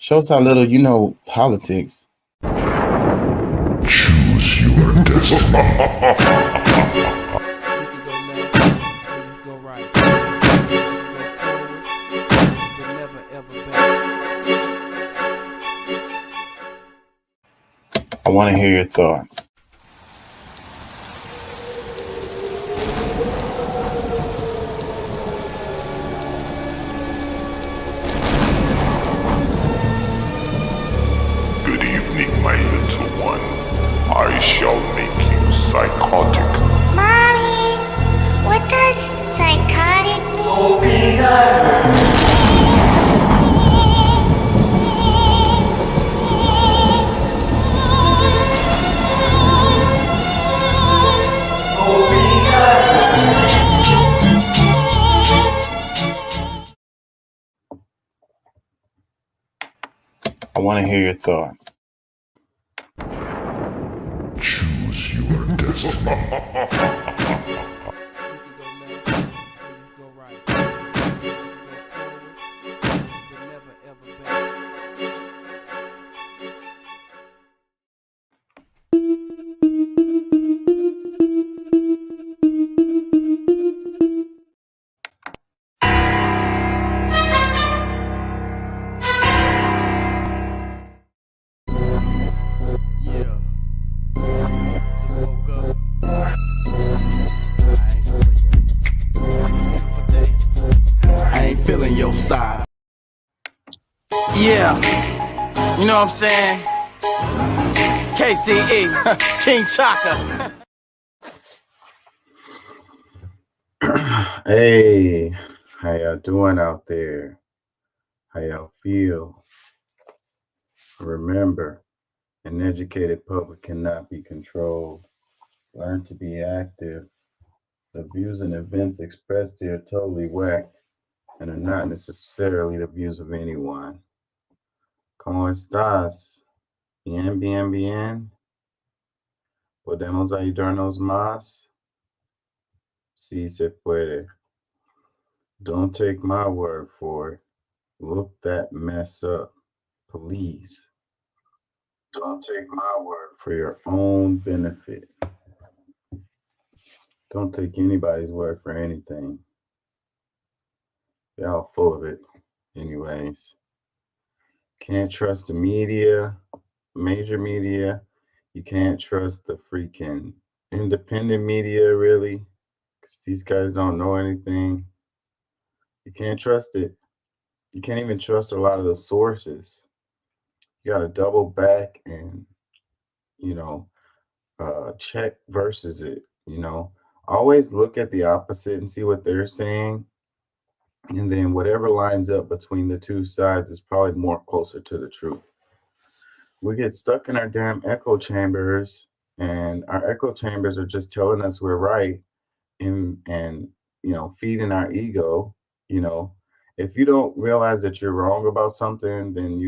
Shows how little you know politics. Choose your destiny. You can go left or you can go right. You can go forward, but never ever back. I want to hear your thoughts. Good evening, my little one. I shall make you psychotic. Mommy, what does psychotic mean? I want to hear your thoughts. Choose your destiny. You can go left or you can go right. You can go forward, but never ever back. Yeah. Woke up. I ain't feeling your side. Yeah. You know what I'm saying? KCE, King Chaka. Hey, how y'all doing out there? How y'all feel? Remember, an educated public cannot be controlled. Learn to be active. The views and events expressed here are totally whacked and are not necessarily the views of anyone. ¿Cómo estás? Bien, bien, bien. ¿Podemos ayudarnos más? Sí se puede. Don't take my word for it. Look that mess up, please. Don't take my word for your own benefit. Don't take anybody's word for anything. They're all full of it, anyways. Can't trust the media, major media. You can't trust the freaking independent media, really, because these guys don't know anything. You can't trust it. You can't even trust a lot of the sources. You got to double back and, you know, check versus it, always look at the opposite and see what they're saying. And then whatever lines up between the two sides is probably more closer to the truth. We get stuck in our damn echo chambers, and our echo chambers are just telling us we're right and feeding our ego. If you don't realize that you're wrong about something, then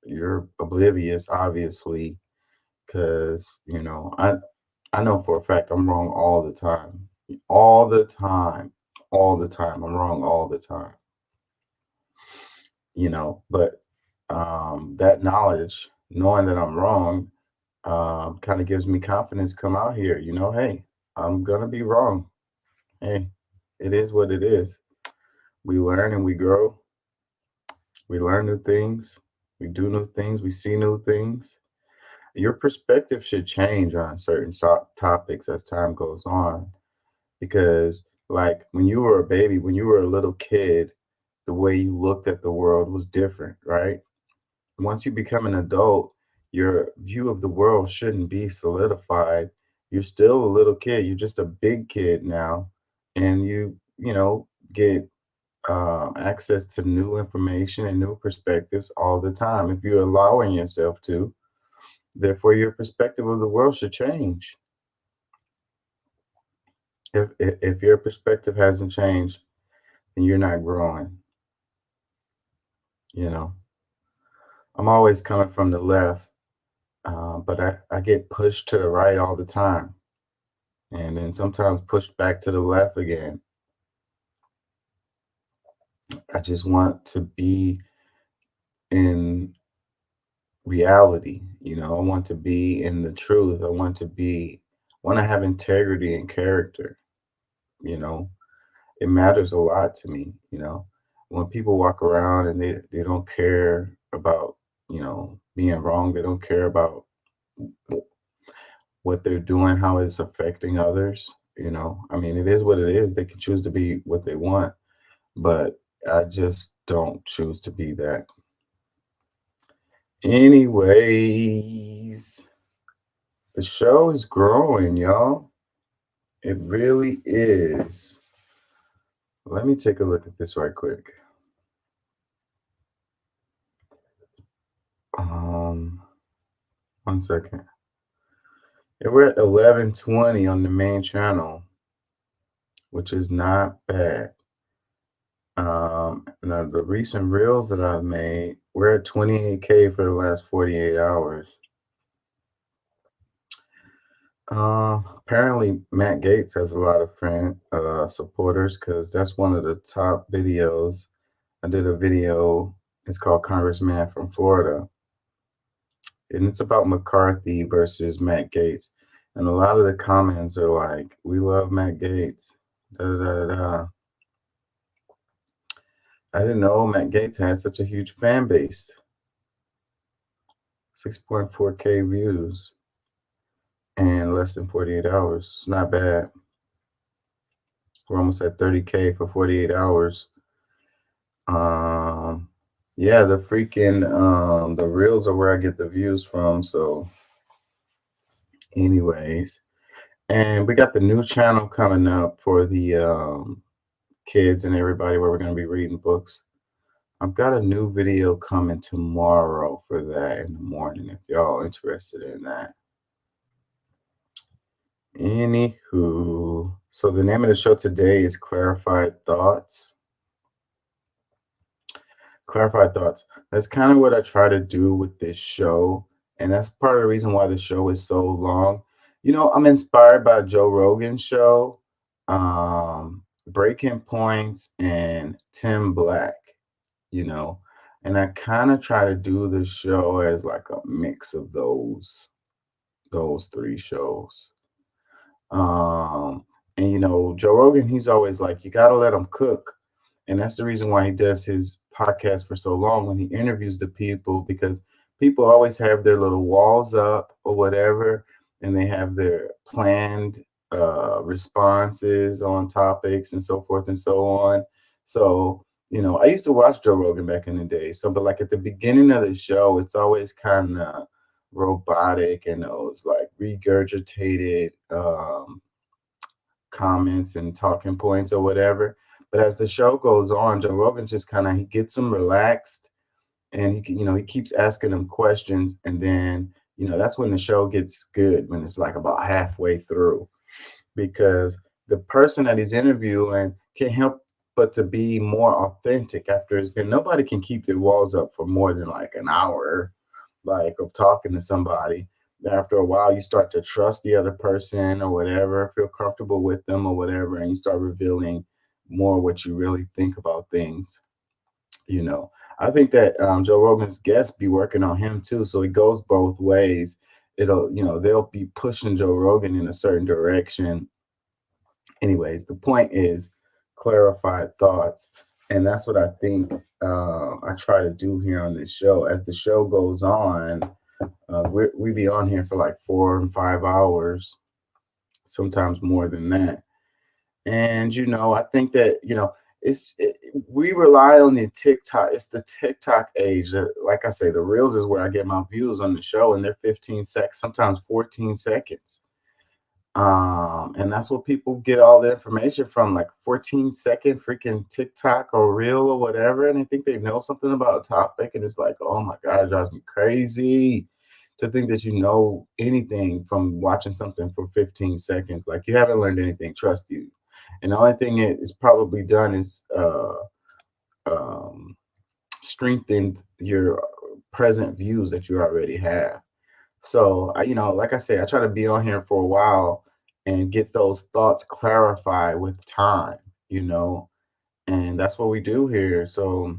you're oblivious, obviously, because I know for a fact I'm wrong all the time. All the time. All the time. I'm wrong all the time. But that knowledge, knowing that I'm wrong, kind of gives me confidence to come out here. Hey, I'm gonna be wrong. Hey, it is what it is. We learn and we grow. We learn new things. We do new things. We see new things. Your perspective should change on certain topics as time goes on, because like when you were a baby, when you were a little kid, the way you looked at the world was different, right? Once you become an adult, your view of the world shouldn't be solidified. You're still a little kid. You're just a big kid now, and you get access to new information and new perspectives all the time if you're allowing yourself to. Therefore, your perspective of the world should change. If your perspective hasn't changed, then you're not growing. I'm always coming from the left, but I get pushed to the right all the time, and then sometimes pushed back to the left again. I just want to be in reality. I want to be in the truth. Want to have integrity and character. You know, it matters a lot to me. When people walk around and they don't care about, being wrong, they don't care about what they're doing, how it's affecting others. I mean, it is what it is. They can choose to be what they want, but I just don't choose to be that. Anyways, the show is growing, y'all. It really is. Let me take a look at this right quick. Um, 1 second. Yeah, we're at 1120 on the main channel, which is not bad. Now the recent reels that I've made, we're at 28K for the last 48 hours. Apparently Matt Gates has a lot of supporters because that's one of the top videos. I did a video. It's called Congressman from Florida, and it's about McCarthy versus Matt Gates. And a lot of the comments are like, "We love Matt Gates." Da, da, da, da. I didn't know Matt Gates had such a huge fan base. 6.4K views in less than 48 hours. It's not bad. We're almost at 30K for 48 hours. Um, yeah, the reels are where I get the views from. So, anyways, and we got the new channel coming up for the kids and everybody where we're gonna be reading books. I've got a new video coming tomorrow for that in the morning if y'all interested in that. Anywho, so the name of the show today is Clarified Thoughts. Clarified Thoughts. That's kind of what I try to do with this show. And that's part of the reason why the show is so long. I'm inspired by Joe Rogan's show, Breaking Points, and Tim Black, you know. And I kind of try to do the show as like a mix of those three shows. Um, and Joe Rogan, he's always like, you gotta let him cook. And that's the reason why he does his podcast for so long when he interviews the people, because people always have their little walls up or whatever, and they have their planned responses on topics and so forth and so on. So, I used to watch Joe Rogan back in the day. So, but like at the beginning of the show, it's always kind of robotic and those like regurgitated comments and talking points or whatever. But as the show goes on, Joe Rogan just kind of he gets them relaxed, and he keeps asking them questions, and then that's when the show gets good, when it's like about halfway through, because the person that he's interviewing can't help but to be more authentic after it's been. Nobody can keep their walls up for more than like an hour, like of talking to somebody. After a while, you start to trust the other person or whatever, feel comfortable with them or whatever, and you start revealing more what you really think about things. You know, I think that Joe Rogan's guests be working on him too, so it goes both ways. They'll be pushing Joe Rogan in a certain direction. Anyways, the point is clarified thoughts, and that's what I think I try to do here on this show. As the show goes on, we be on here for like 4 and 5 hours, sometimes more than that. And I think that we rely on the TikTok. It's the TikTok age. Like I say, the reels is where I get my views on the show, and they're 15 seconds, sometimes 14 seconds. And that's what people get all the information from, like 14-second freaking TikTok or reel or whatever. And they think they know something about a topic, and it's like, oh my God, it drives me crazy to think that you know anything from watching something for 15 seconds. Like, you haven't learned anything, trust you. And the only thing it is probably done is um, strengthened your present views that you already have. So, like I say, I try to be on here for a while and get those thoughts clarified with time, and that's what we do here. So,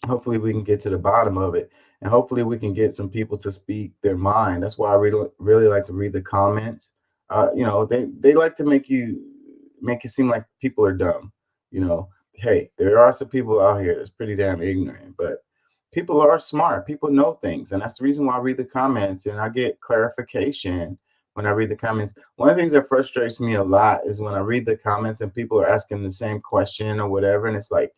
hopefully we can get to the bottom of it, and hopefully we can get some people to speak their mind. That's why I really like to read the comments. They like to make it seem like people are dumb. Hey, there are some people out here that's pretty damn ignorant, but people are smart. People know things, and that's the reason why I read the comments and I get clarification when I read the comments. One of the things that frustrates me a lot is when I read the comments and people are asking the same question or whatever, and it's like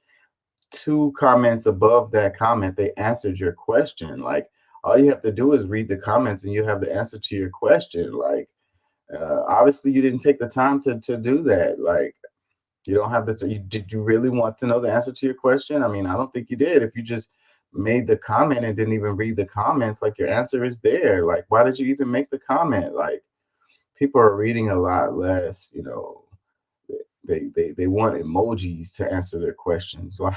two comments above that comment, they answered your question. Like, all you have to do is read the comments and you have the answer to your question. Like, obviously you didn't take the time to do that. Like, you don't have did you really want to know the answer to your question? I mean, I don't think you did. If you just made the comment and didn't even read the comments, like, your answer is there. Like, why did you even make the comment? Like, people are reading a lot less. They want emojis to answer their questions. Like,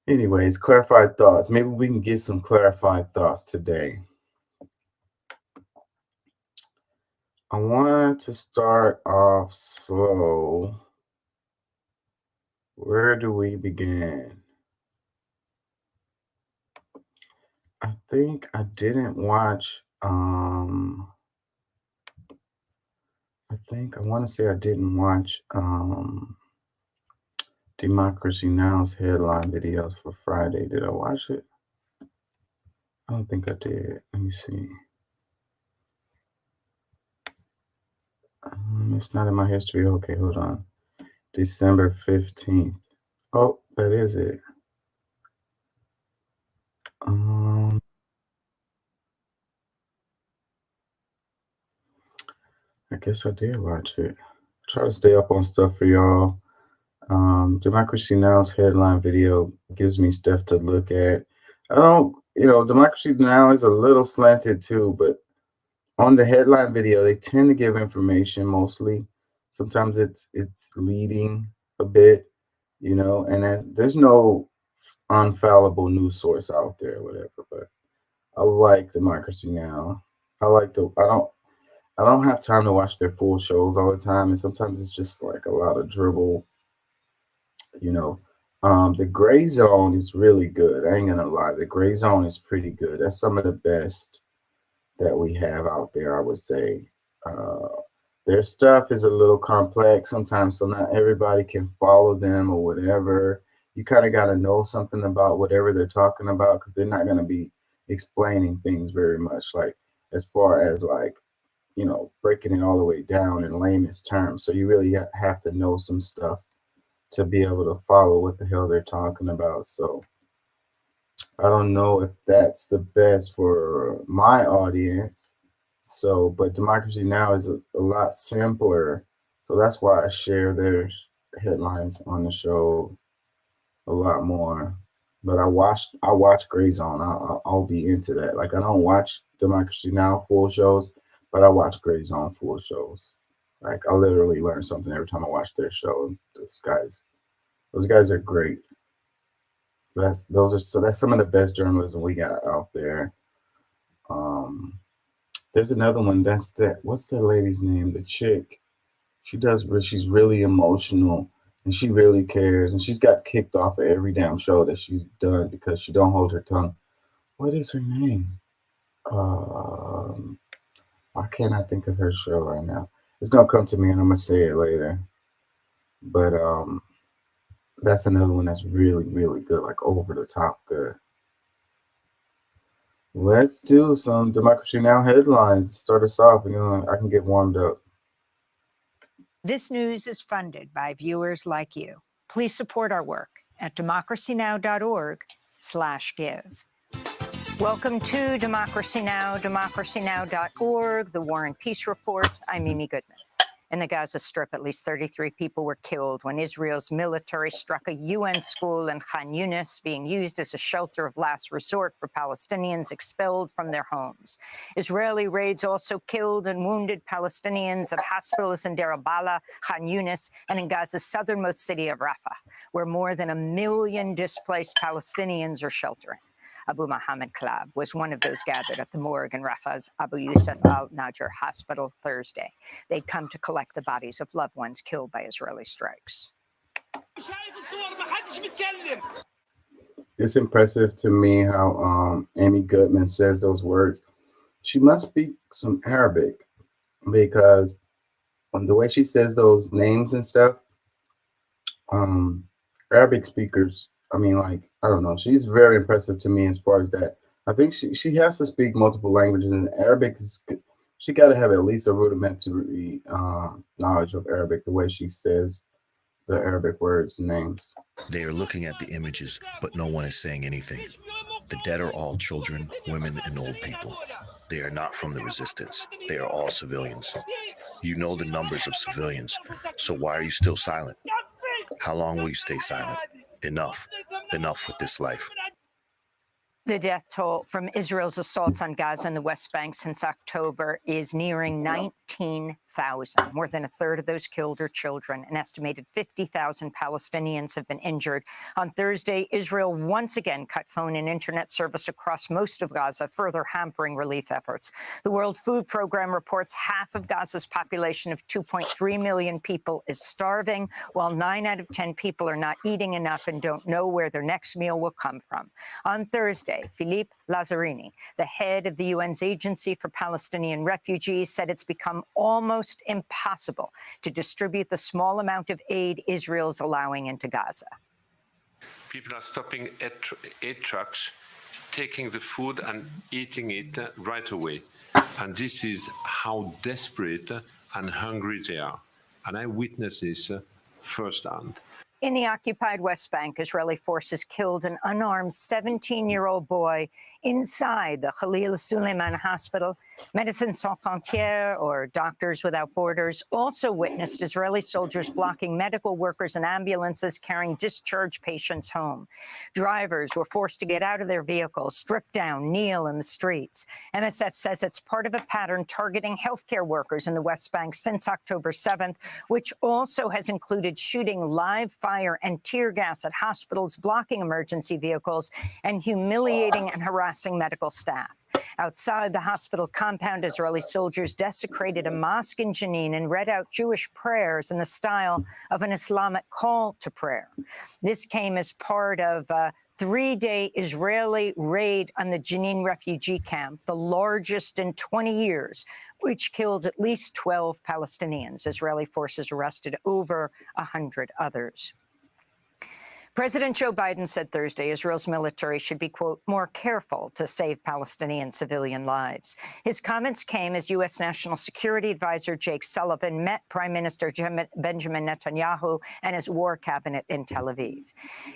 anyways, clarified thoughts. Maybe we can get some clarified thoughts today. I want to start off slow. Where do we begin? I think I didn't watch I want to say I didn't watch Democracy Now's headline videos for Friday. Did I watch it? I don't think I did. Let me see. It's not in my history. Okay, hold on. December 15th. Oh, that is it. I guess I did watch it. Try to stay up on stuff for y'all. Democracy Now's headline video gives me stuff to look at. I don't, Democracy Now is a little slanted too, but on the headline video, they tend to give information mostly. Sometimes it's leading a bit, and then there's no unfallible news source out there, or whatever. But I like Democracy Now. I don't have time to watch their full shows all the time, and sometimes it's just like a lot of dribble, you know. The Gray Zone is really good. I ain't gonna lie, the Gray Zone is pretty good. That's some of the best that we have out there, I would say. Uh, their stuff is a little complex sometimes, so not everybody can follow them or whatever. You kind of got to know something about whatever they're talking about, because they're not going to be explaining things very much, like, as far as, like, breaking it all the way down in layman's terms. So you really have to know some stuff to be able to follow what the hell they're talking about. So I don't know if that's the best for my audience. So, but Democracy Now is a lot simpler. So that's why I share their headlines on the show a lot more. But I watch Gray Zone. I'll be into that. Like, I don't watch Democracy Now full shows, but I watch Gray Zone full shows. Like, I literally learn something every time I watch their show. Those guys are great. That's some of the best journalism we got out there. There's another one. What's that lady's name? The chick. She's really emotional and she really cares, and she's got kicked off of every damn show that she's done because she don't hold her tongue. What is her name? Why can't I think of her show right now? It's gonna come to me and I'm gonna say it later. But that's another one that's really, really good, like over the top good. Let's do some Democracy Now headlines. Start us off, and I can get warmed up. This news is funded by viewers like you. Please support our work at democracynow.org/give. Welcome to Democracy Now!, democracynow.org, the War and Peace Report. I'm Mimi Goodman. In the Gaza Strip, at least 33 people were killed when Israel's military struck a UN school in Khan Yunis, being used as a shelter of last resort for Palestinians expelled from their homes. Israeli raids also killed and wounded Palestinians at hospitals in Deir al-Balah, Khan Yunis, and in Gaza's southernmost city of Rafah, where more than 1 million displaced Palestinians are sheltering. Abu Mohammed Klab was one of those gathered at the morgue in Rafah's Abu Yusuf al-Najjar hospital Thursday. They'd come to collect the bodies of loved ones killed by Israeli strikes. It's impressive to me how Amy Goodman says those words. She must speak some Arabic because the way she says those names and stuff, um, Arabic speakers, I mean, like, I don't know, she's very impressive to me as far as that. I think she has to speak multiple languages, and Arabic is, she got to have at least a rudimentary knowledge of Arabic, the way she says the Arabic words and names. They are looking at the images, but no one is saying anything. The dead are all children, women, and old people. They are not from the resistance. They are all civilians. You know the numbers of civilians, so why are you still silent? How long will you stay silent? Enough. Enough with this life. The death toll from Israel's assaults on Gaza and the West Bank since October is nearing 19,000. More than a third of those killed are children. An estimated 50,000 Palestinians have been injured. On Thursday, Israel once again cut phone and internet service across most of Gaza, further hampering relief efforts. The World Food Program reports half of Gaza's population of 2.3 million people is starving, while 9 out of 10 people are not eating enough and don't know where their next meal will come from. On Thursday, Philippe Lazzarini, the head of the UN's Agency for Palestinian Refugees, said it's become almost impossible to distribute the small amount of aid Israel's allowing into Gaza. People are stopping aid trucks, taking the food and eating it right away. And this is how desperate and hungry they are. And I witnessed this firsthand. In the occupied West Bank, Israeli forces killed an unarmed 17-year-old boy inside the Khalil Suleiman Hospital. Médecins Sans Frontières, or Doctors Without Borders, also witnessed Israeli soldiers blocking medical workers and ambulances carrying discharged patients home. Drivers were forced to get out of their vehicles, strip down, kneel in the streets. MSF says it's part of a pattern targeting healthcare workers in the West Bank since October 7th, which also has included shooting live fire and tear gas at hospitals, blocking emergency vehicles, and humiliating and harassing medical staff. Outside the hospital compound, Israeli soldiers desecrated a mosque in Jenin and read out Jewish prayers in the style of an Islamic call to prayer. This came as part of a 3-day Israeli raid on the Jenin refugee camp, the largest in 20 years, which killed at least 12 Palestinians. Israeli forces arrested over 100 others. President Joe Biden said Thursday Israel's military should be, quote, more careful to save Palestinian civilian lives. His comments came as U.S. National Security Advisor Jake Sullivan met Prime Minister Benjamin Netanyahu and his war cabinet in Tel Aviv.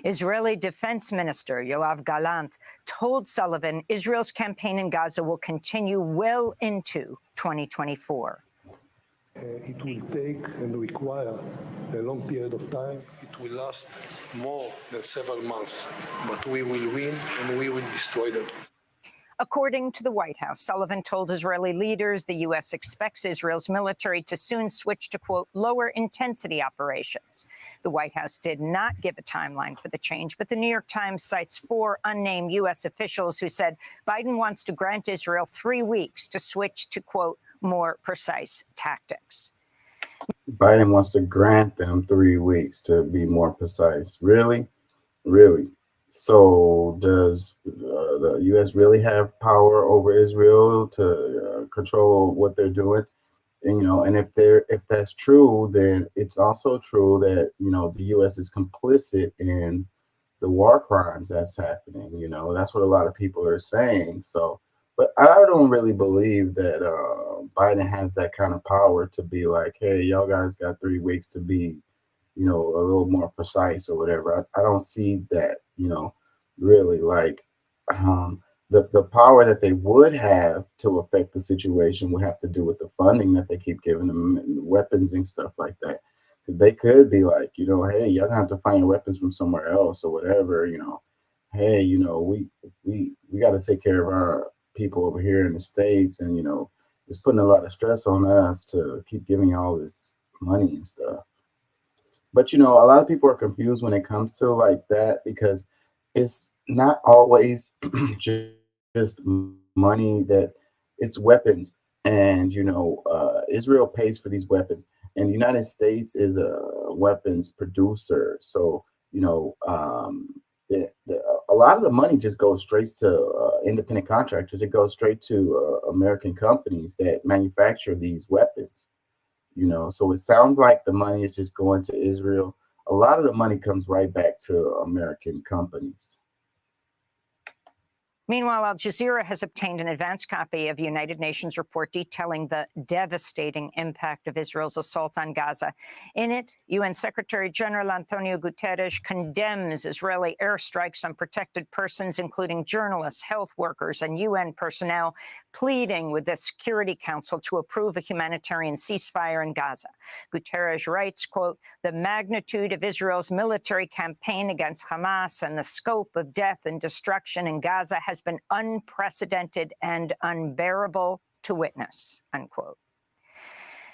Israeli Defense Minister Yoav Gallant told Sullivan Israel's campaign in Gaza will continue well into 2024. It will take and require a long period of time. It will last more than several months, but we will win and we will destroy them. According to the White House, Sullivan told Israeli leaders the U.S. expects Israel's military to soon switch to, quote, lower intensity operations. The White House did not give a timeline for the change, but the New York Times cites 4 unnamed U.S. officials who said Biden wants to grant Israel 3 weeks to switch to, quote, more precise tactics. Biden wants to grant them 3 weeks to be more precise. Really? Really? So does the U.S. really have power over Israel to control what they're doing? And, and if that's true, then it's also true that, the U.S. is complicit in the war crimes that's happening. That's what a lot of people are saying. So, but I don't really believe that Biden has that kind of power to be like, hey, y'all guys got 3 weeks to be, a little more precise or whatever. I don't see that, really like the power that they would have to affect the situation would have to do with the funding that they keep giving them, and weapons and stuff like that. They could be like, hey, y'all gonna have to find your weapons from somewhere else or whatever, hey, we got to take care of our people over here in the States, and it's putting a lot of stress on us to keep giving all this money and stuff. But a lot of people are confused when it comes to like that, because it's not always just money, that it's weapons. And Israel pays for these weapons, and the United States is a weapons producer. So a lot of the money just goes straight to independent contractors. It goes straight to American companies that manufacture these weapons. So it sounds like the money is just going to Israel. A lot of the money comes right back to American companies. Meanwhile, Al Jazeera has obtained an advance copy of a United Nations report detailing the devastating impact of Israel's assault on Gaza. In it, UN Secretary General Antonio Guterres condemns Israeli airstrikes on protected persons, including journalists, health workers, and UN personnel, pleading with the Security Council to approve a humanitarian ceasefire in Gaza. Guterres writes, quote, "The magnitude of Israel's military campaign against Hamas and the scope of death and destruction in Gaza has been unprecedented and unbearable to witness," unquote.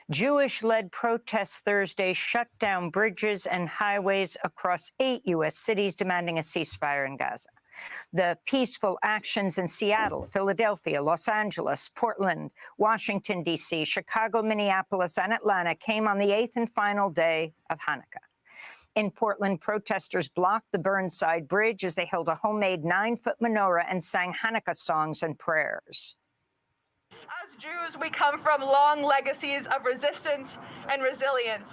Jewish-led protests Thursday shut down bridges and highways across 8 U.S. cities demanding a ceasefire in Gaza. The peaceful actions in Seattle, Philadelphia, Los Angeles, Portland, Washington, D.C., Chicago, Minneapolis, and Atlanta came on the 8th and final day of Hanukkah. In Portland, protesters blocked the Burnside Bridge as they held a homemade 9-foot menorah and sang Hanukkah songs and prayers. As Jews, we come from long legacies of resistance and resilience.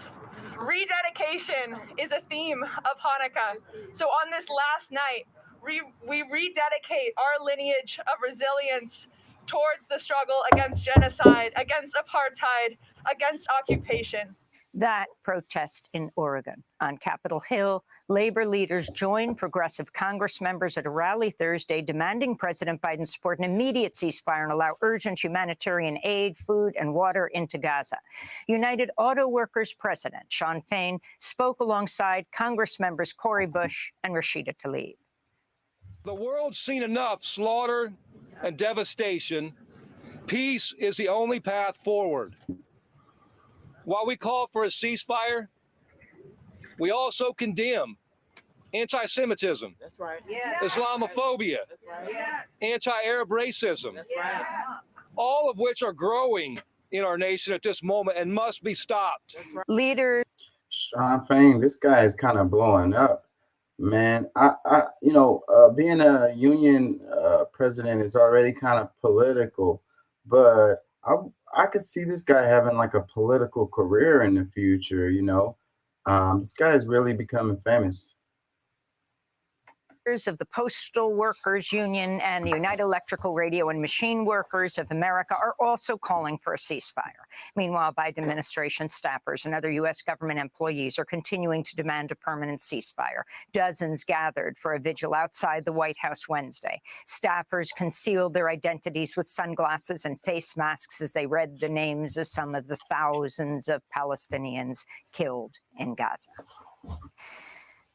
Rededication is a theme of Hanukkah. So on this last night, we rededicate our lineage of resilience towards the struggle against genocide, against apartheid, against occupation. That protest in Oregon. On Capitol Hill, labor leaders joined progressive Congress members at a rally Thursday demanding President Biden support an immediate ceasefire and allow urgent humanitarian aid, food, and water into Gaza. United Auto Workers President Shawn Fain spoke alongside Congress members Cori Bush and Rashida Tlaib. The world's seen enough slaughter and devastation. Peace is the only path forward. While we call for a ceasefire, we also condemn anti-Semitism, That's right. Islamophobia, That's right. anti-Arab racism, That's right. all of which are growing in our nation at this moment and must be stopped. Leaders. Shawn Fain, this guy is kind of blowing up, man. Being a union president is already kind of political, but I could see this guy having like a political career in the future. This guy is really becoming famous. Of the Postal Workers Union and the United Electrical Radio and Machine Workers of America are also calling for a ceasefire. Meanwhile, Biden administration staffers and other U.S. government employees are continuing to demand a permanent ceasefire. Dozens gathered for a vigil outside the White House Wednesday. Staffers concealed their identities with sunglasses and face masks as they read the names of some of the thousands of Palestinians killed in Gaza.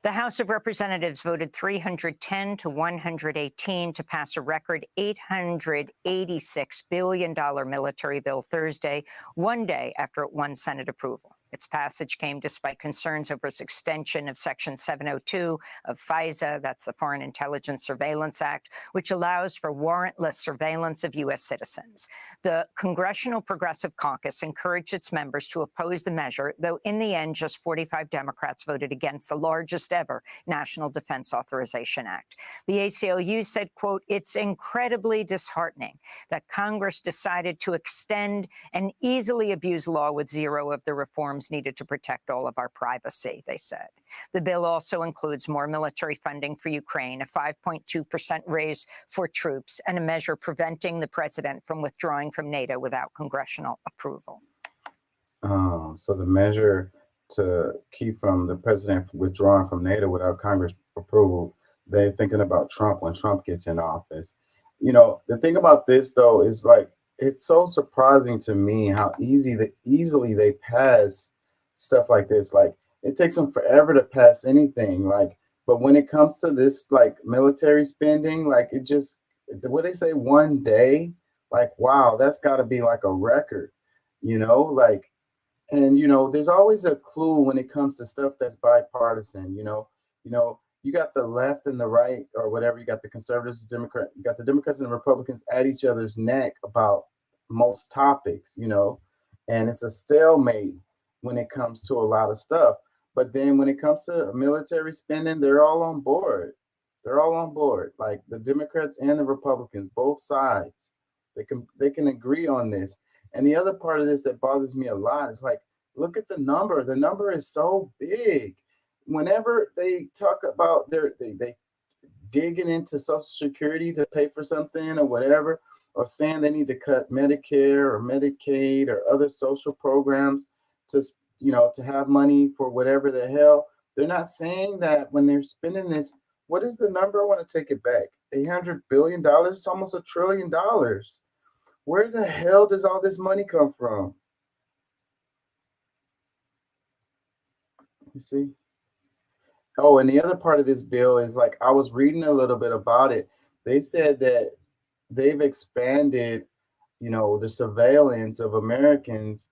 The House of Representatives voted 310 to 118 to pass a record $886 billion military bill Thursday, one day after it won Senate approval. Its passage came despite concerns over its extension of Section 702 of FISA, that's the Foreign Intelligence Surveillance Act, which allows for warrantless surveillance of U.S. citizens. The Congressional Progressive Caucus encouraged its members to oppose the measure, though in the end, just 45 Democrats voted against the largest ever National Defense Authorization Act. The ACLU said, quote, "It's incredibly disheartening that Congress decided to extend an easily abused law with zero of the reforms needed to protect all of our privacy," they said. The bill also includes more military funding for Ukraine, a 5.2% raise for troops, and a measure preventing the president from withdrawing from NATO without congressional approval. So the measure to keep from the president withdrawing from NATO without Congress approval, they're thinking about Trump when Trump gets in office. The thing about this, though, is like, it's so surprising to me how easily they pass stuff like this. Like, it takes them forever to pass anything. But when it comes to this, like, military spending, like, it just, what they say, one day, like, wow, that's got to be like a record, and there's always a clue when it comes to stuff that's bipartisan. You got the left and the right, or whatever. You got the conservatives, Democrats, you got the Democrats and the Republicans at each other's neck about most topics, and it's a stalemate when it comes to a lot of stuff. But then when it comes to military spending, they're all on board. They're all on board. Like the Democrats and the Republicans, both sides. They can agree on this. And the other part of this that bothers me a lot is like, look at the number. The number is so big. Whenever they talk about they digging into Social Security to pay for something or whatever, or saying they need to cut Medicare or Medicaid or other social programs to, to have money for whatever the hell. They're not saying that when they're spending this. What is the number? I want to take it back. $800 billion, it's almost $1 trillion. Where the hell does all this money come from? You see? Oh, and the other part of this bill is like, I was reading a little bit about it. They said that they've expanded, the surveillance of Americans,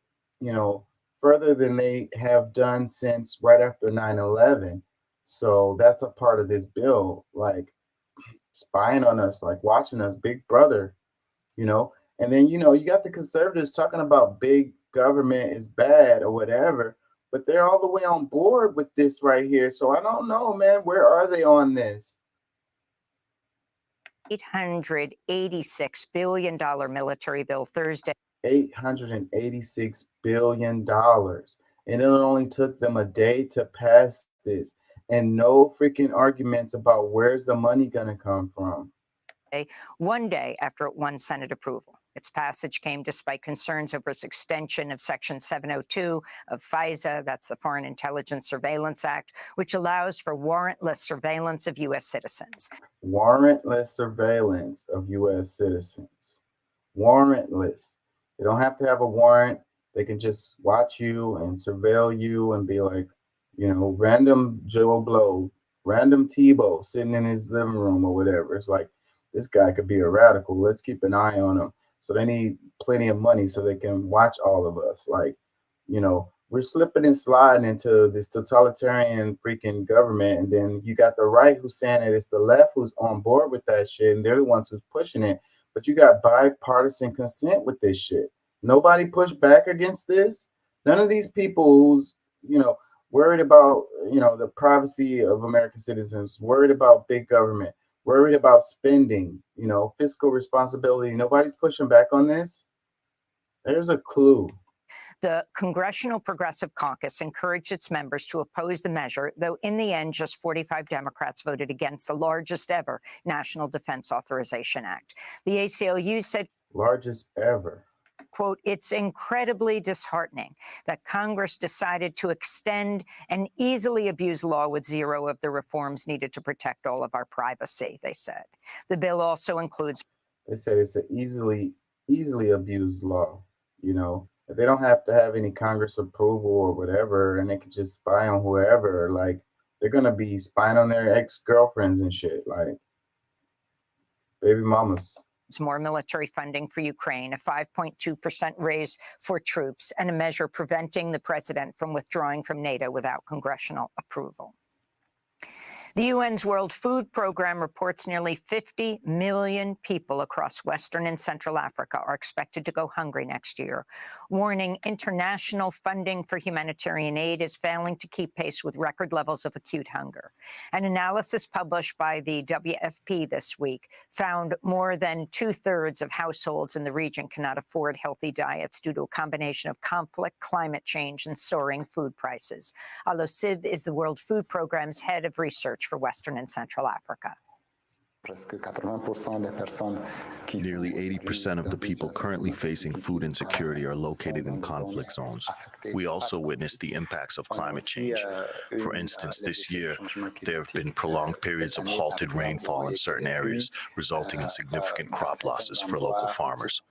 further than they have done since right after 9/11. So that's a part of this bill, like spying on us, like watching us, big brother, And then, you got the conservatives talking about big government is bad or whatever, but they're all the way on board with this right here. So I don't know, man. Where are they on this? $886 billion military bill Thursday. $886 billion. And it only took them a day to pass this. And no freaking arguments about where's the money going to come from. One day after it won Senate approval. Its passage came despite concerns over its extension of Section 702 of FISA, that's the Foreign Intelligence Surveillance Act, which allows for warrantless surveillance of U.S. citizens. Warrantless surveillance of U.S. citizens. Warrantless. They don't have to have a warrant. They can just watch you and surveil you and be like, random Joe Blow, random Tebow sitting in his living room or whatever. It's like, this guy could be a radical. Let's keep an eye on him. So they need plenty of money so they can watch all of us. Like, we're slipping and sliding into this totalitarian freaking government. And then you got the right who's saying that it's the left who's on board with that shit. And they're the ones who's pushing it. But you got bipartisan consent with this shit. Nobody pushed back against this. None of these people who's, worried about, the privacy of American citizens, worried about big government, worried about spending, fiscal responsibility. Nobody's pushing back on this. There's a clue. The Congressional Progressive Caucus encouraged its members to oppose the measure, though in the end, just 45 Democrats voted against the largest ever National Defense Authorization Act. The ACLU said, largest ever. Quote, it's incredibly disheartening that Congress decided to extend an easily abused law with zero of the reforms needed to protect all of our privacy, they said. The bill also includes. They said it's an easily abused law, They don't have to have any Congress approval or whatever, and they can just spy on whoever. Like, they're going to be spying on their ex-girlfriends and shit, like baby mamas. It's more military funding for Ukraine, a 5.2% raise for troops, and a measure preventing the president from withdrawing from NATO without congressional approval. The UN's World Food Program reports nearly 50 million people across Western and Central Africa are expected to go hungry next year, warning international funding for humanitarian aid is failing to keep pace with record levels of acute hunger. An analysis published by the WFP this week found more than 2/3 of households in the region cannot afford healthy diets due to a combination of conflict, climate change, and soaring food prices. Alo Sib is the World Food Program's head of research for Western and Central Africa. Nearly 80% of the people currently facing food insecurity are located in conflict zones. We also witnessed the impacts of climate change. For instance, this year, there have been prolonged periods of halted rainfall in certain areas, resulting in significant crop losses for local farmers.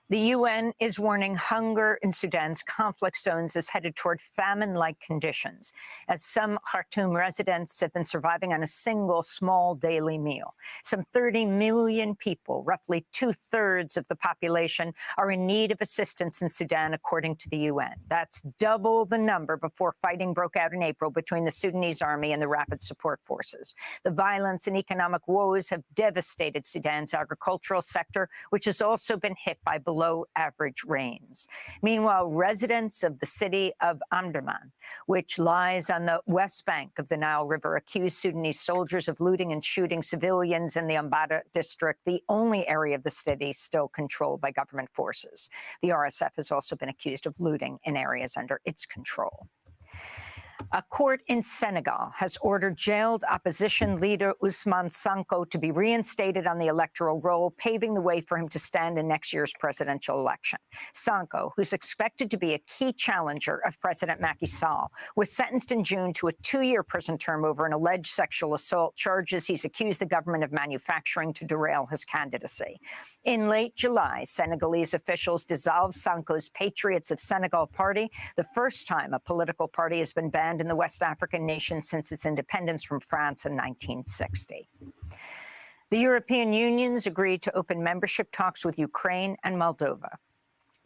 The UN is warning hunger in Sudan's conflict zones is headed toward famine-like conditions, as some Khartoum residents have been surviving on a single small daily meal. Some 30 million people, roughly 2/3 of the population, are in need of assistance in Sudan, according to the UN. That's double the number before fighting broke out in April between the Sudanese army and the Rapid Support Forces. The violence and economic woes have devastated Sudan's agricultural sector, which has also been hit by below average rains. Meanwhile, residents of the city of Omdurman, which lies on the west bank of the Nile River, accused Sudanese soldiers of looting and shooting civilians in the Ambada district, the only area of the city still controlled by government forces. The RSF has also been accused of looting in areas under its control. A court in Senegal has ordered jailed opposition leader Ousmane Sonko to be reinstated on the electoral roll, paving the way for him to stand in next year's presidential election. Sonko, who's expected to be a key challenger of President Macky Sall, was sentenced in June to a 2-year prison term over an alleged sexual assault charges he's accused the government of manufacturing to derail his candidacy. In late July, Senegalese officials dissolved Sonko's Patriots of Senegal party, the first time a political party has been banned in the West African nation since its independence from France in 1960. The European Union's agreed to open membership talks with Ukraine and Moldova.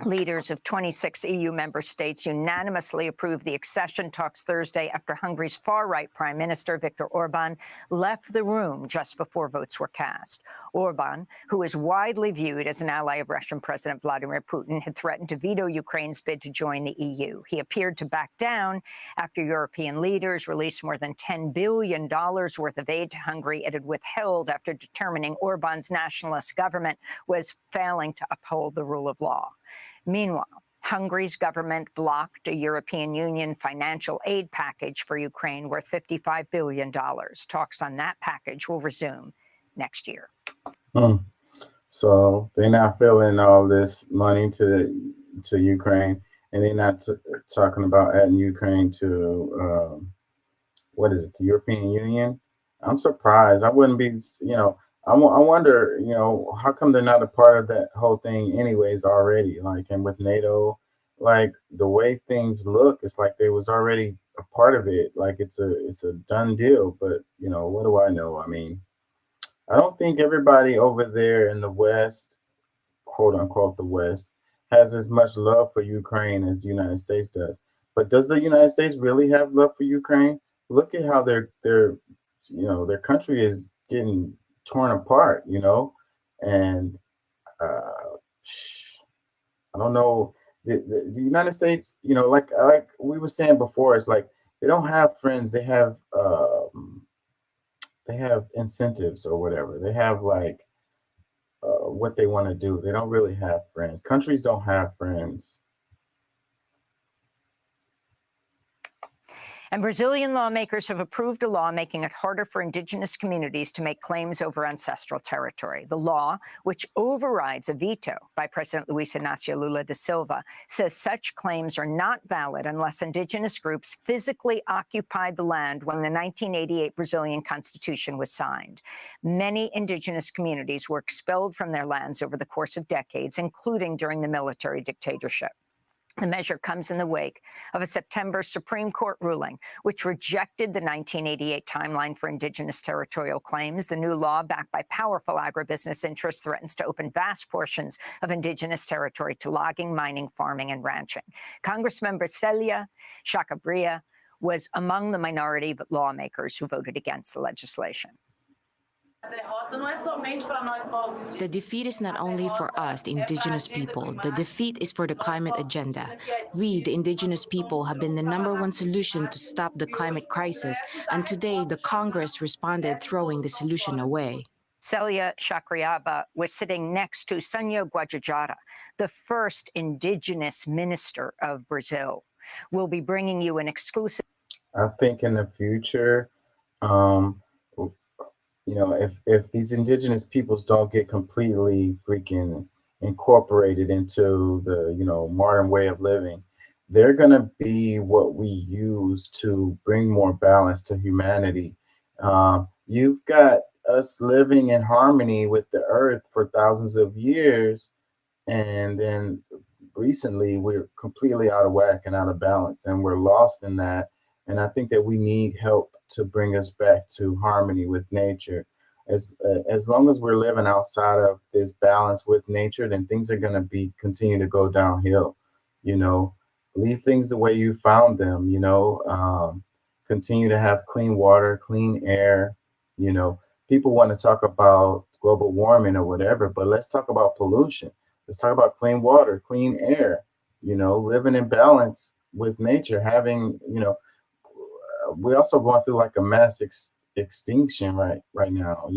Leaders of 26 EU member states unanimously approved the accession talks Thursday after Hungary's far-right Prime Minister Viktor Orban left the room just before votes were cast. Orban, who is widely viewed as an ally of Russian President Vladimir Putin, had threatened to veto Ukraine's bid to join the EU. He appeared to back down after European leaders released more than $10 billion worth of aid to Hungary it had withheld after determining Orban's nationalist government was failing to uphold the rule of law. Meanwhile, Hungary's government blocked a European Union financial aid package for Ukraine worth $55 billion. Talks on that package will resume next year. So they're not filling all this money to Ukraine, and they're not talking about adding Ukraine to, what is it, the European Union? I'm surprised. I wouldn't be, I wonder, how come they're not a part of that whole thing anyways already? Like, and with NATO, like the way things look, it's like they was already a part of it. Like it's a done deal. But what do I know? I mean, I don't think everybody over there in the West, quote unquote, the West, has as much love for Ukraine as the United States does. But does the United States really have love for Ukraine? Look at how their country is getting torn apart, and I don't know. The United States, like we were saying before, it's like they don't have friends. They have incentives or whatever. They have like what they want to do. They don't really have friends. Countries don't have friends. And Brazilian lawmakers have approved a law making it harder for indigenous communities to make claims over ancestral territory. The law, which overrides a veto by President Luiz Inácio Lula da Silva, says such claims are not valid unless indigenous groups physically occupied the land when the 1988 Brazilian Constitution was signed. Many indigenous communities were expelled from their lands over the course of decades, including during the military dictatorship. The measure comes in the wake of a September Supreme Court ruling, which rejected the 1988 timeline for indigenous territorial claims. The new law, backed by powerful agribusiness interests, threatens to open vast portions of indigenous territory to logging, mining, farming, and ranching. Congressmember Célia Chacabrilla was among the minority lawmakers who voted against the legislation. The defeat is not only for us, the indigenous people. The defeat is for the climate agenda. We, the indigenous people, have been the #1 solution to stop the climate crisis, and today the Congress responded throwing the solution away. Célia Chacriaba was sitting next to Sônia Guajajara, the first indigenous minister of Brazil. We'll be bringing you an exclusive. I think in the future, if these indigenous peoples don't get completely freaking incorporated into the, modern way of living, they're going to be what we use to bring more balance to humanity. You've got us living in harmony with the earth for thousands of years, and then recently we're completely out of whack and out of balance, and we're lost in that. And I think that we need help to bring us back to harmony with nature. As long as we're living outside of this balance with nature, then things are going to continue to go downhill. Leave things the way you found them. Continue to have clean water, clean air. People want to talk about global warming or whatever, but let's talk about pollution. Let's talk about clean water, clean air, living in balance with nature, having, we're also going through like a mass extinction right now,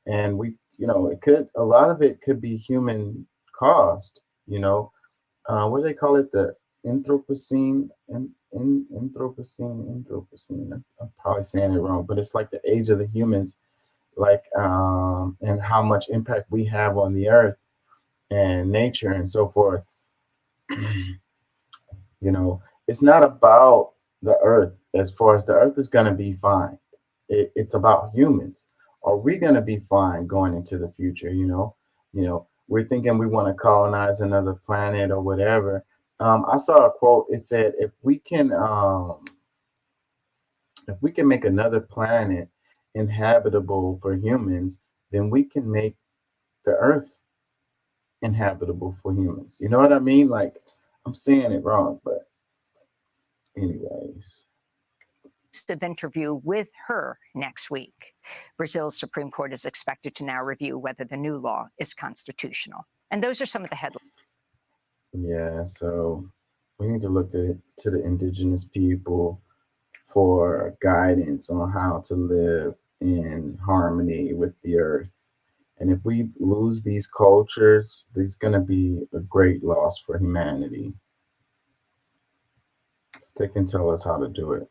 and we, it could, a lot of it could be human caused, what do they call it? The Anthropocene, Anthropocene. I'm probably saying it wrong, but it's like the age of the humans, like, and how much impact we have on the earth and nature and so forth. It's not about the earth. As far as the earth is going to be fine, it's about humans. Are we going to be fine going into the future? We're thinking we want to colonize another planet or whatever. I saw a quote. It said, if we can make another planet inhabitable for humans, then we can make the earth inhabitable for humans. You know what I mean? Like, I'm saying it wrong, but anyways. Interview with her next week. Brazil's Supreme Court is expected to now review whether the new law is constitutional. And those are some of the headlines. Yeah, so we need to look to the indigenous people for guidance on how to live in harmony with the earth. And if we lose these cultures, there's going to be a great loss for humanity. So they can tell us how to do it.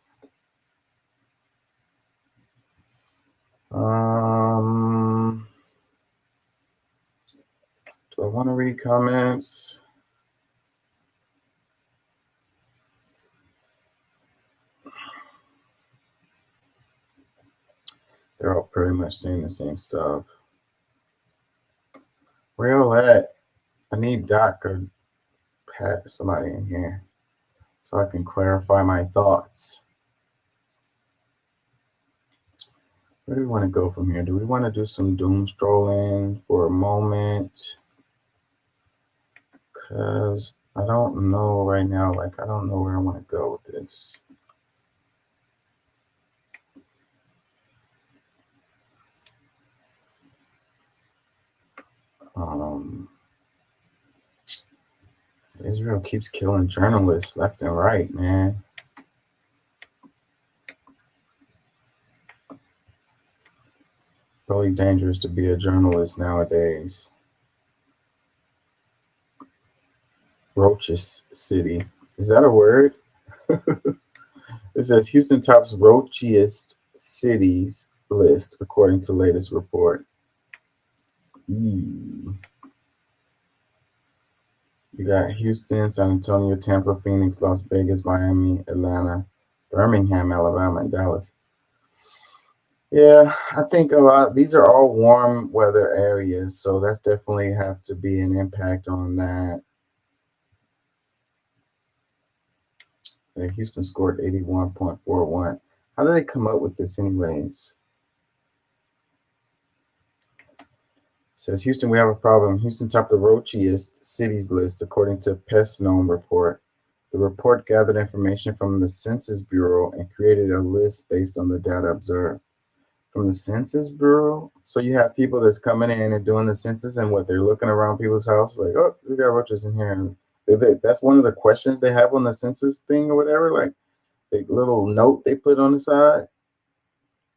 Do I want to read comments? They're all pretty much saying the same stuff. Where y'all at? I need Doc or Pat, somebody in here, so I can clarify my thoughts. Where do we want to go from here? Do we want to do some doom strolling for a moment? Because I don't know right now. Like, I don't know where I want to go with this. Israel keeps killing journalists left and right, man. Really dangerous to be a journalist nowadays. Roaches City. Is that a word? It says Houston tops roachiest cities list according to latest report. You got Houston, San Antonio, Tampa, Phoenix, Las Vegas, Miami, Atlanta, Birmingham, Alabama, and Dallas. Yeah, I think a lot. These are all warm weather areas, so that's definitely have to be an impact on that. Houston scored 81.41. How did they come up with this, anyways? It says Houston, we have a problem. Houston topped the roachiest cities list according to PestNome report. The report gathered information from the Census Bureau and created a list based on the data observed. From the Census Bureau? So you have people that's coming in and doing the census, and what, they're looking around people's house like, oh, we got roaches in here. And that's one of the questions they have on the census thing or whatever, like the little note they put on the side.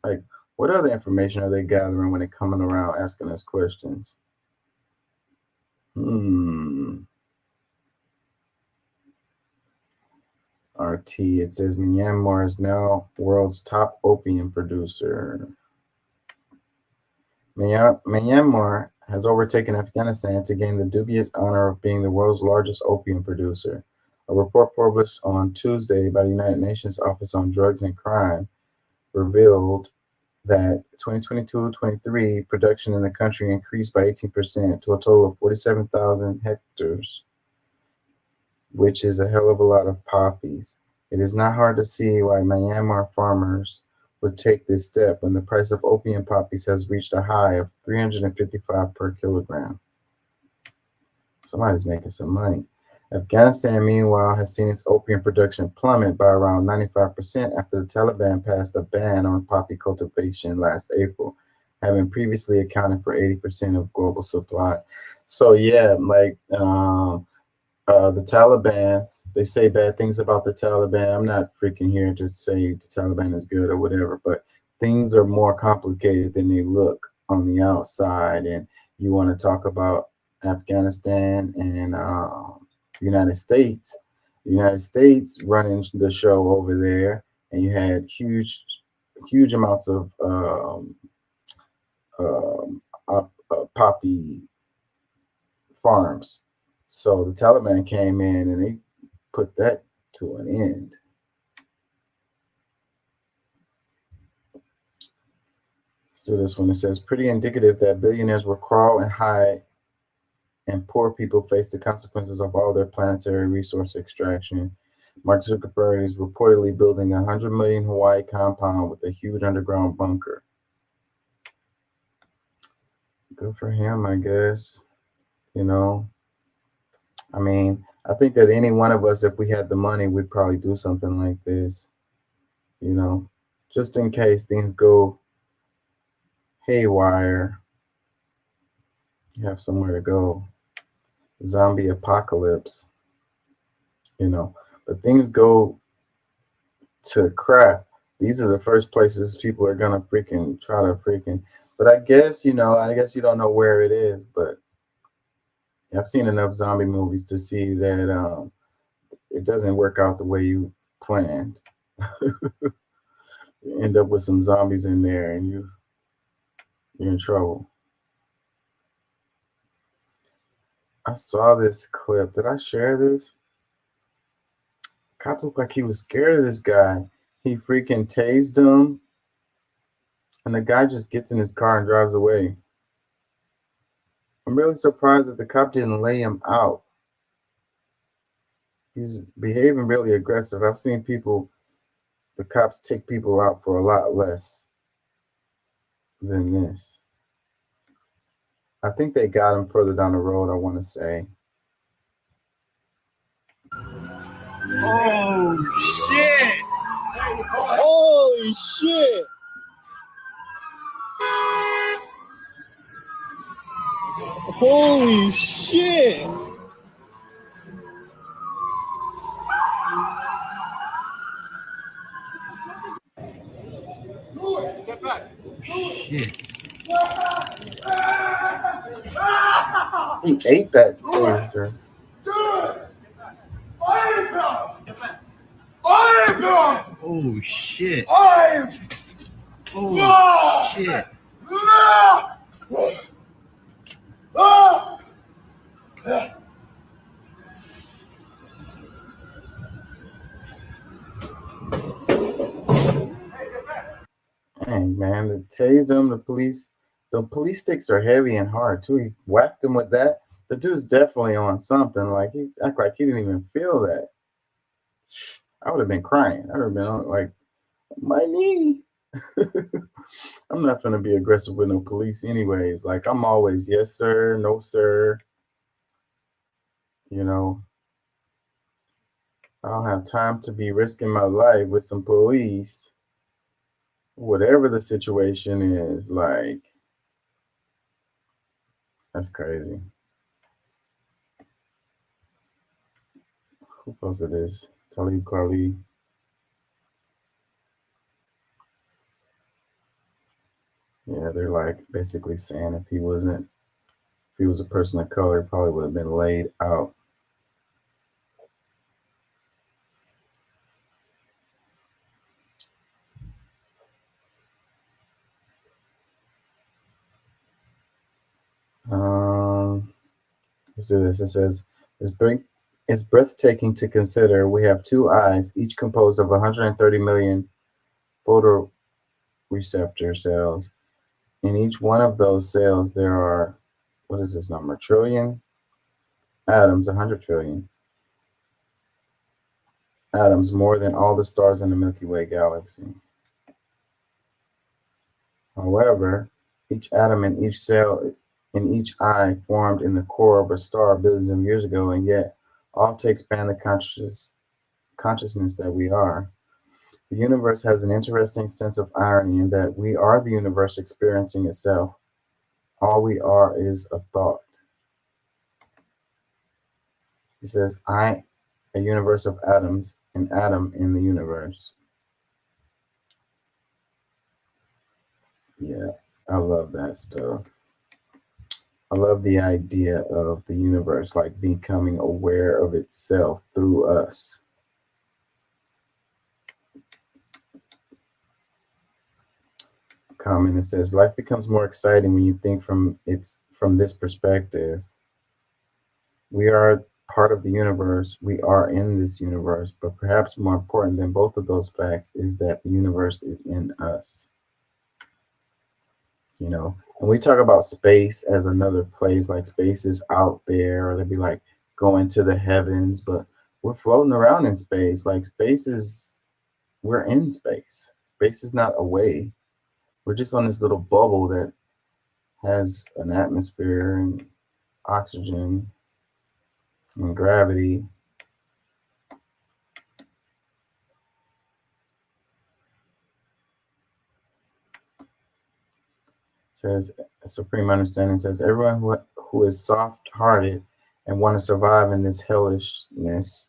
Like, what other information are they gathering when they're coming around asking us questions? RT, it says Myanmar is now world's top opium producer. Myanmar has overtaken Afghanistan to gain the dubious honor of being the world's largest opium producer. A report published on Tuesday by the United Nations Office on Drugs and Crime revealed that 2022-23 production in the country increased by 18% to a total of 47,000 hectares, which is a hell of a lot of poppies. It is not hard to see why Myanmar farmers would take this step when the price of opium poppies has reached a high of $355 per kilogram. Somebody's making some money. Afghanistan, meanwhile, has seen its opium production plummet by around 95% after the Taliban passed a ban on poppy cultivation last April. having previously accounted for 80% of global supply. So yeah, like the Taliban, they say bad things about the Taliban. I'm not freaking here to say the Taliban is good or whatever, but things are more complicated than they look on the outside. And you want to talk about Afghanistan and the United States. The United States running the show over there, and you had huge amounts of poppy farms. So the Taliban came in and they put that to an end. So this one, it says, pretty indicative that billionaires will crawl and hide and poor people face the consequences of all their planetary resource extraction. Mark Zuckerberg is reportedly building a 100 million Hawaii compound with a huge underground bunker. Good for him, I guess. You know, I mean, I think that any one of us, if we had the money, we'd probably do something like this, you know, just in case things go haywire. You have somewhere to go. Zombie apocalypse, you know, but things go to crap. These are the first places people are gonna freaking try to freaking. But I guess, you know, I guess you don't know where it is, but I've seen enough zombie movies to see that it doesn't work out the way you planned. You end up with some zombies in there, and you're in trouble. I saw this clip. Did I share this? Cop looked like he was scared of this guy. He freaking tased him, and the guy just gets in his car and drives away. I'm really surprised that the cop didn't lay him out. He's behaving really aggressive. I've seen the cops take people out for a lot less than this. I think they got him further down the road, I want to say. Oh, shit! Holy shit! Holy shit! Get back! Shit. He ate that taser. Oh shit. Oh shit. Dang, man, they tased him. The police sticks are heavy and hard too. He whacked him with that. The dude's definitely on something. Like he act like he didn't even feel that. I would have been crying. I would have been on, like, my knee. I'm not gonna be aggressive with no police, anyways. Like I'm always yes sir, no sir. You know, I don't have time to be risking my life with some police. Whatever the situation is, like, that's crazy. Who posted this? Talib Kweli. Yeah, they're like basically saying if he was a person of color, he probably would have been laid out. Let's do this. It says, it's breathtaking to consider we have two eyes, each composed of 130 million photoreceptor cells. In each one of those cells, there are, what is this number? Trillion atoms, 100 trillion atoms, more than all the stars in the Milky Way galaxy. However, each atom in each cell in each eye formed in the core of a star billions of years ago, and yet all to expand the consciousness that we are. The universe has an interesting sense of irony in that we are the universe experiencing itself. All we are is a thought. He says, I, a universe of atoms, an atom in the universe. Yeah, I love that stuff. I love the idea of the universe like becoming aware of itself through us. Comment, it says life becomes more exciting when you think from this perspective. We are part of the universe. We are in this universe, but perhaps more important than both of those facts is that the universe is in us. You know, and we talk about space as another place, like space is out there, or they'd be like going to the heavens, but we're floating around in space. Like space is, we're in space. Space is not away. We're just on this little bubble that has an atmosphere and oxygen and gravity. Says supreme understanding says everyone who is soft-hearted and want to survive in this hellishness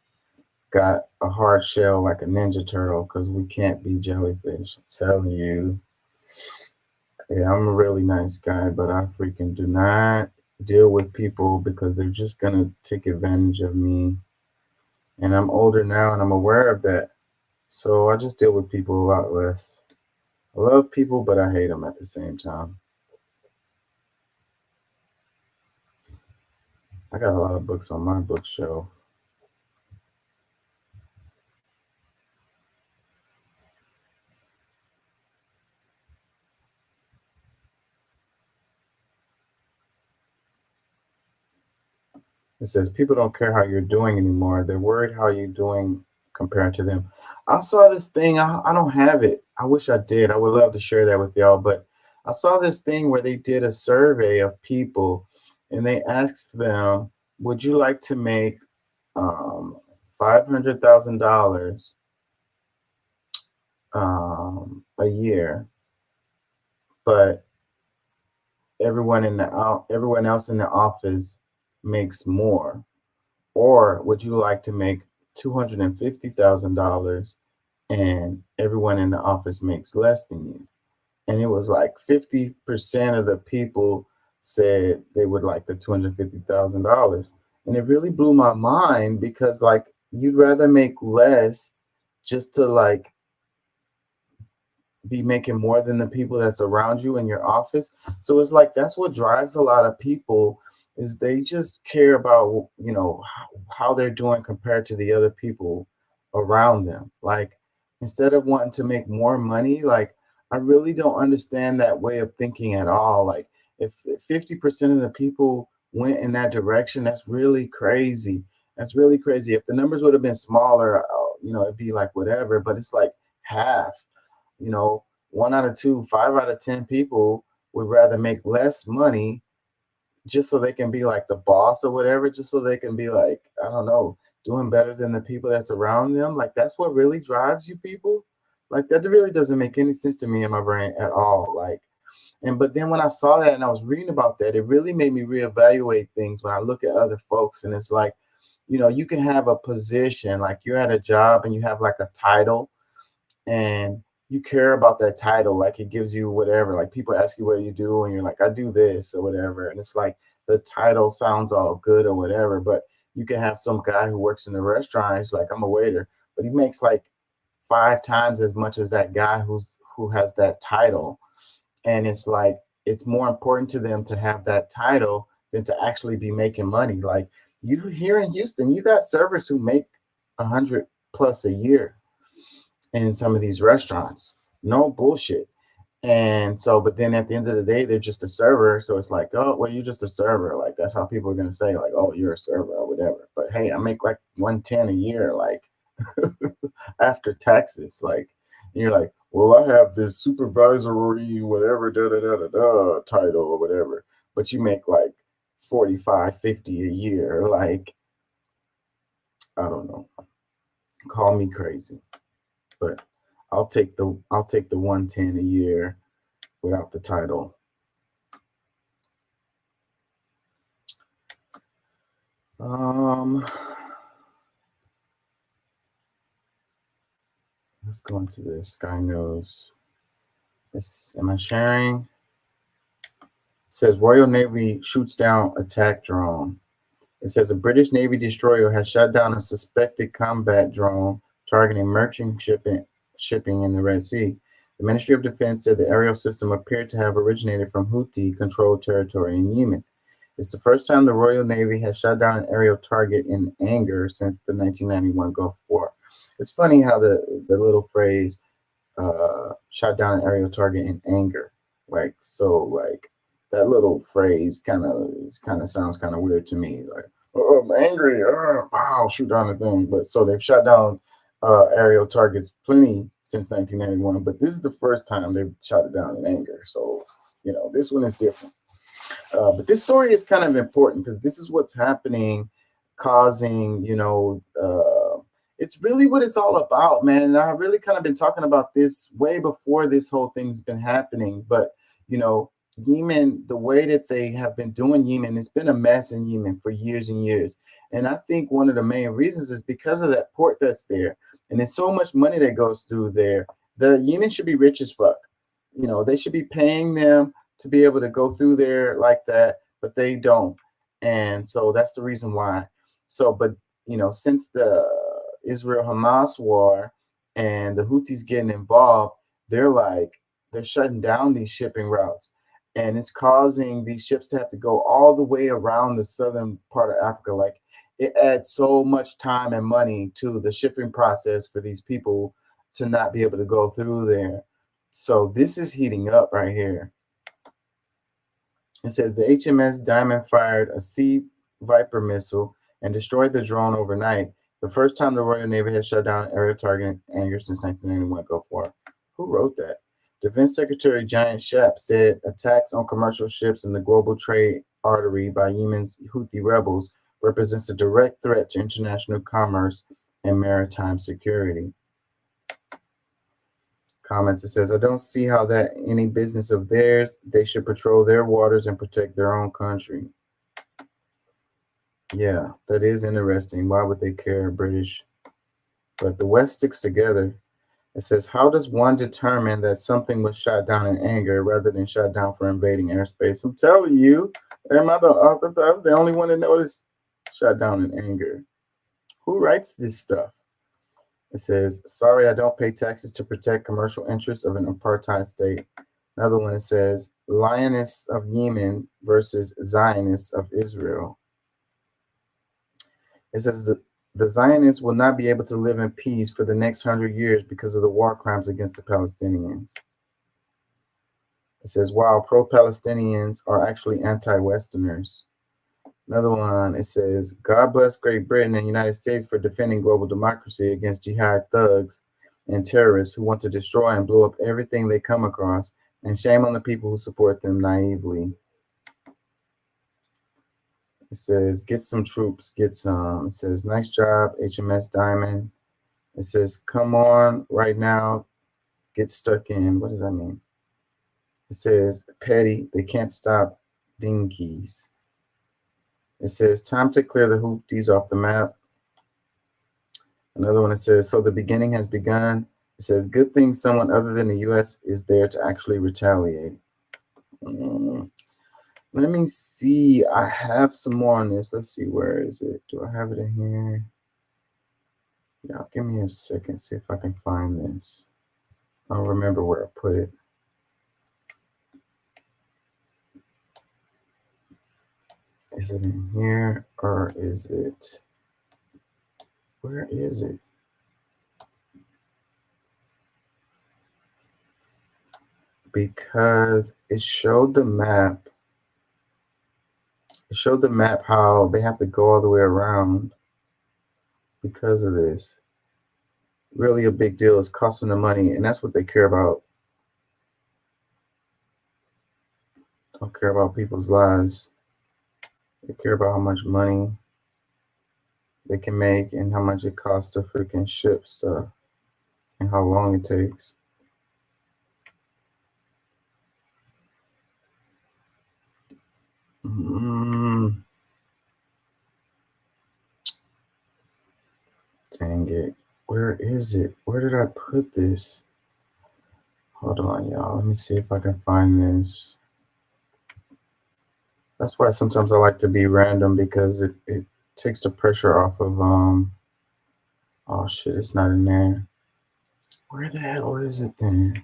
got a hard shell like a ninja turtle because we can't be jellyfish. I'm telling you. Yeah, I'm a really nice guy, but I freaking do not deal with people because they're just gonna take advantage of me. And I'm older now and I'm aware of that. So I just deal with people a lot less. I love people, but I hate them at the same time. I got a lot of books on my bookshelf. It says people don't care how you're doing anymore. They're worried how you're doing compared to them. I saw this thing. I don't have it. I wish I did. I would love to share that with y'all. But I saw this thing where they did a survey of people and they asked them, would you like to make $500,000 a year, but everyone else in the office makes more? Or would you like to make $250,000 and everyone in the office makes less than you? And it was like 50% of the people said they would like the $250,000. And it really blew my mind because like you'd rather make less just to like be making more than the people that's around you in your office. So it's like that's what drives a lot of people is they just care about how they're doing compared to the other people around them. Like instead of wanting to make more money, like I really don't understand that way of thinking at all. Like if 50% of the people went in that direction, that's really crazy. That's really crazy. If the numbers would have been smaller, it'd be like whatever, but it's like half. 1 out of 2, 5 out of 10 people would rather make less money just so they can be like the boss or whatever, just so they can be like, I don't know, doing better than the people that's around them. Like that's what really drives you people. Like that really doesn't make any sense to me in my brain at all. Like, but then when I saw that and I was reading about that, it really made me reevaluate things when I look at other folks. And it's like, you can have a position, like you're at a job and you have like a title and you care about that title, like it gives you whatever, like people ask you what you do and you're like, I do this or whatever, and it's like the title sounds all good or whatever, but you can have some guy who works in the restaurant, he's like, I'm a waiter, but he makes like 5 times as much as that guy who has that title. And it's like it's more important to them to have that title than to actually be making money. Like you here in Houston, you got servers who make 100 plus a year in some of these restaurants. No bullshit. And so, but then at the end of the day, they're just a server. So it's like, oh, well, you're just a server. Like that's how people are gonna say, like, oh, you're a server or whatever. But hey, I make like 110 a year, like after taxes. Like, and you're like, well, I have this supervisory whatever da da da da da title or whatever, but you make like 45, 50 a year. Like, I don't know. Call me crazy. But I'll take the 110 a year without the title. Let's go into this. Sky News. Am I sharing? It says Royal Navy shoots down attack drone. It says a British Navy destroyer has shot down a suspected combat drone targeting merchant shipping in the Red Sea. The Ministry of Defense said the aerial system appeared to have originated from Houthi-controlled territory in Yemen. It's the first time the Royal Navy has shot down an aerial target in anger since the 1991 Gulf War. It's funny how the little phrase shot down an aerial target in anger, like that little phrase kind of sounds kind of weird to me, like, oh, I'm angry, wow, shoot down the thing. But so they've shot down aerial targets plenty since 1991, but this is the first time they've shot it down in anger. So this one is different. But this story is kind of important because this is what's happening, causing, it's really what it's all about, man. And I've really kind of been talking about this way before this whole thing's been happening. But, Yemen, the way that they have been doing Yemen, it's been a mess in Yemen for years and years. And I think one of the main reasons is because of that port that's there. And there's so much money that goes through there. The Yemen should be rich as fuck. They should be paying them to be able to go through there like that, but they don't. And so that's the reason why. So, but, since the Israel-Hamas war and the Houthis getting involved, they're shutting down these shipping routes. And it's causing these ships to have to go all the way around the southern part of Africa. Like, it adds so much time and money to the shipping process for these people to not be able to go through there. So this is heating up right here. It says the HMS Diamond fired a Sea Viper missile and destroyed the drone overnight. The first time the Royal Navy has shut down an aerial target in anger since 1991 Gulf War. Who wrote that? Defense Secretary Giant Shap said attacks on commercial ships in the global trade artery by Yemen's Houthi rebels represents a direct threat to international commerce and maritime security. Comments, it says, I don't see how that any business of theirs. They should patrol their waters and protect their own country. Yeah, that is interesting. Why would they care, British? But the West sticks together. It says, how does one determine that something was shot down in anger rather than shot down for invading airspace? I'm telling you, am I the only one that noticed shot down in anger? Who writes this stuff? It says, sorry, I don't pay taxes to protect commercial interests of an apartheid state. Another one, it says, Lioness of Yemen versus Zionists of Israel. It says, the Zionists will not be able to live in peace for the next 100 years because of the war crimes against the Palestinians. It says, wow, pro-Palestinians are actually anti-Westerners. Another one, it says, God bless Great Britain and the United States for defending global democracy against jihad thugs and terrorists who want to destroy and blow up everything they come across, and shame on the people who support them naively. It says, get some troops, get some. It says, nice job, HMS Diamond. It says, come on right now, get stuck in. What does that mean? It says, petty, they can't stop dinghies. It says, time to clear the Houthis off the map. Another one, it says, so the beginning has begun. It says, good thing someone other than the U.S. is there to actually retaliate. Let me see. I have some more on this. Let's see. Where is it? Do I have it in here? Yeah, give me a second. See if I can find this. I don't remember where I put it. Is it in here or is it? Where is it? Because it showed the map. It showed the map how they have to go all the way around because of this. Really a big deal. It's costing them money, and that's what they care about. Don't care about people's lives. They care about how much money they can make and how much it costs to freaking ship stuff. and how long it takes. Dang it. Where is it? Where did I put this? Hold on, y'all. Let me see if I can find this. That's why sometimes I like to be random, because it takes the pressure off of oh shit, it's not in there. Where the hell is it then?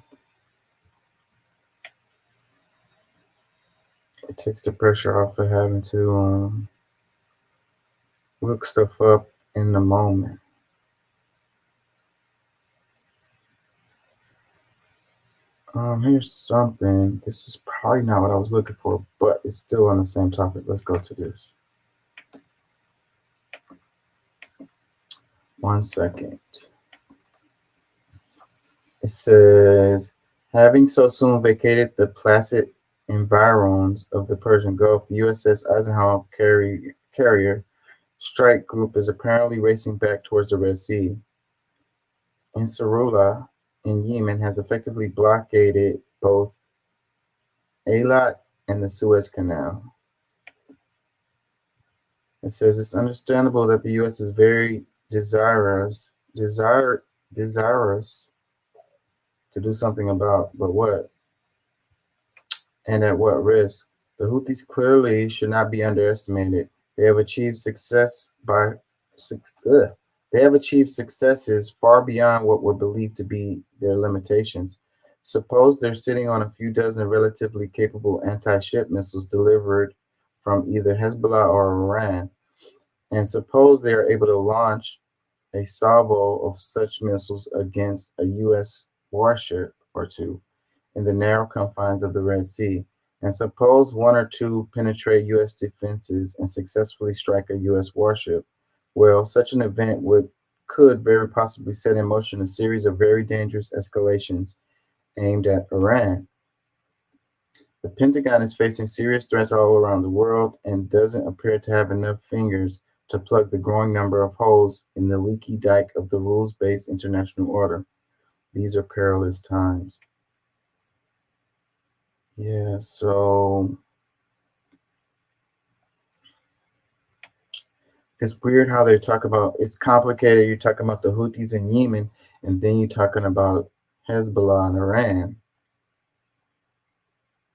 It takes the pressure off of having to look stuff up in the moment. Here's something. This is probably not what I was looking for, but it's still on the same topic. Let's go to this. 1 second. It says, having so soon vacated the placid environs of the Persian Gulf, the USS Eisenhower carrier strike group is apparently racing back towards the Red Sea. Ansarullah in Yemen has effectively blockaded both Eilat and the Suez Canal. It says it's understandable that the U.S. is very desirous to do something about, but what? And at what risk? The Houthis clearly should not be underestimated. They have achieved successes far beyond what were believed to be their limitations. Suppose they're sitting on a few dozen relatively capable anti-ship missiles delivered from either Hezbollah or Iran, and suppose they are able to launch a salvo of such missiles against a U.S. warship or two in the narrow confines of the Red Sea, and suppose one or two penetrate U.S. defenses and successfully strike a U.S. warship. Well, such an event could very possibly set in motion a series of very dangerous escalations aimed at Iran. The Pentagon is facing serious threats all around the world and doesn't appear to have enough fingers to plug the growing number of holes in the leaky dike of the rules-based international order. These are perilous times. Yeah, so it's weird how they talk about, it's complicated. You're talking about the Houthis in Yemen, and then you're talking about Hezbollah and Iran.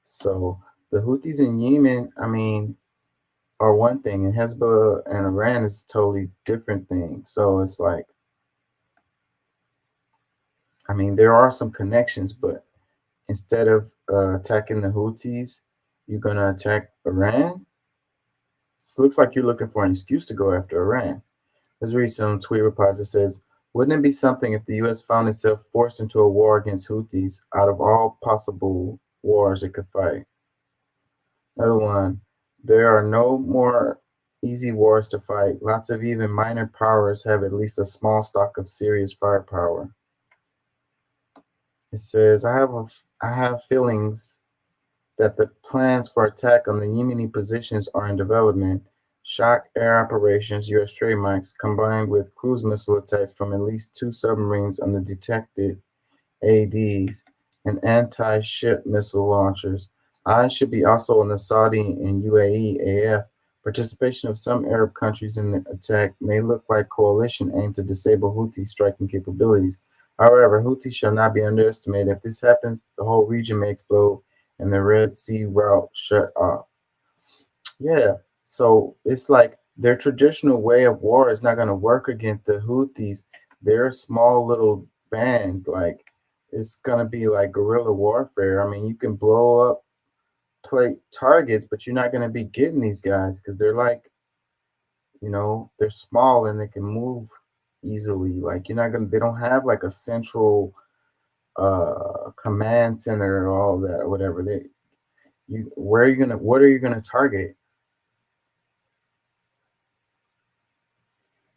So the Houthis in Yemen, I mean, are one thing, and Hezbollah and Iran is a totally different thing. So it's like, I mean, there are some connections, but instead of attacking the Houthis, you're going to attack Iran? So it looks like you're looking for an excuse to go after Iran. Let's read some tweet replies that says, wouldn't it be something if the U.S. found itself forced into a war against Houthis out of all possible wars it could fight? Another one, there are no more easy wars to fight. Lots of even minor powers have at least a small stock of serious firepower. It says, I have feelings that the plans for attack on the Yemeni positions are in development. Shock air operations, U.S. trademarks, combined with cruise missile attacks from at least 2 submarines on the detected ADs and anti-ship missile launchers. Eyes should be also on the Saudi and UAE AF. Participation of some Arab countries in the attack may look like coalition aimed to disable Houthi striking capabilities. However, Houthis shall not be underestimated. If this happens, the whole region may explode and the Red Sea route shut off. Yeah, so it's like their traditional way of war is not going to work against the Houthis. They're a small little band. Like, it's going to be like guerrilla warfare. I mean, you can blow up targets, but you're not going to be getting these guys because they're like, they're small and they can move easily. Like, they don't have like a central command center or all that or whatever. What are you gonna target?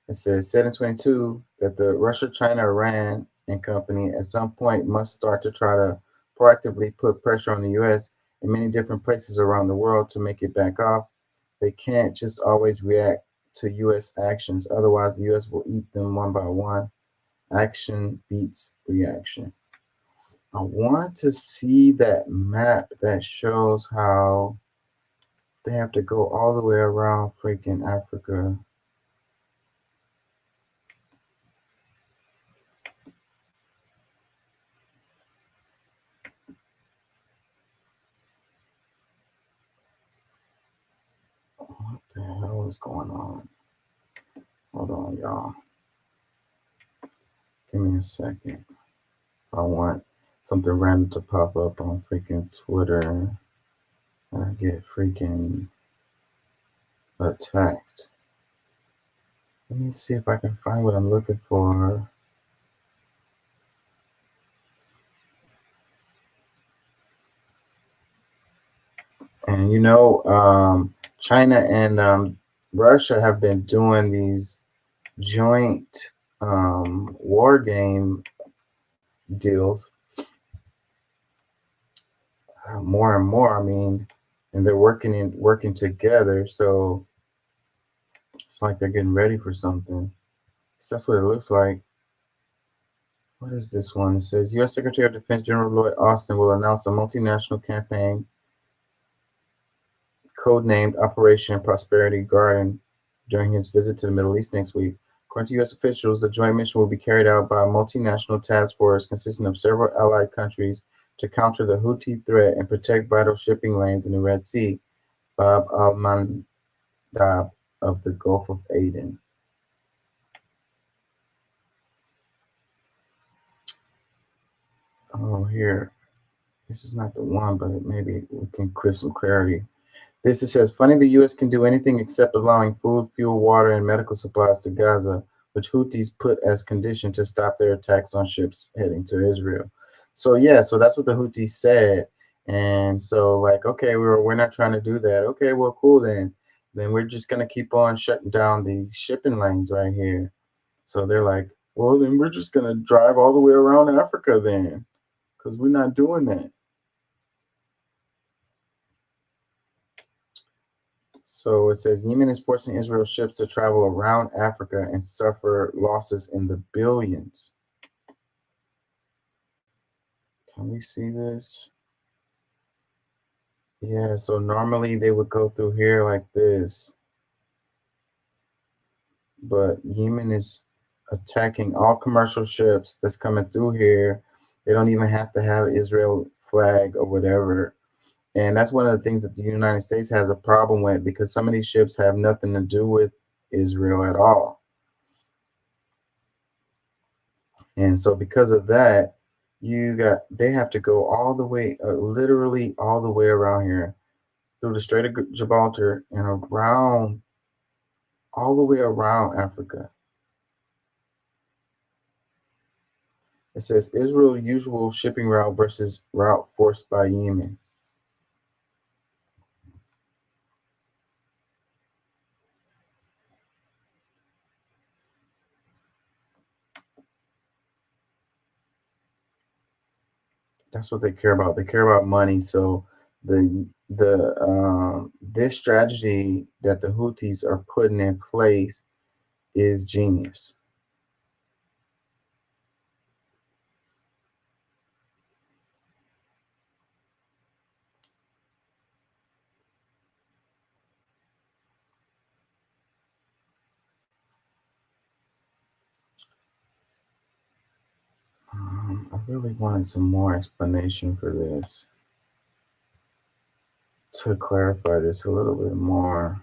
It says 722 that the Russia, China, Iran and company at some point must start to try to proactively put pressure on the U.S. in many different places around the world to make it back off. They can't just always react to U.S. actions. Otherwise, the U.S. will eat them one by one. action beats reaction. I want to see that map that shows how they have to go all the way around freaking Africa. What the hell is going on? Hold on, y'all. Give me a second. I want something random to pop up on freaking Twitter and I get freaking attacked. Let me see if I can find what I'm looking for. And China and Russia have been doing these joint war game deals more and more. I mean, and they're working together, so it's like they're getting ready for something. So that's what it looks like. What is this one? It says U.S. Secretary of Defense General Lloyd Austin will announce a multinational campaign codenamed Operation Prosperity Garden during his visit to the Middle East next week. According to U.S. officials, the joint mission will be carried out by a multinational task force consisting of several allied countries to counter the Houthi threat and protect vital shipping lanes in the Red Sea. Bob al-Mandab of the Gulf of Aden. Oh, here. This is not the one, but maybe we can clear some clarity. This it says, funny the U.S. can do anything except allowing food, fuel, water, and medical supplies to Gaza, which Houthis put as condition to stop their attacks on ships heading to Israel. So yeah, so that's what the Houthis said. And so like, okay, we're not trying to do that. Okay, well, cool then. Then we're just gonna keep on shutting down the shipping lanes right here. So they're like, well, then we're just gonna drive all the way around Africa then, because we're not doing that. So it says Yemen is forcing Israel ships to travel around Africa and suffer losses in the billions. Can we see this? Yeah, so normally they would go through here like this. But Yemen is attacking all commercial ships that's coming through here. They don't even have to have Israel flag or whatever. And that's one of the things that the United States has a problem with, because some of these ships have nothing to do with Israel at all. And so because of that, they have to go all the way, literally all the way around here through the Strait of Gibraltar and around, all the way around Africa. It says Israel usual shipping route versus route forced by Yemen. That's what they care about. They care about money. So this strategy that the Houthis are putting in place is genius. I really wanted some more explanation for this to clarify this a little bit more.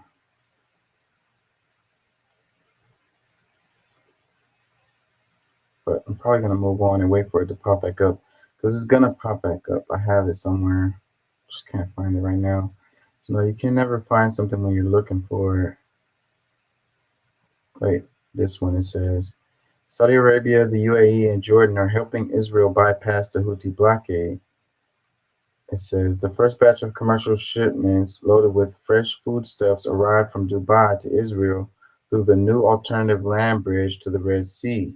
But I'm probably going to move on and wait for it to pop back up, because it's going to pop back up. I have it somewhere. Just can't find it right now. So no, you can never find something when you're looking for it. Wait, this one, it says, Saudi Arabia, the UAE, and Jordan are helping Israel bypass the Houthi blockade. It says the first batch of commercial shipments loaded with fresh foodstuffs arrived from Dubai to Israel through the new alternative land bridge to the Red Sea.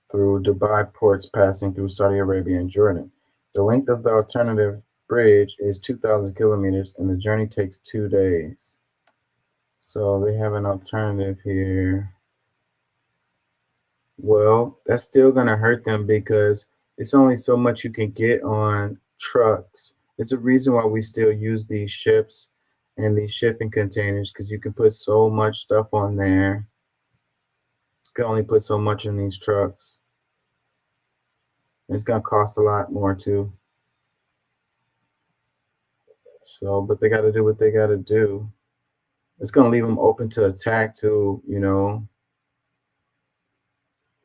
Through Dubai ports passing through Saudi Arabia and Jordan. The length of the alternative bridge is 2,000 kilometers and the journey takes 2 days. So they have an alternative here. Well, that's still going to hurt them because it's only so much you can get on trucks. It's a reason why we still use these ships and these shipping containers, because you can put so much stuff on there. You can only put so much in these trucks. It's going to cost a lot more too. So, but they got to do what they got to do. It's going to leave them open to attack too, you know.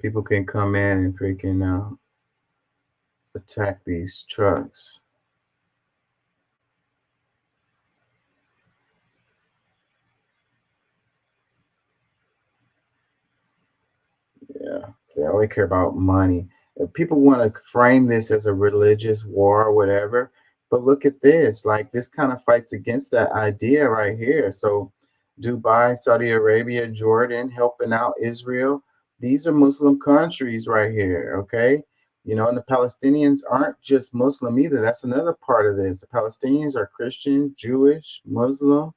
People can come in and freaking attack these trucks. Yeah, they only care about money. People want to frame this as a religious war or whatever, but look at this. Like, this kind of fights against that idea right here. So, Dubai, Saudi Arabia, Jordan helping out Israel. These are Muslim countries right here, okay? You know, and the Palestinians aren't just Muslim either. That's another part of this. The Palestinians are Christian, Jewish, Muslim,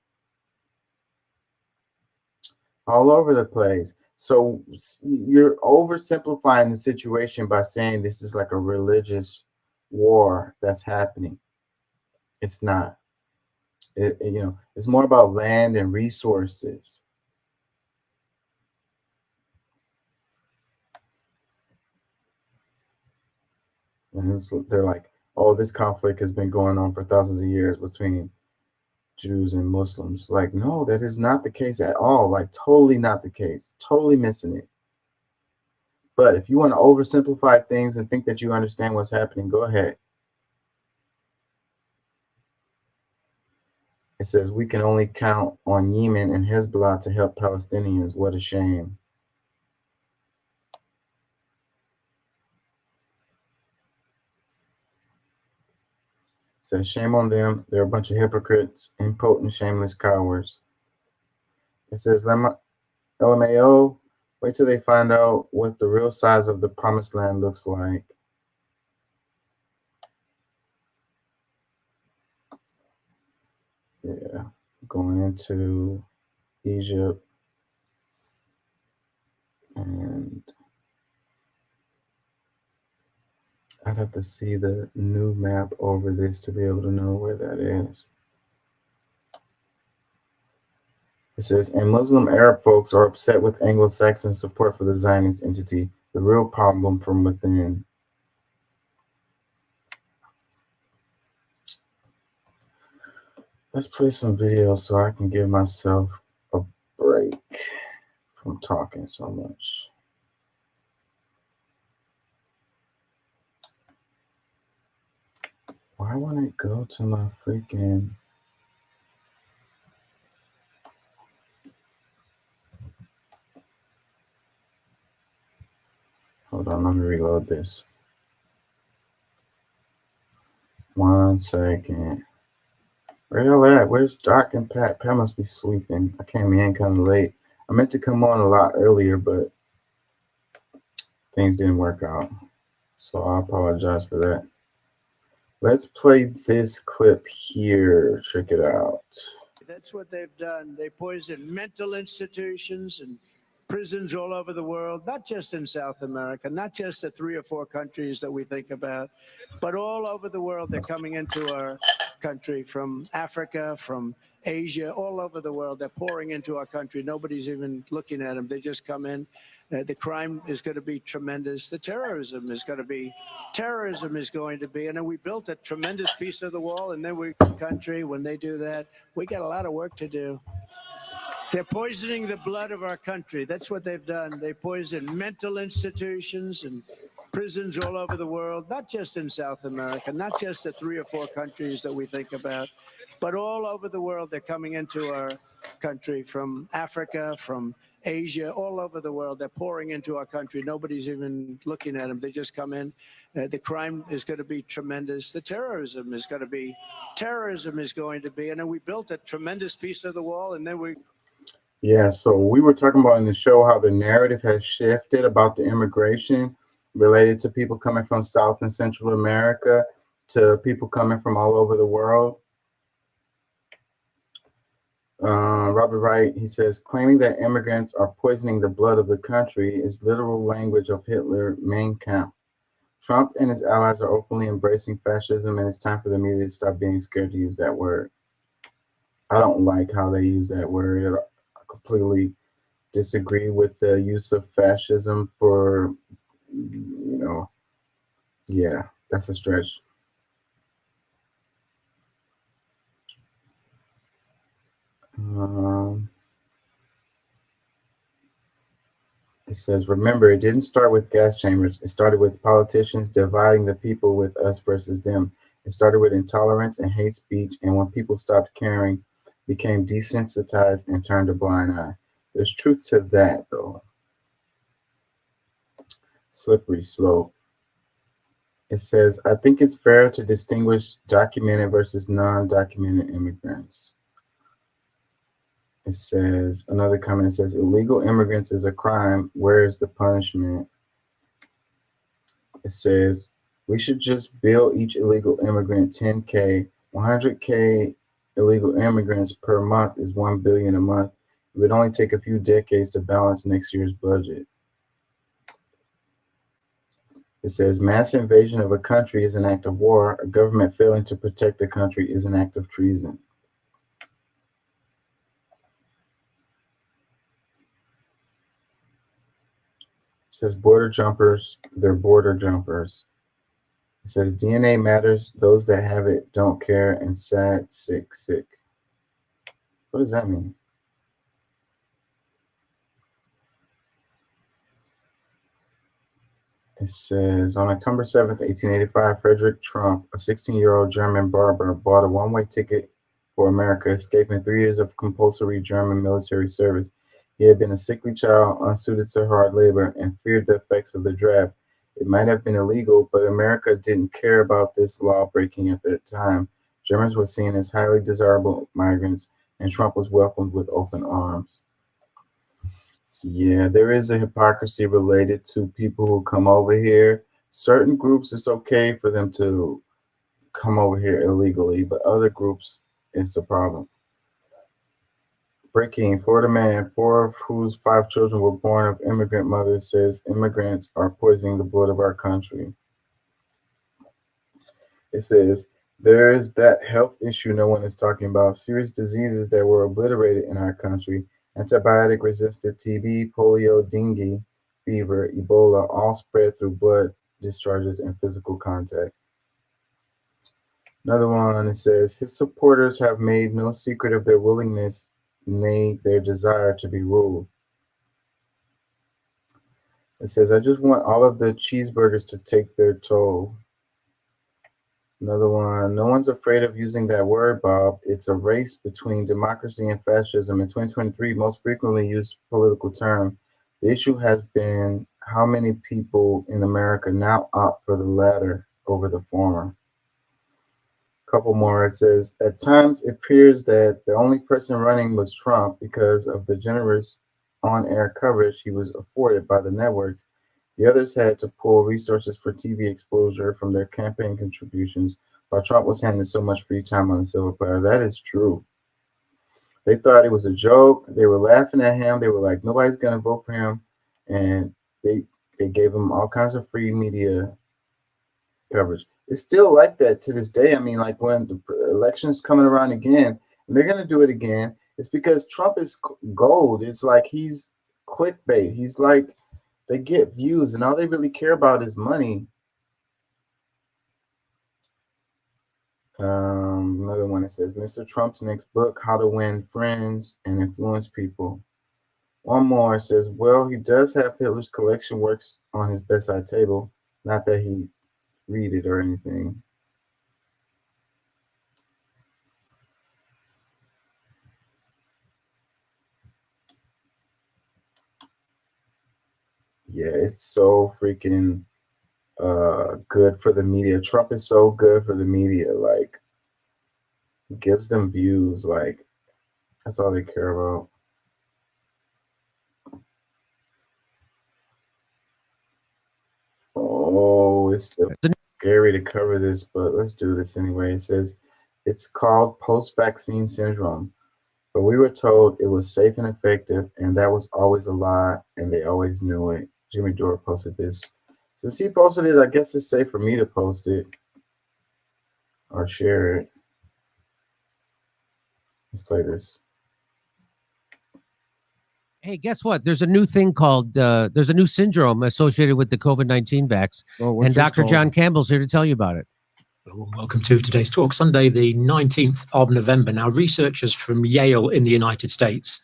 all over the place. So you're oversimplifying the situation by saying this is like a religious war that's happening. It's not. You know, it's more about land and resources. And they're like, oh, this conflict has been going on for thousands of years between Jews and Muslims. Like, no, that is not the case at all. Like, totally not the case. Totally missing it. But if you want to oversimplify things and think that you understand what's happening, go ahead. It says we can only count on Yemen and Hezbollah to help Palestinians. What a shame. It says shame on them. They're a bunch of hypocrites, impotent, shameless cowards. It says LMAO, wait till they find out what the real size of the promised land looks like. Yeah, going into Egypt and I'd have to see the new map over this to be able to know where that is. It says, and Muslim Arab folks are upset with Anglo-Saxon support for the Zionist entity, the real problem from within. Let's play some videos so I can give myself a break from talking so much. Why won't it go to my freaking... Hold on, let me reload this. 1 second. Where y'all at? Where's Doc and Pat? Pat must be sleeping. I came in kind of late. I meant to come on a lot earlier, but things didn't work out. So I apologize for that. Let's play this clip here. Check it out. That's what they've done. They poison mental institutions and prisons all over the world, not just in South America, not just the 3 or 4 countries that we think about, but all over the world. They're coming into our country from Africa, from Asia, all over the world. They're pouring into our country. Nobody's even looking at them. They just come in. The crime is going to be tremendous. The terrorism is going to be, and then we built a tremendous piece of the wall, and then we country, when they do that, we got a lot of work to do. They're poisoning the blood of our country. That's what they've done. They poison mental institutions and prisons all over the world, not just in South America, not just the 3 or 4 countries that we think about, but all over the world. They're coming into our country from Africa, from Asia, all over the world. They're pouring into our country. Nobody's even looking at them. They just come in. The crime is going to be tremendous. The terrorism is going to be, and then we built a tremendous piece of the wall, and then we... Yeah, so we were talking about in the show how the narrative has shifted about the immigration related to people coming from South and Central America to people coming from all over the world. Robert Wright, he says, claiming that immigrants are poisoning the blood of the country is literal language of Hitler, Mein Kampf. Trump and his allies are openly embracing fascism, and it's time for the media to stop being scared to use that word. I don't like how they use that word. I completely disagree with the use of fascism for, yeah, that's a stretch. Um, it says, remember, it didn't start with gas chambers. It started with politicians dividing the people with us versus them. It started with intolerance and hate speech, and when people stopped caring, became desensitized and turned a blind eye. There's truth to that, though. Slippery slope. It says, I think it's fair to distinguish documented versus non-documented immigrants. It says, another comment says, illegal immigrants is a crime. Where is the punishment? It says, we should just bill each illegal immigrant 10K. 100K illegal immigrants per month is 1 billion a month. It would only take a few decades to balance next year's budget. It says, mass invasion of a country is an act of war. A government failing to protect the country is an act of treason. It says, border jumpers, they're border jumpers. It says, DNA matters. Those that have it don't care. And sad, sick, sick. What does that mean? It says, on October 7th, 1885, Frederick Trump, a 16-year-old German barber, bought a one-way ticket for America, escaping 3 years of compulsory German military service. He had been a sickly child, unsuited to hard labor, and feared the effects of the draft. It might have been illegal, but America didn't care about this law breaking at that time. Germans were seen as highly desirable migrants, and Trump was welcomed with open arms. Yeah, there is a hypocrisy related to people who come over here. Certain groups, it's okay for them to come over here illegally, but other groups, it's a problem. Breaking, Florida man, 4 of whose 5 children were born of immigrant mothers, says immigrants are poisoning the blood of our country. It says, there is that health issue no one is talking about, serious diseases that were obliterated in our country, antibiotic resistant TB, polio, dengue, fever, Ebola, all spread through blood discharges and physical contact. Another one, it says, his supporters have made no secret of their willingness, nay, their desire to be ruled. It says, I just want all of the cheeseburgers to take their toll. Another one, no one's afraid of using that word, Bob. It's a race between democracy and fascism. In 2023, most frequently used political term. The issue has been how many people in America now opt for the latter over the former. Couple more, it says, at times it appears that the only person running was Trump because of the generous on-air coverage he was afforded by the networks. The others had to pull resources for TV exposure from their campaign contributions, while Trump was handing so much free time on a silver platter. That is true. They thought it was a joke. They were laughing at him. They were like, nobody's going to vote for him. And they gave him all kinds of free media coverage. It's still like that to this day. I mean, like when the election's coming around again, and they're going to do it again, it's because Trump is gold. It's like he's clickbait. He's like, they get views, and all they really care about is money. Another one that says, Mr. Trump's next book, How to Win Friends and Influence People. One more says, well, he does have Hitler's collection works on his bedside table. Not that he read it or anything. Yeah, it's so freaking good for the media. Trump is so good for the media. Like, he gives them views. Like, that's all they care about. Oh, it's still scary to cover this, but let's do this anyway. It says it's called post-vaccine syndrome. But we were told it was safe and effective, and that was always a lie, and they always knew it. Jimmy Dore posted this. Since he posted it, I guess it's safe for me to post it or share it. Let's play this. Hey, guess what? There's a new thing called, there's a new syndrome associated with the COVID-19 vax. And Dr. John Campbell's here to tell you about it. Welcome to today's talk, Sunday, the 19th of November. Now, researchers from Yale in the United States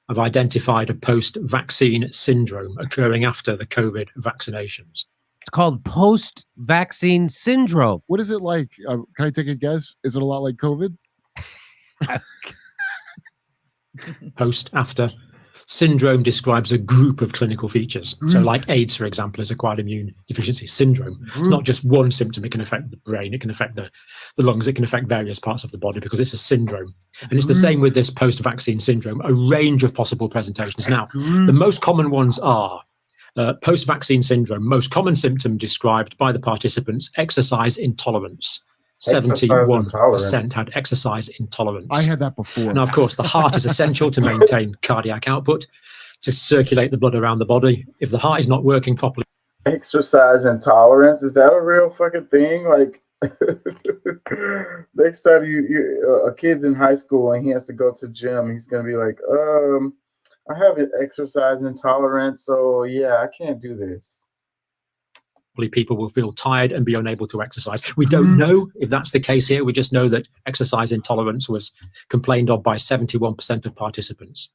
have identified a post-vaccine syndrome occurring after the COVID vaccinations. It's called post-vaccine syndrome. What is it like? Can I take a guess? Is it a lot like COVID? Post-after syndrome describes a group of clinical features. So like AIDS, for example, is acquired immune deficiency syndrome. It's not just one symptom. It can affect the brain. It can affect the lungs. It can affect various parts of the body because it's a syndrome. And it's the same with this post-vaccine syndrome, a range of possible presentations. Now, the most common ones are post-vaccine syndrome, most common symptom described by the participants, exercise intolerance. 71% had exercise intolerance. I had that before. Now, of course, the heart is essential to maintain cardiac output, to circulate the blood around the body. If the heart is not working properly. Exercise intolerance, is that a real fucking thing? Like, next time a kid's in high school and he has to go to gym, he's gonna be like, I have an exercise intolerance, so yeah, I can't do this. People will feel tired and be unable to exercise. We don't know if that's the case here. We just know that exercise intolerance was complained of by 71% of participants.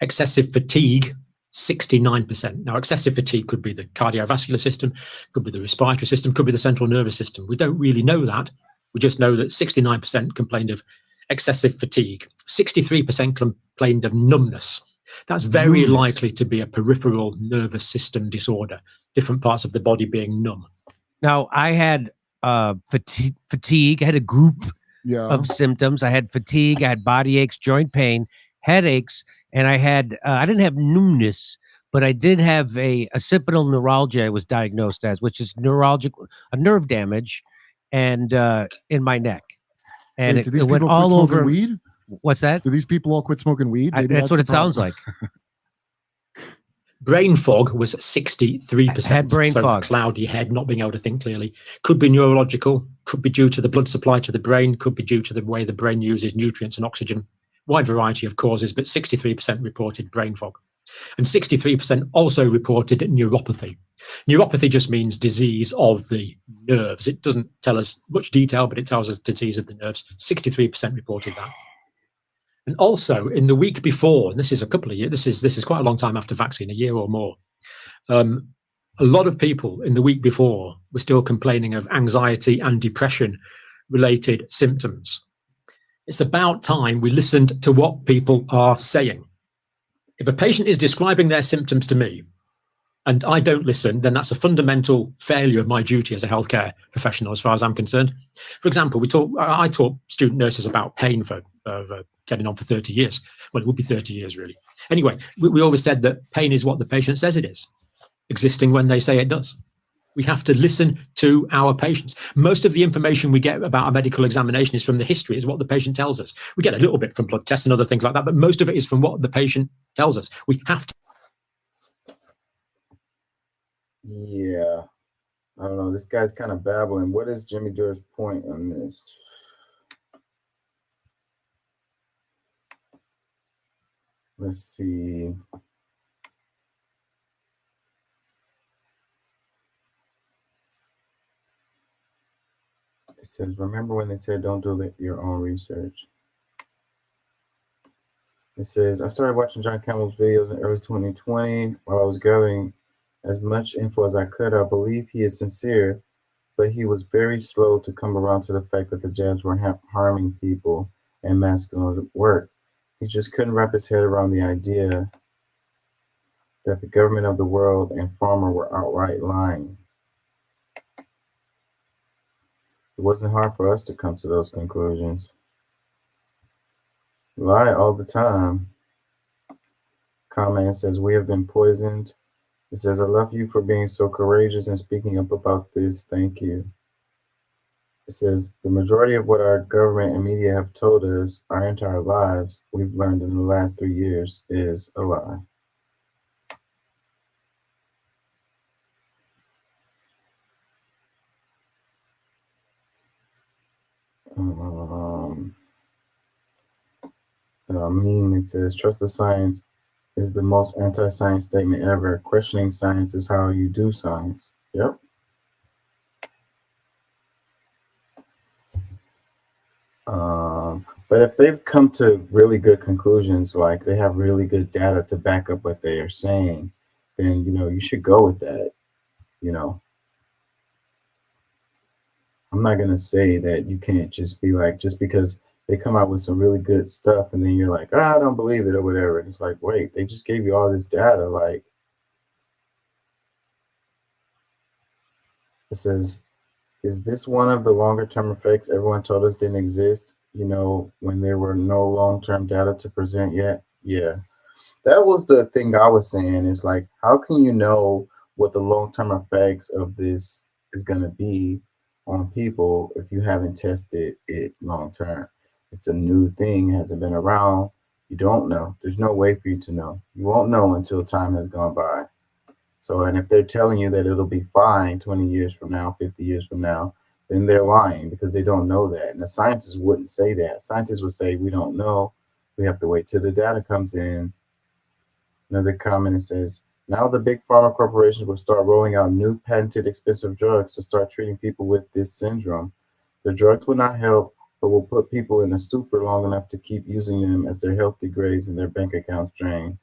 Excessive fatigue, 69%. Now, excessive fatigue could be the cardiovascular system, could be the respiratory system, could be the central nervous system. We don't really know that. We just know that 69% complained of excessive fatigue. 63% complained of numbness. That's very likely to be a peripheral nervous system disorder, different parts of the body being numb. Now, I had fatigue. I had a group of symptoms. I had fatigue. I had body aches, joint pain, headaches, and I had, I didn't have numbness, but I did have a occipital neuralgia I was diagnosed as, which is a nerve damage and in my neck. And Wait, it went all over. Weed? What's that? Do these people all quit smoking weed? That's what it sounds like. Brain fog was 63%. Had brain fog. Cloudy head, not being able to think clearly. Could be neurological, could be due to the blood supply to the brain, could be due to the way the brain uses nutrients and oxygen. Wide variety of causes, but 63% reported brain fog. And 63% also reported neuropathy. Neuropathy just means disease of the nerves. It doesn't tell us much detail, but it tells us disease of the nerves. 63% reported that. And also in the week before, and this is a couple of years, this is quite a long time after vaccine, a year or more. A lot of people in the week before were still complaining of anxiety and depression related symptoms. It's about time we listened to what people are saying. If a patient is describing their symptoms to me and I don't listen, then that's a fundamental failure of my duty as a healthcare professional, as far as I'm concerned. For example, I taught student nurses about pain for getting on for 30 years. Well, it would be 30 years, really. Anyway, we always said that pain is what the patient says it is, existing when they say it does. We have to listen to our patients. Most of the information we get about a medical examination is from the history, is what the patient tells us. We get a little bit from blood tests and other things like that, but most of it is from what the patient tells us. We have to. Yeah, I don't know. This guy's kind of babbling. What is Jimmy Dore's point on this? Let's see. It says, remember when they said don't do your own research? It says, I started watching John Campbell's videos in early 2020 while I was gathering as much info as I could. I believe he is sincere, but he was very slow to come around to the fact that the jabs were harming people and masks don't work. He just couldn't wrap his head around the idea that the government of the world and pharma were outright lying. It wasn't hard for us to come to those conclusions. Lie all the time. Comment says, we have been poisoned. It says, I love you for being so courageous and speaking up about this. Thank you. It says, the majority of what our government and media have told us our entire lives, we've learned in the last 3 years, is a lie. Meme, it says, trust the science is the most anti-science statement ever. Questioning science is how you do science. Yep. But if they've come to really good conclusions, like they have really good data to back up what they are saying, then, you should go with that. I'm not going to say that you can't just be like, just because they come out with some really good stuff and then you're like, I don't believe it or whatever. And it's like, wait, they just gave you all this data. Like, it says, is this one of the longer term effects everyone told us didn't exist, when there were no long term data to present yet? Yeah. That was the thing I was saying. It's like, how can you know what the long term effects of this is going to be on people if you haven't tested it long term? It's a new thing, hasn't been around. You don't know. There's no way for you to know. You won't know until time has gone by. So, and if they're telling you that it'll be fine 20 years from now, 50 years from now, then they're lying because they don't know that. And the scientists wouldn't say that. Scientists would say, we don't know. We have to wait till the data comes in. Another comment says, now the big pharma corporations will start rolling out new patented expensive drugs to start treating people with this syndrome. The drugs will not help, but will put people in a stupor long enough to keep using them as their health degrades and their bank accounts drain.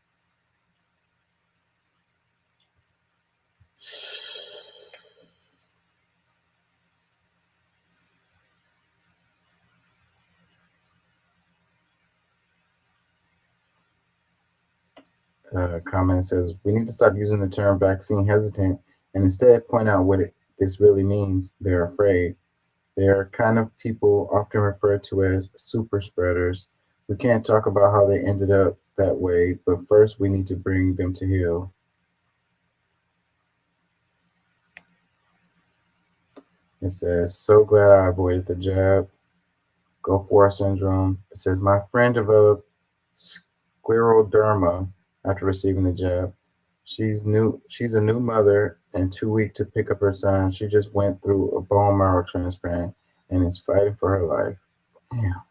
Comment says, we need to stop using the term vaccine hesitant and instead point out what this really means. They're afraid. They are kind of people often referred to as super spreaders. We can't talk about how they ended up that way, but first we need to bring them to heel. It says, so glad I avoided the jab. Go for syndrome. It says, my friend developed scleroderma after receiving the jab. She's a new mother and too weak to pick up her son. She just went through a bone marrow transplant and is fighting for her life. Damn.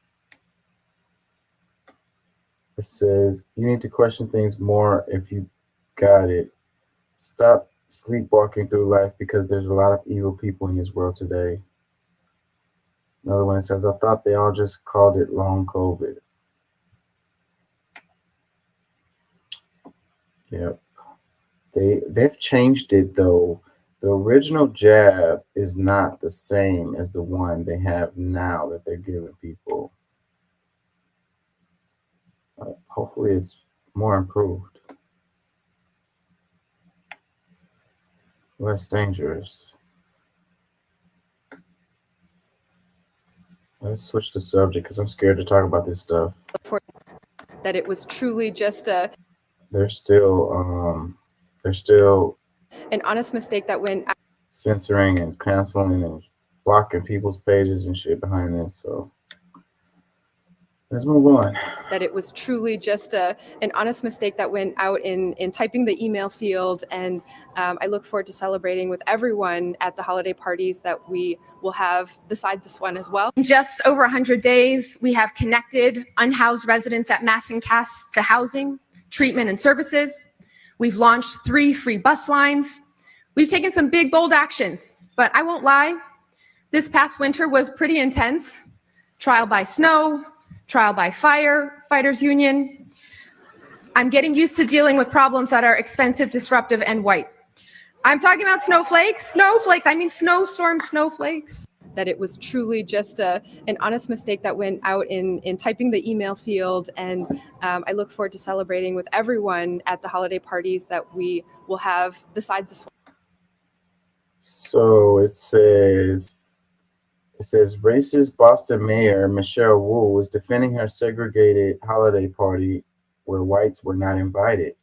It says, you need to question things more if you got it. Stop sleepwalking through life because there's a lot of evil people in this world today. Another one says, I thought they all just called it long COVID. Yep. They've changed it though. The original jab is not the same as the one they have now that they're giving people. Hopefully it's more improved. Less dangerous. Let's switch the subject because I'm scared to talk about this stuff. That it was truly just a... They're still an honest mistake that went... censoring and canceling and blocking people's pages and shit behind this. So let's move on. That it was truly just an honest mistake that went out in typing the email field. And I look forward to celebrating with everyone at the holiday parties that we will have besides this one as well. In just over 100 days, we have connected unhoused residents at Mass and Cass to housing, treatment, and services. We've launched 3 free bus lines. We've taken some big, bold actions, but I won't lie. This past winter was pretty intense. Trial by snow, trial by fire, fighters union. I'm getting used to dealing with problems that are expensive, disruptive, and white. I'm talking about snowflakes, I mean snowstorm snowflakes. That it was truly just an honest mistake that went out in typing the email field. And I look forward to celebrating with everyone at the holiday parties that we will have besides this one. So it says racist Boston Mayor Michelle Wu is defending her segregated holiday party where whites were not invited.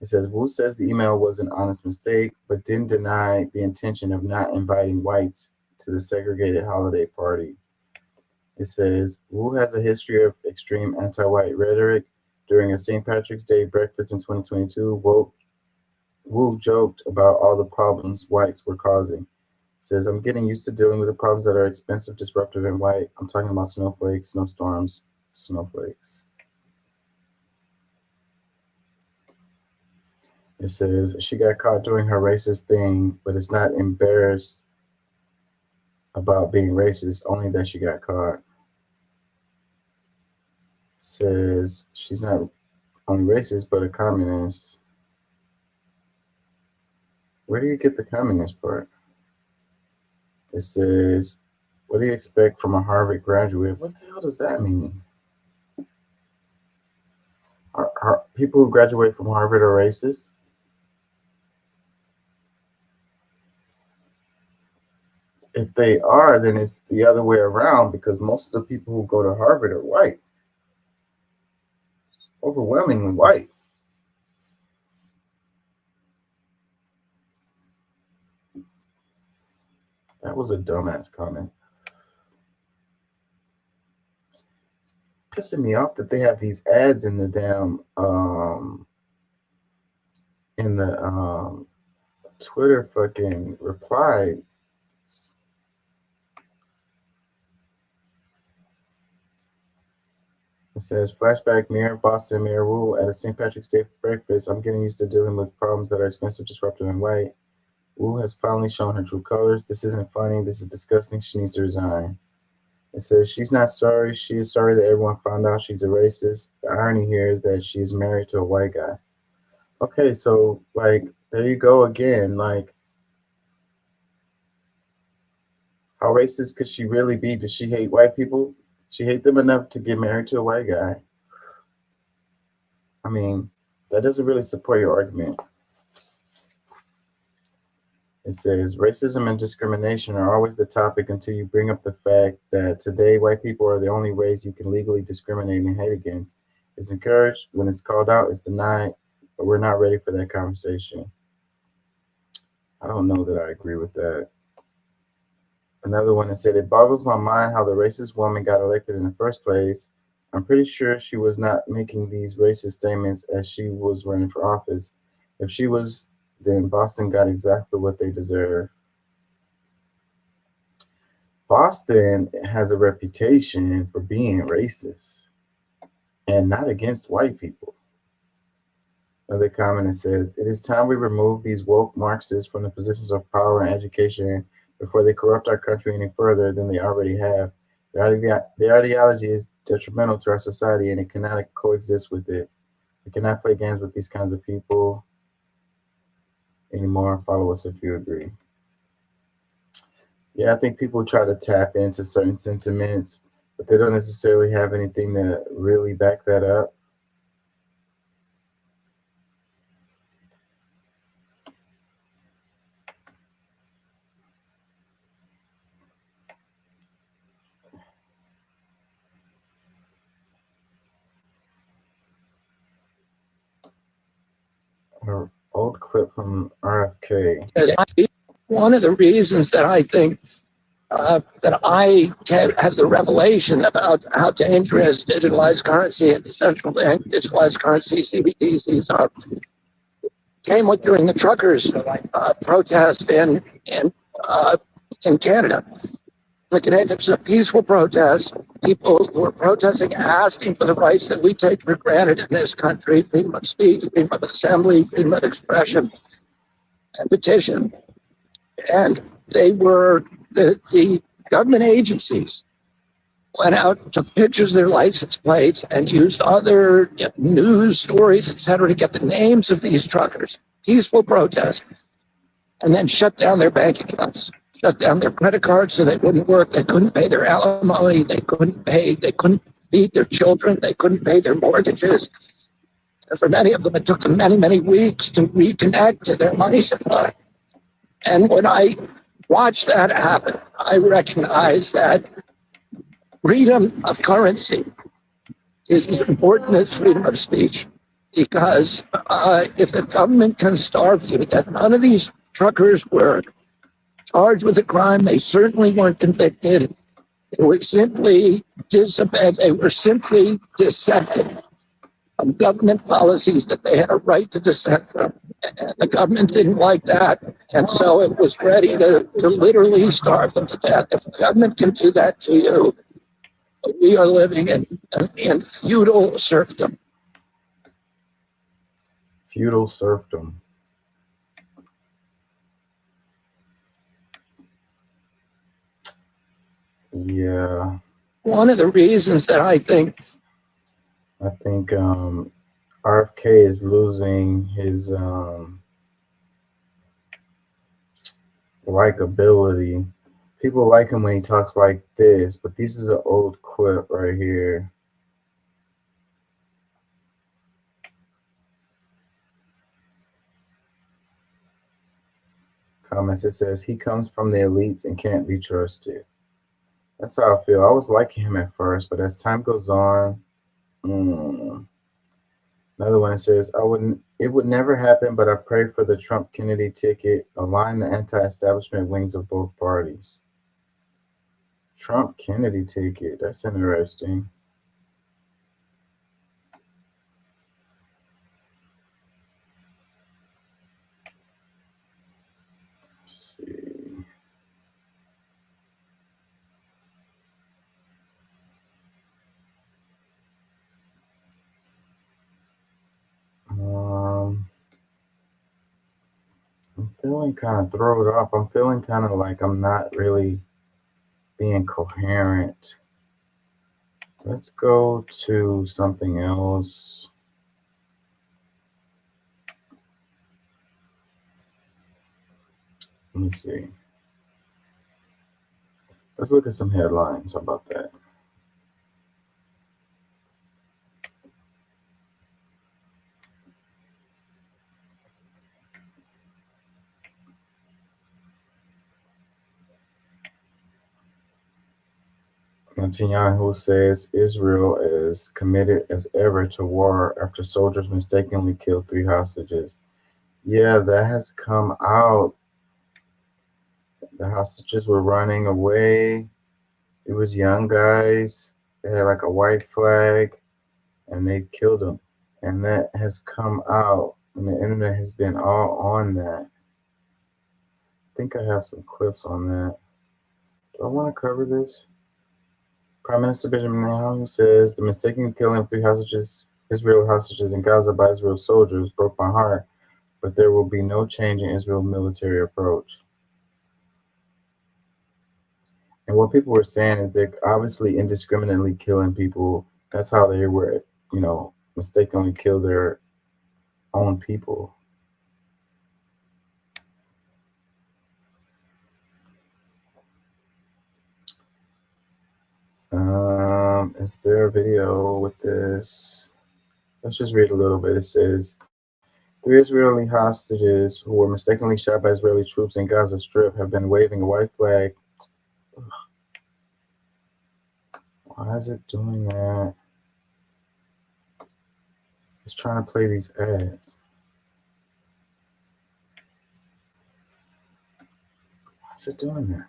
It says Wu says the email was an honest mistake, but didn't deny the intention of not inviting whites to the segregated holiday party. It says, Wu has a history of extreme anti-white rhetoric. During a St. Patrick's Day breakfast in 2022, Wu joked about all the problems whites were causing. Says, I'm getting used to dealing with the problems that are expensive, disruptive, and white. I'm talking about snowflakes, snowstorms, snowflakes. It says, she got caught doing her racist thing, but it's not embarrassed about being racist, only that she got caught. Says, she's not only racist, but a communist. Where do you get the communist part? It says, what do you expect from a Harvard graduate? What the hell does that mean? Are people who graduate from Harvard are racist? If they are, then it's the other way around, because most of the people who go to Harvard are white. Overwhelmingly white. That was a dumbass comment. It's pissing me off that they have these ads in the damn Twitter fucking reply. It says, flashback Mayor Boston, Mayor Wu at a St. Patrick's Day breakfast. I'm getting used to dealing with problems that are expensive, disruptive, and white. Wu has finally shown her true colors. This isn't funny. This is disgusting. She needs to resign. It says, she's not sorry. She is sorry that everyone found out she's a racist. The irony here is that she's married to a white guy. Okay, so, like, there you go again. Like, how racist could she really be? Does she hate white people? She hate them enough to get married to a white guy. I mean, that doesn't really support your argument. It says, racism and discrimination are always the topic until you bring up the fact that today white people are the only race you can legally discriminate and hate against. It's encouraged. When it's called out, it's denied, but we're not ready for that conversation. I don't know that I agree with that. Another one that said, it boggles my mind how the racist woman got elected in the first place. I'm pretty sure she was not making these racist statements as she was running for office. If she was, then Boston got exactly what they deserve. Boston has a reputation for being racist and not against white people. Another comment that says, it is time we remove these woke Marxists from the positions of power and education before they corrupt our country any further than they already have. Their ideology is detrimental to our society and it cannot coexist with it. We cannot play games with these kinds of people anymore. Follow us if you agree. Yeah, I think people try to tap into certain sentiments, but they don't necessarily have anything to really back that up. An old clip from RFK. One of the reasons that I think that I had the revelation about how dangerous digitalized currency and central bank digitalized currency CBDCs are came during the truckers' protest in Canada. It was a peaceful protest. People who were protesting, asking for the rights that we take for granted in this country: freedom of speech, freedom of assembly, freedom of expression, and petition. And they were the government agencies went out, took pictures of their license plates, and used other news stories, etc., to get the names of these truckers. Peaceful protest, and then shut down their bank accounts, shut down their credit cards so they wouldn't work. They couldn't pay their alimony. They couldn't feed their children. They couldn't pay their mortgages. And for many of them, it took them many, many weeks to reconnect to their money supply. And when I watched that happen, I recognized that freedom of currency is as important as freedom of speech. Because if the government can starve you to death, none of these truckers were charged with a crime. They certainly weren't convicted. They were simply They were simply dissenting from government policies that they had a right to dissent from. And the government didn't like that, and so it was ready to literally starve them to death. If the government can do that to you, we are living in feudal serfdom. Feudal serfdom. Yeah. One of the reasons that I think RFK is losing his likability. People like him when he talks like this, but this is an old clip right here. Comments, it says, he comes from the elites and can't be trusted. That's how I feel. I was liking him at first, but as time goes on, another one says, it would never happen, but I pray for the Trump Kennedy ticket, align the anti-establishment wings of both parties. Trump Kennedy ticket, that's interesting. Let's see. I'm feeling kind of thrown off. I'm feeling kind of like I'm not really being coherent. Let's go to something else. Let me see. Let's look at some headlines. How about that? Netanyahu says Israel is committed as ever to war after soldiers mistakenly killed 3 hostages. Yeah, that has come out. The hostages were running away. It was young guys. They had like a white flag, and they killed them. And that has come out, and the internet has been all on that. I think I have some clips on that. Do I want to cover this? Prime Minister Benjamin Netanyahu says the mistaken killing of 3 hostages, Israeli hostages in Gaza by Israel soldiers broke my heart, but there will be no change in Israel's military approach. And what people were saying is they're obviously indiscriminately killing people. That's how they were, mistakenly kill their own people. Is there a video with this? Let's just read a little bit. It says, 3 Israeli hostages who were mistakenly shot by Israeli troops in Gaza Strip have been waving a white flag. Why is it doing that? It's trying to play these ads. Why is it doing that?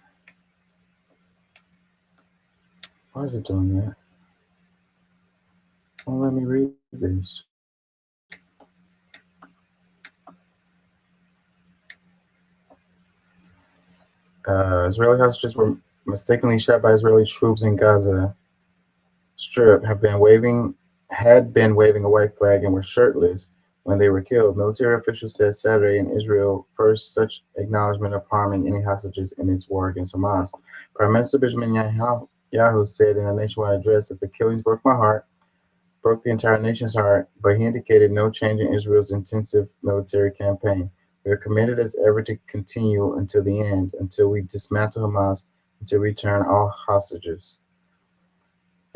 Why is it doing that? Don't let me read this. Israeli hostages were mistakenly shot by Israeli troops in Gaza Strip had been waving a white flag and were shirtless when they were killed. Military officials said Saturday in Israel first such acknowledgement of harming any hostages in its war against Hamas. Prime Minister Benjamin Netanyahu said in a nationwide address that the killings broke my heart, broke the entire nation's heart, but he indicated no change in Israel's intensive military campaign. We are committed as ever to continue until the end, until we dismantle Hamas, and to return all hostages.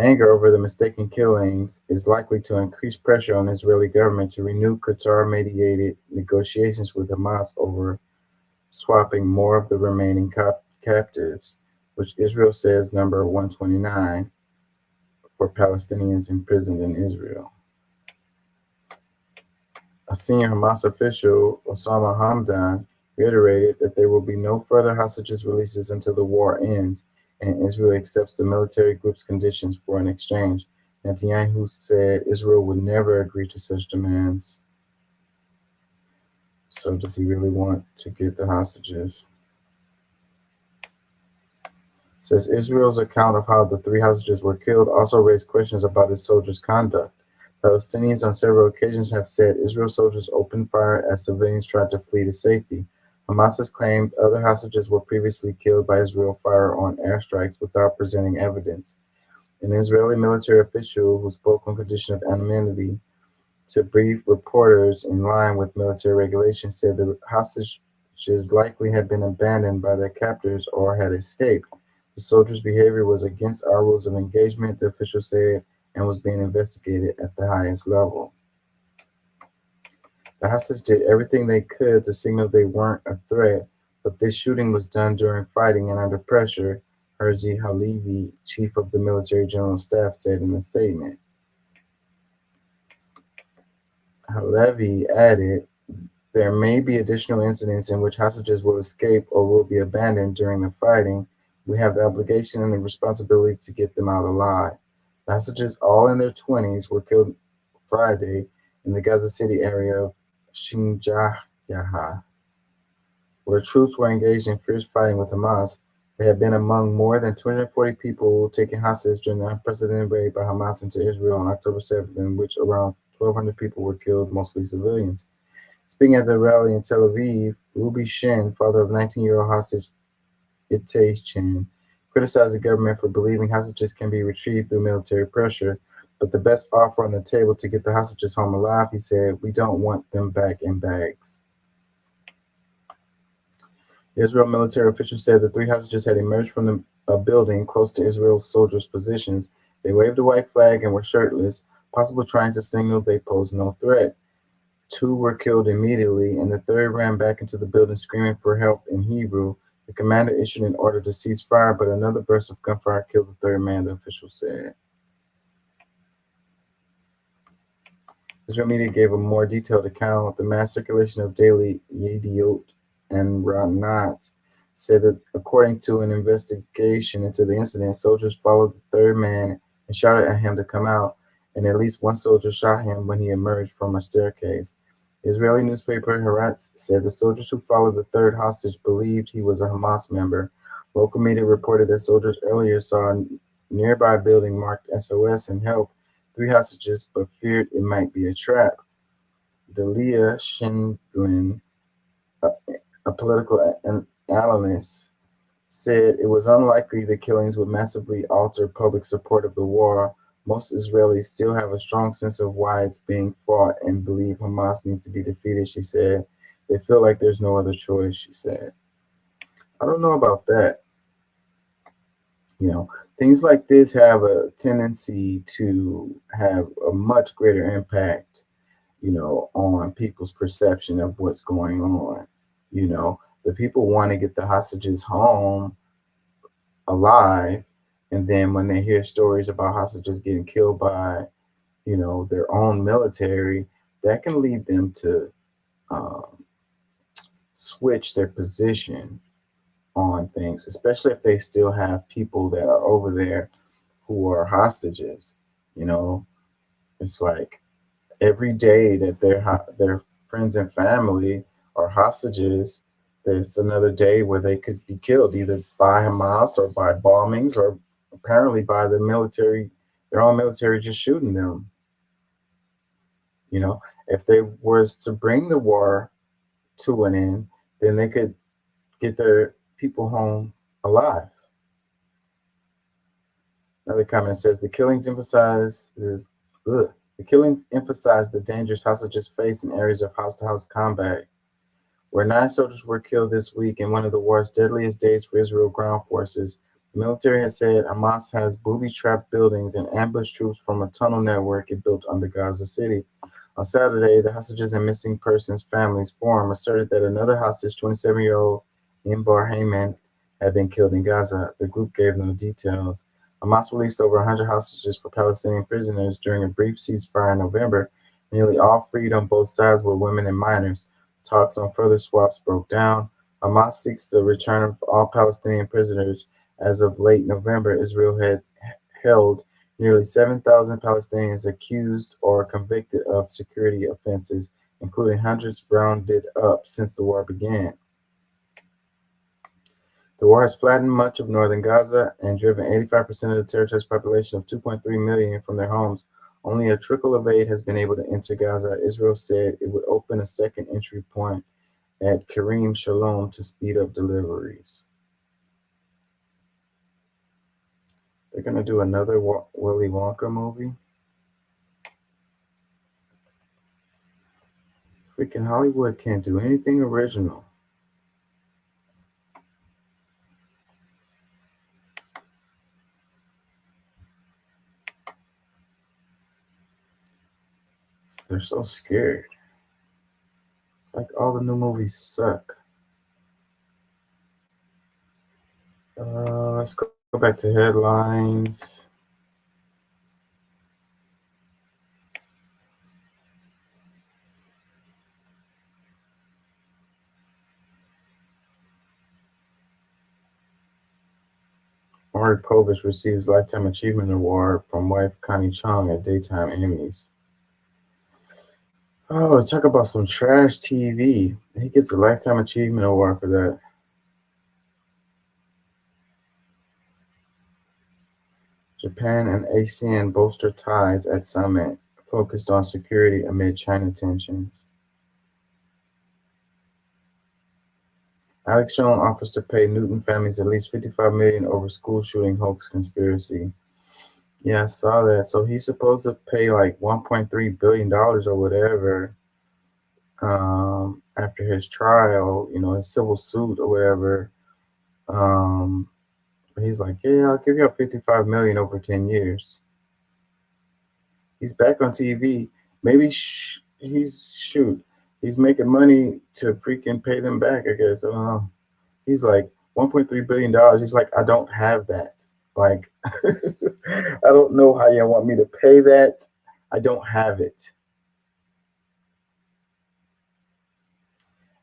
Anger over the mistaken killings is likely to increase pressure on the Israeli government to renew Qatar-mediated negotiations with Hamas over swapping more of the remaining captives, which Israel says number 129 for Palestinians imprisoned in Israel. A senior Hamas official, Osama Hamdan, reiterated that there will be no further hostages releases until the war ends and Israel accepts the military group's conditions for an exchange. Netanyahu said Israel would never agree to such demands. So does he really want to get the hostages? Says Israel's account of how the 3 hostages were killed also raised questions about its soldiers' conduct. Palestinians on several occasions have said Israel soldiers opened fire as civilians tried to flee to safety. Hamas has claimed other hostages were previously killed by Israel fire on airstrikes without presenting evidence. An Israeli military official who spoke on condition of anonymity to brief reporters in line with military regulations said the hostages likely had been abandoned by their captors or had escaped. The soldiers' behavior was against our rules of engagement, the official said, and was being investigated at the highest level. The hostages did everything they could to signal they weren't a threat, but this shooting was done during fighting and under pressure, Herzi Halevi, chief of the military general staff, said in a statement. Halevi added, there may be additional incidents in which hostages will escape or will be abandoned during the fighting. We have the obligation and the responsibility to get them out alive. The hostages, all in their 20s, were killed Friday in the Gaza City area of Shinjayaha, where troops were engaged in fierce fighting with Hamas. They had been among more than 240 people taken hostage during the unprecedented raid by Hamas into Israel on October 7th, in which around 1,200 people were killed, mostly civilians. Speaking at the rally in Tel Aviv, Ruby Shin, father of 19-year-old hostage Itay Chen, criticized the government for believing hostages can be retrieved through military pressure, but the best offer on the table to get the hostages home alive, he said, we don't want them back in bags. The Israel military official said the 3 hostages had emerged from a building close to Israel's soldiers' positions. They waved a white flag and were shirtless, possibly trying to signal they posed no threat. 2 were killed immediately, and the 3rd ran back into the building screaming for help in Hebrew. The commander issued an order to cease fire, but another burst of gunfire killed the 3rd man, the official said. Israel media gave a more detailed account. The mass circulation of daily Yediot and Ranat said that according to an investigation into the incident, soldiers followed the 3rd man and shouted at him to come out, and at least one soldier shot him when he emerged from a staircase. The Israeli newspaper Haaretz said the soldiers who followed the 3rd hostage believed he was a Hamas member. Local media reported that soldiers earlier saw a nearby building marked SOS and help 3 hostages, but feared it might be a trap. Delia Schindlin, a political analyst, said it was unlikely the killings would massively alter public support of the war. Most Israelis still have a strong sense of why it's being fought and believe Hamas needs to be defeated, she said. They feel like there's no other choice, she said. I don't know about that. You know, things like this have a tendency to have a much greater impact, you know, on people's perception of what's going on. You know, the people want to get the hostages home alive, and then when they hear stories about hostages getting killed by, you know, their own military, that can lead them to switch their position on things, especially if they still have people that are over there who are hostages. You know, it's like every day that their friends and family are hostages, there's another day where they could be killed either by Hamas or by bombings or apparently by the military, their own military just shooting them. You know, if they was to bring the war to an end, then they could get their people home alive. Another comment says the killings emphasize the dangers hostages face in areas of house-to-house combat, where 9 soldiers were killed this week in one of the war's deadliest days for Israel ground forces. The military has said Hamas has booby-trapped buildings and ambushed troops from a tunnel network it built under Gaza City. On Saturday, the Hostages and Missing Persons Families Forum asserted that another hostage, 27-year-old Imbar Hayman, had been killed in Gaza. The group gave no details. Hamas released over 100 hostages for Palestinian prisoners during a brief ceasefire in November. Nearly all freed on both sides were women and minors. Talks on further swaps broke down. Hamas seeks the return of all Palestinian prisoners. As of late November, Israel had held nearly 7,000 Palestinians accused or convicted of security offenses, including hundreds rounded up since the war began. The war has flattened much of northern Gaza and driven 85% of the territory's population of 2.3 million from their homes. Only a trickle of aid has been able to enter Gaza. Israel said it would open a second entry point at Karim Shalom to speed up deliveries. They're going to do another Willy Wonka movie. Freaking Hollywood can't do anything original. They're so scared. It's like all the new movies suck. Let's go back to headlines. Maury Povich receives Lifetime Achievement Award from wife Connie Chung at Daytime Emmys. Oh, talk about some trash TV. He gets a Lifetime Achievement Award for that. Japan and ASEAN bolster ties at summit, focused on security amid China tensions. Alex Jones offers to pay Newton families at least $55 million over school shooting hoax conspiracy. Yeah, I saw that. So he's supposed to pay like $1.3 billion or whatever after his trial, his civil suit or whatever. But he's like, yeah, I'll give you $55 million over 10 years. He's back on TV. Maybe he's making money to freaking pay them back, I guess. I don't know. He's like, $1.3 billion. He's like, I don't have that. Like, I don't know how you want me to pay that. I don't have it.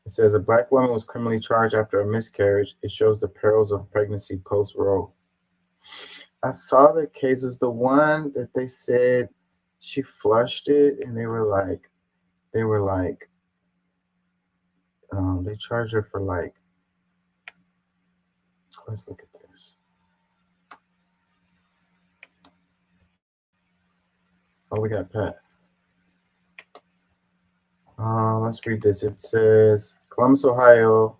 It says a black woman was criminally charged after a miscarriage. It shows the perils of pregnancy post-Roe. I saw the cases, the one that they said she flushed it, and they charged her for like, let's look at this. Oh, we got Pat. Let's read this. It says, Columbus, Ohio.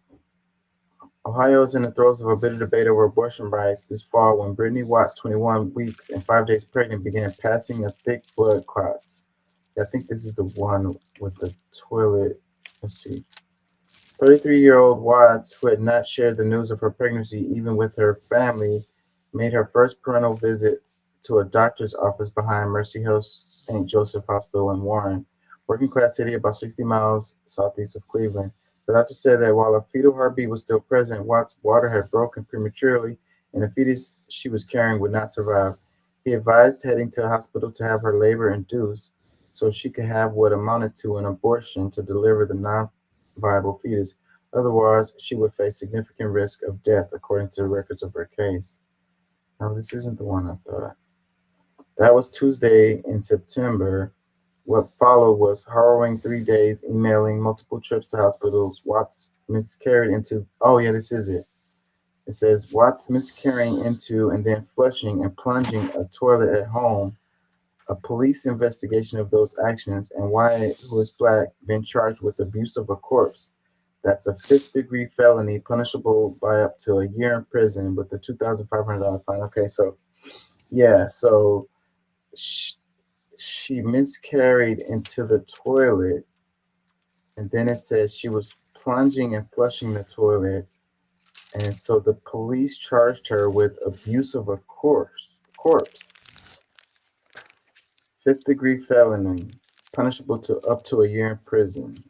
Ohio is in the throes of a bitter debate over abortion rights this fall when Brittany Watts, 21 weeks and 5 days pregnant, began passing a thick blood clots. Yeah, I think this is the one with the toilet. Let's see. 33-year-old Watts, who had not shared the news of her pregnancy even with her family, made her first parental visit to a doctor's office behind Mercy Health St. Joseph Hospital in Warren, working-class city about 60 miles southeast of Cleveland. The doctor said that while a fetal heartbeat was still present, Watts' water had broken prematurely, and the fetus she was carrying would not survive. He advised heading to a hospital to have her labor induced so she could have what amounted to an abortion to deliver the non-viable fetus. Otherwise, she would face significant risk of death, according to the records of her case. No, this isn't the one I thought. That was Tuesday in September. What followed was harrowing 3 days, emailing, multiple trips to hospitals. Watts miscarried into, oh yeah, this is it. It says Watts miscarrying into and then flushing and plunging a toilet at home. A police investigation of those actions, and Wyatt, who is black, been charged with abuse of a corpse. That's a 5th-degree felony, punishable by up to a year in prison with a $2,500 fine. Okay, so yeah, so she miscarried into the toilet, and then it says she was plunging and flushing the toilet, and so the police charged her with abuse of a corpse. 5th-degree felony, punishable to up to a year in prison.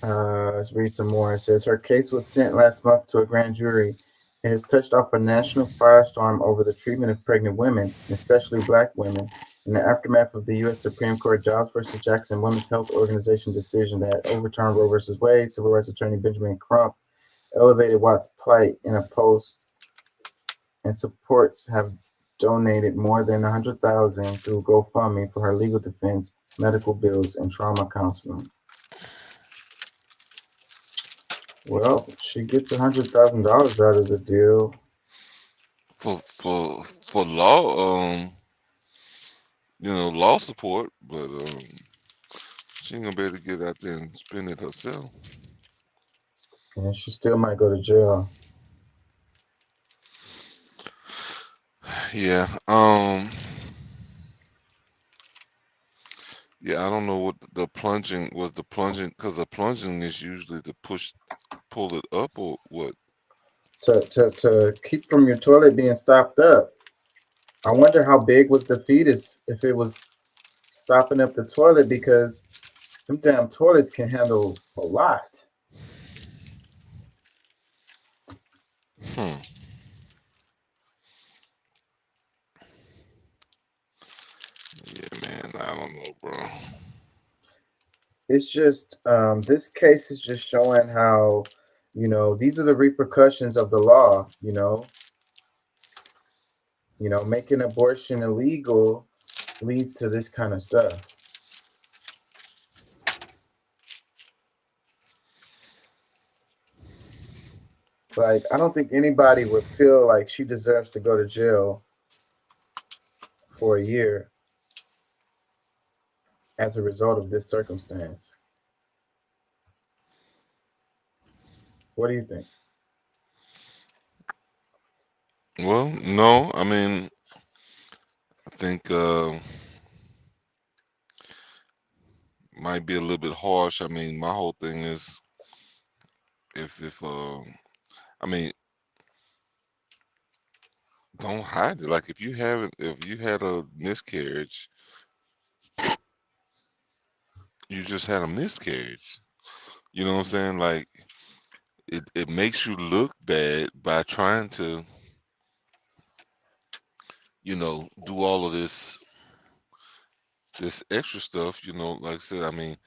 Let's read some more. It says her case was sent last month to a grand jury. It has touched off a national firestorm over the treatment of pregnant women, especially black women. In the aftermath of the U.S. Supreme Court Jobs versus Jackson Women's Health Organization decision that overturned Roe versus Wade, civil rights attorney Benjamin Crump elevated Watt's plight in a post, and supports have donated more than $100,000 through GoFundMe for her legal defense, medical bills, and trauma counseling. Well, she gets $100,000 out of the deal. For law, law support, but she ain't gonna be able to get out there and spend it herself. And she still might go to jail. Yeah. Yeah, I don't know what the plunging was. The plunging, because the plunging is usually to pull it up, or what? To keep from your toilet being stopped up. I wonder how big was the fetus if it was stopping up the toilet, because them damn toilets can handle a lot. Hmm. Yeah, man, I don't know, bro. It's just this case is just showing how, these are the repercussions of the law. Making abortion illegal leads to this kind of stuff. Like, I don't think anybody would feel like she deserves to go to jail for a year as a result of this circumstance. What do you think? Well, no, I mean, I think might be a little bit harsh. I mean, my whole thing is if I mean, don't hide it. Like if you had a miscarriage, you just had a miscarriage. You know what I'm saying? Like it makes you look bad by trying to, do all of this extra stuff. Like I said, I mean,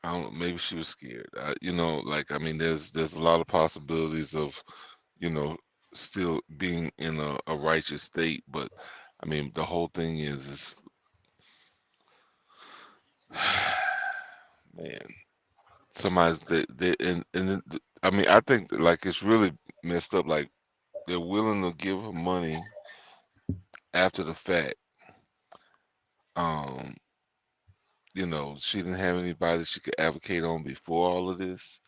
I don't know, maybe she was scared. Like I mean, there's a lot of possibilities of, you know, still being in a righteous state. But I mean, the whole thing is man, somebody's they I mean, I think that, like, it's really messed up. Like they're willing to give her money after the fact. Um, she didn't have anybody she could advocate on before all of this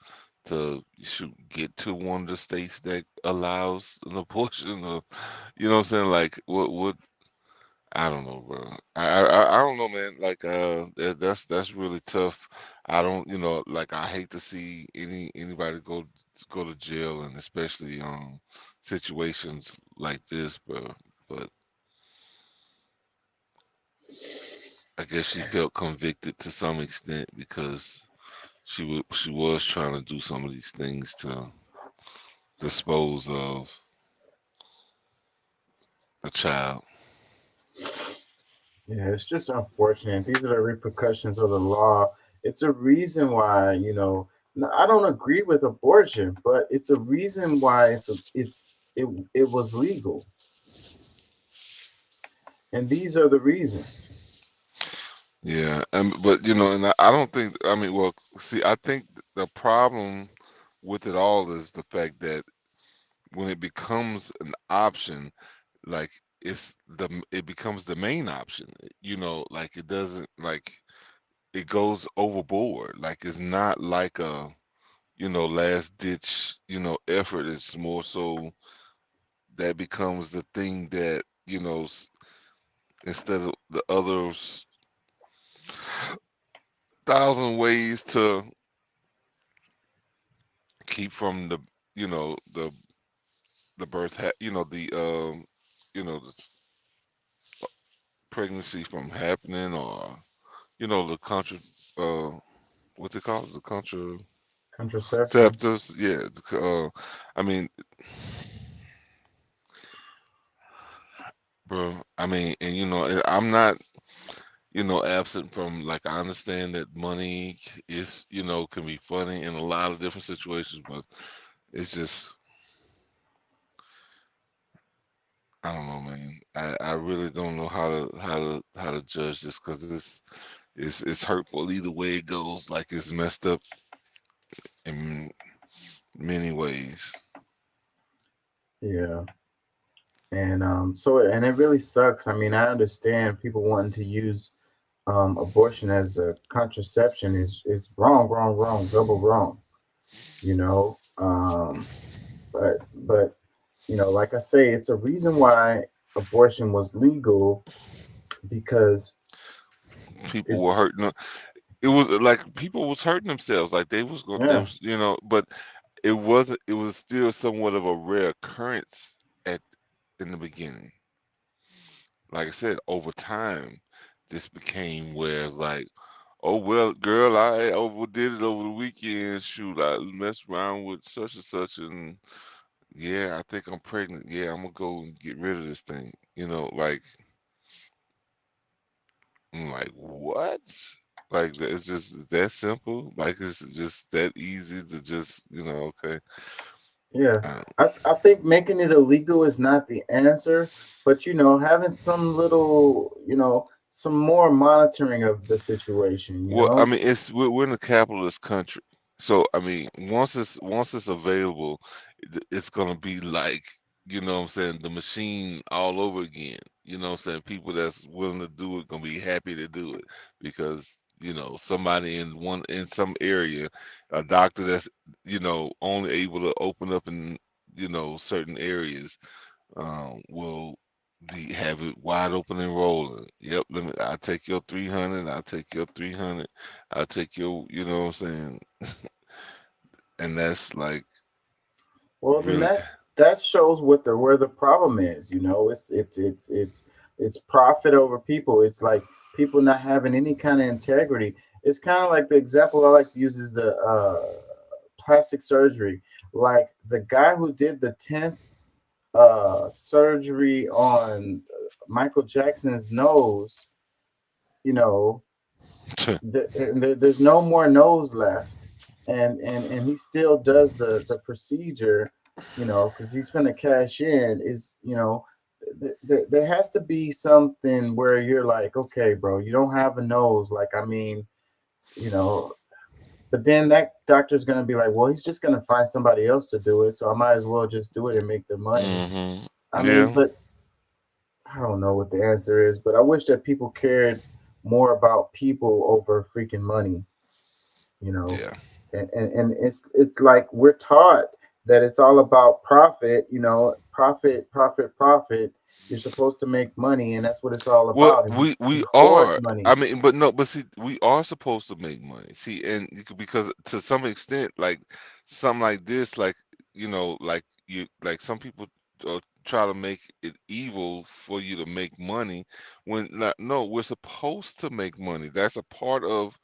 to shoot, get to one of the states that allows an abortion, or what I'm saying? Like what I don't know, bro. I don't know, man. Like that's really tough. I don't, like, I hate to see anybody go to jail, and especially situations like this, bro. But I guess she felt convicted to some extent because she was trying to do some of these things to dispose of a child. Yeah, it's just unfortunate. These are the repercussions of the law. It's a reason why, I don't agree with abortion, but it's a reason why it was legal. And these are the reasons. Yeah, but and I don't think. I mean, well, see, I think the problem with it all is the fact that when it becomes an option, like it becomes the main option. Like it doesn't, like, it goes overboard. Like it's not like a last ditch effort. It's more so that becomes the thing that instead of the others thousand ways to keep from the birth the pregnancy from happening, or the uh what they call it, the Contraception. contraceptives. Yeah. I mean, bro. I mean, and I'm not, absent from, like, I understand that money is, can be funny in a lot of different situations, but it's just, I don't know, man. I really don't know how to judge this, because it's hurtful either way it goes. Like, it's messed up in many ways. Yeah. And and it really sucks. I mean, I understand people wanting to use abortion as a contraception is wrong, wrong, wrong, double wrong. You know, but like I say, it's a reason why abortion was legal because People were it's hurting. It was like people was hurting themselves. Like they was going. They yeah, was, but it wasn't. It was still somewhat of a rare occurrence at in the beginning. Like I said, over time, this became where it's like, oh well, girl, I overdid it over the weekend. Shoot, I messed around with such and such, and yeah, I think I'm pregnant. Yeah, I'm gonna go and get rid of this thing. Like, I'm like, what? Like, it's just that simple. Like, it's just that easy to just, okay. yeah. Uh, I think making it illegal is not the answer, but having some little, some more monitoring of the situation, well, I mean, we're in a capitalist country, so I mean, once it's available, it's gonna be like, what I'm saying, the machine all over again. What I'm saying, people that's willing to do it gonna be happy to do it because somebody in some area, a doctor that's only able to open up in certain areas, will have it wide open and rolling. Yep, I'll take your 300, I'll take your 300, I'll take your, what I'm saying? And that's like well, then really, that shows where the problem is. It's profit over people. It's like people not having any kind of integrity. It's kind of like the example I like to use is the plastic surgery. Like the guy who did the 10th surgery on Michael Jackson's nose, you know, there's no more nose left, and he still does the procedure, because he's gonna cash in. Is there has to be something where you're like, okay, bro, you don't have a nose. Like, I mean, you know, but then that doctor's gonna be like, well, he's just gonna find somebody else to do it, so I might as well just do it and make the money. I mean, yeah, but I don't know what the answer is, but I wish that people cared more about people over freaking money, you know. yeah. And it's like we're taught that it's all about profit, profit, profit, profit. You're supposed to make money, and that's what it's all Well, about. And we we hoard are. I money. mean, but no, but see, we are supposed to make money. See, and because to some extent, like something like this, like like some people try to make it evil for you to make money. When not, no, we're supposed to make money. That's a part Yeah, of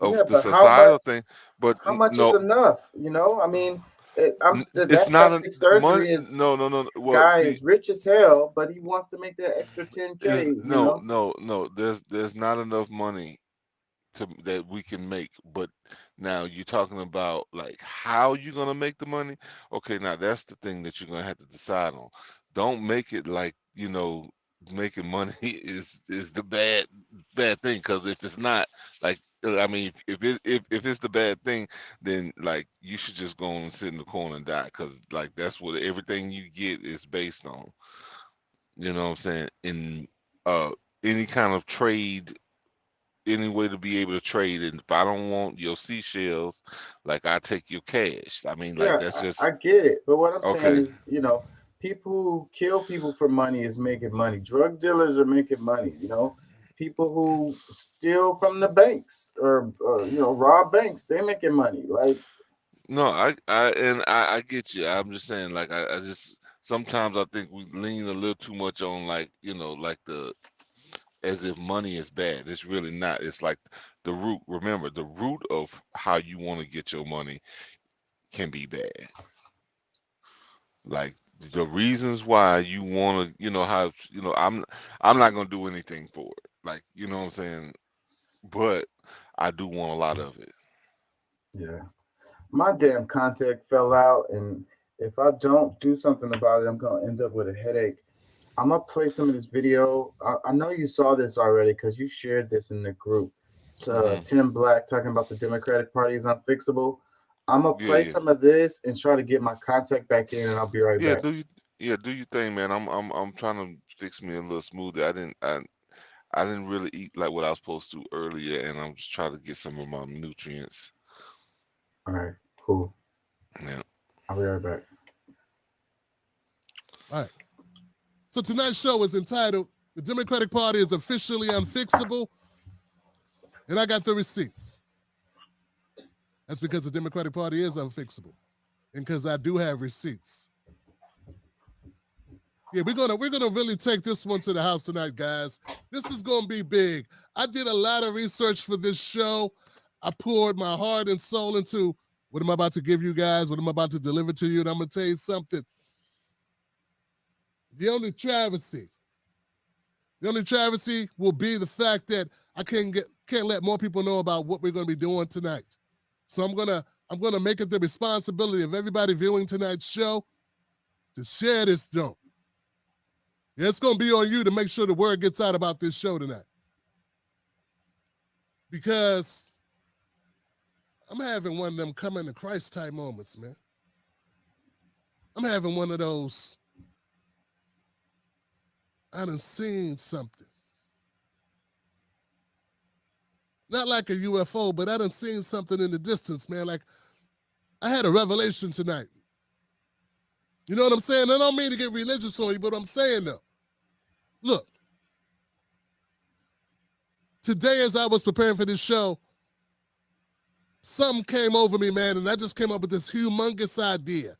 the but how much? societal thing. But How much is no, enough? I mean, it's that not a plastic money. surgery is No, no, no. Well, guy see, is rich as hell, but he wants to make that extra 10K. is no, no, no. There's not enough money that we can make. But now you're talking about like how you're gonna make the money. Okay, now that's the thing that you're gonna have to decide on. Don't make it like making money is the bad thing, because if it's not, like, I mean, if it's the bad thing, then like you should just go and sit in the corner and die, because like that's what everything you get is based on. You know what I'm saying? In uh any kind of trade, any way to be able to trade. And if I don't want your seashells, like, I take your cash. I mean, like, Yeah, that's I just get it. But what I'm saying okay. is, people who kill people for money is making money. Drug dealers are making money. People who steal from the banks or rob banks, they're making money. Like, No, I get you. I'm just saying, like, I just sometimes I think we lean a little too much on, like, like the as if money is bad. It's really not. It's like the root. Remember, the root of how you want to get your money can be bad. Like the reasons why you want to, have, I'm not gonna do anything for it. Like, you know what I'm saying? But I do want a lot of it. Yeah. My damn contact fell out, and if I don't do something about it, I'm gonna end up with a headache. I'm gonna play some of this video. I know you saw this already because you shared this in the group. Tim Black talking about the Democratic Party is unfixable. I'm gonna Yeah, play yeah. some of this and try to get my contact back in, and I'll be right Yeah, back. do your thing, man. I'm trying to fix me a little smoothie. I didn't really eat like what I was supposed to earlier, and I'm just trying to get some of my nutrients. All right, cool. Yeah. I'll be right back. All right. So tonight's show is entitled "The Democratic Party is Officially Unfixable," and I got the receipts. That's because the Democratic Party is unfixable, and because I do have receipts. Yeah, we're gonna really take this one to the house tonight, guys. This is gonna be big. I did a lot of research for this show. I poured my heart and soul into what I'm about to give you guys, what I'm about to deliver to you, and I'm gonna tell you something. The only travesty will be the fact that I can't let more people know about what we're gonna be doing tonight. So I'm gonna make it the responsibility of everybody viewing tonight's show to share this dope. Yeah, it's going to be on you to make sure the word gets out about this show tonight. Because I'm having one of them coming to Christ type moments, man. I'm having one of those, I done seen something. Not like a UFO, but I done seen something in the distance, man. Like, I had a revelation tonight. You know what I'm saying? I don't mean to get religious on you, but I'm saying though. Look, today as I was preparing for this show, something came over me, man, and I just came up with this humongous idea.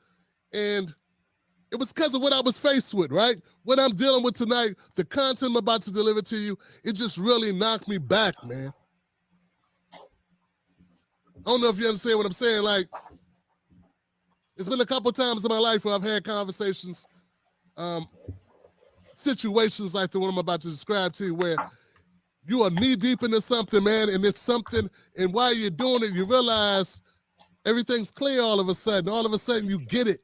And it was because of what I was faced with, right? What I'm dealing with tonight, the content I'm about to deliver to you, it just really knocked me back, man. I don't know if you understand what I'm saying. Like, it's been a couple times in my life where I've had conversations, situations like the one I'm about to describe to you, where you are knee deep into something, man, and it's something, and while you're doing it, you realize everything's clear all of a sudden. All of a sudden, you get it.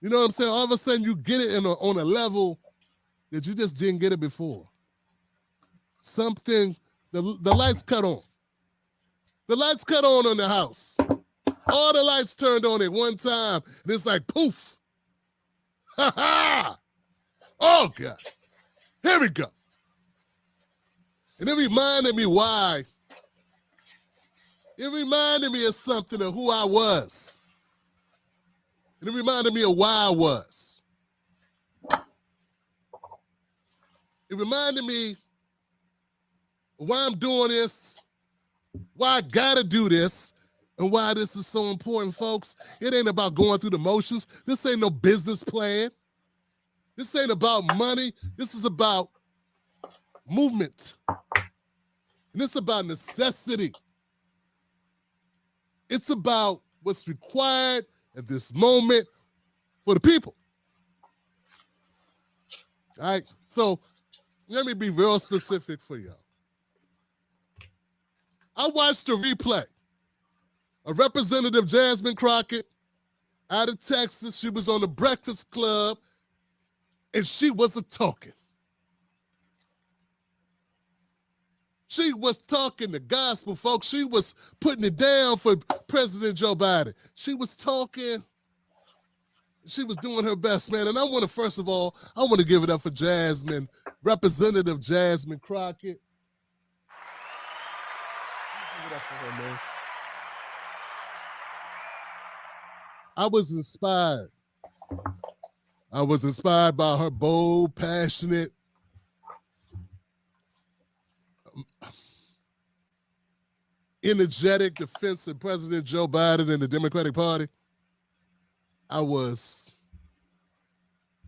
You know what I'm saying? All of a sudden, you get it on a level that you just didn't get it before. Something, the lights cut on. The lights cut on the house. All the lights turned on at one time, and it's like poof. Ha ha! Oh, God. Here we go. And it reminded me why. It reminded me of something of who I was. And it reminded me of why I was. It reminded me of why I'm doing this, why I gotta do this, and why this is so important, folks. It ain't about going through the motions. This ain't no business plan. This ain't about money. This is about movement. And it's about necessity. It's about what's required at this moment for the people. All right, so let me be real specific for y'all. I watched a replay of Representative Jasmine Crockett out of Texas. She was on the Breakfast Club, and she wasn't talking. She was talking the gospel, folks. She was putting it down for President Joe Biden. She was talking. She was doing her best, man. And I want to, first of all, I want to give it up for Jasmine, Representative Jasmine Crockett. Give it up for her, man. I was inspired. I was inspired by her bold, passionate, energetic defense of President Joe Biden and the Democratic Party. I was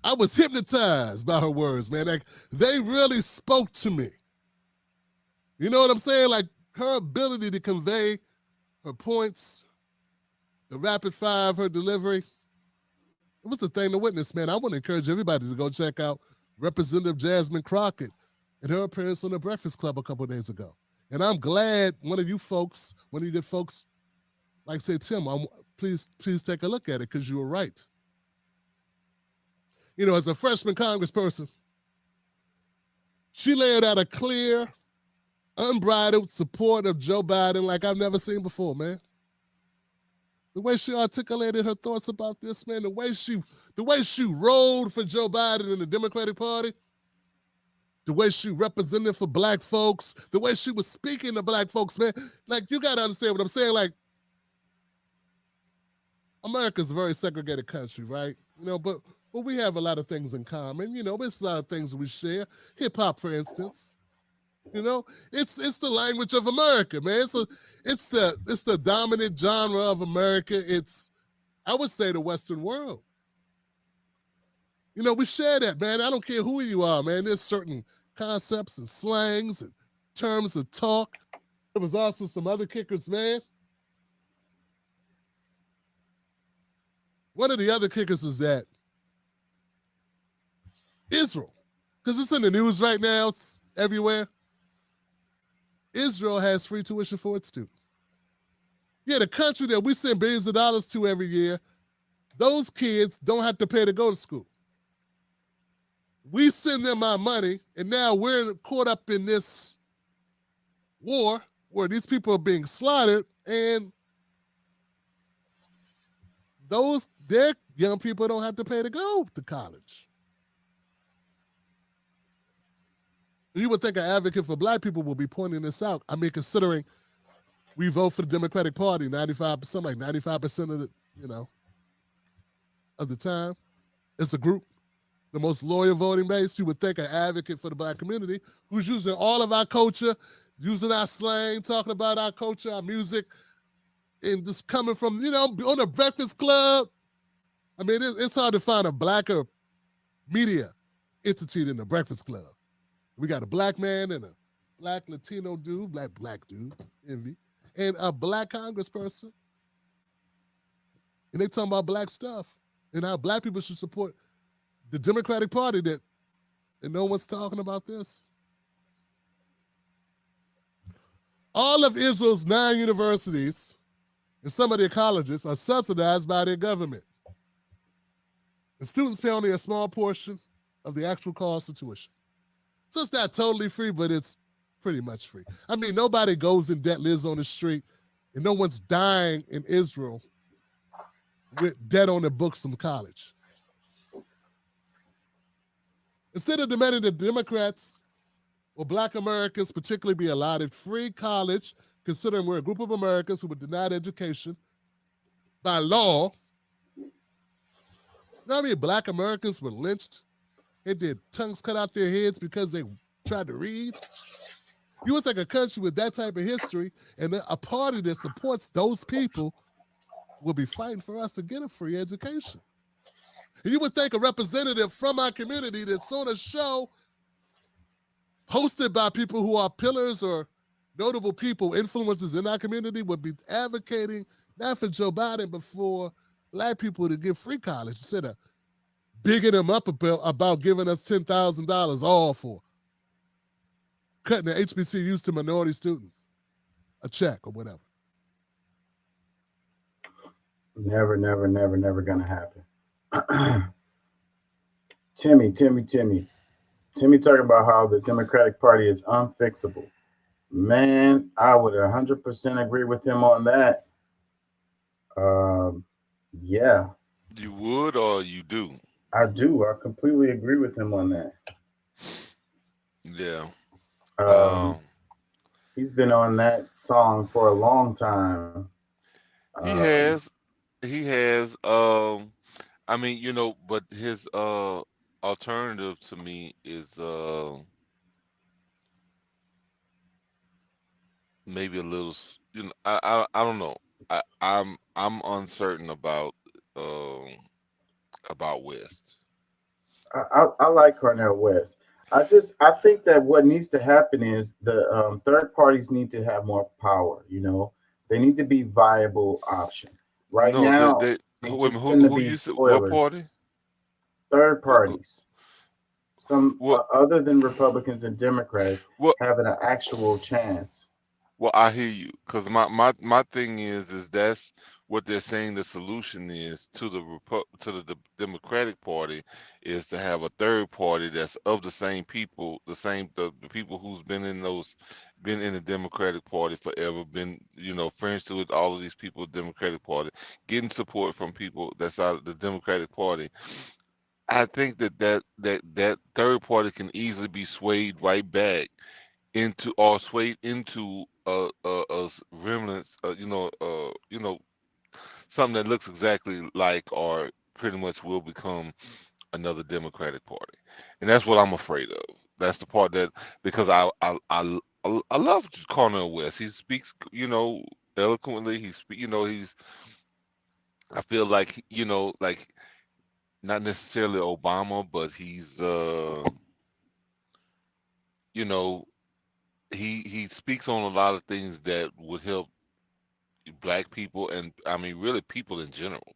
hypnotized by her words, man. Like, they really spoke to me. You know what I'm saying? Like, her ability to convey her points, the rapid fire of her delivery, It was a thing to witness, man. I want to encourage everybody to go check out Representative Jasmine Crockett and her appearance on the Breakfast Club a couple of days ago. And I'm glad one of you folks, like say, Tim, please take a look at it because you were right. You know, as a freshman congressperson, she laid out a clear, unbridled support of Joe Biden like I've never seen before, man. The way she articulated her thoughts about this, man, the way she rolled for Joe Biden in the Democratic Party, the way she represented for black folks, the way she was speaking to black folks, man. Like, you got to understand what I'm saying. Like, America's a very segregated country, right? You know, but we have a lot of things in common. You know, there's a lot of things we share. Hip hop, for instance. You know, it's the language of America, man. It's the dominant genre of America. It's, I would say, the Western world. You know, we share that, man. I don't care who you are, man. There's certain concepts and slangs and terms of talk. There was also some other kickers, man. One of the other kickers was that Israel, because it's in the news right now, it's everywhere. Israel has free tuition for its students. Yeah, the country that we send billions of dollars to every year, those kids don't have to pay to go to school. We send them our money, and now we're caught up in this war where these people are being slaughtered, and their young people don't have to pay to go to college. You would think an advocate for black people will be pointing this out. I mean, considering we vote for the Democratic Party 95%, like 95% of the, you know, of the time. It's a group, the most loyal voting base. You would think an advocate for the black community who's using all of our culture, using our slang, talking about our culture, our music, and just coming from, you know, on the Breakfast Club. I mean, it's hard to find a blacker media entity than the Breakfast Club. We got a black man and a black Latino dude, black dude, Envy, and a black congressperson. And they talking about black stuff and how black people should support the Democratic Party and no one's talking about this. All of Israel's 9 universities and some of their colleges are subsidized by their government. And students pay only a small portion of the actual cost of tuition. So it's not totally free, but it's pretty much free. I mean, nobody goes in debt, lives on the street, and no one's dying in Israel with debt on their books from college. Instead of demanding that Democrats or black Americans particularly be allotted free college, considering we're a group of Americans who were denied education by law, you know how many black Americans were lynched? Had their tongues cut out their heads because they tried to read? You would think a country with that type of history and a party that supports those people will be fighting for us to get a free education. And you would think a representative from our community that's on a show hosted by people who are pillars or notable people, influencers in our community, would be advocating not for Joe Biden, but for black people to get free college instead of bigging them up about giving us $10,000 all for cutting the HBCUs to minority students a check or whatever. Never gonna happen. Timmy talking about how the Democratic Party is unfixable. Man, I would 100% agree with him on that. Yeah. You would or you do? I do. I completely agree with him on that. Yeah. He's been on that song for a long time. He has. I mean, you know, but his alternative to me is maybe a little, you know, I don't know. I'm uncertain about West. I like Cornel West. I think that what needs to happen is the third parties need to have more power. You know, they need to be viable option. Right now, they just tend to be spoilers. What party? third parties, some Well, other than Republicans and Democrats, well, having an actual chance. well, I hear you, because my thing is that's what they're saying the solution is to the Democratic Party is to have a third party that's of the same people, the people who's been in the Democratic Party forever, been friends with all of these people, Democratic Party, getting support from people that's out of the Democratic Party. I think that third party can easily be swayed right back into or swayed into remnants, something that looks exactly like or pretty much will become another Democratic Party, and that's what I'm afraid of. That's the part that because I love Cornel West. He speaks, eloquently. He's. I feel like like not necessarily Obama, but he's you know he speaks on a lot of things that would help black people, and I mean really people in general.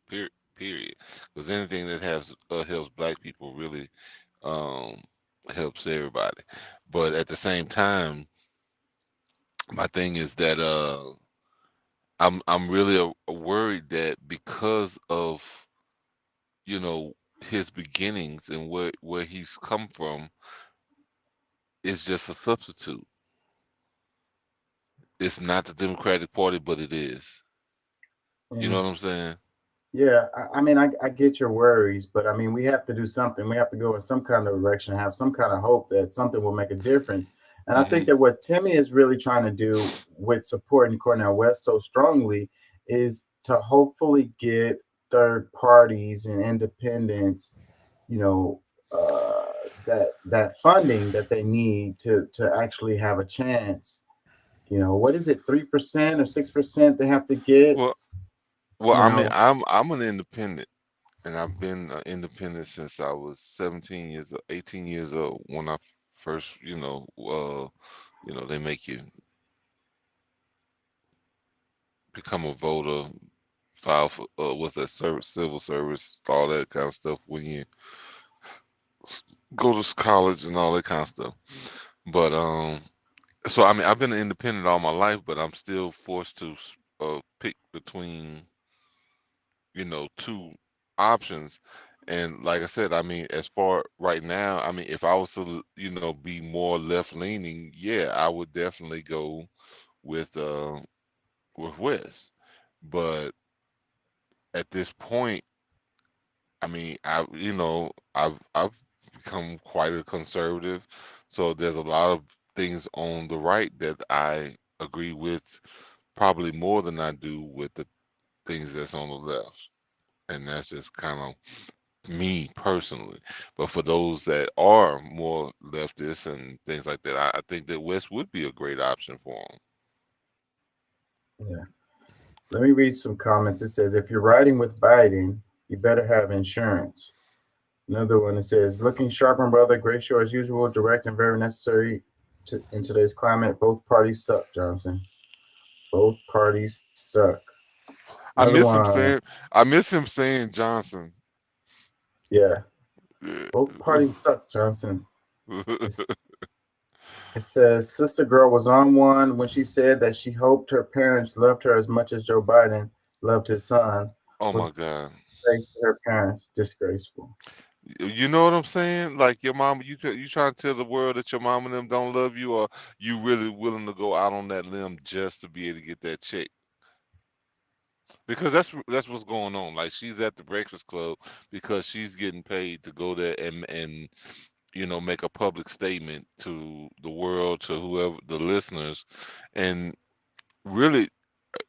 Period. Because anything that has helps black people really um, helps everybody. But at the same time, my thing is that I'm really worried that because of his beginnings and where he's come from, it's just a substitute. It's not the Democratic Party, but it is. You know And what I'm saying? yeah, I mean, I get your worries, but I mean, we have to do something. We have to go in some kind of direction, have some kind of hope that something will make a difference. And I think Hmm. that what Timmy is really trying to do with supporting Cornel West so strongly is to hopefully get third parties and independents, you know, that funding that they need to actually have a chance. What is it, 3% or 6% they have to get Well, well, I mean, now? I'm an independent, and I've been independent since I was 17 years, 18 years old when I first, they make you become a voter, file for what's that service, civil service, all that kind of stuff when you s- go to college and all that kind of stuff. But so I mean, I've been independent all my life, but I'm still forced to pick between two options. And like I said, I mean, as far right now, I mean, if I was to, be more left leaning, yeah, I would definitely go with West. But at this point, I mean, I've become quite a conservative, so there's a lot of things on the right that I agree with probably more than I do with the things that's on the left. And that's just kind of me personally. But for those that are more leftist and things like that, I think that West would be a great option for them. Yeah. Let me read some comments. It says, if you're riding with Biden, you better have insurance. Another one, it says, looking sharp and brother, great show as usual, direct and very necessary in today's climate. Both parties suck, Johnson. Both parties suck. I Another miss him one, saying I miss him saying Johnson. yeah, Yeah. both parties suck, Johnson. It's, it says, Sister Girl was on one when she said that she hoped her parents loved her as much as Joe Biden loved his son. Oh Was my God. thanks to her parents disgraceful. You know what I'm saying? Like your mama, you trying to tell the world that your mom and them don't love you, or you really willing to go out on that limb just to be able to get that check? Because that's what's going on. Like she's at the Breakfast Club because she's getting paid to go there and make a public statement to the world, to whoever the listeners, and really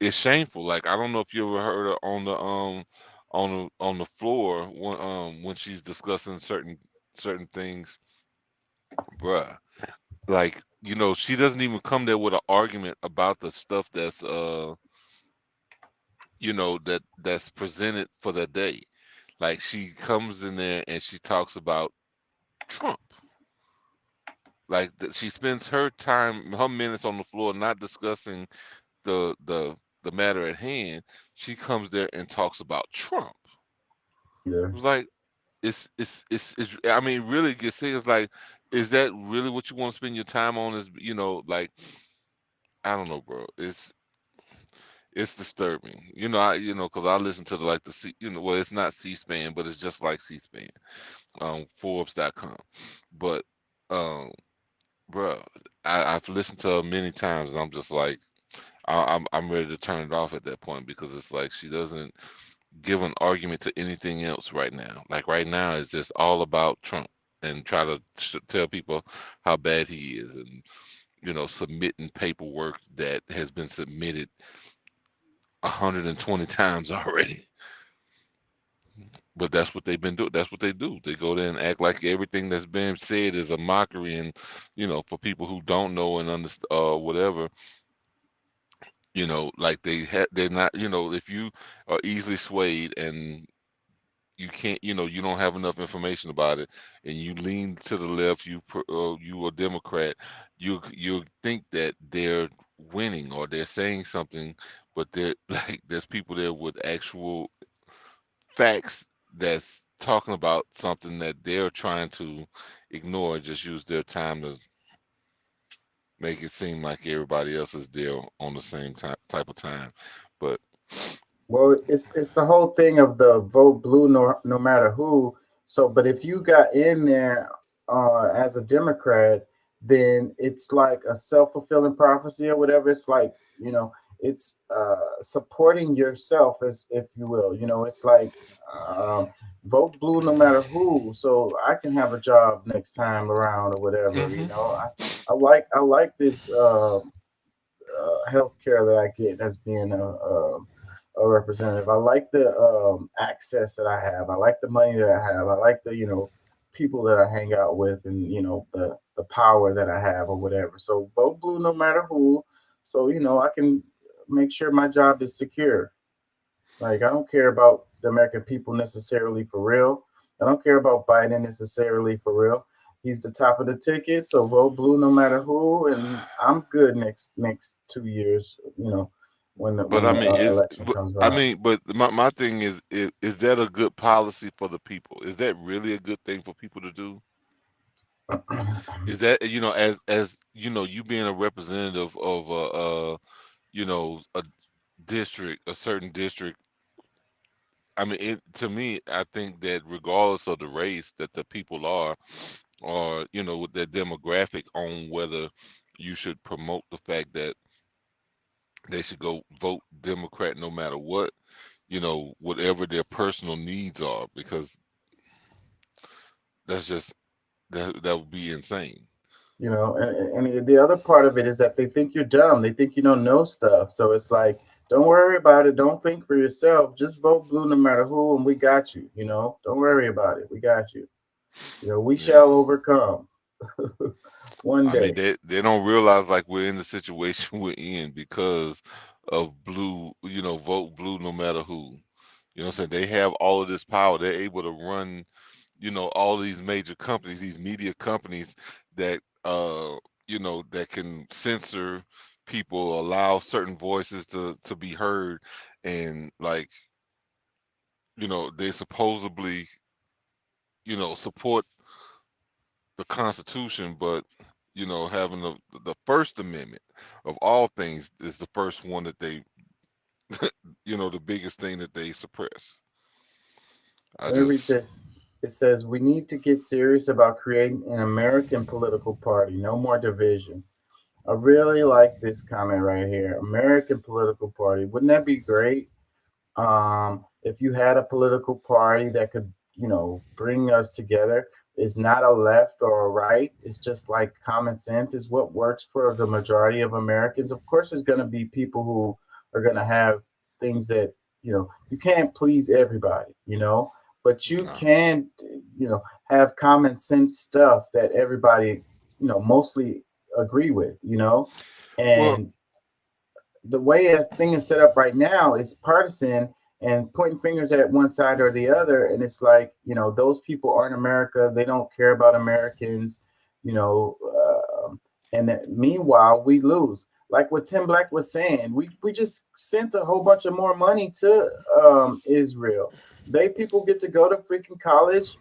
it's shameful. Like I don't know if you ever heard her on the floor when she's discussing certain things, bruh. Like she doesn't even come there with an argument about the stuff that's presented for the day. Like she comes in there and she talks about Trump. Like she spends her time, her minutes on the floor, not discussing the matter at hand. She comes there and talks about Trump. Yeah. It was like it's I mean, really get serious. Like, is that really what you want to spend your time on? Is, like, I don't know, bro. It's disturbing. Because I listen to like the well, it's not C-SPAN, but it's just like C-SPAN, Forbes.com. But bro, I've listened to her many times, and I'm just like, I'm ready to turn it off at that point, because it's like she doesn't give an argument to anything else right now. Like, right now, it's just all about Trump, and try to tell people how bad he is, and submitting paperwork that has been submitted 120 times already. But that's what they've been doing. That's what they do. They go there and act like everything that's been said is a mockery, and for people who don't know and understand, whatever, like they're not. If you are easily swayed, and you can't, you don't have enough information about it, and you lean to the left, you a Democrat, you think that they're winning, or they're saying something, but they're like, there's people there with actual facts that's talking about something that they're trying to ignore, and just use their time to make it seem like everybody else is there on the same type of time. But Well, it's the whole thing of the vote blue no matter who. So, but if you got in there as a Democrat, then it's like a self-fulfilling prophecy or whatever. It's like, it's supporting yourself, as if you will. It's like, um, vote blue no matter who, so I can have a job next time around or whatever. I like this health care that I get as being a representative. I like the access that I have. I like the money that I have. I like the people that I hang out with, and the power that I have or whatever. So vote blue no matter who. So I can make sure my job is secure. Like, I don't care about the American people necessarily for real. I don't care about Biden necessarily for real. He's the top of the ticket, so vote blue no matter who, and I'm good next 2 years. When the but when I the mean, election comes I around. mean, but my thing is that a good policy for the people? Is that really a good thing for people to do? Is that, as you being a representative of a district, a certain district? I mean, to me, I think that regardless of the race that the people are, or with their demographic, on whether you should promote the fact that they should go vote Democrat no matter what, whatever their personal needs are, because that's just that would be insane. And the other part of it is that they think you're dumb. They think you don't know stuff. So it's like, don't worry about it. Don't think for yourself. Just vote blue no matter who, and we got you. Don't worry about it. We got you. We Yeah. shall overcome one I mean, day. they don't realize, like, we're in the situation we're in because of blue, vote blue no matter who. You know what I'm saying? They have all of this power. They're able to run, all these major companies, these media companies that that can censor people, allow certain voices to be heard, and, like, they supposedly, support the Constitution, but having the First Amendment of all things is the first one that they, the biggest thing that they suppress. I Let me read just, this. It says, we need to get serious about creating an American political party. No more division. I really like this comment right here. American political party. Wouldn't that be great? If you had a political party that could, bring us together. It's not a left or a right. It's just like common sense is what works for the majority of Americans. Of course, there's going to be people who are going to have things that, you can't please everybody, but you no. can, have common sense stuff that everybody, mostly agree with, Well, and the way a thing is set up right now is partisan and pointing fingers at one side or the other. And it's like, those people aren't America. They don't care about Americans, you know. And then, meanwhile, we lose. Like what Tim Black was saying, we just sent a whole bunch of more money to Israel. They people get to go to freaking college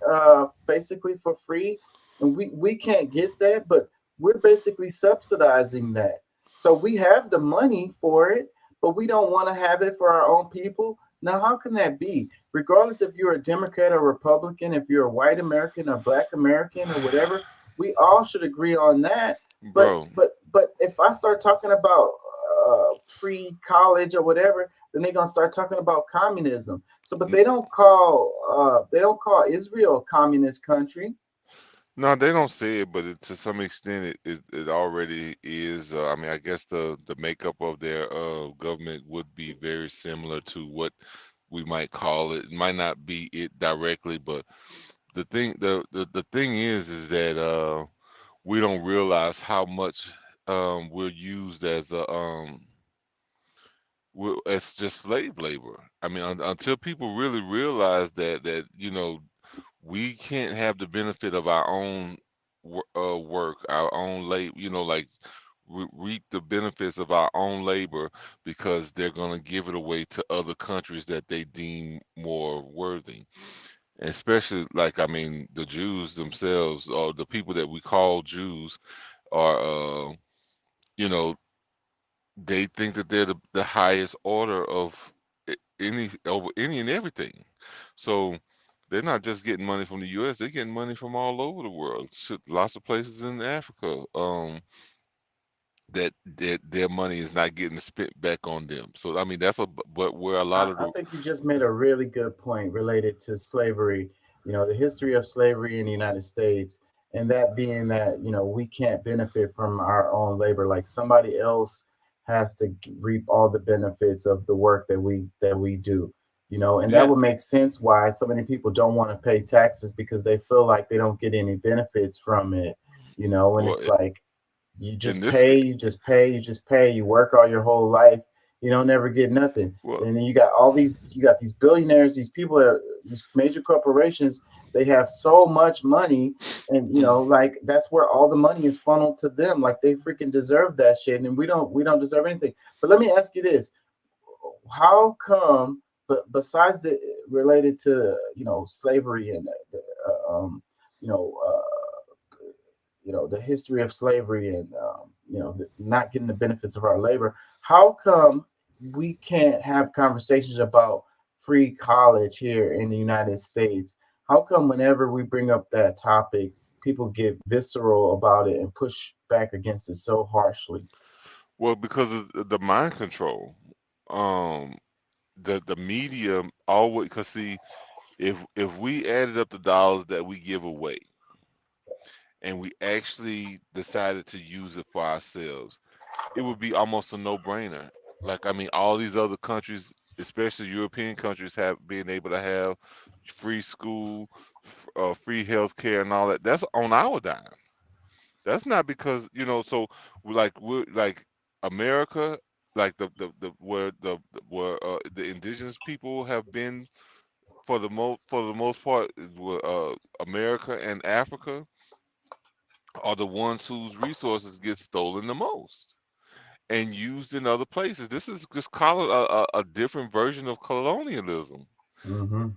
basically for free, and we can't get that, but we're basically subsidizing that. So we have the money for it, but we don't want to have it for our own people. Now, how can that be? Regardless if you're a Democrat or Republican, if you're a white American or Black American or whatever, we all should agree on that. But Bro, but if I start talking about free college or whatever, then they're gonna start talking about communism. So, but they don't call Israel a communist country. no, they don't say it, but to some extent, it already is. I mean, I guess the makeup of their government would be very similar to what we might call it. It might not be it directly, but the thing is that we don't realize how much we're used as as just slave labor. I mean, until people really realize that we can't have the benefit of our own work, our own labor, like reap the benefits of our own labor because they're going to give it away to other countries that they deem more worthy. Especially, like, I mean, the Jews themselves, or the people that we call Jews, are, you know, they think that they're the highest order of any over any and everything. So they're not just getting money from the U.S. They're getting money from all over the world. Shit, lots of places in Africa, that their money is not getting spent back on them. So I mean, that's but where a lot of I the think you just made a really good point related to slavery, the history of slavery in the United States, and that being that, we can't benefit from our own labor. Like somebody else has to reap all the benefits of the work that we do. And that yeah, would make sense why so many people don't want to pay taxes because they feel like they don't get any benefits from it. And well, it's like you in just this pay, you just pay, you just pay, you work all your whole life, you don't never get nothing. well, And then you got these billionaires, these people that these major corporations, they have so much money, and like that's where all the money is funneled to them. Like they freaking deserve that shit, and we don't deserve anything. But let me ask you this: how come? But besides the related to slavery and you know uh, the history of slavery and not getting the benefits of our labor, how come we can't have conversations about free college here in the United States? How come whenever we bring up that topic, people get visceral about it and push back against it so harshly? well, because of the mind control. Um, the media always, because see, if we added up the dollars that we give away and we actually decided to use it for ourselves, it would be almost a no-brainer. Like, I mean, all these other countries, especially European countries, have been able to have free school, free health care, and all that. That's on our dime. That's not because So we're like America, like where the indigenous people have been for the most part, America and Africa are the ones whose resources get stolen the most and used in other places. This is just call it a different version of colonialism. Mm-hmm.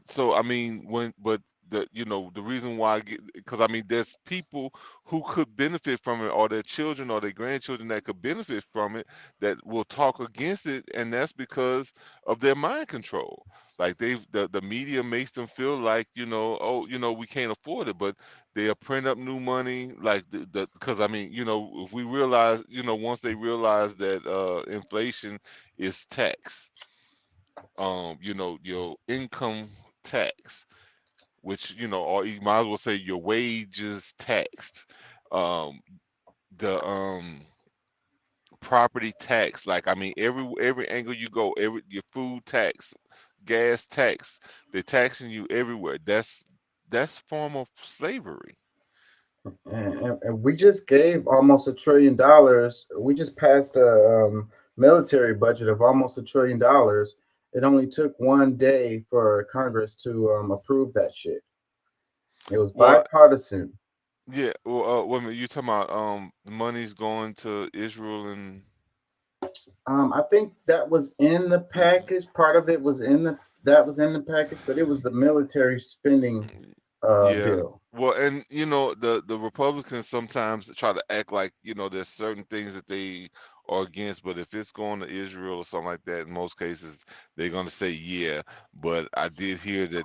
So I mean, but the reason why because I mean, there's people who could benefit from it, or their children or their grandchildren that could benefit from it, that will talk against it, and that's because of their mind control. Like the media makes them feel like, oh, we can't afford it, but they'll print up new money, like the because I mean, if we realize, once they realize that inflation is tax, your income tax, which, or you might as well say your wages taxed, um, the property tax, like I mean, every angle you go, your food tax, gas tax, they're taxing you everywhere. That's form of slavery. And we just gave almost $1 trillion. We just passed a military budget of almost $1 trillion. It only took one day for Congress to approve that shit. It was Well, bipartisan. yeah. Well, wait a minute. You talking about the money's going to Israel and I think that was in the package. Part of it was in that was in the package, but it was the military spending Yeah. bill. Well, and the Republicans sometimes try to act like there's certain things that they are against, but if it's going to Israel or something like that, in most cases they're going to say yeah. But I did hear that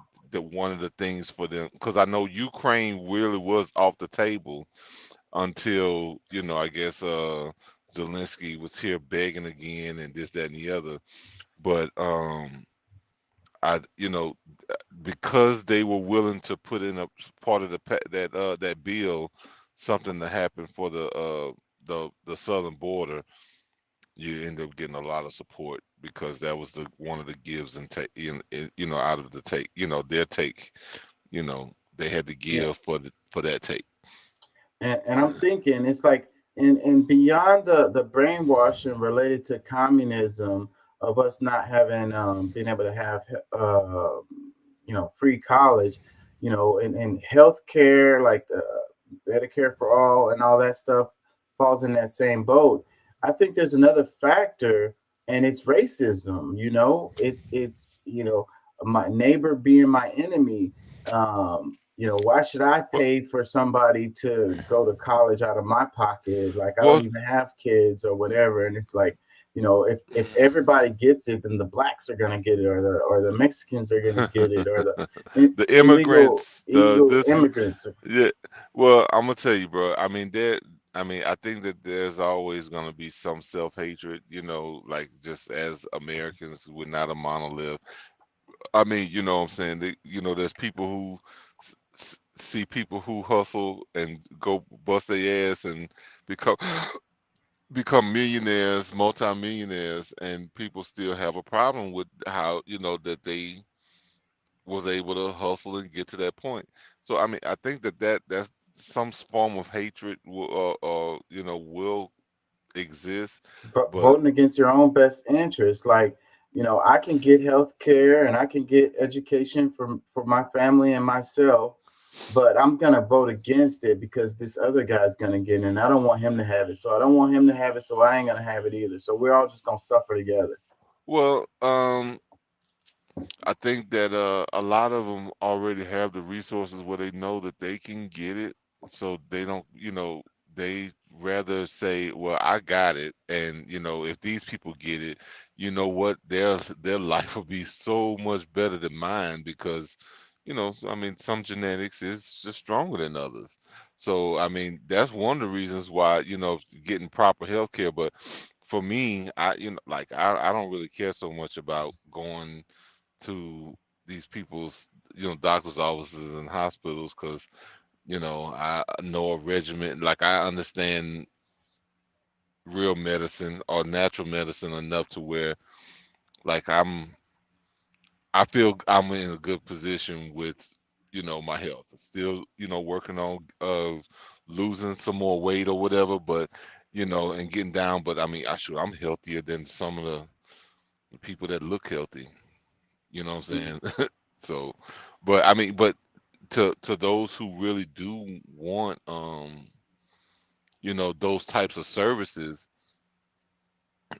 one of the things for them, because I know Ukraine really was off the table until I guess Zelensky was here begging again and this, that, and the other. But I because they were willing to put in a part of that bill, something to happen for the southern border, you end up getting a lot of support because that was the one of the gives and take out of the take, their take, they had to Yeah. give for that take. And I'm thinking it's like and beyond the brainwashing related to communism of us not having being able to have free college, and healthcare like the Medicare for all and all that stuff falls in that same boat. I think there's another factor, and it's racism. It's my neighbor being my enemy. Why should I Well, pay for somebody to go to college out of my pocket? Like I don't well, even have kids or whatever. And it's like, if everybody gets it, then the blacks are gonna get it, or the Mexicans are gonna get it, or the the illegal immigrants, illegal immigrants. yeah. Well, I'm gonna tell you, bro. I mean, I think that there's always gonna be some self-hatred, like just as Americans, we're not a monolith. I mean, what I'm saying, there's people who see people who hustle and go bust their ass and become become millionaires, multimillionaires, and people still have a problem with how that they was able to hustle and get to that point. So I mean, I think that's some form of hatred will exist, but Voting against your own best interest. Like, I can get health care and I can get education for my family and myself, but I'm gonna vote against it because this other guy's gonna get it, and I don't want him to have it. So I don't want him to have it, so I ain't gonna have it either. So we're all just gonna suffer together. well, I think that a lot of them already have the resources where they know that they can get it, so they don't, they rather say, "Well, I got it," and if these people get it, you know what, their life will be so much better than mine because, I mean, some genetics is just stronger than others. So I mean, that's one of the reasons why getting proper health care. But for me, like I don't really care so much about going to these people's doctors offices and hospitals because I know a regimen, like I understand real medicine or natural medicine enough to where like I feel I'm in a good position with my health. Still working on losing some more weight or whatever, but and getting down. But I mean, I'm healthier than some of the people that look healthy. You know what I'm saying? So, but I mean, but to those who really do want those types of services,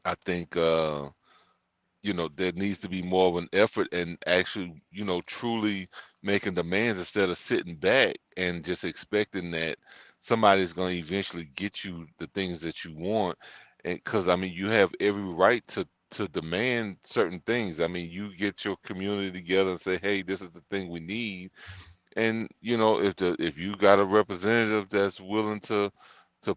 I think there needs to be more of an effort and actually truly making demands instead of sitting back and just expecting that somebody's going to eventually get you the things that you want. And because I mean, you have every right to demand certain things. I mean, you get your community together and say, hey, this is the thing we need. And if you got a representative that's willing to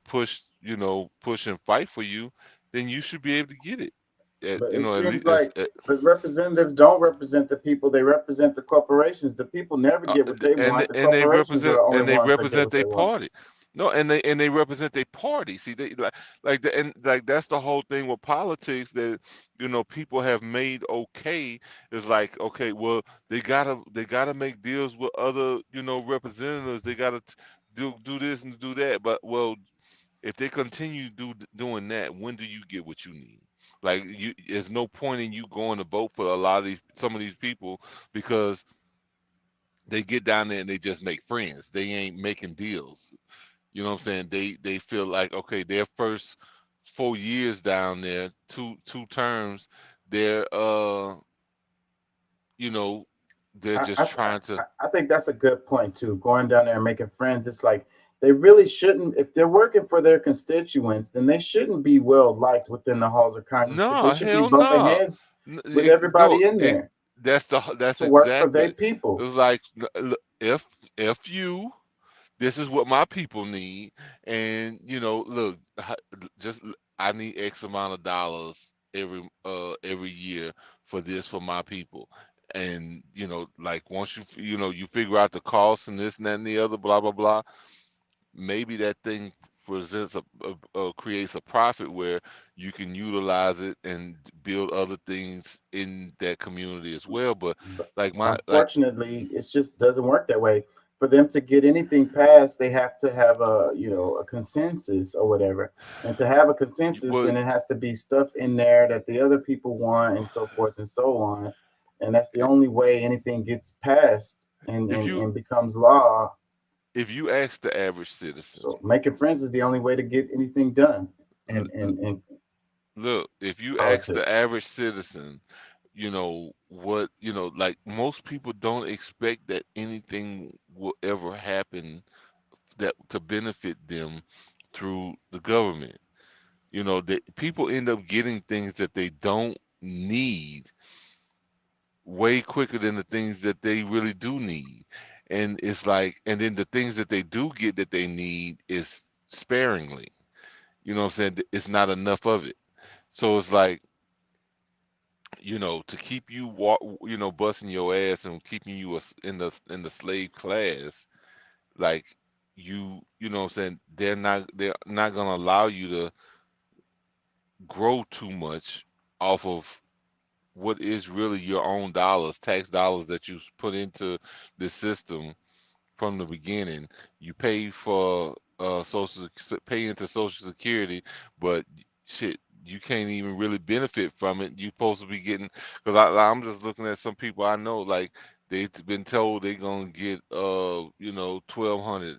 push and fight for you, then you should be able to get it. But it At seems least like the representatives don't represent the people; they represent the corporations. The people never get what they want. The corporations are the only and they ones that get represent what they their want. party. No, and they represent their party. See, they and like that's the whole thing with politics that people have made okay is like, okay, well, they gotta make deals with other representatives. They gotta do this and do that. But well, if they continue doing that, when do you get what you need? Like, there's no point in you going to vote for a lot of some of these people because they get down there and they just make friends. They ain't making deals. You know what I'm saying? They feel like, okay, their first 4 years down there, two terms, they're you know, they're I, just I, trying to. I think that's a good point too. Going down there and making friends, it's like they really shouldn't. If they're working for their constituents, then they shouldn't be well liked within the halls of Congress because they No, should be hell bumping no. heads with No, everybody in it there that's to work for their exactly. people. It's like if you this is what my people need, and look, just I need X amount of dollars every year for this for my people. And like once you figure out the costs and this and that and the other, blah blah blah, maybe that thing presents creates a profit where you can utilize it and build other things in that community as well. But like Unfortunately, it just doesn't work that way. For them to get anything passed, they have to have a consensus or whatever. And to have a consensus, well, then it has to be stuff in there that the other people want, and so forth and so on. And that's the only way anything gets passed and if and, you and becomes law. if you ask the average citizen, So making friends is the only way to get anything done. l- And look, if you ask the politics. average citizen, what, like most people don't expect that anything will ever happen that to benefit them through the government. That people end up getting things that they don't need way quicker than the things that they really do need. And it's like, and then the things that they do get that they need is sparingly. You know what I'm saying? It's not enough of it. So it's like, to keep you busting your ass and keeping you in the slave class, like you know what I'm saying, they're not gonna allow you to grow too much off of what is really your own dollars, tax dollars that you put into the system from the beginning. You pay for pay into Social Security, but shit, you can't even really benefit from it. You're supposed to be getting, because I'm just looking at some people I know, like they've been told they're gonna get 1,200,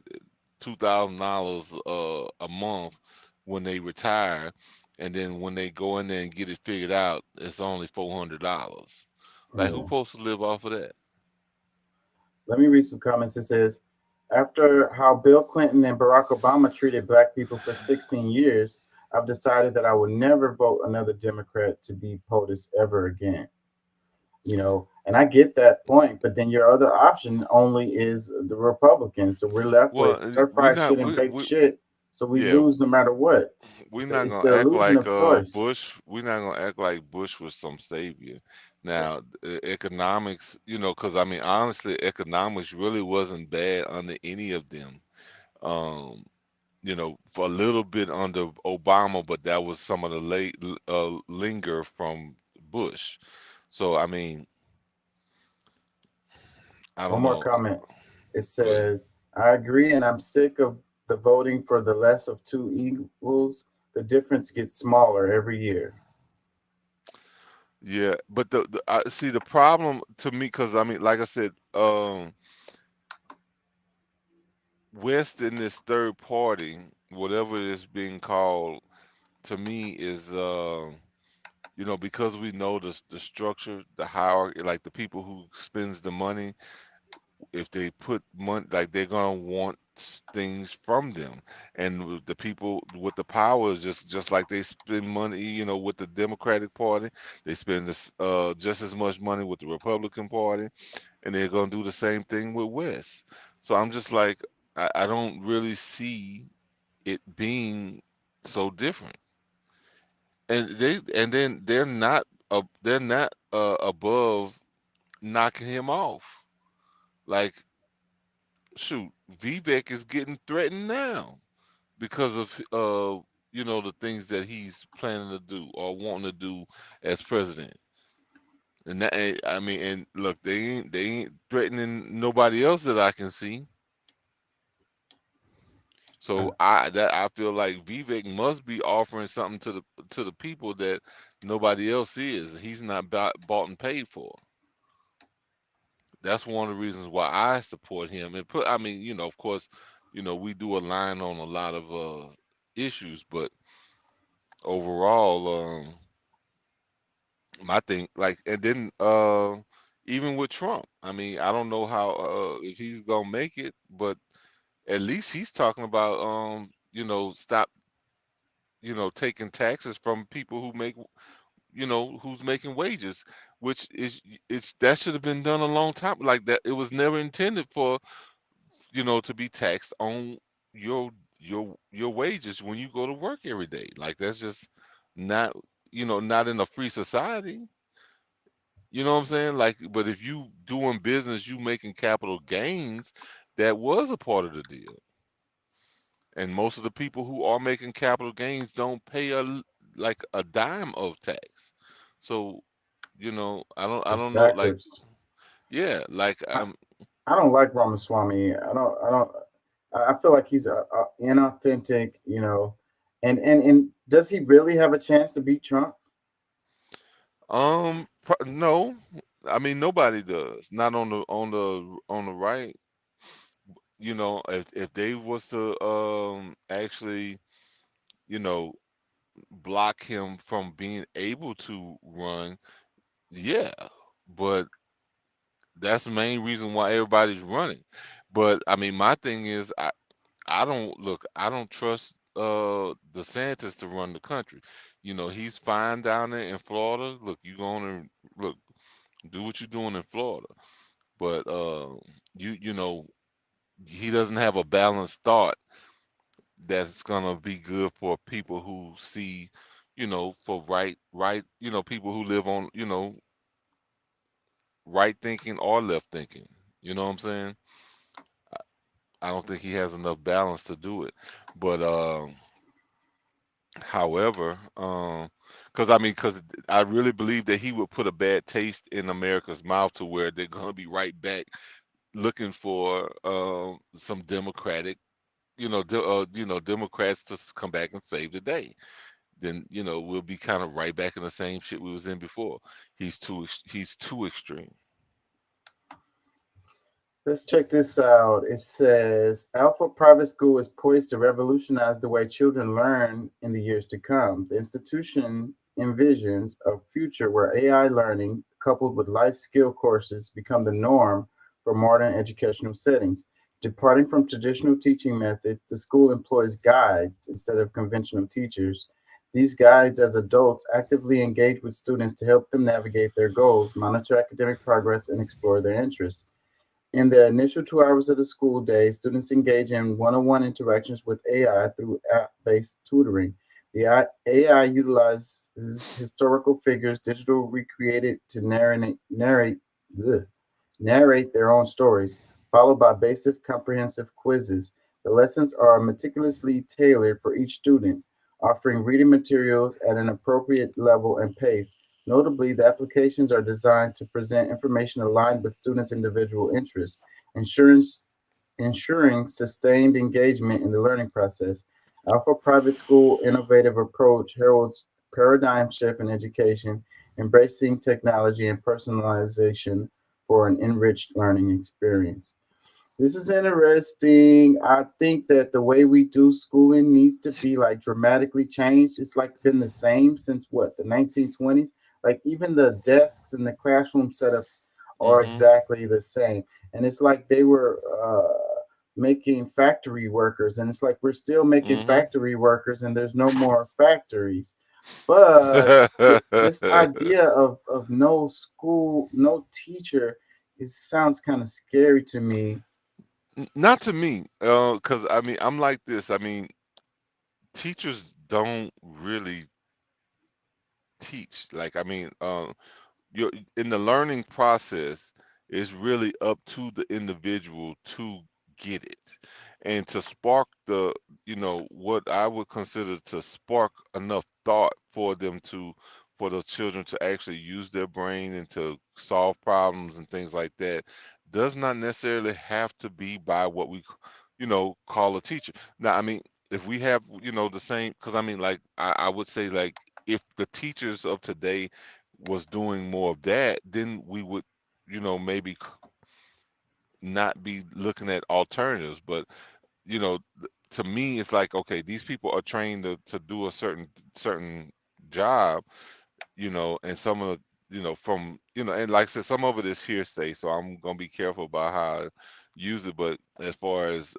$2,000 a month when they retire, and then when they go in there and get it figured out, it's only $400. Like, who's Yeah. supposed to live off of that? Let me read some comments. It says, after how Bill Clinton and Barack Obama treated black people for 16 years, I've decided that I will never vote another Democrat to be POTUS ever again. And I get that point, but then your other option only is the Republicans. So we're left with Well, stir we fried not shit and baked we shit. So we yeah, lose no matter what. we're It's, not it's gonna the act illusion like of choice. Bush. We're not gonna act like Bush was some savior. Now, economics, because I mean, honestly, economics really wasn't bad under any of them. Um, for a little bit under Obama, but that was some of the late linger from Bush. So I mean, I One don't more know. comment. It Go ahead. says, I agree, and I'm sick of the voting for the less of two evils. The difference gets smaller every year. Yeah, but I see the problem to me, because I mean, like I said, West in this third party, whatever it is being called, to me is because we know the structure, the hierarchy, like the people who spends the money, if they put money, like they're gonna want things from them, and the people with the power is just like they spend money, with the Democratic Party, they spend this just as much money with the Republican Party, and they're gonna do the same thing with West. So I'm just like, I don't really see it being so different. And then they're not above knocking him off. Like, shoot, Vivek is getting threatened now because of the things that he's planning to do or wanting to do as president. And I mean, and look, they ain't threatening nobody else that I can see. So I feel like Vivek must be offering something to the people that nobody else is. He's not bought and paid for. That's one of the reasons why I support him. And I mean, of course, we do align on a lot of issues, but overall, my thing, like, and then even with Trump. I mean, I don't know how if he's gonna make it, but at least he's talking about stop taking taxes from people who make who's making wages, which is it's that should have been done a long time. Like that, it was never intended for to be taxed on your your wages when you go to work every day. Like that's just not not in a free society. You know what I'm saying? Like, but if you doing business, you making capital gains, that was a part of the deal. And most of the people who are making capital gains don't pay like a dime of tax. So, I It's don't know, like, backwards. yeah, like I, I don't like Ramaswamy. I don't. I feel like he's a inauthentic. And does he really have a chance to beat Trump? no, I mean nobody does. Not on the right. If they was to actually, you know, block him from being able to run, yeah. But that's the main reason why everybody's running. But I mean, my thing is, I don't trust DeSantis to run the country. He's fine down there in Florida. Look, you going to look do what you're doing in Florida, but you know he doesn't have a balanced thought that's gonna be good for people who see, for right, people who live on, right thinking or left thinking. You know what I'm saying? I don't think he has enough balance to do it. But however, because I really believe that he would put a bad taste in America's mouth to where they're gonna be right back looking for some Democratic, Democrats to come back and save the day. Then we'll be kind of right back in the same shit we was in before. He's too extreme. Let's check this out. It says Alpha Private School is poised to revolutionize the way children learn in the years to come. The institution envisions a future where AI learning, coupled with life skill courses, become the norm for modern educational settings. Departing from traditional teaching methods, the school employs guides instead of conventional teachers. These guides, as adults, actively engage with students to help them navigate their goals, monitor academic progress, and explore their interests. In the initial 2 hours of the school day, students engage in one on one interactions with AI through app based tutoring. The AI utilizes historical figures, digital recreated to ugh, narrate their own stories, followed by basic comprehensive quizzes. The lessons are meticulously tailored for each student, offering reading materials at an appropriate level and pace. Notably, the applications are designed to present information aligned with students' individual interests, ensuring, ensuring sustained engagement in the learning process. Alpha Private School innovative approach heralds paradigm shift in education, embracing technology and personalization for an enriched learning experience. This is interesting. I think that the way we do schooling needs to be like dramatically changed. It's like been the same since what, the 1920s? Like even the desks and the classroom setups are Mm-hmm. exactly the same. And it's like they were making factory workers, and it's like we're still making Mm-hmm. factory workers, and there's no more factories. But this idea of no school, no teacher, it sounds kind of scary to me. Not to me, because I mean, I'm like this. I mean, teachers don't really teach. Like, I mean, you're in the learning process is really up to the individual to get it and to spark what I would consider to spark enough thought for them to for the children to actually use their brain and to solve problems and things like that does not necessarily have to be by what we call a teacher. Now I mean, if we have the same, because I mean, like I would say, like, if the teachers of today was doing more of that, then we would, maybe not be looking at alternatives. But to me, it's like, okay, these people are trained to do a certain job, and some of from and like I said, some of it is hearsay, so I'm gonna be careful about how I use it. But as far as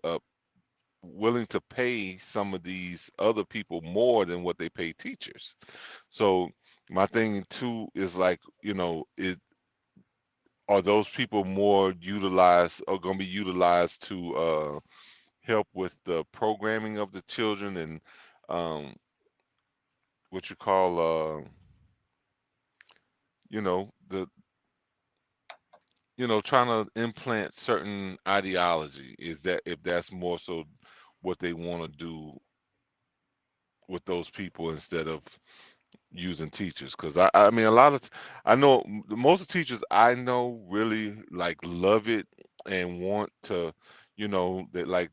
willing to pay some of these other people more than what they pay teachers. So my thing too is like, are those people more utilized or going to be utilized to help with the programming of the children and what you call the trying to implant certain ideology? Is that if that's more so what they want to do with those people instead of using teachers? Because I mean, I know most of the teachers I know really like love it and want to, that like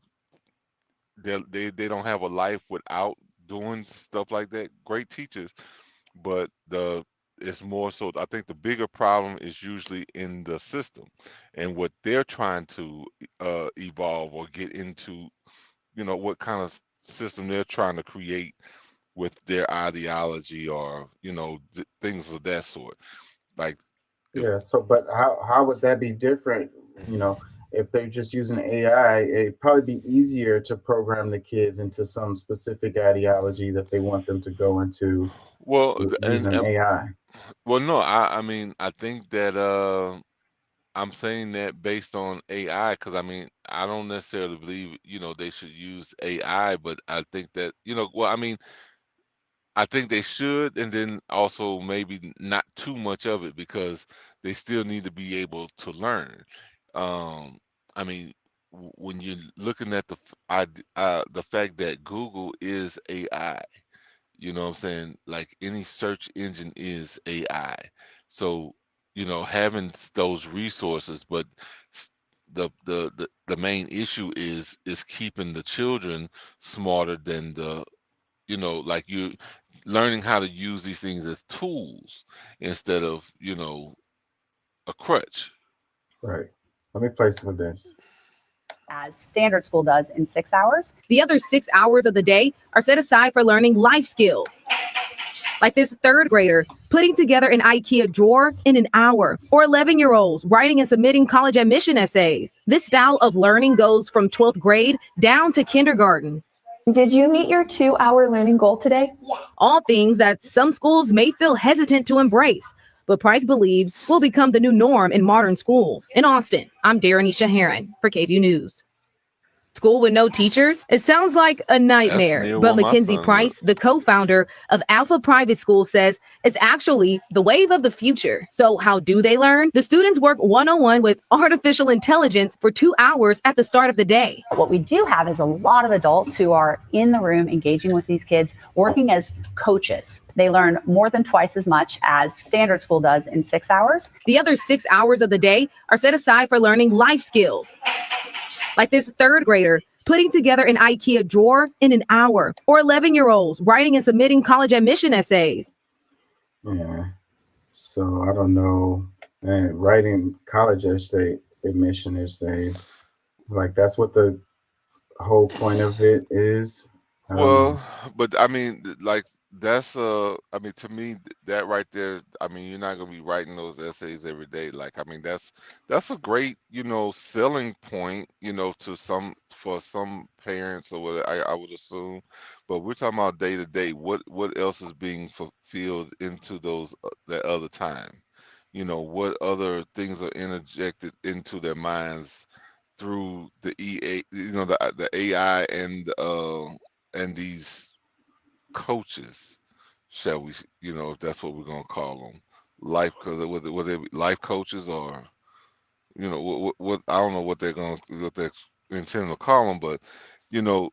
they don't have a life without doing stuff like that. Great teachers, but it's more so. I think the bigger problem is usually in the system and what they're trying to evolve or get into. What kind of system they're trying to create with their ideology or things of that sort. Like, Yeah. So, but how would that be different? If they're just using AI, it'd probably be easier to program the kids into some specific ideology that they want them to go into well, using AI. well, no, I mean, I think that I'm saying that based on AI because I mean, I don't necessarily believe they should use AI, but I think that well, I mean, I think they should, and then also maybe not too much of it because they still need to be able to learn. I mean, when you're looking at the fact that Google is AI, what I'm saying? Like any search engine is AI. So, having those resources, but s- the main issue is keeping the children smarter than like you learning how to use these things as tools instead of, a crutch. Right. Let me play some of this. As standard school does in 6 hours. The other 6 hours of the day are set aside for learning life skills. Like this third grader putting together an IKEA drawer in an hour, or 11-year-olds writing and submitting college admission essays. This style of learning goes from 12th grade down to kindergarten. Did you meet your 2-hour learning goal today? Yeah. All things that some schools may feel hesitant to embrace, but Price believes will become the new norm in modern schools. In Austin, I'm Darrenisha Heron for KVUE News. School with no teachers? It sounds like a That's nightmare. near But where my Mackenzie son went. Price, the co-founder of Alpha Private School, says it's actually the wave of the future. So how do they learn? The students work one-on-one with artificial intelligence for 2 hours at the start of the day. What we do have is a lot of adults who are in the room engaging with these kids, working as coaches. They learn more than twice as much as standard school does in 6 hours. The other 6 hours of the day are set aside for learning life skills. Like this third grader putting together an IKEA drawer in an hour, or 11-year-olds writing and submitting college admission essays. Yeah. So I don't know. And writing college admission essays. It's like that's what the whole point of it is. I don't know. Well, but I mean, like that's I mean, to me, that right there, I mean, you're not gonna be writing those essays every day. Like, I mean, that's a great, selling point, for some parents or what I would assume. But we're talking about day to day. What else is being fulfilled into those that other time? What other things are interjected into their minds through the EA, the AI and these coaches, shall we, if that's what we're gonna call them, life, because whether they be life coaches or what I don't know what they're intending to call them, but you know,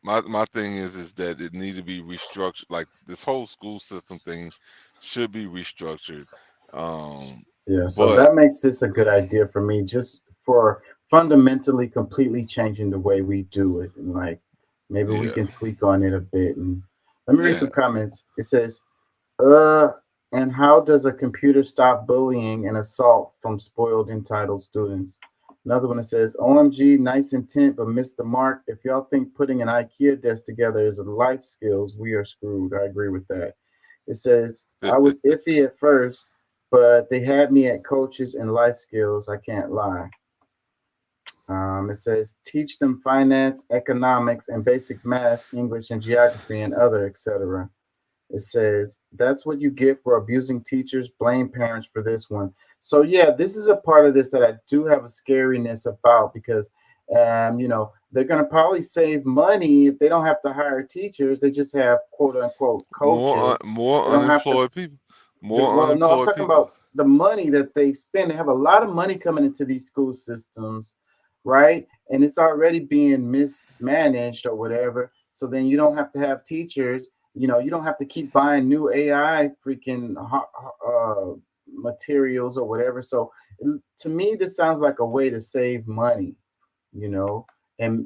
my thing is that it need to be restructured. Like this whole school system thing should be restructured. Yeah, so But that makes this a good idea for me, just for fundamentally completely changing the way we do it. And like maybe we yeah, can tweak on it a bit. And let me read yeah. some comments. It says, uh, and how does a computer stop bullying and assault from spoiled, entitled students? Another one that says, OMG, nice intent, but missed the mark. If y'all think putting an IKEA desk together is a life skills, we are screwed. I agree with that. It says, I was iffy at first, but they had me at coaches and life skills. I can't lie. It says teach them finance, economics, and basic math, English and geography, and other, etc. It says that's what you get for abusing teachers. Blame parents for this one. So yeah, this is a part of this that I do have a scariness about because, they're gonna probably save money if they don't have to hire teachers. They just have quote unquote coaches. More They don't have to. unemployed people. More Well, no, I'm unemployed talking people. about the money that they spend. They have a lot of money coming into these school systems, right? And it's already being mismanaged or whatever. So then you don't have to have teachers. You don't have to keep buying new AI freaking materials or whatever. So to me, this sounds like a way to save money, you know, and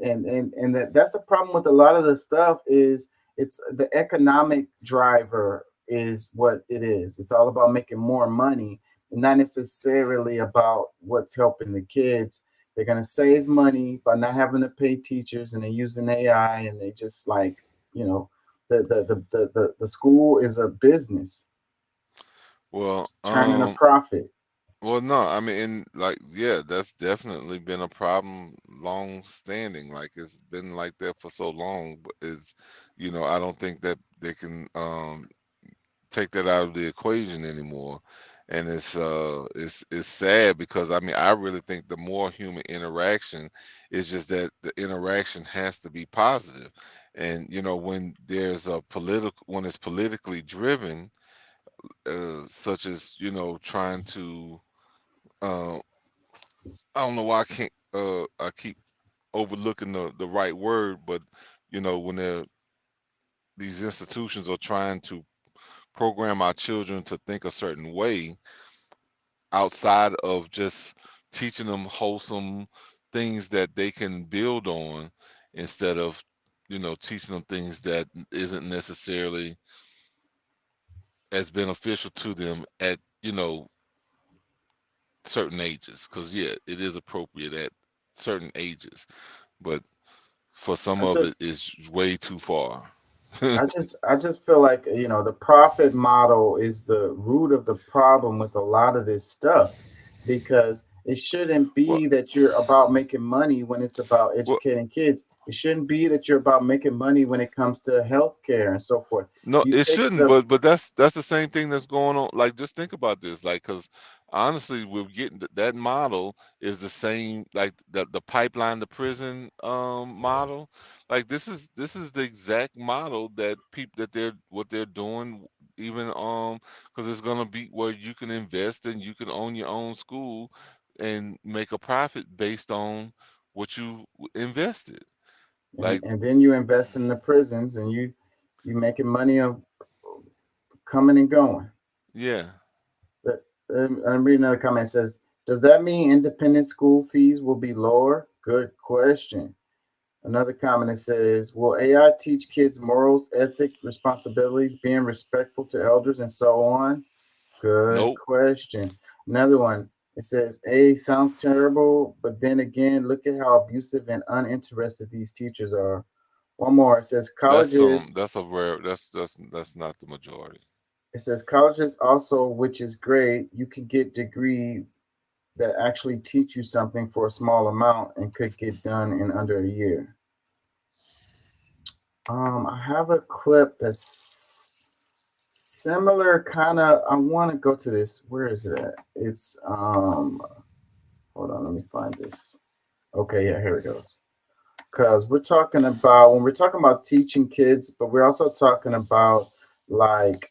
that's the problem with a lot of the stuff is it's the economic driver is what it is. It's all about making more money, and not necessarily about what's helping the kids. They're gonna save money by not having to pay teachers, and they're using AI, and they just like, you know, the school is a business Well, turning a profit. well, no, I mean, like, yeah, that's definitely been a problem long standing. Like, it's been like that for so long. But I don't think that they can take that out of the equation anymore. And it's sad because I mean, I really think the more human interaction is just that the interaction has to be positive. And when there's when it's politically driven, such as trying to uh, I don't know why I keep overlooking the right word, but when these institutions are trying to program our children to think a certain way outside of just teaching them wholesome things that they can build on, instead of teaching them things that isn't necessarily as beneficial to them at certain ages. Because yeah, it is appropriate at certain ages, but for some I of it just is way too far. I just feel like the profit model is the root of the problem with a lot of this stuff because it shouldn't well, be that you're about making money when it's about well, educating kids. It shouldn't be that you're about making money when it comes to healthcare and so forth. no, You it take shouldn't. the But that's the same thing that's going on. Like, just think about this. Like, because honestly, we're getting that model is the same. Like the pipeline to prison model. Like, this is the exact model that people that they're what they're doing. Even because it's gonna be where you can invest and you can own your own school and make a profit based on what you invested. and, Like, and then you invest in the prisons and you making money of coming and going. yeah. I'm reading another comment. It says, does that mean independent school fees will be lower? Good question. Another comment that says, will AI teach kids morals, ethics, responsibilities, being respectful to elders, and so on? Good Nope. question. Another one, it says, A, sounds terrible, but then again, look at how abusive and uninterested these teachers are. One more, That's a rare. That's not the majority. it says colleges also, which is great, you can get degree that actually teach you something for a small amount and could get done in under a year. I have a clip that's similar kind of. I want to go to this. Where is it at? It's hold on, let me find this. Okay, yeah, here it goes. Because we're talking about when we're talking about teaching kids, but we're also talking about like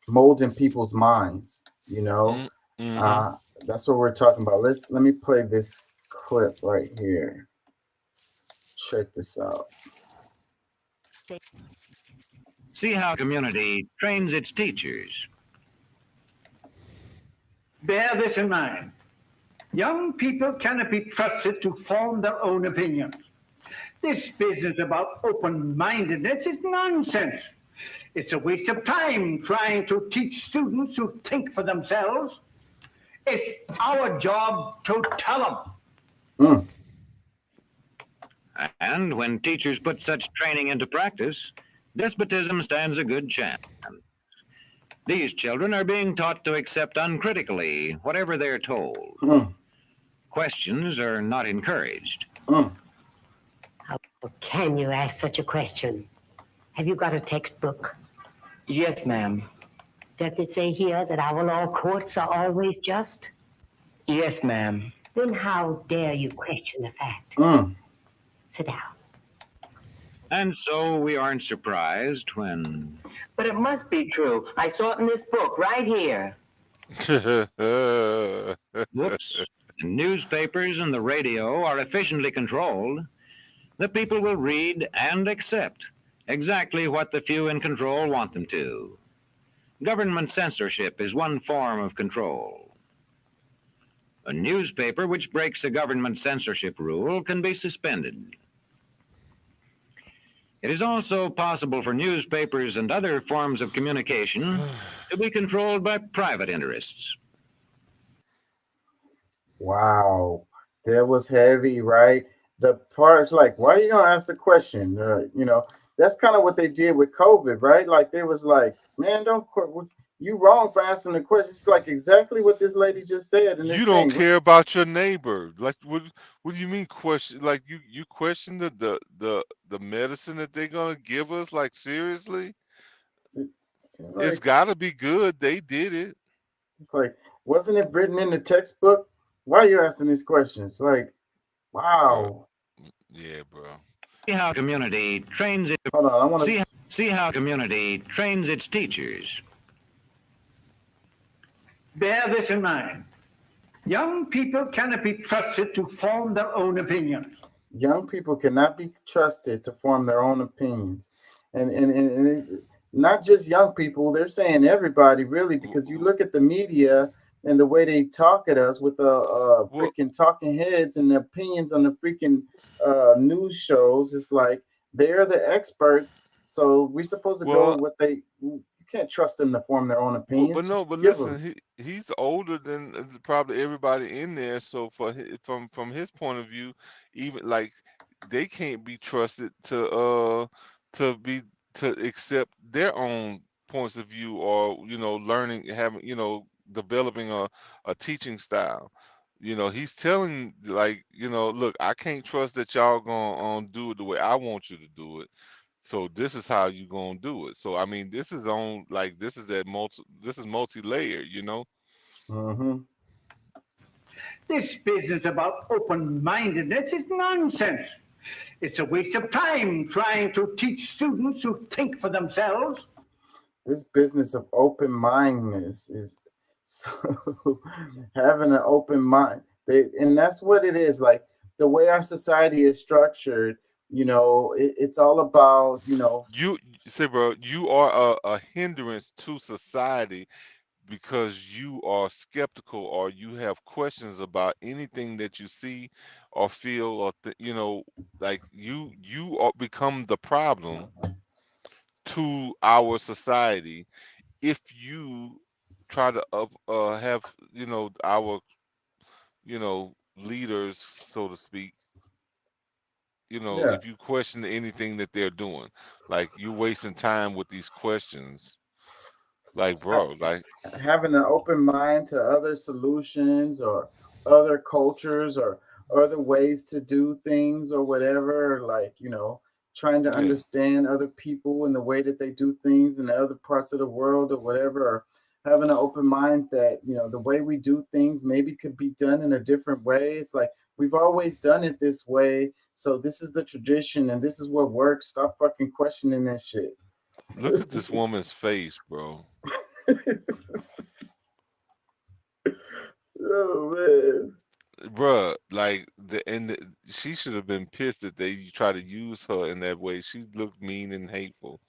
molding people's minds, you know. Mm-hmm. That's what we're talking about. Let me play this clip right here. Check this out. See how community trains its teachers. Bear this in mind. Young people cannot be trusted to form their own opinions. This business about open-mindedness is nonsense. It's a waste of time trying to teach students to think for themselves. It's our job to tell them. And when teachers put such training into practice, despotism stands a good chance. These children are being taught to accept uncritically whatever they're told. Questions are not encouraged. How can you ask such a question? Have you got a textbook? Yes, ma'am. Does it say here that our law courts are always just? Yes, ma'am. Then how dare you question the fact? Sit down. And so we aren't surprised when... But it must be true. I saw it in this book right here. Whoops. Newspapers and the radio are efficiently controlled. The people will read and accept exactly what the few in control want them to. Government censorship is one form of control. A newspaper which breaks a government censorship rule can be suspended. It is also possible for newspapers and other forms of communication to be controlled by private interests. Wow, that was heavy, right? The parts like, why are you gonna ask the question? That's kind of what they did with COVID, right? Like they was like, man, you wrong for asking the question. It's like exactly what this lady just said in this You don't thing. care about your neighbor. Like what do you mean question? Like you question the medicine that they're gonna give us? Like seriously? It's gotta be good. They did it. It's like, wasn't it written in the textbook? Why are you asking these questions? Like, wow. Yeah, bro. See how community trains it. Hold on, I want to see how community trains its teachers. Bear this in mind. Young people cannot be trusted to form their own opinions. Young people cannot be trusted to form their own opinions. And not just young people, they're saying everybody really, because you look at the media and the way they talk at us with the freaking talking heads and the opinions on the freaking news shows. It's like they're the experts, so we're supposed to go with what they. You can't trust them to form their own opinions. But listen, he's older than probably everybody in there. So from his point of view, even like they can't be trusted to accept their own points of view, or learning, having developing a teaching style. He's telling, like, look, I can't trust that y'all gonna do it the way I want you to do it. So this is how you gonna do it. So I mean, this is multi-layered, Mm-hmm. This business about open-mindedness is nonsense. It's a waste of time trying to teach students who think for themselves. This business of open-mindedness is so having an open mind. And that's what it is. Like the way our society is structured, it's all about, You say, bro, you are a hindrance to society because you are skeptical, or you have questions about anything that you see or feel, or like you become the problem to our society if you try to have our leaders, so to speak, Yeah. if you question anything that they're doing. Like you're wasting time with these questions. Like, bro, like having an open mind to other solutions or other cultures or other ways to do things or whatever, like, trying to understand other people and the way that they do things in the other parts of the world or whatever, or having an open mind that, the way we do things maybe could be done in a different way. It's like, we've always done it this way, so this is the tradition and this is what works. Stop fucking questioning that shit. look at this woman's face, bro. Oh man, Bruh, like she should have been pissed that they try to use her in that way. She looked mean and hateful.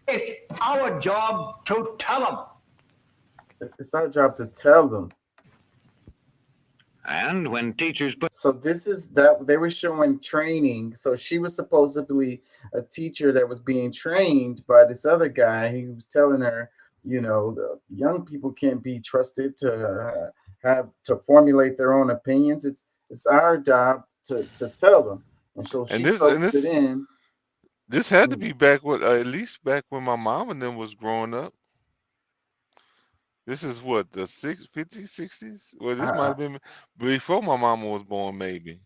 It's our job to tell them. it's our job to tell them. And when teachers put... So this is that they were showing training. So she was supposedly a teacher that was being trained by this other guy. He was telling her, the young people can't be trusted to have to formulate their own opinions. It's our job to tell them. And so she soaks it in. This had to be back when, at least back when my mom and them was growing up. This is what, the 50s, 60s? Well, this might I, have been before my mama was born, maybe.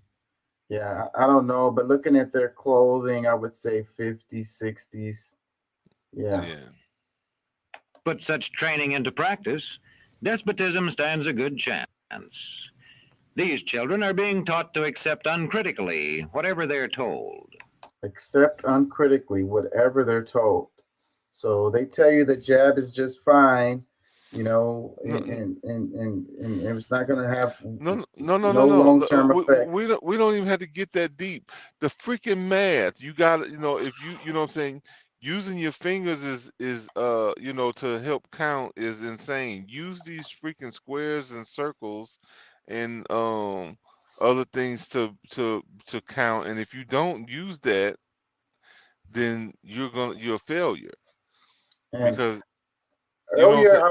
yeah, I don't know, but looking at their clothing, I would say 50s, 60s. Yeah. Yeah. Put such training into practice, despotism stands a good chance. These children are being taught to accept uncritically whatever they're told. Accept uncritically whatever they're told. So they tell you the jab is just fine, you know, and it's not going to have No. no long-term We effects. don't even have to get that deep. The freaking math, you got to, if you know what I'm saying, using your fingers is to help count is insane. Use these freaking squares and circles and other things to count. And if you don't use that, then you're a failure And because you know what I'm saying. earlier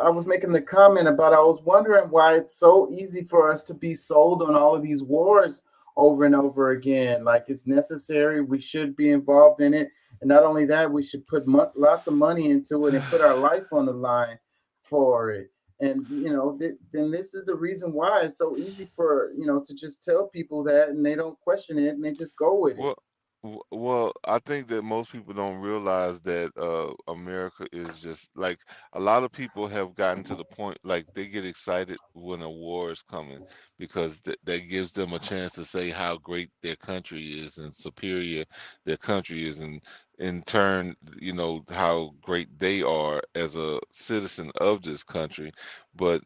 I was making the comment about I was wondering why it's so easy for us to be sold on all of these wars over and over again. Like it's necessary, we should be involved in it, and not only that, we should put lots of money into it and put our life on the line for it. And then this is the reason why it's so easy for to just tell people that, and they don't question it, and they just go with it. Well, well, I think that most people don't realize that America is just like a lot of people have gotten to the point like they get excited when a war is coming because that gives them a chance to say how great their country is and superior their country is, and in turn, how great they are as a citizen of this country. But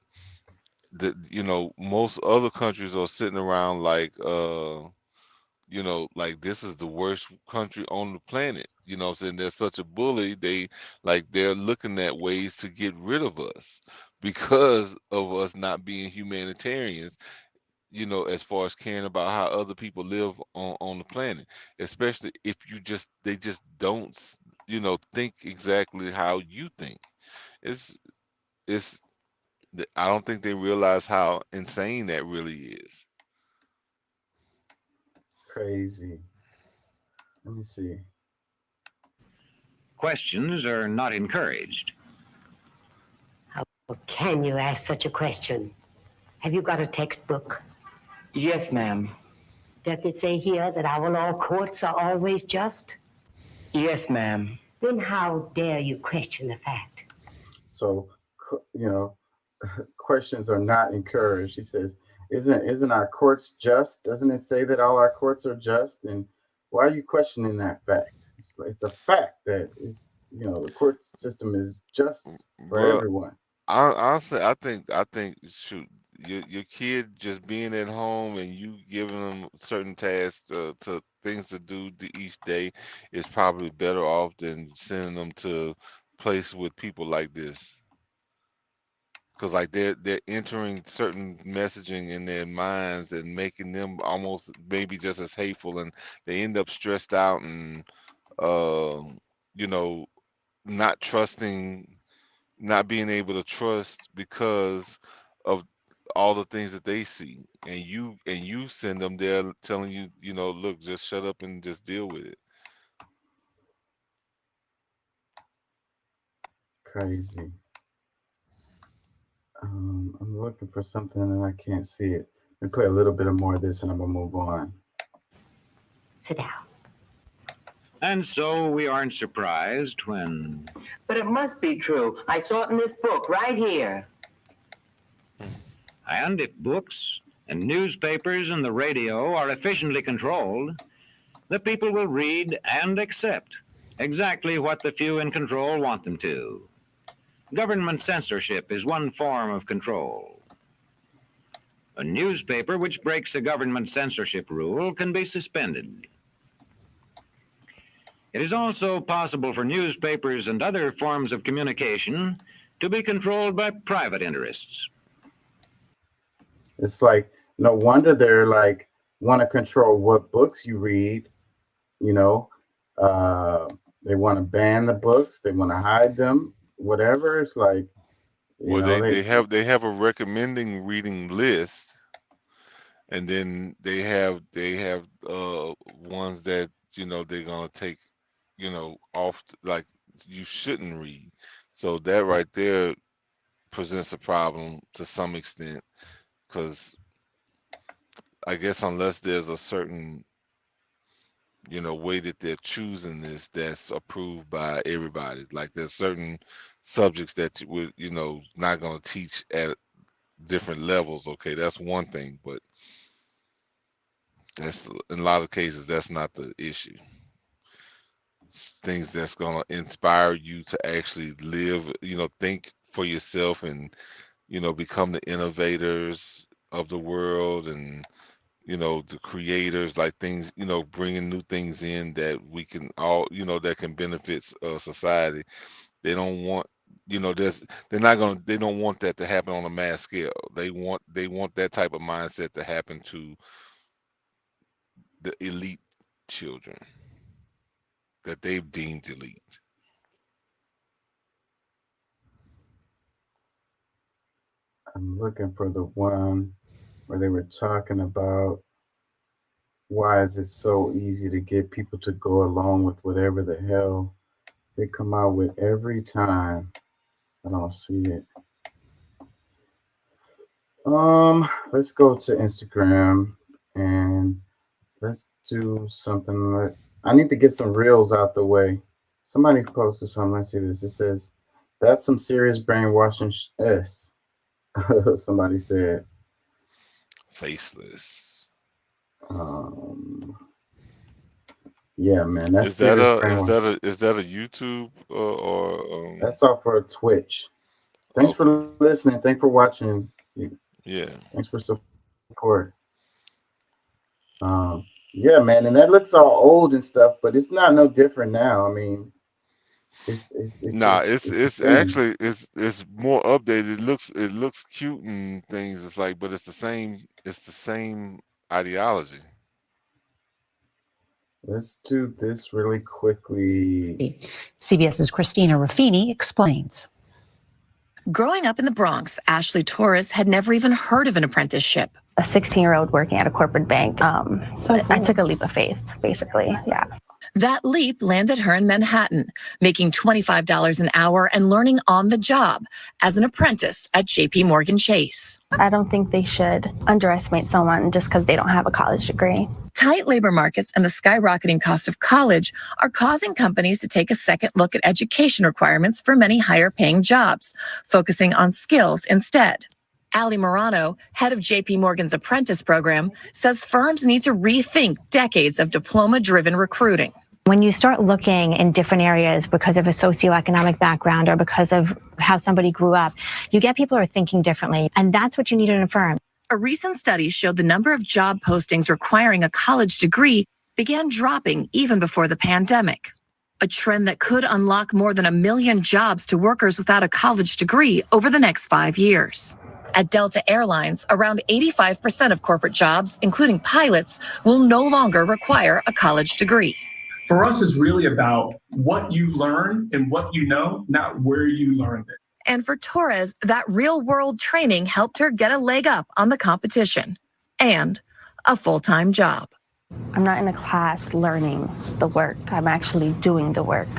most other countries are sitting around like like this is the worst country on the planet. You know what I'm saying? They're such a bully. They're looking at ways to get rid of us because of us not being humanitarians, as far as caring about how other people live on the planet, especially if they just don't, think exactly how you think. It's, it's, I don't think they realize how insane that really is. Crazy. Let me see. Questions are not encouraged. How can you ask such a question? Have you got a textbook? Yes, ma'am. Does it say here that our law courts are always just? Yes, ma'am. Then how dare you question the fact? So, questions are not encouraged. He says, "Isn't our courts just? Doesn't it say that all our courts are just? And why are you questioning that fact? It's a fact that is, the court system is just for Well, everyone." honestly, I think shoot, your kid just being at home and you giving them certain tasks to things to do each day is probably better off than sending them to place with people like this. Because like they're entering certain messaging in their minds and making them almost maybe just as hateful, and they end up stressed out and um you know not trusting, not being able to trust because of all the things that they see, and you send them there telling you, look, just shut up and just deal with it. Crazy. I'm looking for something and I can't see it. Let me play a little bit of more of this and I'm gonna move on. Sit down. And so we aren't surprised when. But it must be true. I saw it in this book right here. And if books and newspapers and the radio are efficiently controlled, the people will read and accept exactly what the few in control want them to. Government censorship is one form of control. A newspaper which breaks a government censorship rule can be suspended. It is also possible for newspapers and other forms of communication to be controlled by private interests. It's like no wonder they're like want to control what books you read. You know, uh, they want to ban the books. They want to hide them. Whatever. It's like Well, they they they have they have a recommending reading list, and then they have ones that they're gonna take off, like you shouldn't read. So that right there presents a problem to some extent, because I guess unless there's a certain way that they're choosing this that's approved by everybody, like there's certain subjects that we're not going to teach at different levels. Okay, that's one thing, but that's in a lot of cases that's not the issue. It's things that's going to inspire you to actually live, think for yourself, and become the innovators of the world, and the creators, like things, bringing new things in that we can all, that can benefit society. They don't want, they don't want that to happen on a mass scale. They want that type of mindset to happen to the elite children that they've deemed elite. I'm looking for the one where they were talking about why is it so easy to get people to go along with whatever the hell they come out with every time. I don't see it. Let's go to Instagram and let's do something like, I need to get some reels out the way. Somebody posted something. Let's see this. It says, that's some serious brainwashing S. Somebody said. Faceless. Yeah, man, that's Is that serious a brainwashing. is that a YouTube or That's all for Twitch. Thanks okay. for listening. Thanks for watching. Yeah. Thanks for support. Yeah, man, and that looks all old and stuff, but it's not no different now. I mean, it's Nah, just it's the it's same. actually it's more updated. It looks cute and things. It's like, but it's the same ideology. Let's do this really quickly. CBS's Christina Ruffini explains. Growing up in the Bronx, Ashley Torres had never even heard of an apprenticeship. A 16-year-old working at a corporate bank. I took a leap of faith, basically. Yeah. That leap landed her in Manhattan, making $25 an hour and learning on the job as an apprentice at JP Morgan Chase. I don't think they should underestimate someone just because they don't have a college degree. Tight labor markets and the skyrocketing cost of college are causing companies to take a second look at education requirements for many higher-paying jobs, focusing on skills instead. Ali Morano, head of JP Morgan's apprentice program, says firms need to rethink decades of diploma-driven recruiting. When you start looking in different areas because of a socioeconomic background or because of how somebody grew up, you get people who are thinking differently, and that's what you need in a firm. A recent study showed the number of job postings requiring a college degree began dropping even before the pandemic, a trend that could unlock more than 1 million jobs to workers without a college degree over the next 5 years. At Delta Airlines, around 85% of corporate jobs, including pilots, will no longer require a college degree. For us, it's really about what you learn and what you know, not where you learned it. And for Torres, that real-world training helped her get a leg up on the competition and a full-time job. I'm not in a class learning the work. I'm actually doing the work.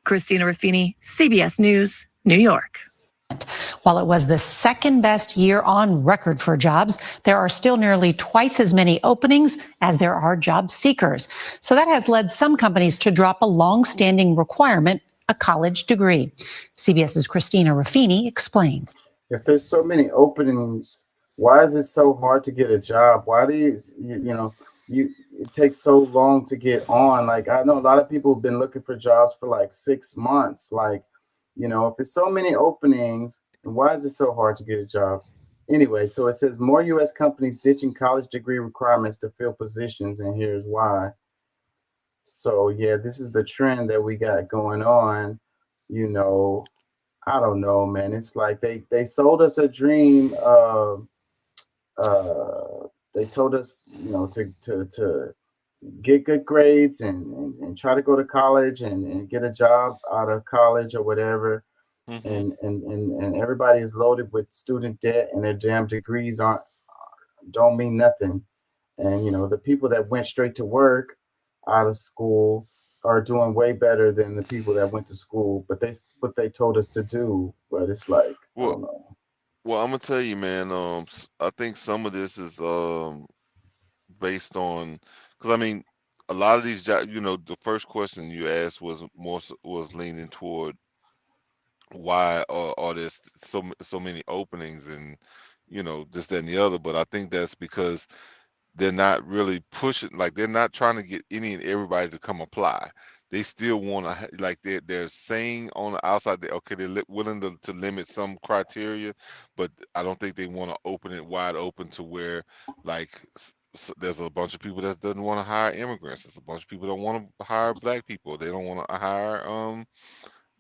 Christina Ruffini, CBS News, New York. While it was the second best year on record for jobs, there are still nearly twice as many openings as there are job seekers. So that has led some companies to drop a long-standing requirement, a college degree. CBS's Christina Ruffini explains. If there's so many openings, why is it so hard to get a job? Why do it takes so long to get on? Like, I know a lot of people have been looking for jobs for like 6 months. Like, if it's so many openings, then why is it so hard to get jobs? Anyway, so it says more U.S. companies ditching college degree requirements to fill positions, and here's why. So, yeah, this is the trend that we got going on. I don't know, man. It's like they sold us a dream. They told us, to get good grades and try to go to college and get a job out of college or whatever. And everybody is loaded with student debt, and their damn degrees don't mean nothing. And the people that went straight to work out of school are doing way better than the people that went to school, but they told us to do. But it's like, I Well, don't know. well, I'm gonna tell you, man. I think some of this is based on, because I mean, a lot of these jobs. The first question you asked was leaning toward why are there so many openings and this, that, and the other. But I think that's because they're not really pushing, like they're not trying to get any and everybody to come apply. They still want to, like they're saying on the outside that okay, they're willing to limit some criteria, but I don't think they want to open it wide open to where like there's a bunch of people that doesn't want to hire immigrants. There's a bunch of people that don't want to hire black people. They don't want to hire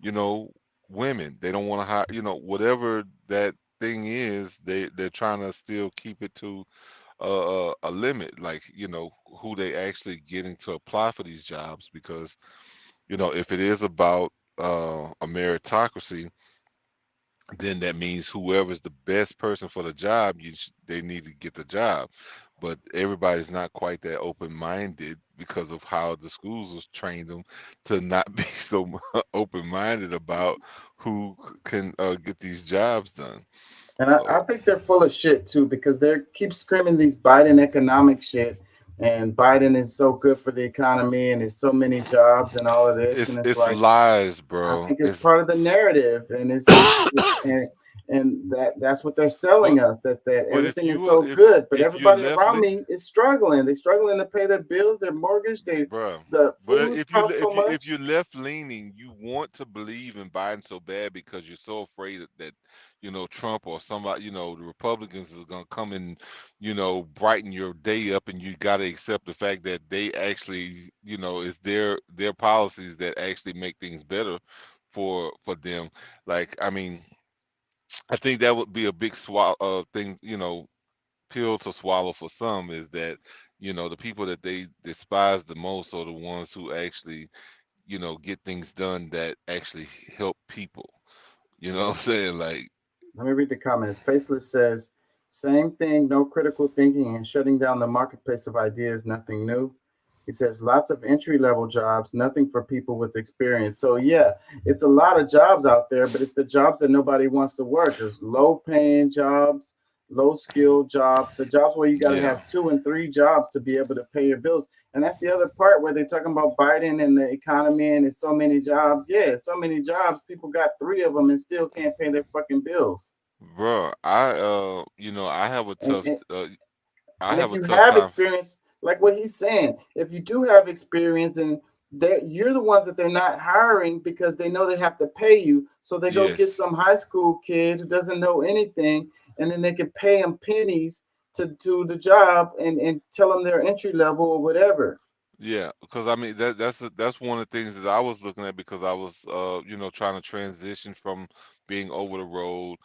you know women. They don't want to hire whatever that thing is. They're trying to still keep it to a limit, like who they actually getting to apply for these jobs, because if it is about a meritocracy, then that means whoever's the best person for the job, they need to get the job. But everybody's not quite that open-minded because of how the schools was trained them to not be so open-minded about who can get these jobs done. And I So think they're full of shit too, because they keep screaming these Biden economic shit, and Biden is so good for the economy and there's so many jobs and all of this, and it's it's like, lies, I bro. think it's It's part of the narrative, and and that's what they're but selling us, that but everything is so good, but if you're everybody left around me is struggling. They're struggling to pay their bills, their mortgage, bro. the But food costs so if much. you're left leaning, you want to believe in Biden so bad because you're so afraid that Trump or somebody, the Republicans is gonna come and brighten your day up, and you got to accept the fact that they actually it's their policies that actually make things better for them. Like I mean, I think that would be a big thing, pill to swallow for some, is that the people that they despise the most are the ones who actually get things done that actually help people. You know what I'm saying? Like, Let me read the comments. Faceless says, same thing, no critical thinking and shutting down the marketplace of ideas, nothing new. He says, lots of entry level jobs, nothing for people with experience. So, yeah, it's a lot of jobs out there, but it's the jobs that nobody wants to work. There's low paying jobs, low skilled jobs, the jobs where you got to yeah, have 2 and 3 jobs to be able to pay your bills. And that's the other part where they're talking about Biden and the economy and it's so many jobs. Yeah, so many jobs. People got 3 of them and still can't pay their fucking bills. bro, I have a And, tough and, I and have if a you tough have time. experience, like what he's saying, if you do have experience, then you're the ones that they're not hiring because they know they have to pay you. So they go get Yes, some high school kid who doesn't know anything, and then they can pay him pennies to do the job and tell them they're entry level or whatever. yeah, because I mean that's one of the things that I was looking at, because I was trying to transition from being over the road,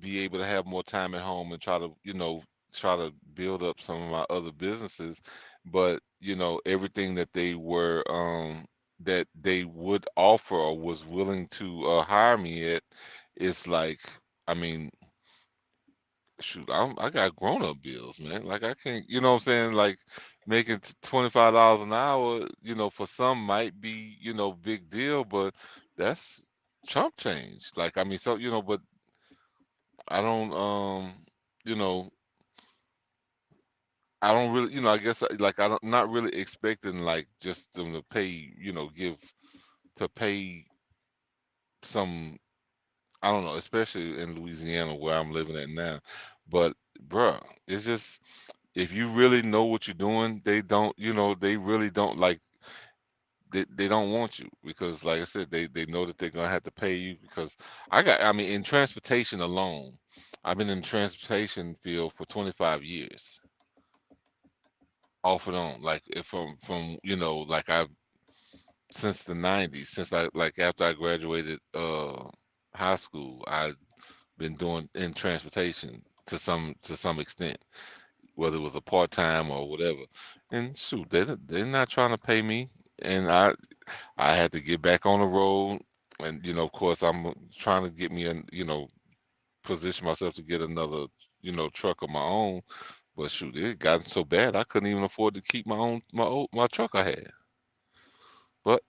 be able to have more time at home, and try to build up some of my other businesses. But everything that they would offer or was willing to hire me at, it's like, I mean, shoot, I got grown up bills, man. Like I can't, you know what I'm saying? Like making $25 an hour, for some might be, big deal, but that's chump change. Like I mean, so but I don't, you know, I don't really, I guess like I don't, not really expecting like just them to pay, give to pay some, I don't know, especially in Louisiana where I'm living at now. But bruh, it's just, if you really know what you're doing, they don't, they really don't, like they don't want you, because like I said, they know that they're gonna have to pay you, because I mean, in transportation alone, I've been in the transportation field for 25 years, off and on, like from like I since the 90s, since I like after I graduated high school, I've been doing in transportation to some extent, whether it was a part-time or whatever. And shoot, they're not trying to pay me, and I had to get back on the road. And of course, I'm trying to get me a position myself to get another truck of my own. But shoot, it gotten so bad I couldn't even afford to keep my truck I had. But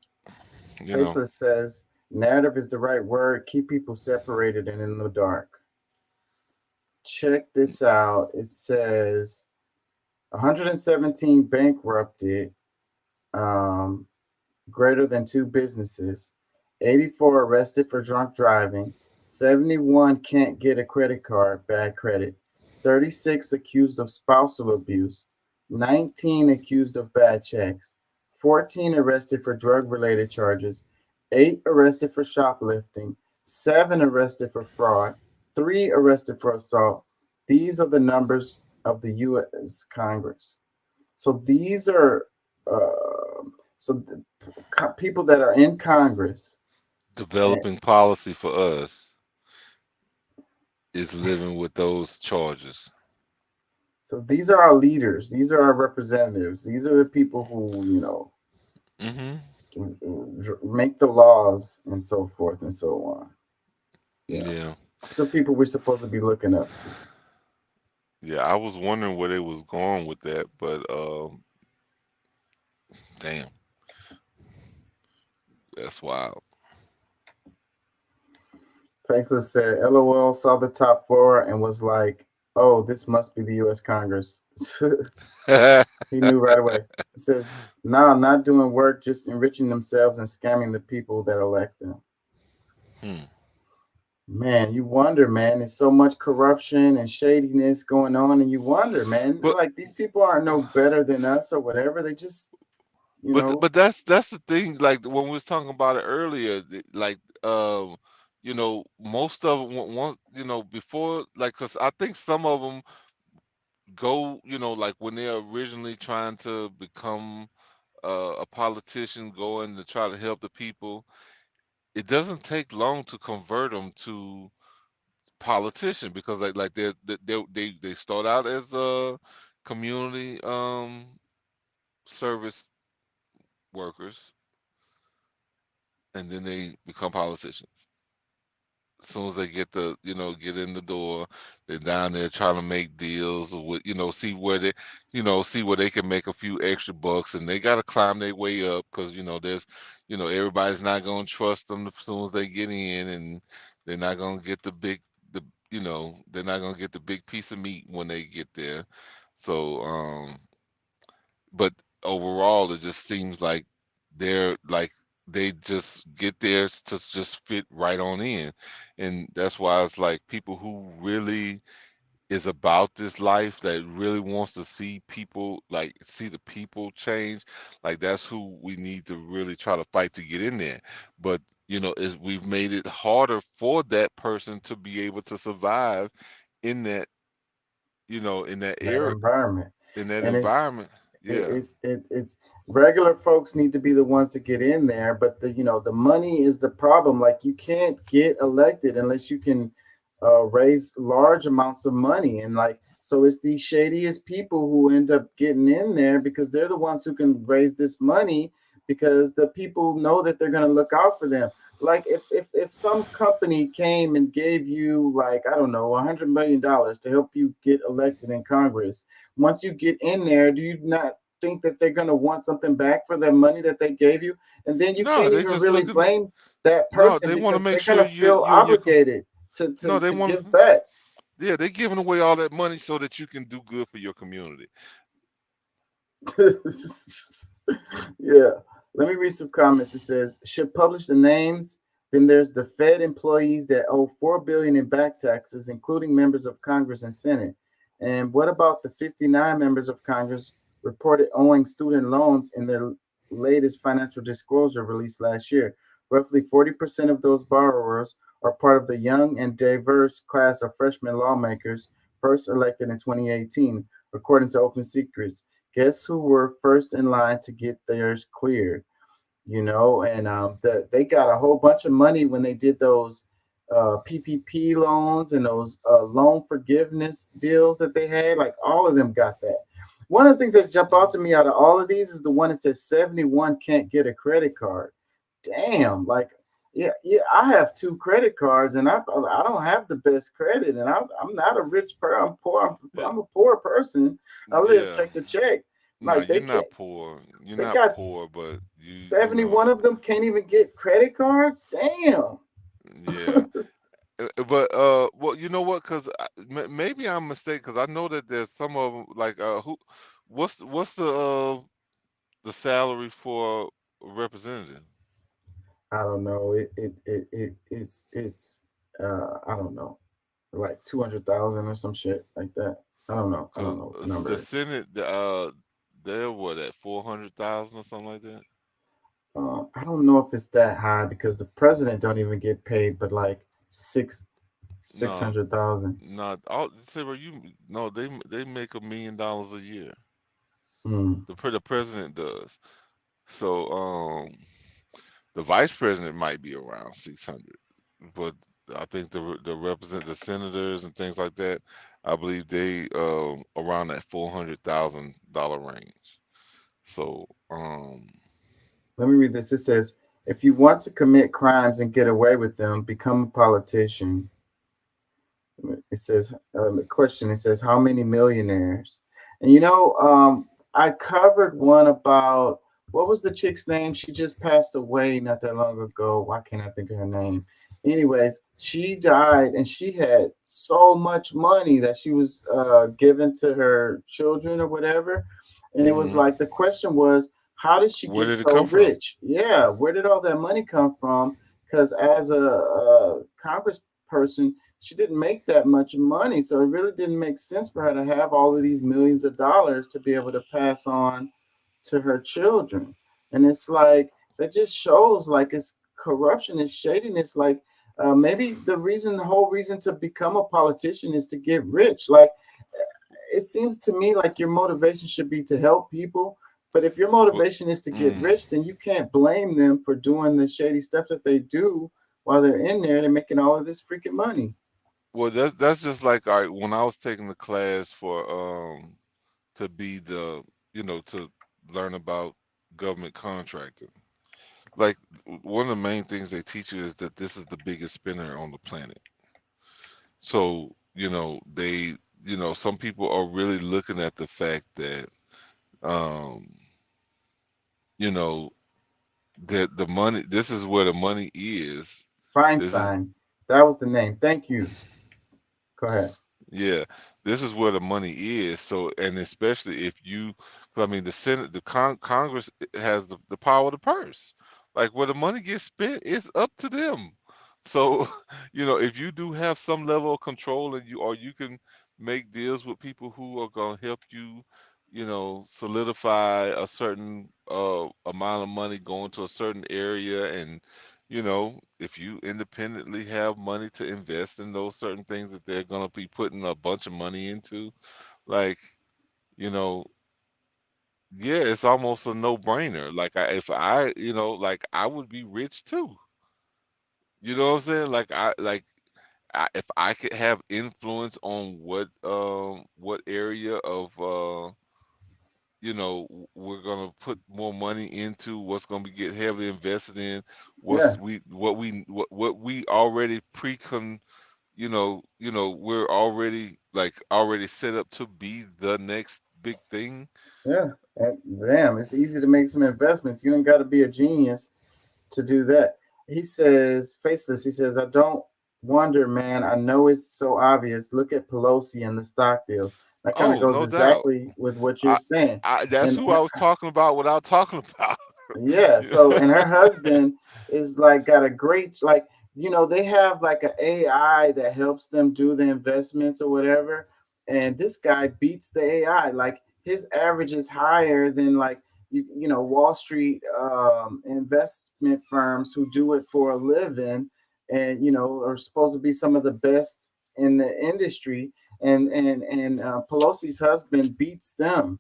You know, Faceless says, narrative is the right word. Keep people separated and in the dark. Check this out. It says 117 bankrupted, um, greater than 2 businesses, 84 arrested for drunk driving, 71 can't get a credit card, bad credit, 36 accused of spousal abuse, 19 accused of bad checks, 14 arrested for drug related charges, 8 arrested for shoplifting, 7 arrested for fraud, 3 arrested for assault. These are the numbers of the U.S. Congress. So these are people that are in Congress. developing policy for us is living with those charges. So these are our leaders. These are our representatives. These are the people who, make the laws and so forth and so on. Yeah. So people we're supposed to be looking up to. Yeah, I was wondering where they was going with that, but damn, that's wild. Faceless said, LOL saw the top 4 and was like, oh, this must be the U.S. Congress. He knew right away. It says, nah, not doing work, just enriching themselves and scamming the people that elect them. Man, you wonder, man. There's so much corruption and shadiness going on, and you wonder, man. Like these people aren't no better than us or whatever. They just, But that's the thing. Like when we was talking about it earlier, like most of them once before, like, because I think some of them go, like when they're originally trying to become a politician, going to try to help the people. It doesn't take long to convert them to politician because like they start out as a community service workers, and then they become politicians. As soon as they get get in the door, they're down there trying to make deals or with, see where they, see where they can make a few extra bucks, and they got to climb their way up because there's, everybody's not going to trust them as soon as they get in, and they're not going to get they're not going to get the big piece of meat when they get there. So, but overall, it just seems like they're like they just get there to just fit right on in, and that's why it's like people who really is about this life, that really wants to see people, like see the people change, like that's who we need to really try to fight to get in there. But we've made it harder for that person to be able to survive in that in that area, environment. in that And environment. Yeah. it's regular folks need to be the ones to get in there, but the money is the problem. Like you can't get elected unless you can raise large amounts of money, and like so it's the shadiest people who end up getting in there because they're the ones who can raise this money because the people know that they're going to look out for them. Like if some company came and gave you, like, I don't know, $100 million to help you get elected in Congress, once you get in there, do you not think that they're going to want something back for the money that they gave you? And then you No, can't they even just really looking. blame that No, person they want to because make they're sure going to feel you and your. obligated No, they to want. give back. Yeah, they're giving away all that money so that you can do good for your community. Yeah. Let me read some comments. It says, should publish the names. Then there's the Fed employees that owe $4 billion in back taxes, including members of Congress and Senate. And what about the 59 members of Congress reported owing student loans in their latest financial disclosure released last year? Roughly 40% of those borrowers are part of the young and diverse class of freshman lawmakers first elected in 2018, according to Open Secrets. Guess who were first in line to get theirs cleared? And they got a whole bunch of money when they did those PPP loans and those loan forgiveness deals that they had. Like all of them got that. One of the things that jump out to me out of all of these is the one that says 71 can't get a credit card. Damn, like yeah, I have 2 credit cards and I don't have the best credit, and I'm not a rich person. I'm a poor person. I live Yeah. check to check. No, Like you're they not can't. poor. You're They not got poor, but you know, 71 of them can't even get credit cards. Damn. yeah. But well, you know what? Because maybe I'm mistaken. Because I know that there's some of them like what's the salary for a representative? I don't know. It's I don't know, like 200,000 or some shit like that. I don't know. I don't Because know what the the number is. Senate, they're what at 400,000 or something like that. I don't know if it's that high because the president don't even get paid, but like six No, hundred thousand. not all. Say, well, no, they make $1 million a year. Hmm. The president does. So the vice president might be around 600, but I think the senators and things like that, I believe they around that $400,000 range. So Let me read this. It says, if you want to commit crimes and get away with them, become a politician. It says, the question, it says, how many millionaires? And I covered one about, what was the chick's name? She just passed away not that long ago. Why can't I think of her name? Anyways, she died and she had so much money that she was given to her children or whatever. And it was mhm. like, the question was, how did she Where get did it so come from? rich? Yeah, where did all that money come from? Because as a congressperson, she didn't make that much money. So it really didn't make sense for her to have all of these millions of dollars to be able to pass on to her children. And it's like, that just shows like it's corruption and shadiness. Like maybe the whole reason to become a politician is to get rich. Like it seems to me like your motivation should be to help people. But if your Well, motivation is to get mm, rich, then you can't blame them for doing the shady stuff that they do while they're in there. They're making all of this freaking money. well, that's just like when I was taking the class for to be to learn about government contracting. Like one of the main things they teach you is that this is the biggest spinner on the planet. So, some people are really looking at the fact that, um, you know, that the money, this is where the money is. This is, Feinstein. That was the name. Thank you. Go ahead. yeah, this is where the money is. So, and especially if I mean, the Senate, Congress has the power of the purse. Like where the money gets spent, it's up to them. So, if you do have some level of control and you can make deals with people who are going to help you, solidify a certain amount of money going to a certain area, and if you independently have money to invest in those certain things that they're going to be putting a bunch of money into, like, you know, yeah, it's almost a no-brainer. Like like I would be rich too. You know what I'm saying? If I could have influence on what area of we're gonna put more money into, what's gonna be get heavily invested in, Yeah, what we already we're already set up to be the next big thing. yeah. And damn, it's easy to make some investments. You ain't got to be a genius to do that. He says, faceless, he says, I don't wonder, man. I know it's so obvious. Look at Pelosi and the stock deals. That kind of Oh, goes no doubt. exactly with what you're I, saying. that's And who I was talking about without talking about. yeah, You so know? and her husband is like got a great like they have like an AI that helps them do the investments or whatever, and this guy beats the AI. Like his average is higher than like Wall Street investment firms who do it for a living, and are supposed to be some of the best in the industry, and Pelosi's husband beats them.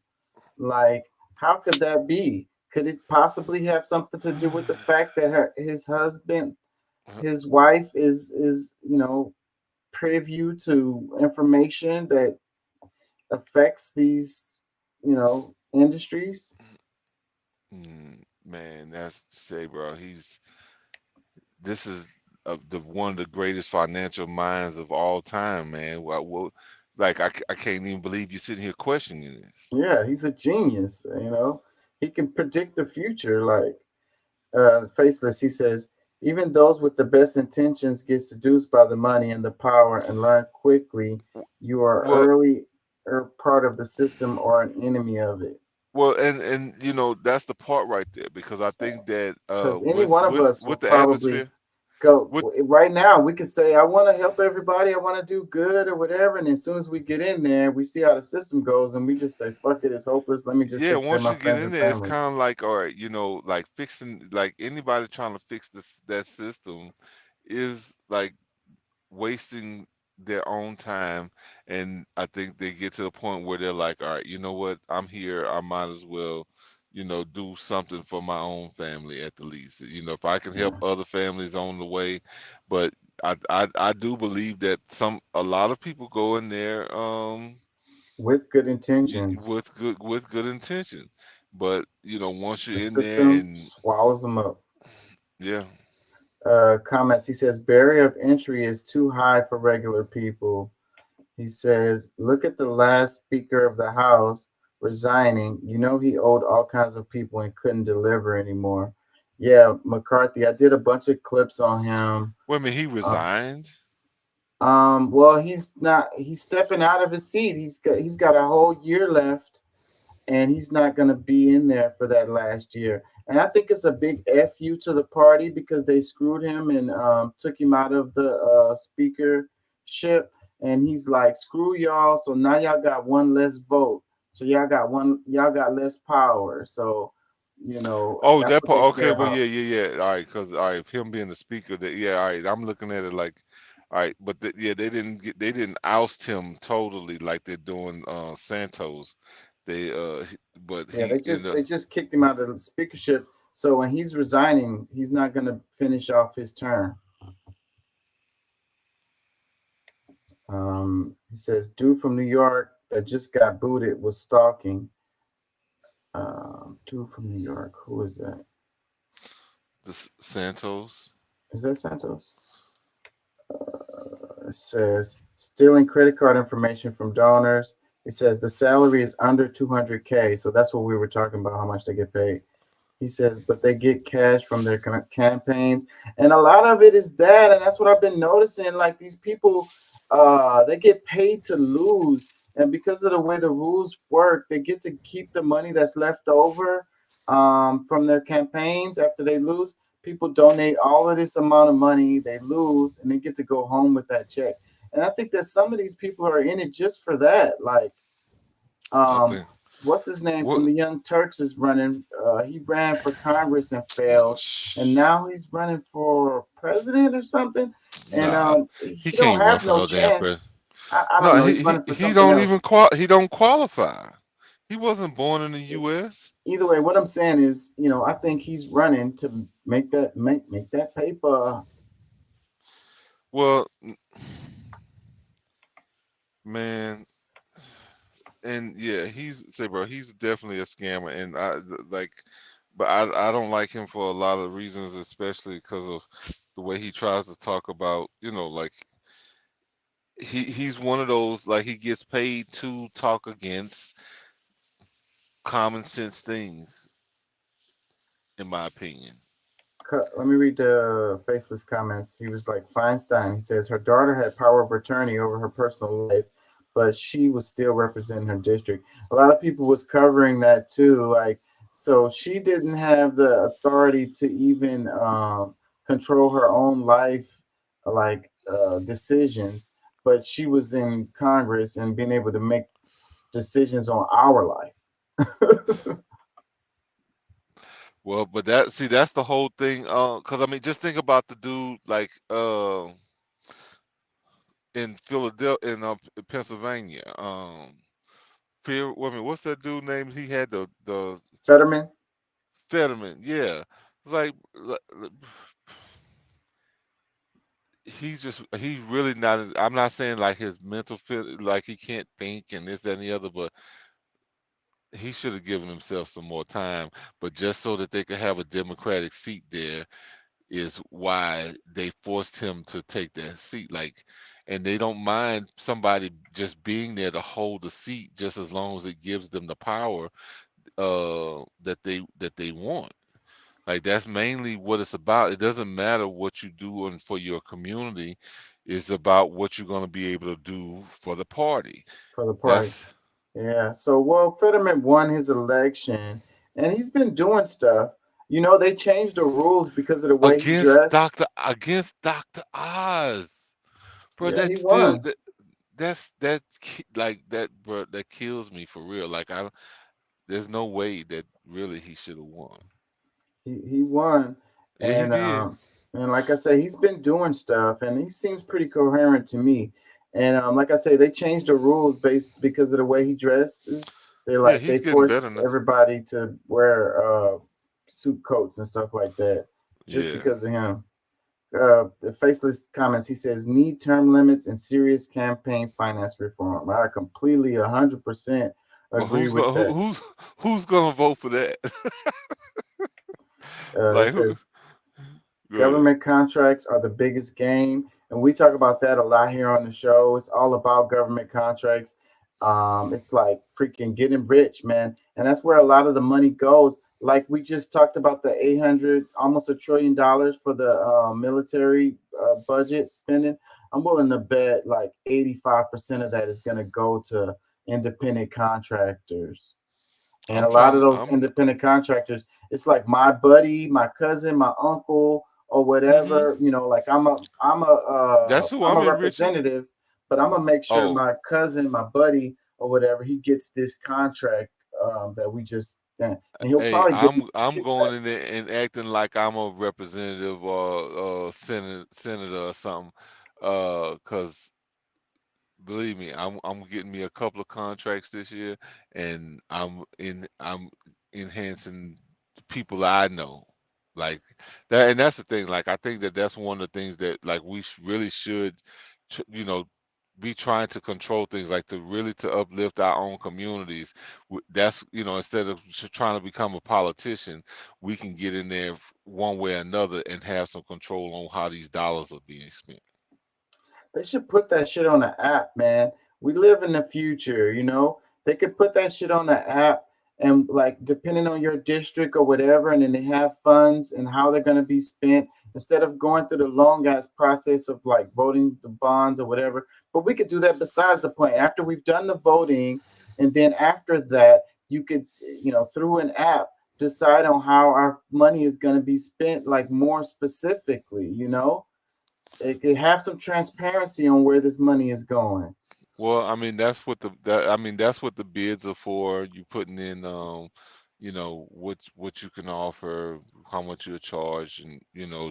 Like, how could that be? Could it possibly have something to do with the fact that his wife is privy to information that affects these industries? Man, that's say, bro. This is the one of the greatest financial minds of all time, man. What like I can't even believe you're sitting here questioning this. Yeah, he's a genius. He can predict the future. Like Faceless, he says, even those with the best intentions get seduced by the money and the power and learn quickly you are Well, early or part of the system or an enemy of it. well, and that's the part right there, because I think that Because any one of us will with the probably atmosphere, go with right now. We could say, I want to help everybody, I want to do good or whatever. And as soon as we get in there, we see how the system goes and we just say, fuck it, it's hopeless. Let me just yeah, take care of once my you get friends in and there, it's family. kind of like, all right, like fixing, like anybody trying to fix that system is like wasting their own time. And I think they get to the point where they're like, all right, you know what, I'm here, I might as well do something for my own family at the least, if I can help Yeah. other families on the way. But I do believe that a lot of people go in there With good intentions. with good intention. But once The you're in there system and swallows them up. yeah. Comments. He says barrier of entry is too high for regular people. He says, look at the last Speaker of the House resigning. He owed all kinds of people and couldn't deliver anymore. Yeah, McCarthy. I did a bunch of clips on him. Wait a minute, he resigned? Well, he's not. He's stepping out of his seat. He's got a whole year left, and he's not going to be in there for that last year. And I think it's a big fu to the party because they screwed him and took him out of the speakership. And he's like, screw y'all. So now y'all got one less vote. So y'all got less power. So Oh, that's that what they part. Okay, care well, about. yeah. All right, because all right, him being the speaker, that yeah, all right. I'm looking at it like, all right, but yeah, they didn't oust him totally like they're doing Santos. They but Yeah, he, they just kicked him out of the speakership. So when he's resigning, he's not going to finish off his term. He says, dude from New York that just got booted was stalking. Dude from New York, who is that? the Santos. Is that Santos? It says stealing credit card information from donors. It says the salary is under 200K, so that's what we were talking about, how much they get paid. He says, but they get cash from their campaigns, and a lot of it is that, and that's what I've been noticing. Like these people, they get paid to lose, and because of the way the rules work, they get to keep the money that's left over from their campaigns after they lose. People donate all of this amount of money, they lose, and they get to go home with that check. And I think that some of these people are in it just for that. Like, I um, think what's his name what from the Young Turks is running. He ran for Congress and failed, and now he's running for president or something. And nah, he he don't can't run have for no no damn chance. president. I don't No, know. He's running for he something don't else. even he don't qualify. He wasn't born in the U.S. Either way, what I'm saying is, I think he's running to make that paper. Well, man, and yeah, bro, he's definitely a scammer, and like, but I don't like him for a lot of reasons, especially because of the way he tries to talk about, like he's one of those, like, he gets paid to talk against common sense things, in my opinion. Let me read the faceless comments. He was like, Feinstein. He says her daughter had power of attorney over her personal life, but she was still representing her district. A lot of people was covering that too. Like, so she didn't have the authority to even control her own life, like decisions, but she was in Congress and being able to make decisions on our life. Well, but that's the whole thing. Because I mean, just think about the dude, like, in Philadelphia, in Pennsylvania. Fear. Wait a minute, what's that dude name? He had the Fetterman. Fetterman. Yeah, it's like he's really not. I'm not saying like his mental fit, like he can't think and this, that, and the other, but he should have given himself some more time. But just so that they could have a Democratic seat there, is why they forced him to take that seat. Like, and they don't mind somebody just being there to hold the seat just as long as it gives them the power that they want. Like, that's mainly what it's about. It doesn't matter what you do for your community. It's about what you're going to be able to do for the party. For the party. That's Yeah. So, well, Fetterman won his election, and he's been doing stuff. You know, they changed the rules because of the way he dressed. against Dr. Oz. Bro, Yeah, he that's still won. like that, bro. That kills me for real. Like, there's no way that really he should have won. He won, Yeah, he did. and like I say, he's been doing stuff, and he seems pretty coherent to me. And like I say, they changed the rules based because of the way he dresses. Yeah, They he's getting better forced now. everybody to wear suit coats and stuff like that just Yeah. because of him. The faceless comments. He says need term limits and serious campaign finance reform. I completely 100% But agree with that. who's gonna vote for that? It Like, who? says Go ahead. government contracts are the biggest game, and we talk about that a lot here on the show. It's all about government contracts. It's like freaking getting rich, man, and that's where a lot of the money goes. Like we just talked about the 800, almost $1 trillion for the military budget spending. I'm willing to bet like 85% of that is going to go to independent contractors. And I'm a lot of trying. those I'm. independent contractors, it's like my buddy, my cousin, my uncle, or Hmm. whatever. You know, like That's who I'm I'm a enriching. representative, but I'm gonna make sure Oh, my cousin, my buddy, or whatever, he gets this contract that we just and he'll hey, probably get I'm going in kickbacks. there and acting like I'm a representative or senator or something. Cause believe me, I'm getting me a couple of contracts this year, and I'm enhancing the people I know, like that. And that's the thing. Like, I think that that's one of the things that, like, we really should, you know, be trying to control things, like to really to uplift our own communities. That's, instead of trying to become a politician, we can get in there one way or another and have some control on how these dollars are being spent. They should put that shit on the app, man. We live in the future, you know. They could put that shit on the app and like depending on your district or whatever, and then they have funds and how they're gonna be spent instead of going through the long ass process of like voting the bonds or whatever. But we could do that besides the point. After we've done the voting, and then after that, you could, through an app decide on how our money is going to be spent like more specifically, it could have some transparency on where this money is going. Well, I mean, that's what the bids are for. You putting in, what you can offer, how much you charge, and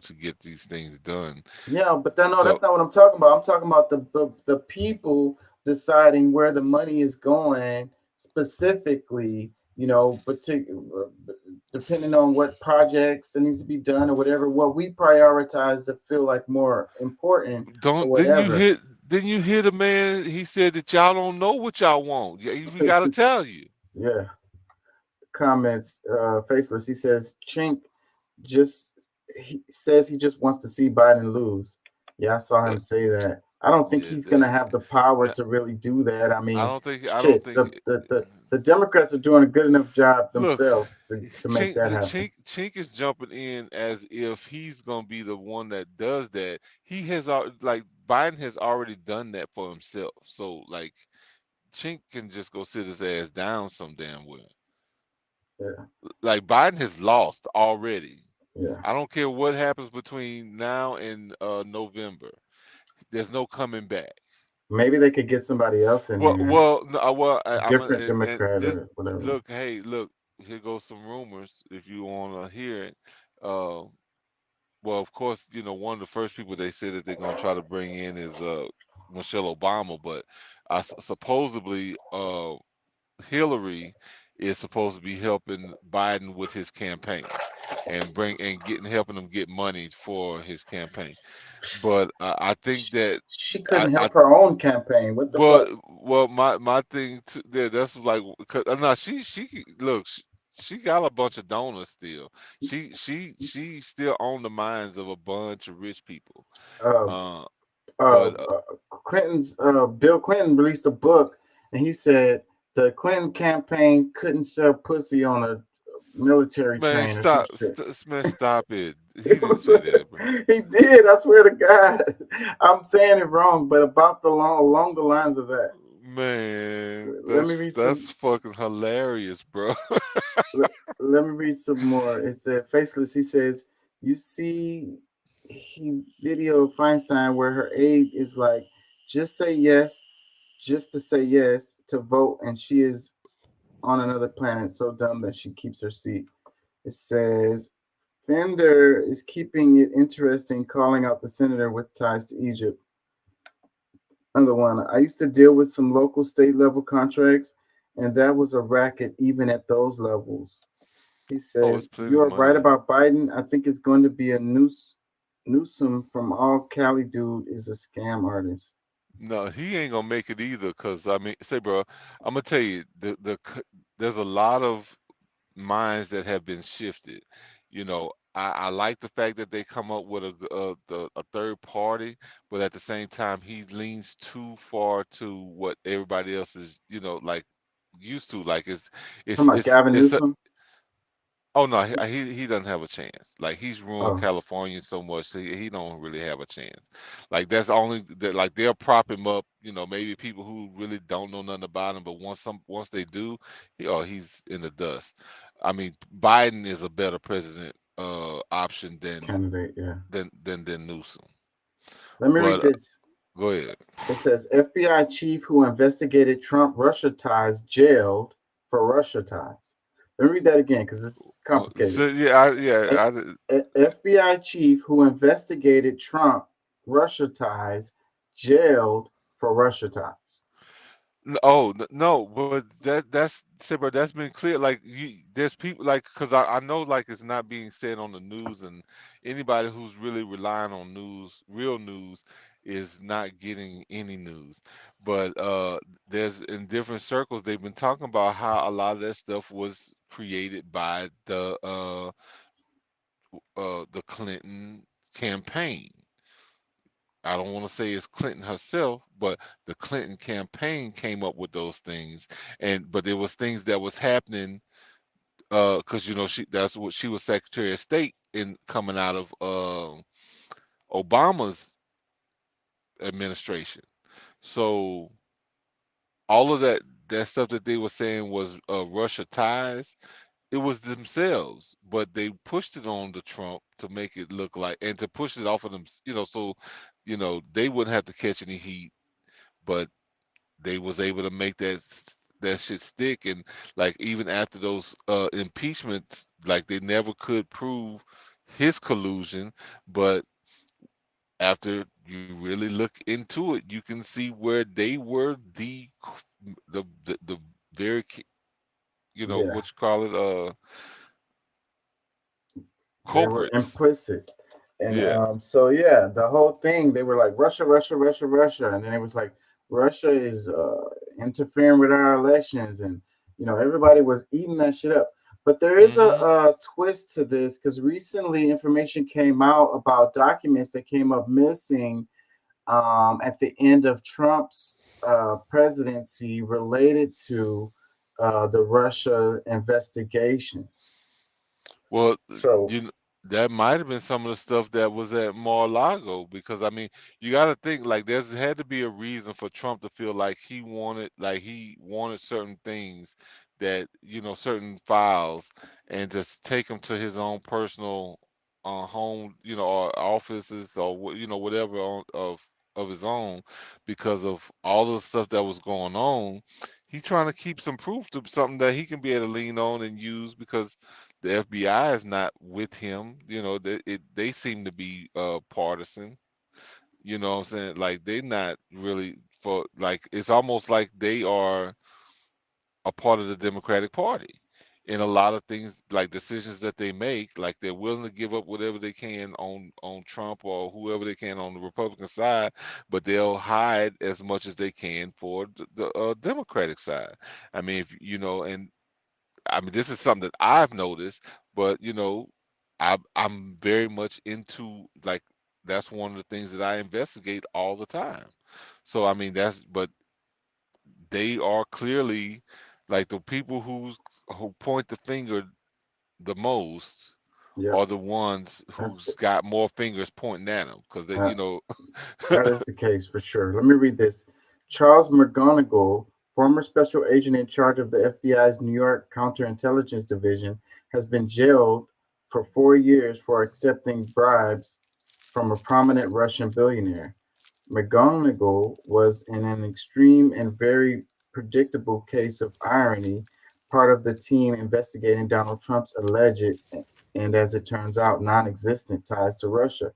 to get these things done. Yeah, but then, no, So that's not what I'm talking about. I'm talking about the people deciding where the money is going specifically, depending on what projects that needs to be done or whatever, what we prioritize to feel like more important or don't whatever. didn't you hear the man? He said that y'all don't know what y'all want. Yeah, we gotta tell you. Yeah. Comments, faceless. He says Chink just he says he just wants to see Biden lose. Yeah, I saw him That, say that. I don't think yeah, he's that, gonna have the power that to really do that. I I mean, don't think I don't shit, think. the Democrats are doing a good enough job Look, themselves to make that happen. Chink is jumping in as if he's gonna be the one that does that. He has like Biden has already done that for himself. So, like, Chink can just go sit his ass down some damn well. Yeah, Like, Biden has lost already. yeah. I don't care what happens between now and November. There's no coming back. Maybe they could get somebody else in Well, there, well, no, well, I'm different and Democrat this or whatever. look, hey, look, here goes some rumors if you want to hear it. Uh, well, of course, one of the first people they said that they're gonna try to bring in is Michelle Obama, but supposedly Hillary is supposed to be helping Biden with his campaign and helping him get money for his campaign. But I think that She I, couldn't I help her own campaign. What the fuck? well, my thing there, that's like, 'cause, no, she look. she got a bunch of donors still. She still own the minds of a bunch of rich people. Uh, Uh, uh, but uh, Clinton's Bill Clinton released a book, and he said the Clinton campaign couldn't sell pussy on a military man, train or some shit. man, stop it. He didn't say that, bro. He did. I swear to God. I'm saying it wrong, but about along the lines of that. Man, Let me read that's some. fucking hilarious, bro. Let, let me read some more. It said faceless. He says, "You see, he video of Feinstein where her aide is like, just say yes, just to say yes to vote, and she is on another planet, so dumb that she keeps her seat." It says Fender is keeping it interesting, calling out the senator with ties to Egypt. Another one. I used to deal with some local state level contracts, and that was a racket even at those levels. He Oh, it's says, plenty "You of are right money. about Biden. I think it's going to be a Newsom from all Cali dude is a scam artist." No, he ain't gonna make it either. Cause I mean, say, bro, I'm gonna tell you, there's a lot of minds that have been shifted. I like the fact that they come up with a third party, but at the same time, he leans too far to what everybody else is, like used to. Like Talking about Gavin it's Newsom? Oh no, he doesn't have a chance. Like he's ruined Oh, California so much, so he don't really have a chance. Like that's only that like they'll prop him up, maybe people who really don't know nothing about him, but once they do, he's in the dust. I mean, Biden is a better president option candidate, yeah. than Newsom. Let me read But this. go ahead. It says FBI chief who investigated Trump Russia ties jailed for Russia ties. Let me read that again because it's complicated. So yeah, FBI chief who investigated Trump Russia ties jailed for Russia ties. No, but bro, that's been clear. Like there's people like because I know like it's not being said on the news, and anybody who's really relying on news, real news, is not getting any news. But there's in different circles they've been talking about how a lot of that stuff was created by the Clinton campaign. I don't want to say it's Clinton herself, but the Clinton campaign came up with those things, but there was things that was happening because that's what she was Secretary of State in coming out of Obama's administration. So all of that stuff that they were saying was Russia ties. It was themselves, but they pushed it on the Trump to make it look like and to push it off of them, so they wouldn't have to catch any heat, but they was able to make that shit stick. And like even after those impeachments, like they never could prove his collusion, but after you really look into it, you can see where they were the very Yeah, what you call it they were culprits. implicit. And Yeah. so yeah, the whole thing they were like Russia, Russia, Russia, Russia, and then it was like Russia is interfering with our elections, and everybody was eating that shit up. But there is Hmm. a twist to this because recently information came out about documents that came up missing at the end of Trump's presidency related to the Russia investigations. Well, So, you kn- that might have been some of the stuff that was at Mar-a-Lago because I mean, you got to think like there's had to be a reason for Trump to feel like he wanted certain things that certain files and just take them to his own personal home, or offices or whatever of his own because of all the stuff that was going on. He trying to keep some proof to something that he can be able to lean on and use because the FBI is not with him. They seem to be partisan. You know what I'm saying? Like they're not really for like it's almost like they are a part of the Democratic Party. In a lot of things, like decisions that they make, like they're willing to give up whatever they can on Trump or whoever they can on the Republican side, but they'll hide as much as they can for the Democratic side. I mean, if and I mean, this is something that I've noticed, but I'm very much into, like, that's one of the things that I investigate all the time. So I mean, but they are clearly, like, the people who point the finger the most Yep. are the ones who's got more fingers pointing at them, because they, Uh, That is the case for sure. Let me read this. Charles McGonigal, former special agent in charge of the FBI's New York Counterintelligence Division, has been jailed for 4 years for accepting bribes from a prominent Russian billionaire. McGonigal was in an extreme and very predictable case of irony, part of the team investigating Donald Trump's alleged, and as it turns out, non existent ties to Russia.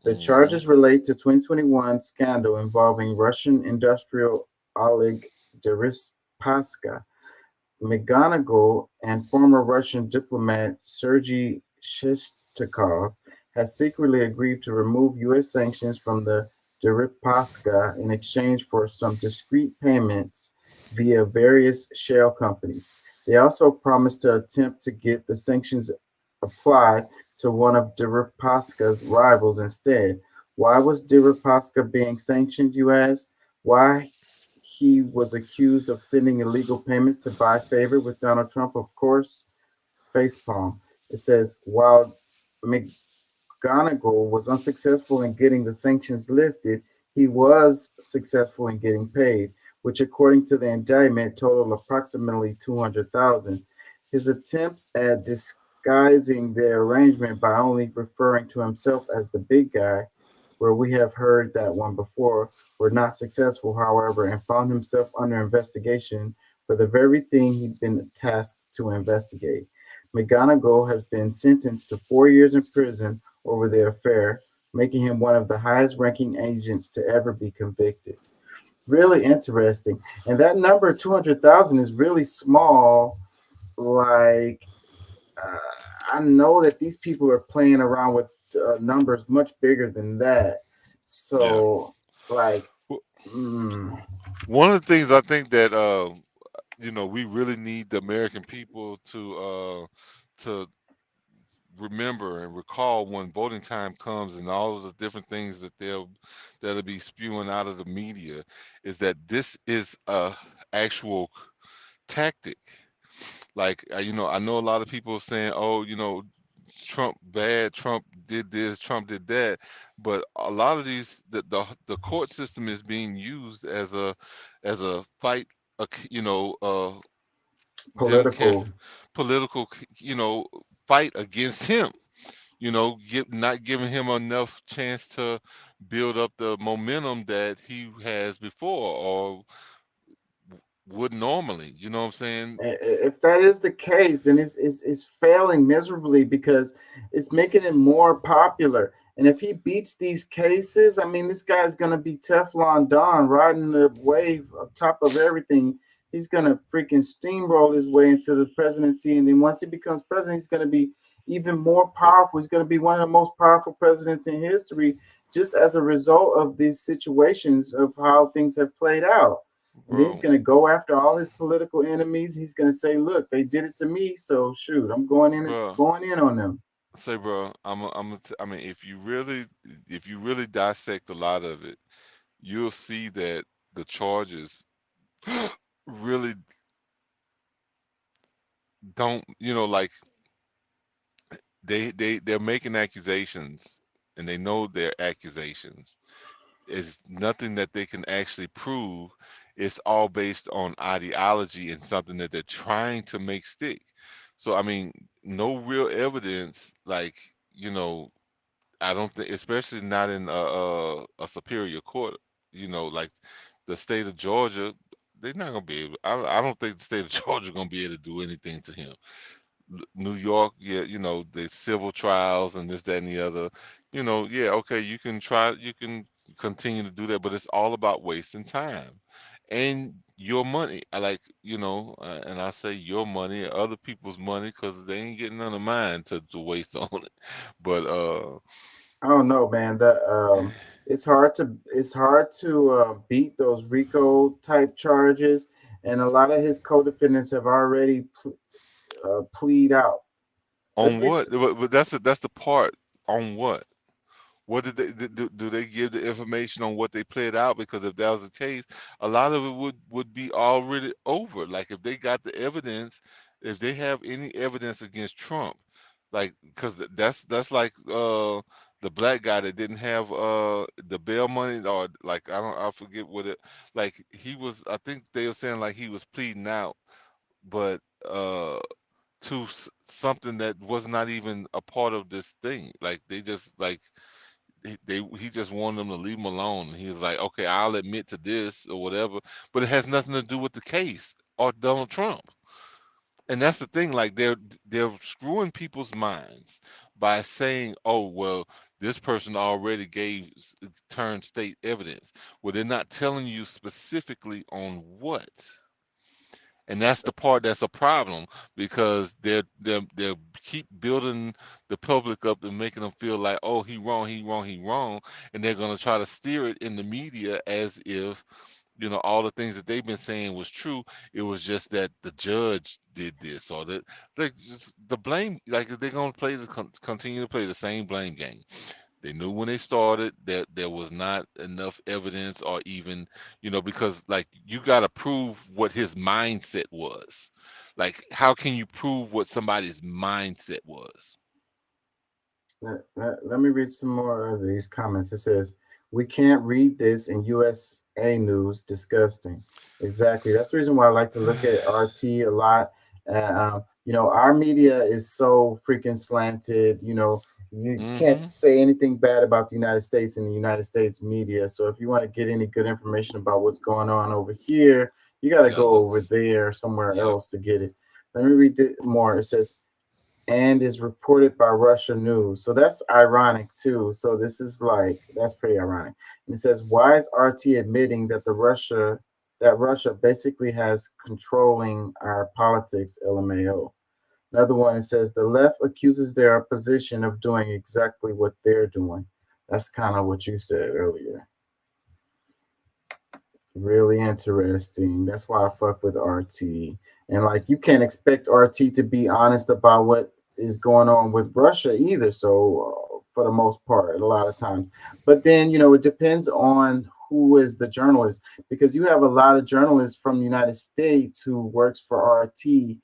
The charges relate to 2021 scandal involving Russian industrial Oleg Deripaska. McGonigal and former Russian diplomat Sergei Shestakov has secretly agreed to remove U.S. sanctions from the Deripaska in exchange for some discrete payments via various shell companies. They also promised to attempt to get the sanctions applied to one of Deripaska's rivals instead. Why was Deripaska being sanctioned, you ask? Why he was accused of sending illegal payments to buy favor with Donald Trump, of course. Facepalm. It says, while McGonigal was unsuccessful in getting the sanctions lifted, he was successful in getting paid, which, according to the indictment, totaled approximately 200,000. His attempts at disguising the arrangement by only referring to himself as the big guy, where we have heard that one before, were not successful, however, and found himself under investigation for the very thing he'd been tasked to investigate. McGonigal has been sentenced to 4 years in prison over the affair, making him one of the highest ranking agents to ever be convicted. Really interesting. And that number, 200,000, is really small. Like, uh, I know that these people are playing around with numbers much bigger than that. yeah. So, like, W- mm, One of the things I think that we really need the American people to remember and recall when voting time comes, and all of the different things that that'll be spewing out of the media, is that this is a actual tactic. Like, I know a lot of people saying, oh, Trump bad, Trump did this, Trump did that, but a lot of these, the court system is being used as a fight, a, them can political. political, fight against him. Not giving him enough chance to build up the momentum that he has before, or would normally. You know what I'm saying? If that is the case, then it's failing miserably because it's making it more popular. And if he beats these cases, I mean, this guy's going to be Teflon Don riding the wave on top of everything. He's going to freaking steamroll his way into the presidency. And then once he becomes president, he's going to be even more powerful. He's going to be one of the most powerful presidents in history just as a result of these situations of how things have played out. And then he's Bro, going to go after all his political enemies. He's going to say, "Look, they did it to me, so shoot, I'm bro. going in on them." Say, bro, I mean, if you really dissect a lot of it, you'll see that the charges really don't, like, they're making accusations, and they know they're accusations. It's nothing that they can actually prove. It's all based on ideology and something that they're trying to make stick. So I mean, no real evidence, like, you know, I don't think, especially not in a superior court, like the state of Georgia, they're not gonna be able. I don't think the state of Georgia gonna be able to do anything to him. New York, yeah, the civil trials and this, that, and the other. Yeah, okay, you can continue to do that, but it's all about wasting time and your money. I like, and I say your money, other people's money, because they ain't getting none of mine to waste on it. But I don't know, man. It's hard to beat those RICO type charges, and a lot of his co-defendants have already plead out. On what? But that's the part. On what? What did they do? They give the information on what they played out? Because if that was the case, a lot of it would be already over. Like if they got the evidence, if they have any evidence against Trump, like because that's like the black guy that didn't have the bail money, or like I forget what it, like he was, I think they were saying like he was pleading out, but to something that was not even a part of this thing. Like they just like he just wanted them to leave him alone. He was like, okay, I'll admit to this or whatever, but it has nothing to do with the case or Donald Trump. And that's the thing, like they're screwing people's minds by saying, oh well, this person already turned state evidence. Well, they're not telling you specifically on what. And that's the part that's a problem, because they're keep building the public up and making them feel like, oh, he wrong, he wrong, he wrong, and they're gonna try to steer it in the media as if, you know, all the things that they've been saying was true. It was just that the judge did this, or that, like, just the blame, like they're gonna continue to play the same blame game. They knew when they started that there was not enough evidence, or even, you know, because like you got to prove what his mindset was. Like, how can you prove what somebody's mindset was? Let me read some more of these comments. It says, we can't read this in USA News. Disgusting. Exactly. That's the reason why I like to look at RT a lot. You know, our media is so freaking slanted. You know, you can't say anything bad about the United States in the United States media. So if you want to get any good information about what's going on over here, you got to go over there somewhere else to get it. Let me read it more. It says, and is reported by Russia News. So that's ironic too. So this is like, that's pretty ironic. And it says, why is RT admitting that Russia basically has controlling our politics, LMAO? Another one, it says the left accuses their opposition of doing exactly what they're doing. That's kind of what you said earlier. Really interesting. That's why I fuck with RT. And like, you can't expect RT to be honest about what is going on with Russia either. So for the most part, a lot of times. But then, you know, it depends on who is the journalist, because you have a lot of journalists from the United States who works for RT,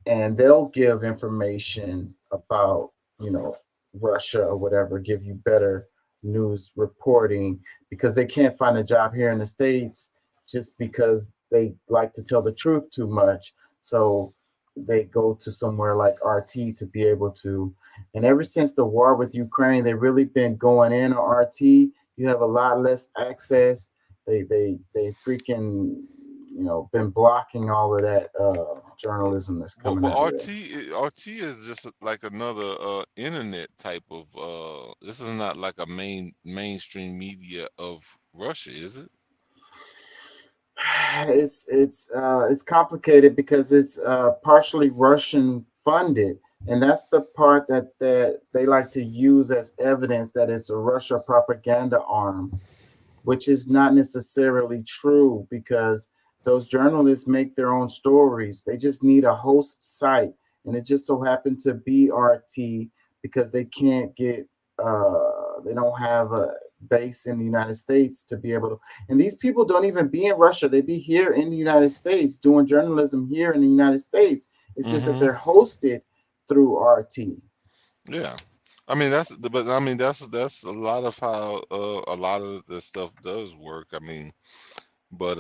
and they'll give information about, you know, Russia or whatever, give you better news reporting, because they can't find a job here in the States just because they like to tell the truth too much. So they go to somewhere like RT to be able to. And ever since the war with Ukraine, they've really been going in on RT. You have a lot less access. They freaking, you know, been blocking all of that journalism that's coming But out of RT is just like another internet type of this is not like a mainstream media of Russia, is it? It's complicated because it's partially Russian funded, and that's the part that they like to use as evidence that it's a Russia propaganda arm, which is not necessarily true, because those journalists make their own stories. They just need a host site, and it just so happened to be RT, because they can't get they don't have a base in the United States to be able to. And these people don't even be in Russia. They be here in the United States doing journalism here in the United States. It's just that they're hosted through RT. Yeah. I mean but I mean that's a lot of how a lot of this stuff does work. I mean, but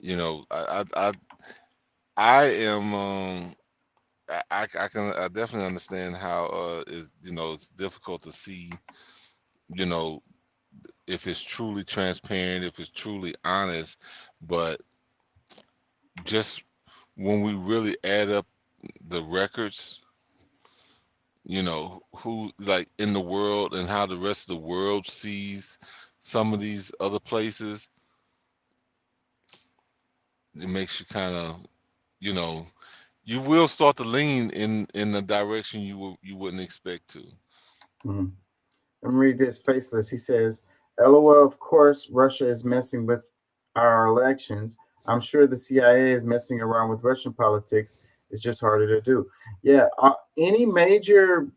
you know, I am I definitely understand how is, you know, it's difficult to see, you know, if it's truly transparent, if it's truly honest, but just when we really add up the records, you know, who like in the world and how the rest of the world sees some of these other places, it makes you kind of, you know, you will start to lean in the direction you wouldn't expect to. Mm-hmm. Let me read this faceless. He says, LOL, of course, Russia is messing with our elections. I'm sure the CIA is messing around with Russian politics. It's just harder to do. Yeah, any major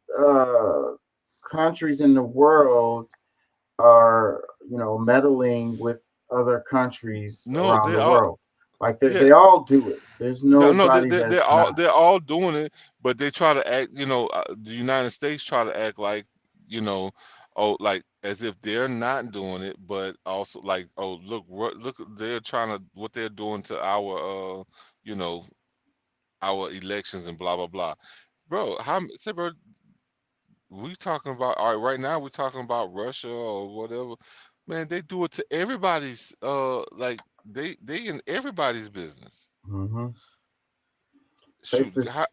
countries in the world are, meddling with other countries No, around they the all world. Like yeah. they all do it. There's No, nobody that's not. they're all doing it, but they try to act. The United States try to act like, you know, oh, like as if they're not doing it, but also like, oh, look, they're trying to what they're doing to you know, our elections and blah blah blah. Bro, say, bro, we talking about all right now? We're talking about Russia or whatever. Man, they do it to everybody's. Like they in everybody's business. Hmm. Face Shoot, this.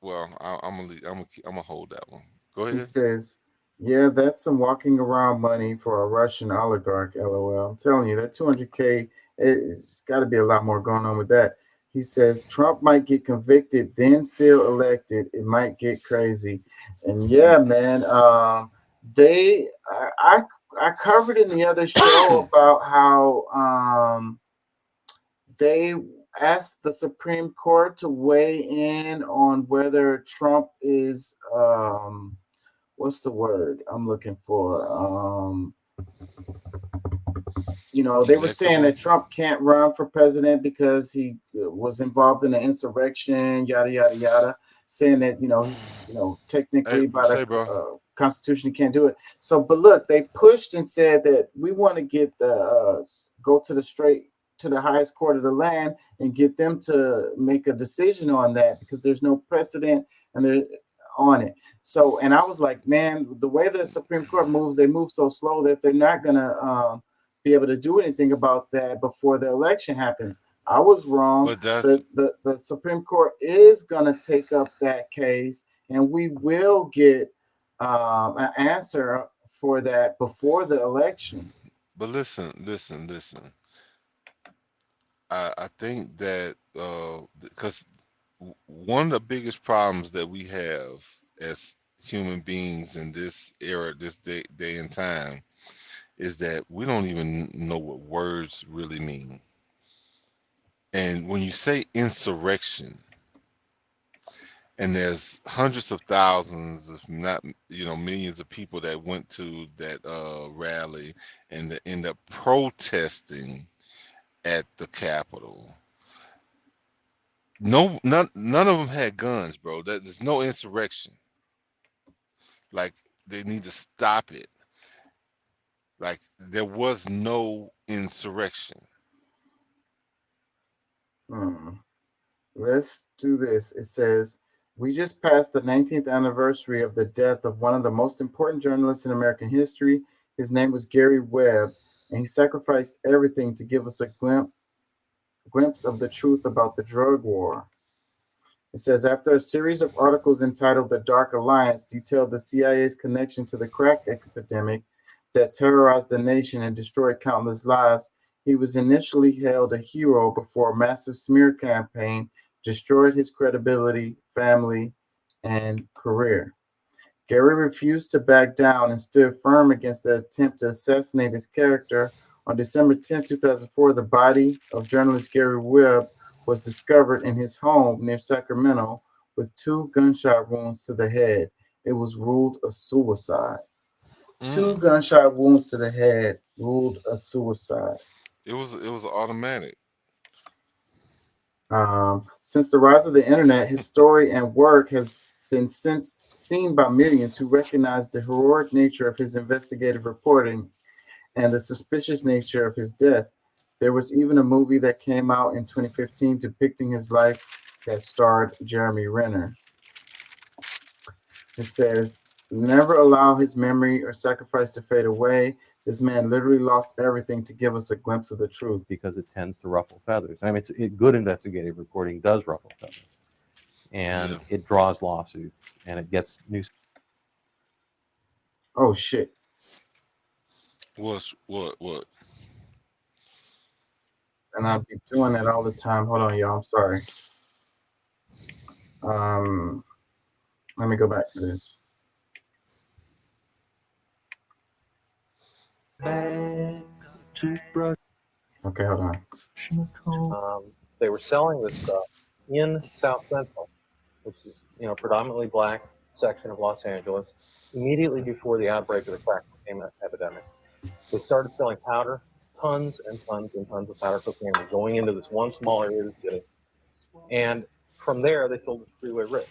well, I'm gonna hold that one. Go He ahead. says, "Yeah, that's some walking around money for a Russian oligarch." LOL. I'm telling you, that 200K, it's got to be a lot more going on with that. He says Trump might get convicted, then still elected. It might get crazy, and yeah, man. They, I covered in the other show about how they asked the Supreme Court to weigh in on whether Trump is what's the word I'm looking for? They were saying Electable. that Trump can't run for president because he was involved in an insurrection, yada yada yada. Saying that Hey, technically by the say, bro. Constitution he can't do it. So, but look, they pushed and said that we want to get the go to the highest court of the land and get them to make a decision on that because there's no precedent and they're on it. So, and I was like, man, the way the Supreme Court moves, they move so slow that they're not gonna be able to do anything about that before the election happens. I was wrong. But that's The Supreme Court is going to take up that case, and we will get an answer for that before the election. but listen. I think that because one of the biggest problems that we have as human beings in this era, this day and time, is that we don't even know what words really mean. And when you say insurrection, and there's hundreds of thousands, if not millions of people that went to that rally and that end up protesting at the Capitol. No, none of them had guns, bro. There's no insurrection. Like they need to stop it. Like there was no insurrection. Hmm. Let's do this. It says, we just passed the 19th anniversary of the death of one of the most important journalists in American history. His name was Gary Webb, and he sacrificed everything to give us a glimpse of the truth about the drug war. It says, after a series of articles entitled The Dark Alliance detailed the CIA's connection to the crack epidemic that terrorized the nation and destroyed countless lives, he was initially hailed a hero before a massive smear campaign destroyed his credibility, family, and career. Gary refused to back down and stood firm against the attempt to assassinate his character. On December 10, 2004, the body of journalist Gary Webb was discovered in his home near Sacramento with 2 gunshot wounds to the head. It was ruled a suicide. 2 gunshot wounds to the head, ruled a suicide. It was automatic. Since the rise of the internet, his story and work has been since seen by millions who recognize the heroic nature of his investigative reporting and the suspicious nature of his death. There was even a movie that came out in 2015 depicting his life that starred Jeremy Renner. It says, never allow his memory or sacrifice to fade away. This man literally lost everything to give us a glimpse of the truth. Because it tends to ruffle feathers. I mean, good investigative reporting does ruffle feathers, and it draws lawsuits, and it gets news. Oh shit! What? And I'll be doing that all the time. Hold on, y'all. I'm sorry. Let me go back to this. Okay, hold on. They were selling this stuff in South Central, which is predominantly black section of Los Angeles, immediately before the outbreak of the crack cocaine epidemic. They started selling powder, tons and tons and tons of powder cocaine going into this one small area of the city, and from there they sold it to Freeway Rick.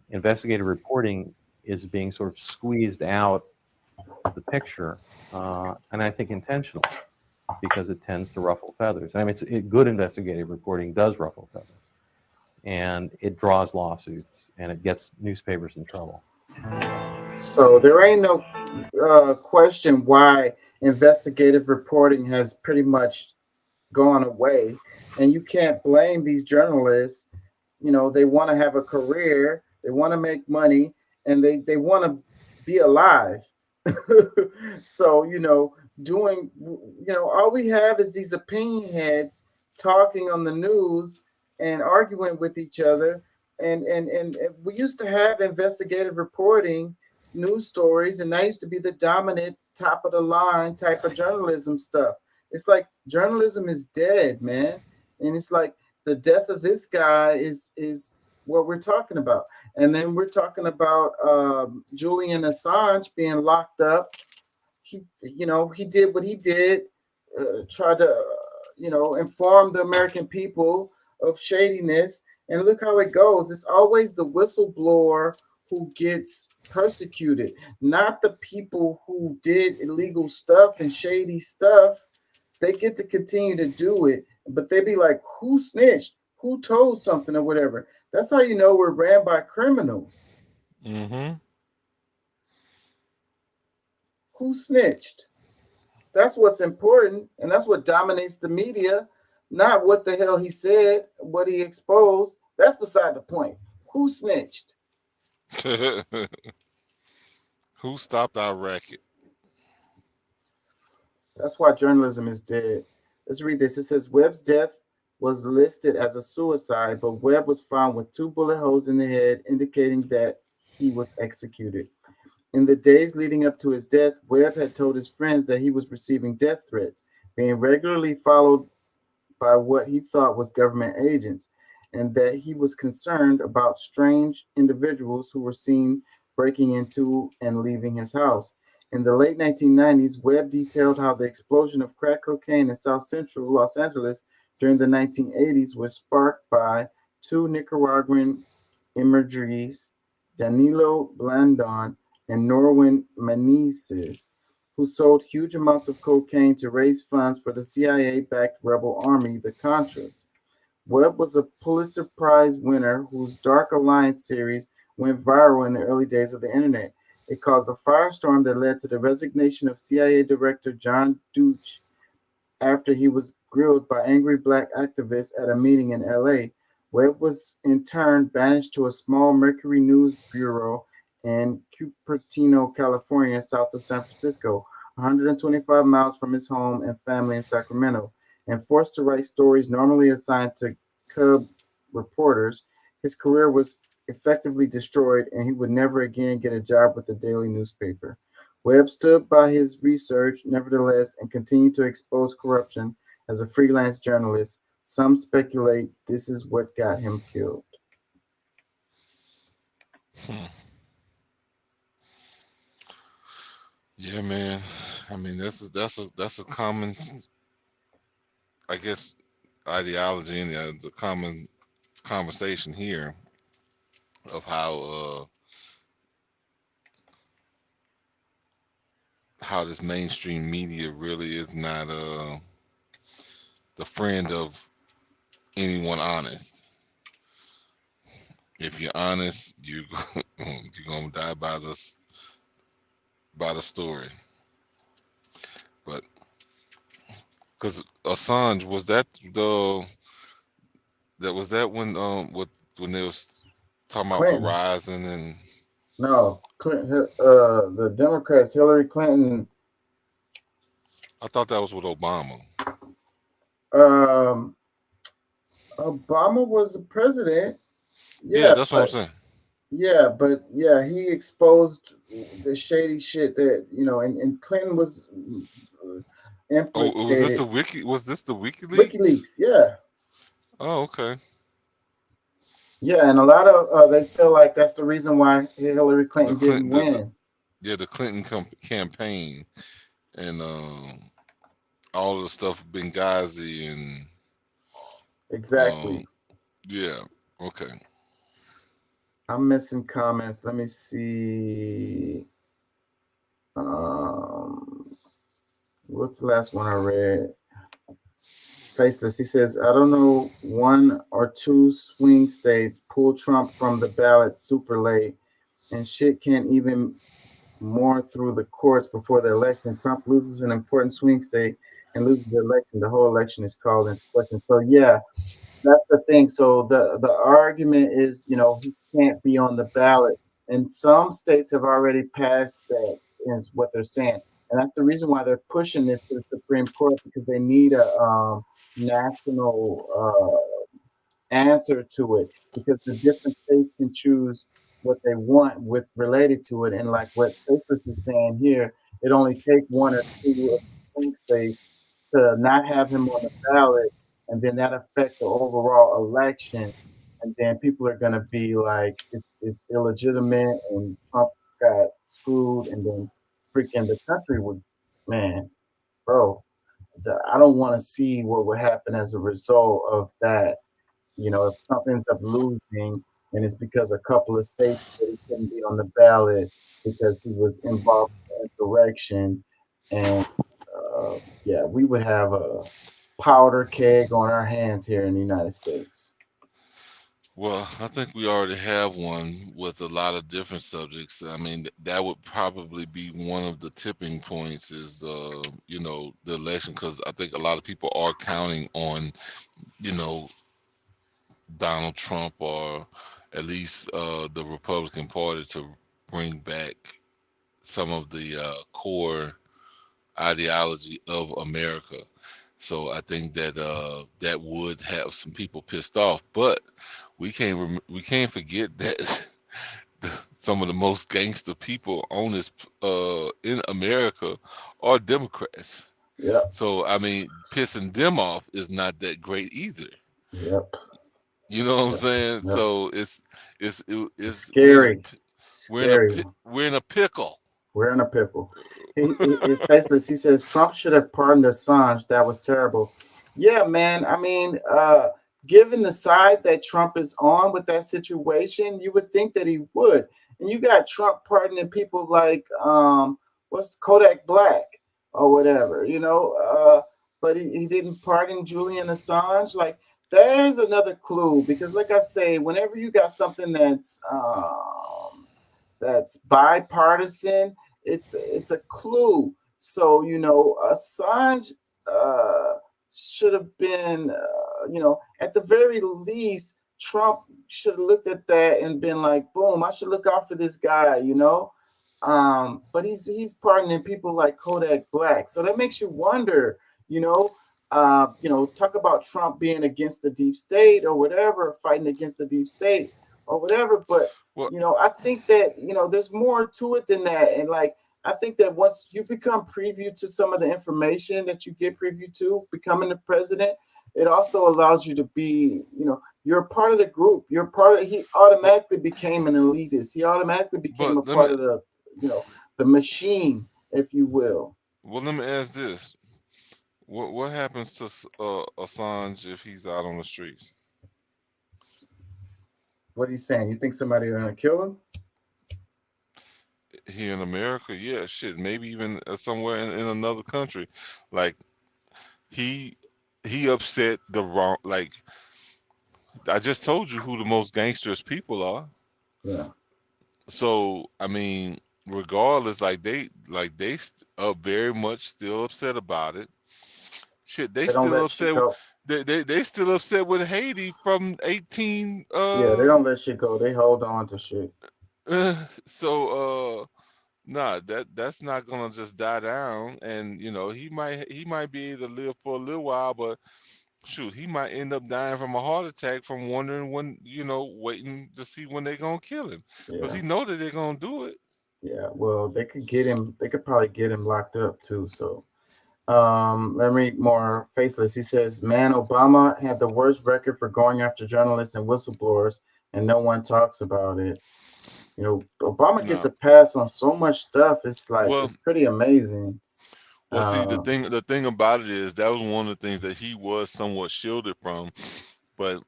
Investigative reporting is being sort of squeezed out of the picture, and I think intentionally, because it tends to ruffle feathers. I mean, good investigative reporting does ruffle feathers, and it draws lawsuits, and it gets newspapers in trouble. So there ain't no question why investigative reporting has pretty much gone away, and you can't blame these journalists. They want to have a career, they want to make money, and they want to be alive. So doing all we have is these opinion heads talking on the news and arguing with each other, and we used to have investigative reporting news stories, and that used to be the dominant top of the line type of journalism stuff. It's like journalism is dead, man. And it's like the death of this guy is what we're talking about. And then we're talking about Julian Assange being locked up. He did what he did, tried to inform the American people of shadiness, and look how it goes. It's always the whistleblower who gets persecuted, not the people who did illegal stuff and shady stuff. They get to continue to do it, but they be like, who snitched? Who told something or whatever? That's how you know we're ran by criminals. Mm-hmm. Who snitched? That's what's important, and that's what dominates the media, not what the hell he said, what he exposed. That's beside the point. Who snitched? Who stopped our racket? That's why journalism is dead. Let's read this. It says Webb's death was listed as a suicide, but Webb was found with 2 bullet holes in the head, indicating that he was executed. In the days leading up to his death, Webb had told his friends that he was receiving death threats, being regularly followed by what he thought was government agents, and that he was concerned about strange individuals who were seen breaking into and leaving his house. In the late 1990s, Webb detailed how the explosion of crack cocaine in South Central Los Angeles during the 1980s was sparked by 2 Nicaraguan immigrants, Danilo Blandon and Norwin Menezes, who sold huge amounts of cocaine to raise funds for the CIA-backed rebel army, the Contras. Webb was a Pulitzer Prize winner whose Dark Alliance series went viral in the early days of the internet. It caused a firestorm that led to the resignation of CIA Director John Deutch after he was grilled by angry black activists at a meeting in LA. Webb was in turn banished to a small Mercury News bureau in Cupertino, California, south of San Francisco, 125 miles from his home and family in Sacramento, and forced to write stories normally assigned to cub reporters. His career was effectively destroyed, and he would never again get a job with a daily newspaper. Webb stood by his research, nevertheless, and continued to expose corruption as a freelance journalist. Some speculate this is what got him killed. Yeah, man. I mean, that's a common, I guess, ideology and the common conversation here of how this mainstream media really is not the friend of anyone honest. If you're honest, you're gonna die by the story. But because Assange was that when they was talking about Clinton. Verizon and No, the Democrats, Hillary Clinton. I thought that was with Obama. Obama was the president. Yeah, that's what I'm saying. Yeah, but yeah, he exposed the shady shit that and Clinton was Oh, was this the implicated. wiki? Was this the WikiLeaks? WikiLeaks, yeah, Oh, okay. yeah, and a lot of they feel like that's the reason why Hillary The Clinton didn't Clinton, win. yeah, the Clinton campaign, and all the stuff Benghazi and Exactly. yeah, okay. I'm missing comments. Let me see. What's the last one I read? Faceless. He says, I don't know, one or two swing states pull Trump from the ballot super late, and shit can't even more through the courts before the election. Trump loses an important swing state and loses the election. The whole election is called into question. So yeah, that's the thing. So the argument is, he can't be on the ballot, and some states have already passed that. Is what they're saying, and that's the reason why they're pushing this to the Supreme Court because they need a national answer to it because the different states can choose what they want with related to it. And like what Faceless is saying here, it only take one or two of the swing states to not have him on the ballot, and then that affect the overall election. And then people are gonna be like, it's illegitimate, and Trump got screwed, and then freaking the country would, man, bro. I don't want to see what would happen as a result of that. If Trump ends up losing, and it's because a couple of states said he couldn't be on the ballot because he was involved in insurrection, and yeah, we would have a powder keg on our hands here in the United States. Well, I think we already have one with a lot of different subjects. I mean, that would probably be one of the tipping points is, the election, because I think a lot of people are counting on, you know, Donald Trump or at least the Republican Party to bring back some of the core ideology of America. So I think that that would have some people pissed off, but we can't forget that some of the most gangster people on this in America are Democrats. Yep. So I mean, pissing them off is not that great either. Yep. You know what I'm Yep. saying? Yep. So it's Scary. Scary. we're in a pickle. We're in a pickle. Faceless. He says Trump should have pardoned Assange. That was terrible. Yeah, man. I mean, given the side that Trump is on with that situation, you would think that he would. And you got Trump pardoning people like what's Kodak Black or whatever, but he didn't pardon Julian Assange. Like, there's another clue because, like I say, whenever you got something that's bipartisan, it's a clue. So Assange should have been, at the very least, Trump should have looked at that and been like, boom, I should look out for this guy. But he's pardoning people like Kodak Black, so that makes you wonder, you know. Talk about Trump being against the deep state or whatever, fighting against the deep state or whatever. But Well, I think that there's more to it than that, and like I think that once you become preview to some of the information that you get preview to becoming the president, it also allows you to be, you're a part of the group. You're part of. He automatically became an elitist. He automatically became a but let me part of the machine, if you will. let me ask this: what happens to Assange if he's out on the streets What are you saying? You think somebody gonna kill him? here in America? Yeah, shit, maybe even somewhere in another country. Like he he upset the wrong. Like I just told you who the most gangsterous people are. Yeah. So I mean, regardless, are very much still upset about it. Shit, they They don't still let shit upset. go. They still upset with Haiti from 18. Yeah, they don't let shit go. They hold on to shit. So nah, that's not gonna just die down. And he might be able to live for a little while, but shoot, he might end up dying from a heart attack from wondering when, waiting to see when they're gonna kill him, because Yeah. he know that they're gonna do it. Yeah. Well, they could get him. They could probably get him locked up too. So, let me read more. Faceless. He says, "Man, Obama had the worst record for going after journalists and whistleblowers, and no one talks about it. Obama gets No. a pass on so much stuff. It's like Well, it's pretty amazing." well, see, the Uh, thing about it is that was one of the things that he was somewhat shielded from, but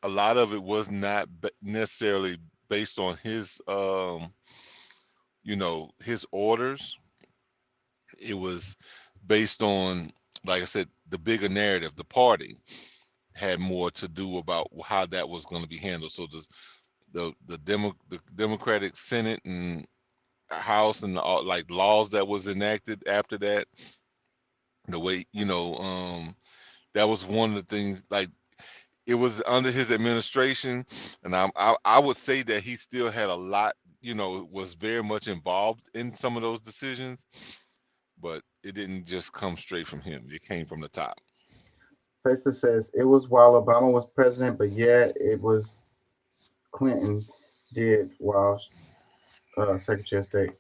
a lot of it was not necessarily based on his, his orders. It was based on, like I said, the bigger narrative. The party had more to do about how that was going to be handled. So the Democratic Senate and House and like laws that was enacted after that, the way that was one of the things. Like, it was under his administration, and I would say that he still had a lot. Was very much involved in some of those decisions, but it didn't just come straight from him. It came from the top. Faceless says it was while Obama was president, but yeah, it was Clinton did while Secretary of State.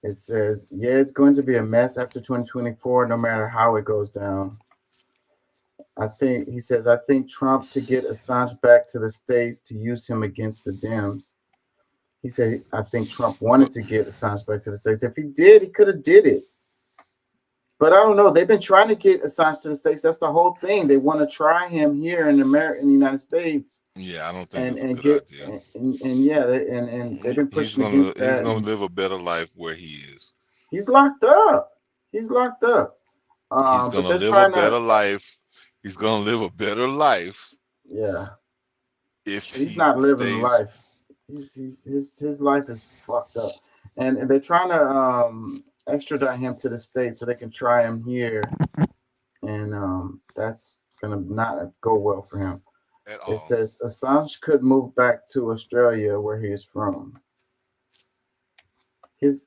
It says, yeah, it's going to be a mess after 2024, no matter how it goes down. He says, I think Trump to get Assange back to the States to use him against the Dems. He said, I think Trump wanted to get Assange back to the States. If he did, he could have did it. But I don't know. They've been trying to get Assange to the States. That's the whole thing. They want to try him here in America, in the United States. Yeah, I don't think it's a And good get idea. and yeah, and they've been pushing against that. He's gonna live a better life where he is. He's locked up. He's locked up. He's But gonna they're live a trying better to. life. He's gonna live a better life Yeah, if he's he not living stays. life. His life is fucked up, and they're trying to extradite him to the States so they can try him here, and that's gonna not go well for him. At all. It says Assange could move back to Australia where he is from. His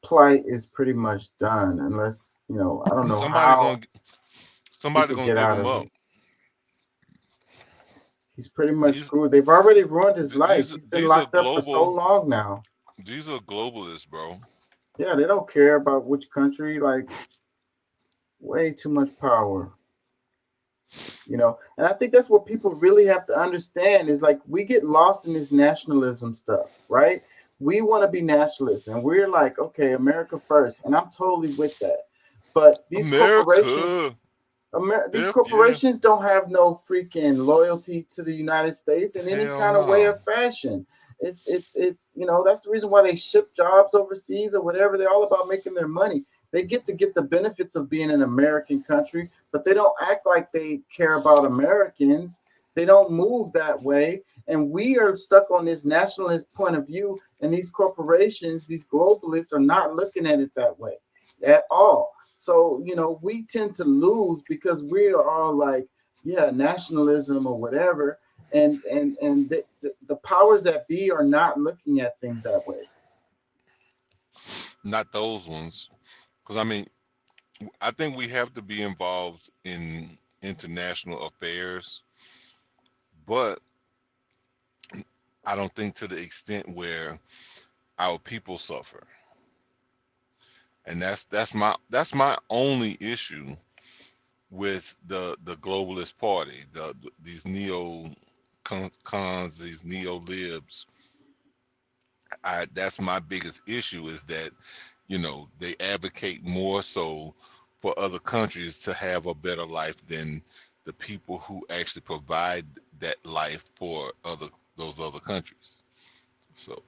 plight is pretty much done unless I don't know how Somebody he could gonna get give out him of up. it. He's pretty much screwed. They've already ruined his life. He's been These are locked up for so long now. These are globalists, bro. Yeah, they don't care about which country. Like, way too much power. And I think that's what people really have to understand is like we get lost in this nationalism stuff, right? We want to be nationalists, and we're like, okay, America first, and I'm totally with that. But these corporations. America. These corporations don't have no freaking loyalty to the United States in any Hell kind of way no. or fashion. It's that's the reason why they ship jobs overseas or whatever. They're all about making their money. They get the benefits of being an American country, but they don't act like they care about Americans. They don't move that way. And we are stuck on this nationalist point of view, and these corporations, these globalists are not looking at it that way at all. So, we tend to lose because we are all like, yeah, nationalism or whatever. And the powers that be are not looking at things that way. Not those ones. Because, I mean, I think we have to be involved in international affairs, but I don't think to the extent where our people suffer. And that's my only issue with the globalist party, these neo cons, these neo libs. That's my biggest issue is that they advocate more so for other countries to have a better life than the people who actually provide that life for those other countries. So,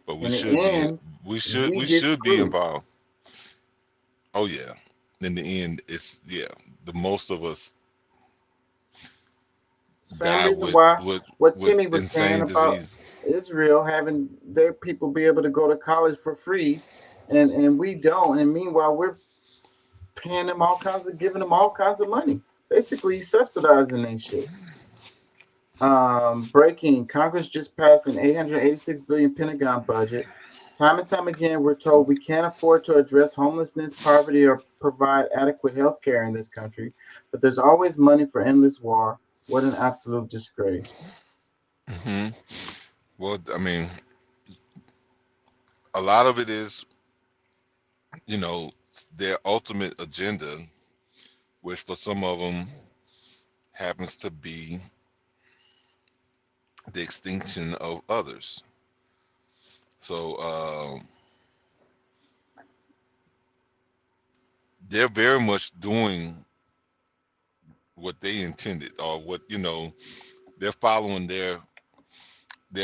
but we In the should end, we we get should be screwed. involved. Oh yeah. In the end, it's the most of us Same die reason why what with Timmy was saying insane about disease. Israel having their people be able to go to college for free, and we don't. And meanwhile, we're paying them giving them all kinds of money, basically subsidizing their shit. Breaking: Congress just passed an $886 billion Pentagon budget Time and time again, we're told we can't afford to address homelessness, poverty, or provide adequate health care in this country, but there's always money for endless war. What an absolute disgrace. Hmm. Well, I mean, a lot of it is, you know, their ultimate agenda, which for some of them happens to be the extinction of others. So they're very much doing what they intended, or what, you know, they're following their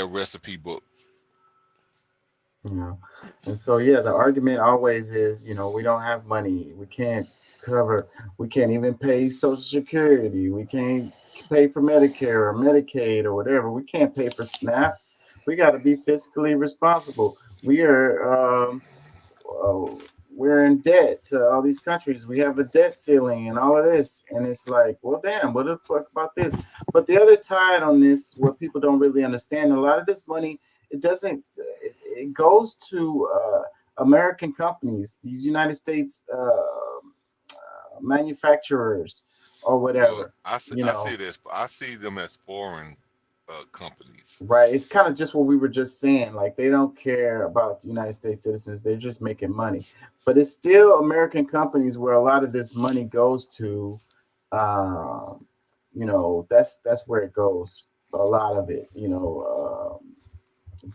recipe book. You know, and so yeah, the argument always is, we don't have money, we can't even pay Social Security, we can't pay for Medicare or Medicaid or whatever, we can't pay for SNAP, we got to be fiscally responsible. Uh, we're in debt to all these countries. We have a debt ceiling and all of this. And it's like, well, damn, what the fuck about this? But the other side on this, what people don't really understand, a lot of this money, it goes to American companies, these United States manufacturers or Well, whatever, I see them as foreign companies. Right. It's kind of just what we were just saying. Like they don't care about the United States citizens. They're just making money. But it's still American companies where a lot of this money goes to. Um, that's where it goes. A lot of it.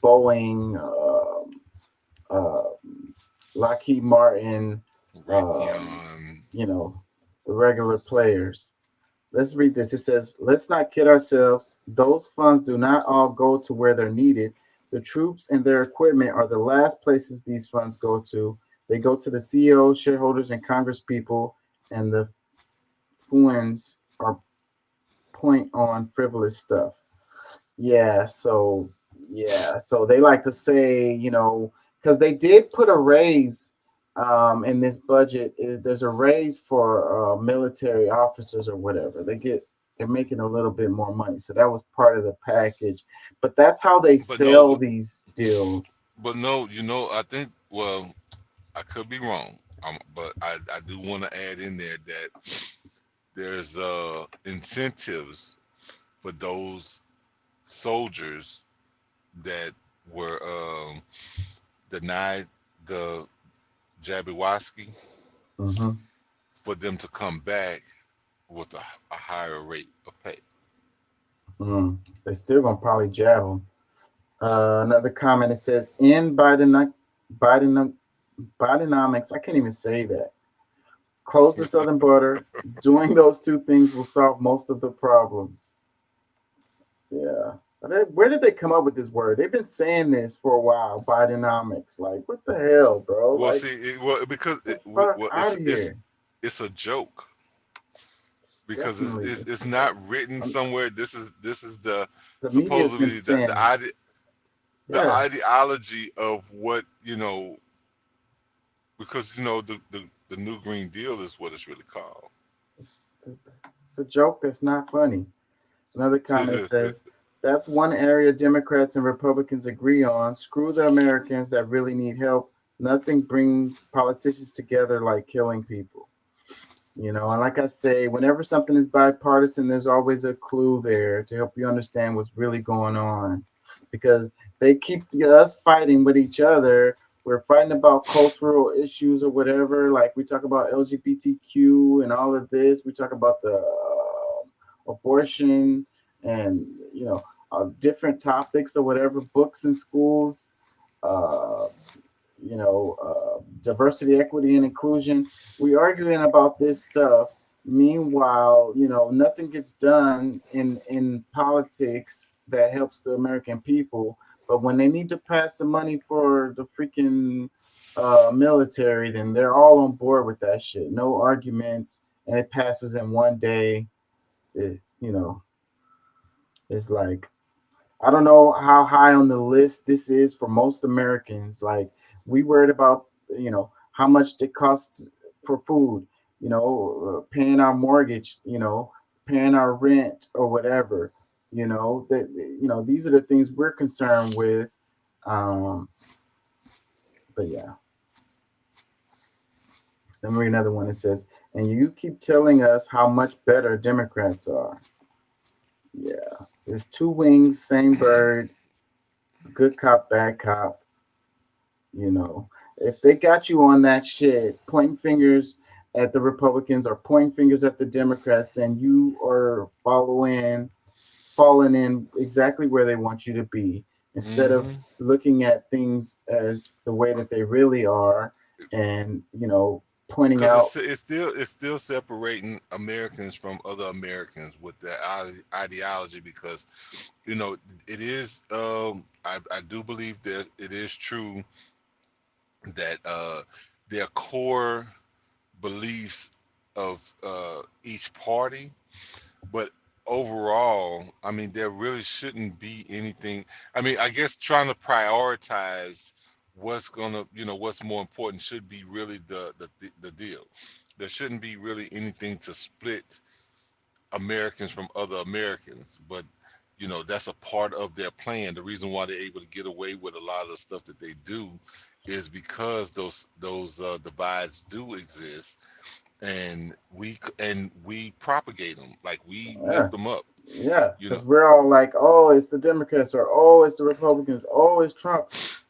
Boeing, Lockheed Martin, Raytheon. The regular players. Let's read this. It says, let's not kid ourselves. Those funds do not all go to where they're needed. The troops and their equipment are the last places these funds go to. They go to the CEOs, shareholders, and Congress people, and the funds are point on frivolous stuff. So they like to say, because they did put a raise in this budget. There's a raise for military officers or whatever. They're making a little bit more money, so that was part of the package. But that's how they sell these deals. But no, I think, well, I could be wrong, but I do want to add in there that there's incentives for those soldiers that were denied the Jabiwaski, Mm-hmm. for them to come back with a higher rate of pay. They're still gonna probably jab them. Another comment, it says, in Bidenomics, I can't even say that. Close the southern border. Doing those two things will solve most of the problems. Yeah. Where did they come up with this word? They've been saying this for a while. Bidenomics. Like, what the hell, bro? Well, Like, see, because out of here. It's a joke. Because Definitely, it's not written somewhere. This is the media's been supposedly saying it. the ideology of what, because the new Green Deal is what it's really called. It's a joke that's not funny. Another comment says, that's one area Democrats and Republicans agree on. Screw the Americans that really need help. Nothing brings politicians together like killing people. And like I say, whenever something is bipartisan, there's always a clue there to help you understand what's really going on. Because they keep us fighting with each other. We're fighting about cultural issues or whatever. Like we talk about LGBTQ and all of this. We talk about the abortion and different topics or whatever, books in schools, diversity, equity, and inclusion. We arguing about this stuff. Meanwhile, nothing gets done in politics that helps the American people. But when they need to pass some money for the freaking military, then they're all on board with that shit. No arguments, and it passes in one day. It's like, I don't know how high on the list this is for most Americans. Like, we worried about, how much it costs for food, paying our mortgage, paying our rent or whatever, these are the things we're concerned with. But yeah. Let me read another one. It says, and you keep telling us how much better Democrats are. Yeah. It's two wings, same bird, good cop, bad cop. You know, if they got you on that shit, pointing fingers at the Republicans or pointing fingers at the Democrats, then you are falling in exactly where they want you to be instead of looking at things as the way that they really are and, pointing Because out. it's still separating Americans from other Americans with their ideology. Because it is I do believe that it is true that their core beliefs of each party, but overall, I mean, there really shouldn't be anything. I mean, I guess trying to prioritize what's more important should be really the deal. There shouldn't be really anything to split Americans from other Americans, but that's a part of their plan. The reason why they're able to get away with a lot of the stuff that they do is because those divides do exist, and we propagate them, like we Yeah, lift them up. yeah, You know, because we're all like, oh, it's the Democrats, or oh, it's the Republicans, oh, it's Trump,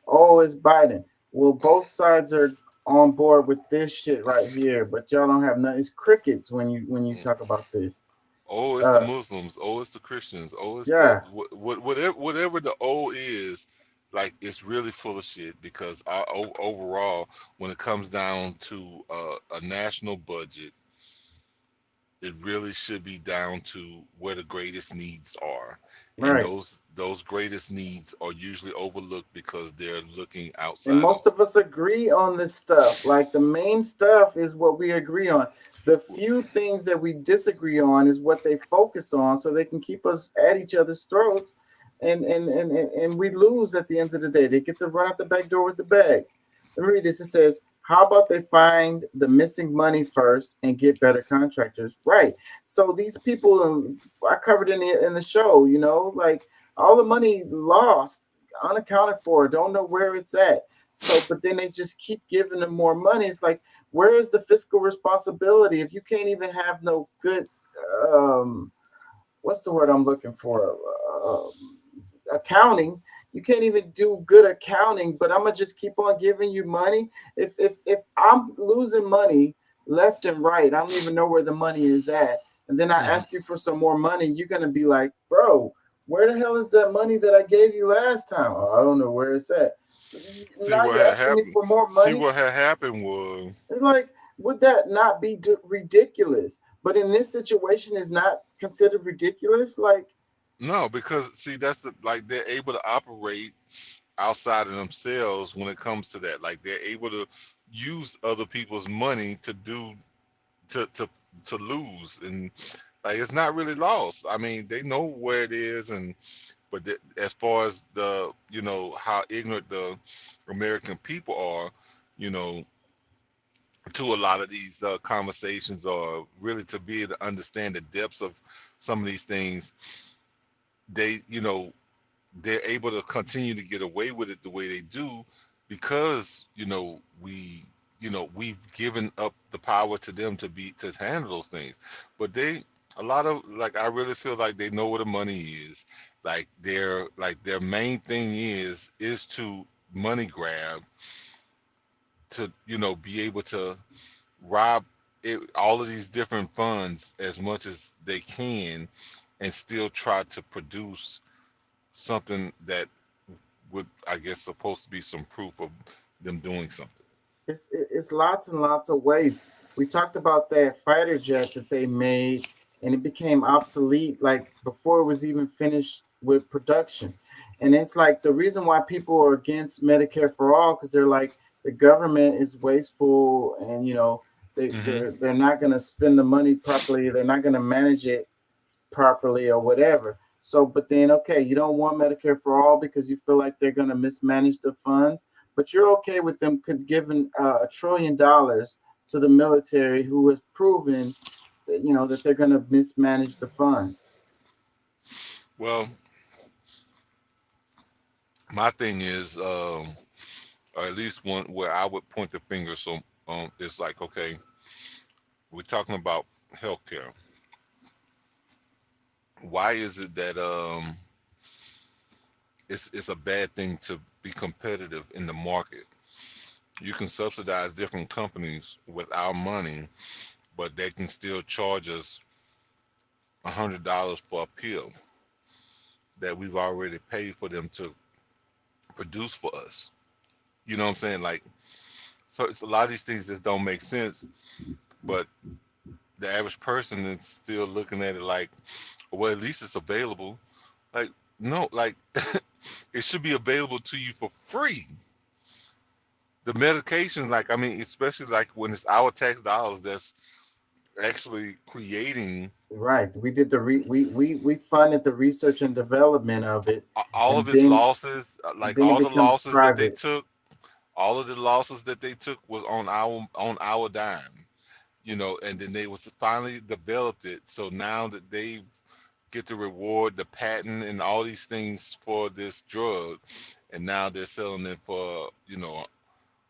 oh, it's Biden. Well, both sides are on board with this shit right here, but y'all don't have nothing. It's crickets when you talk about this. oh, it's the Muslims, oh, it's the Christians, oh, it's the Yeah, whatever the O is. Like, it's really full of shit, because overall, when it comes down to a national budget, it really should be down to where the greatest needs are, and right. those greatest needs are usually overlooked because they're looking And outside of. most of us agree on this stuff. Like the main stuff is what we agree on. The few things that we disagree on is what they focus on, so they can keep us at each other's throats, and we lose at the end of the day. They get to run out the back door with the bag. Let me read this. It says, "How about they find the missing money first and get better contractors?" Right. So these people, I covered in the show. Like all the money lost, unaccounted for, don't know where it's at. So, but then they just keep giving them more money. It's like, where is the fiscal responsibility if you can't even have no good, um, what's the word I'm looking for? Accounting. You can't even do good accounting, but I'm gonna just keep on giving you money. If I'm losing money left and right, I don't even know where the money is at. And then I ask you for some more money, you're gonna be like, bro, where the hell is that money that I gave you last time? Oh, I don't know where it's at. See Now what you're had asking me happened. for more See money. what had happened was, It's like, would that not be ridiculous? But in this situation, is not considered ridiculous. Like, no, because see, that's like, they're able to operate outside of themselves when it comes to that. Like, they're able to use other people's money to do to to to lose, and like, it's not really lost. I mean, they know where it is, and but as far as the how ignorant the American people are, you know, to a lot of these conversations, or really to be able to understand the depths of some of these things, they they're able to continue to get away with it the way they do, because we've given up the power to them to handle those things. But a lot of, like, I really feel like they know where the money is. Like their main thing is to money grab, to be able to rob all of these different funds as much as they can, and still try to produce something that would, I guess, supposed to be some proof of them doing something. it's lots and lots of ways. We talked about that fighter jet that they made, and it became obsolete like before it was even finished with production. And it's like the reason why people are against Medicare for all, because they're like, the government is wasteful, and Hmm. they're not going to spend the money properly. They're not going to manage it properly or whatever. So, but then, okay, you don't want Medicare for all because you feel like they're going to mismanage the funds, but you're okay with them giving $1 trillion to the military, who has proven that that they're going to mismanage the funds. Well, my thing is, or at least one where I would point the finger. So it's like, okay, we're talking about healthcare. Why is it that it's a bad thing to be competitive in the market? You can subsidize different companies with our money, but they can still charge us $100 for a pill that we've already paid for them to produce for us. You know what I'm saying? Like, so it's a lot of these things just don't make sense, but the average person is still looking at it like, well, at least it's available. Like, no, like it should be available to you for free. The medication, like, I mean, especially like when it's our tax dollars that's actually creating Right. We did the we funded the research and development of it, all and of its losses, like then it all the becomes losses that they private. took, all of the losses that they took was on our dime, you know, and then they was finally developed it. So now that they get to reward the patent and all these things for this drug, and now they're selling it for, you know,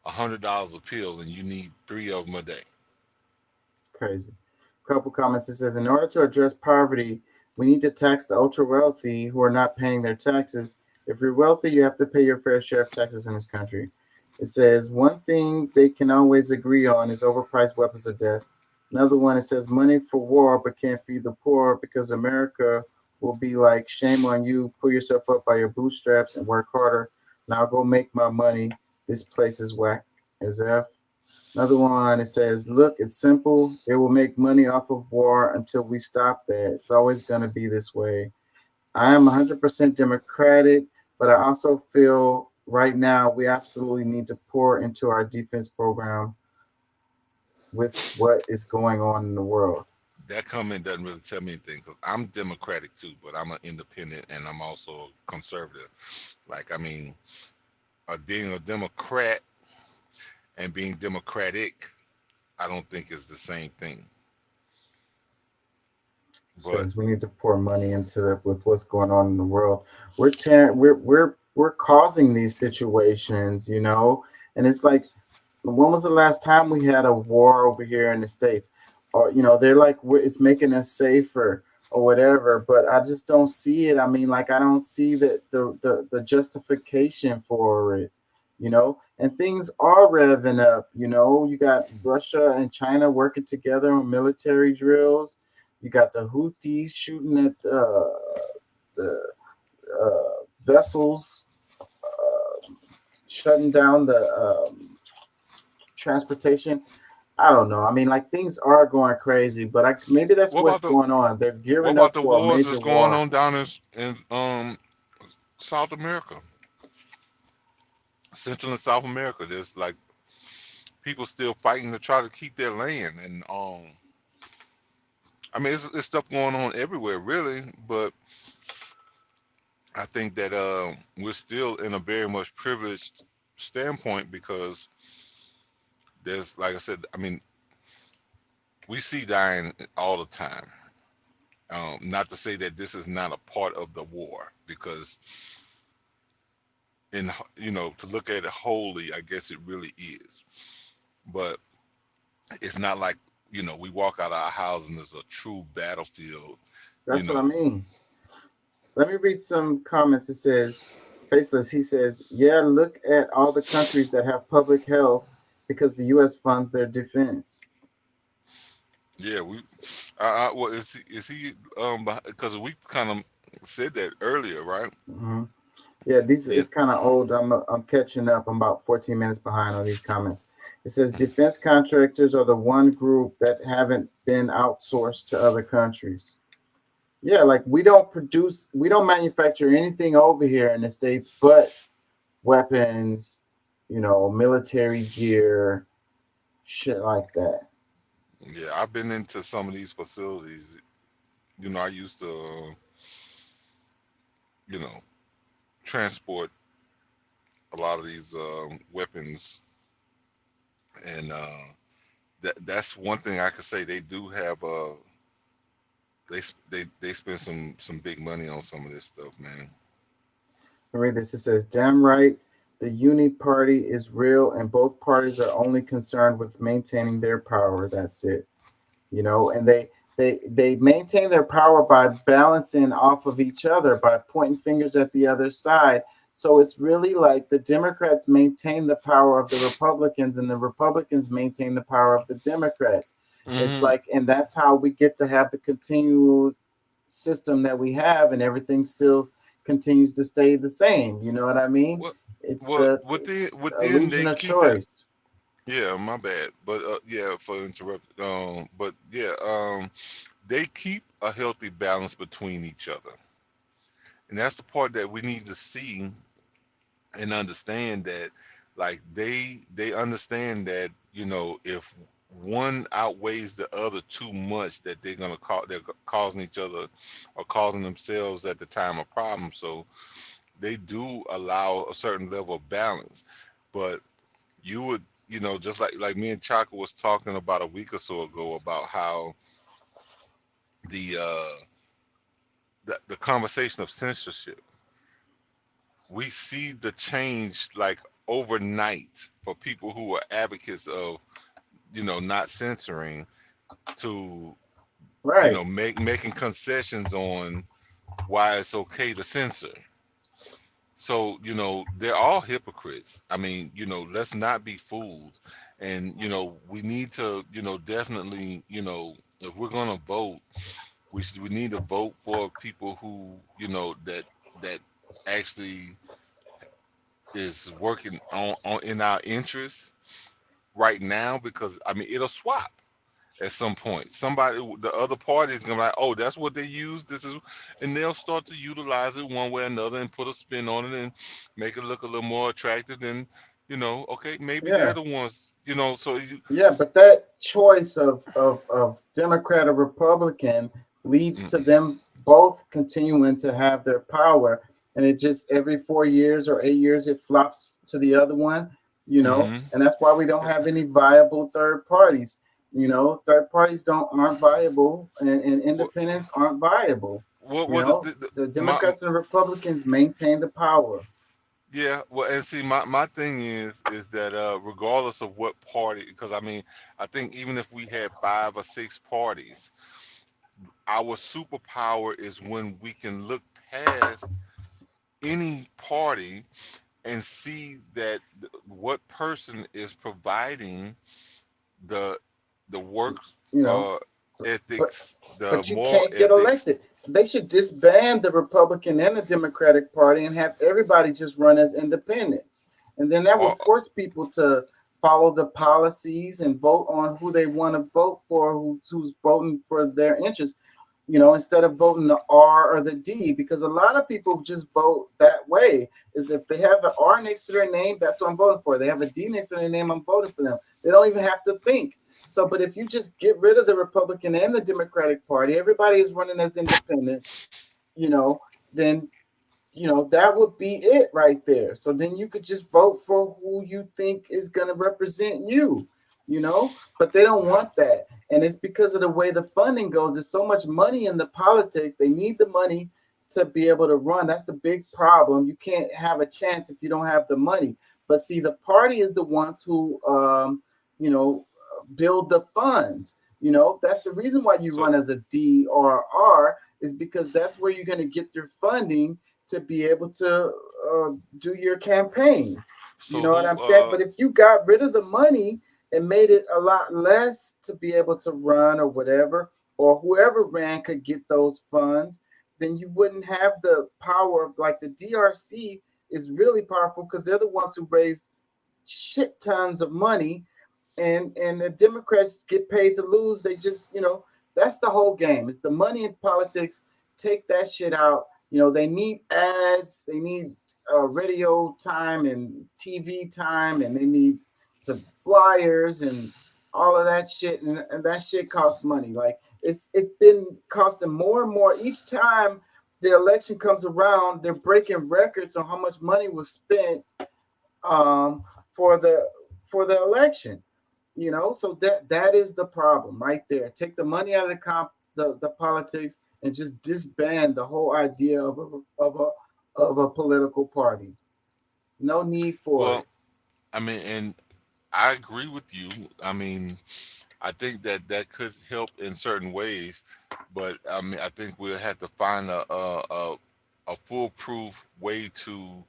$100 a pill, and you need 3 of them a day. Crazy. Couple comments. It says, in order to address poverty, we need to tax the ultra wealthy who are not paying their taxes. If you're wealthy, you have to pay your fair share of taxes in this country. It says, one thing they can always agree on is overpriced weapons of death. Another one, it says, money for war but can't feed the poor because America will be like, shame on you. Pull yourself up by your bootstraps and work harder. Now go make my money. This place is whack as F. Another one, it says, look, it's simple. They will make money off of war until we stop that. It's always going to be this way. I am 100% Democratic, but I also feel right now we absolutely need to pour into our defense program with what is going on in the world. That comment doesn't really tell me anything because I'm Democratic too, but I'm an independent and I'm also conservative. Like, I mean, being a Democrat and being democratic, I don't think is the same thing. But Says we need to pour money into it with what's going on in the world. We're causing these situations, you know, and it's like, when was the last time we had a war over here in the States? Or, you know, they're like, it's making us safer or whatever, but I just don't see it. I mean, like, I don't see the justification for it, you know, and things are revving up, you know. You got Russia and China working together on military drills. You got the Houthis shooting at the vessels, shutting down the transportation. I don't know. I mean, like, things are going crazy, but maybe that's what about what's the going on. They're what gearing about up the for a wars major that's going war. on down in South America, Central and South America? There's like people still fighting to try to keep their land, and I mean, it's stuff going on everywhere, really. But I think that we're still in a very much privileged standpoint because there's, like I said, I mean, we see dying all the time. Not to say that this is not a part of the war, because in, you know, to look at it wholly, I guess it really is. But it's not like, you know, we walk out of our house and there's a true battlefield. You That's what I know, mean. Let me read some comments. It says, Faceless, he says, yeah, look at all the countries that have public health because the U.S. funds their defense. yeah, we. Well, is he? Because we kind of said that earlier, right? Hmm. Yeah, these Yeah. it's kind of old. I'm catching up. I'm about 14 minutes behind on these comments. It says defense contractors are the one group that haven't been outsourced to other countries. Yeah, like we don't manufacture anything over here in the States but weapons, you know, military gear, shit like that. Yeah, I've been into some of these facilities. You know, I used to, you know, transport a lot of these weapons, and that's one thing I could say. They do have they spend some big money on some of this stuff, man. Read this. It says, damn right, the uni party is real, and both parties are only concerned with maintaining their power. That's it. And they maintain their power by balancing off of each other, by pointing fingers at the other side. So it's really like the Democrats maintain the power of the Republicans, and the Republicans maintain the power of the Democrats. It's like, and that's how we get to have the continual system that we have, and everything still continues to stay the same. You know what I mean? It's the within illusion they of keep that. choice. Yeah, my bad. But yeah, for interrupt. But yeah, they keep a healthy balance between each other, and that's the part that we need to see and understand, that like they understand that, if one outweighs the other too much, that they're causing each other or causing themselves at the time of problem. So they do allow a certain level of balance. But you would, just like me and Chaka was talking about a week or so ago, about how the the conversation of censorship, we see the change like overnight for people who are advocates of, not censoring, to, Right. making concessions on why it's okay to censor. So, they're all hypocrites. I mean, let's not be fooled. And, we need to, definitely, if we're gonna vote, we need to vote for people who, that actually is working on in our interests right now, because I mean it'll swap at some point. Somebody, the other party is gonna be like, oh, that's what they use. This is, and they'll start to utilize it one way or another and put a spin on it and make it look a little more attractive. And okay, maybe they're Yeah. the ones. So Yeah, but that choice of Democrat or Republican leads to them both continuing to have their power. And it just every 4 years or 8 years, it flops to the other one. And that's why we don't have any viable third parties. Third parties aren't viable, and independents aren't viable. what The my Democrats and Republicans maintain the power. Yeah, well, and see, my thing is that regardless of what party, because I mean, I think even if we had 5 or 6 parties, our superpower is when we can look past any party and see that what person is providing the work, You know, uh, but ethics, the but you moral can't get ethics. elected. They should disband the Republican and the Democratic Party and have everybody just run as independents. And then that Or, would force people to follow the policies and vote on who they want to vote for, who's voting for their interests, instead of voting the R or the D, because a lot of people just vote that way. Is if they have an R next to their name, that's what I'm voting for. They have a D next to their name, I'm voting for them. They don't even have to think. So, but if you just get rid of the Republican and the Democratic Party, everybody is running as independents, you know, then, that would be it right there. So then you could just vote for who you think is going to represent you. But they don't want that. And it's because of the way the funding goes. There's so much money in the politics. They need the money to be able to run. That's the big problem. You can't have a chance if you don't have the money. But see, the party is the ones who, you know, build the funds. That's the reason why you run as a D or R, is because that's where you're going to get your funding to be able to do your campaign. You so know what who I'm saying? But if you got rid of the money and made it a lot less to be able to run or whatever, or whoever ran could get those funds, then you wouldn't have the power of, like, the DRC is really powerful because they're the ones who raise shit tons of money, and the Democrats get paid to lose. They just, that's the whole game. It's the money in politics. Take that shit out. They need ads. They need radio time and TV time, and they need to flyers and all of that shit. And that shit costs money. Like it's been costing more and more each time the election comes around. They're breaking records on how much money was spent um, for the election. So that is the problem right there. Take the money out of the politics and just disband the whole idea of a political party. No need for Well, it. I mean, and I agree with you. I mean, I think that that could help in certain ways, but I mean, I think we'll have to find a foolproof way to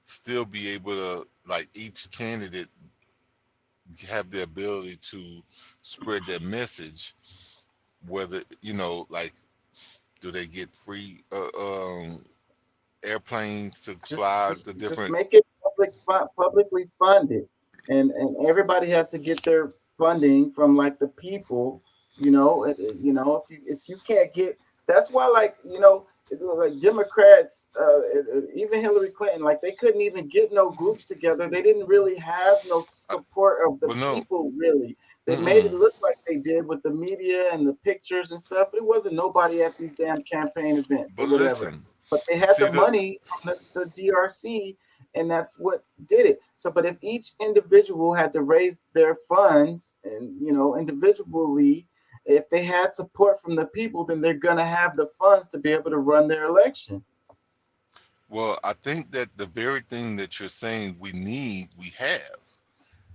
still be able to, like, each candidate have the ability to spread their message. Whether, like, do they get free airplanes to just fly just to just different? make it publicly funded, and everybody has to get their funding from like the people. If you can't get, that's why, like, like Democrats, even Hillary Clinton, like they couldn't even get no groups together. They didn't really have no support of the Well, no. people, really. They made it Mm-mm. look like they did with the media and the pictures and stuff, but it wasn't nobody at these damn campaign events or But whatever. listen, But they had see the the money from the DRC, and that's what did it. So, but if each individual had to raise their funds, and individually, if they had support from the people, then they're gonna have the funds to be able to run their election. well, I think that the very thing that you're saying we need, we have,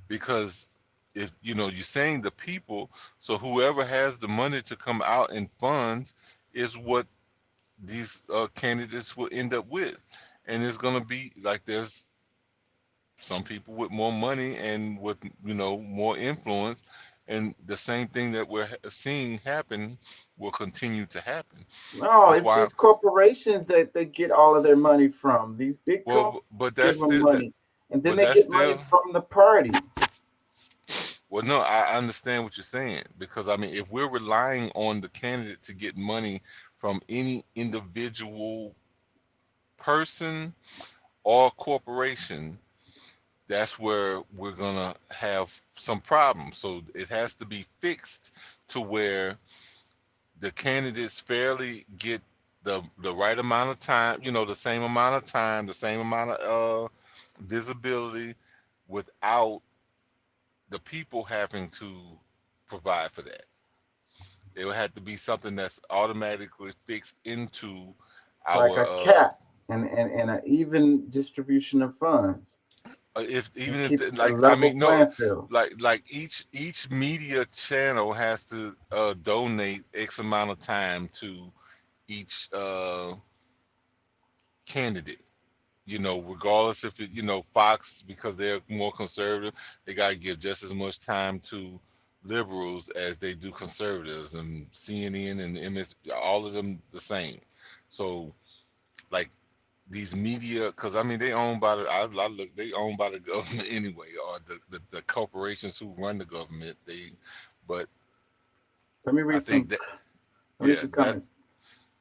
because if you're saying the people, so whoever has the money to come out and fund is what these candidates will end up with, and it's going to be like there's some people with more money and with more influence, and the same thing that we're seeing happen will continue to happen. No, That's it's why. these corporations that they get all of their money from. These big Well, companies but give that's them still that, money, and then but they that's get money still. from the party. Well, no, I understand what you're saying, because I mean, if we're relying on the candidate to get money from any individual person or corporation, that's where we're gonna have some problems. So it has to be fixed to where the candidates fairly get the right amount of time, the same amount of time, the same amount of visibility, without the people having to provide for that. It would have to be something that's automatically fixed into Like our a cap and an even distribution of funds, if even and if keep a like, I level mean, no, playing field. like each media channel has to donate X amount of time to each candidate, regardless if it, Fox, because they're more conservative, they got to give just as much time to liberals as they do conservatives, and CNN and MS, all of them the same. So, like, these media, because I mean, they owned by I look, they owned by the government anyway, or the corporations who run the government. But Let me I read think some. that, Let me read yeah, some that, comments.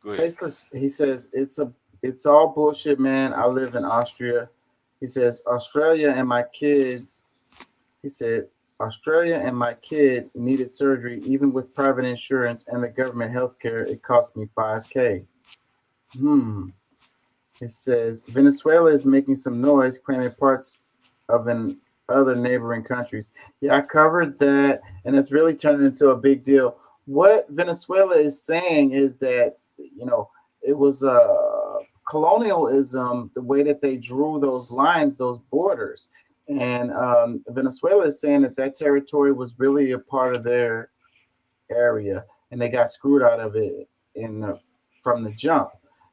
go ahead. Faceless. He says it's all bullshit, man. I live in Austria. He says Australia and my kids. He said Australia and my kid needed surgery, even with private insurance and the government health care. It cost me 5K. Hmm. It says Venezuela is making some noise, claiming parts of an other neighboring countries. Yeah, I covered that, and it's really turning into a big deal. What Venezuela is saying is that it was colonialism, the way that they drew those lines, those borders, and Venezuela is saying that that territory was really a part of their area, and they got screwed out of it from the jump.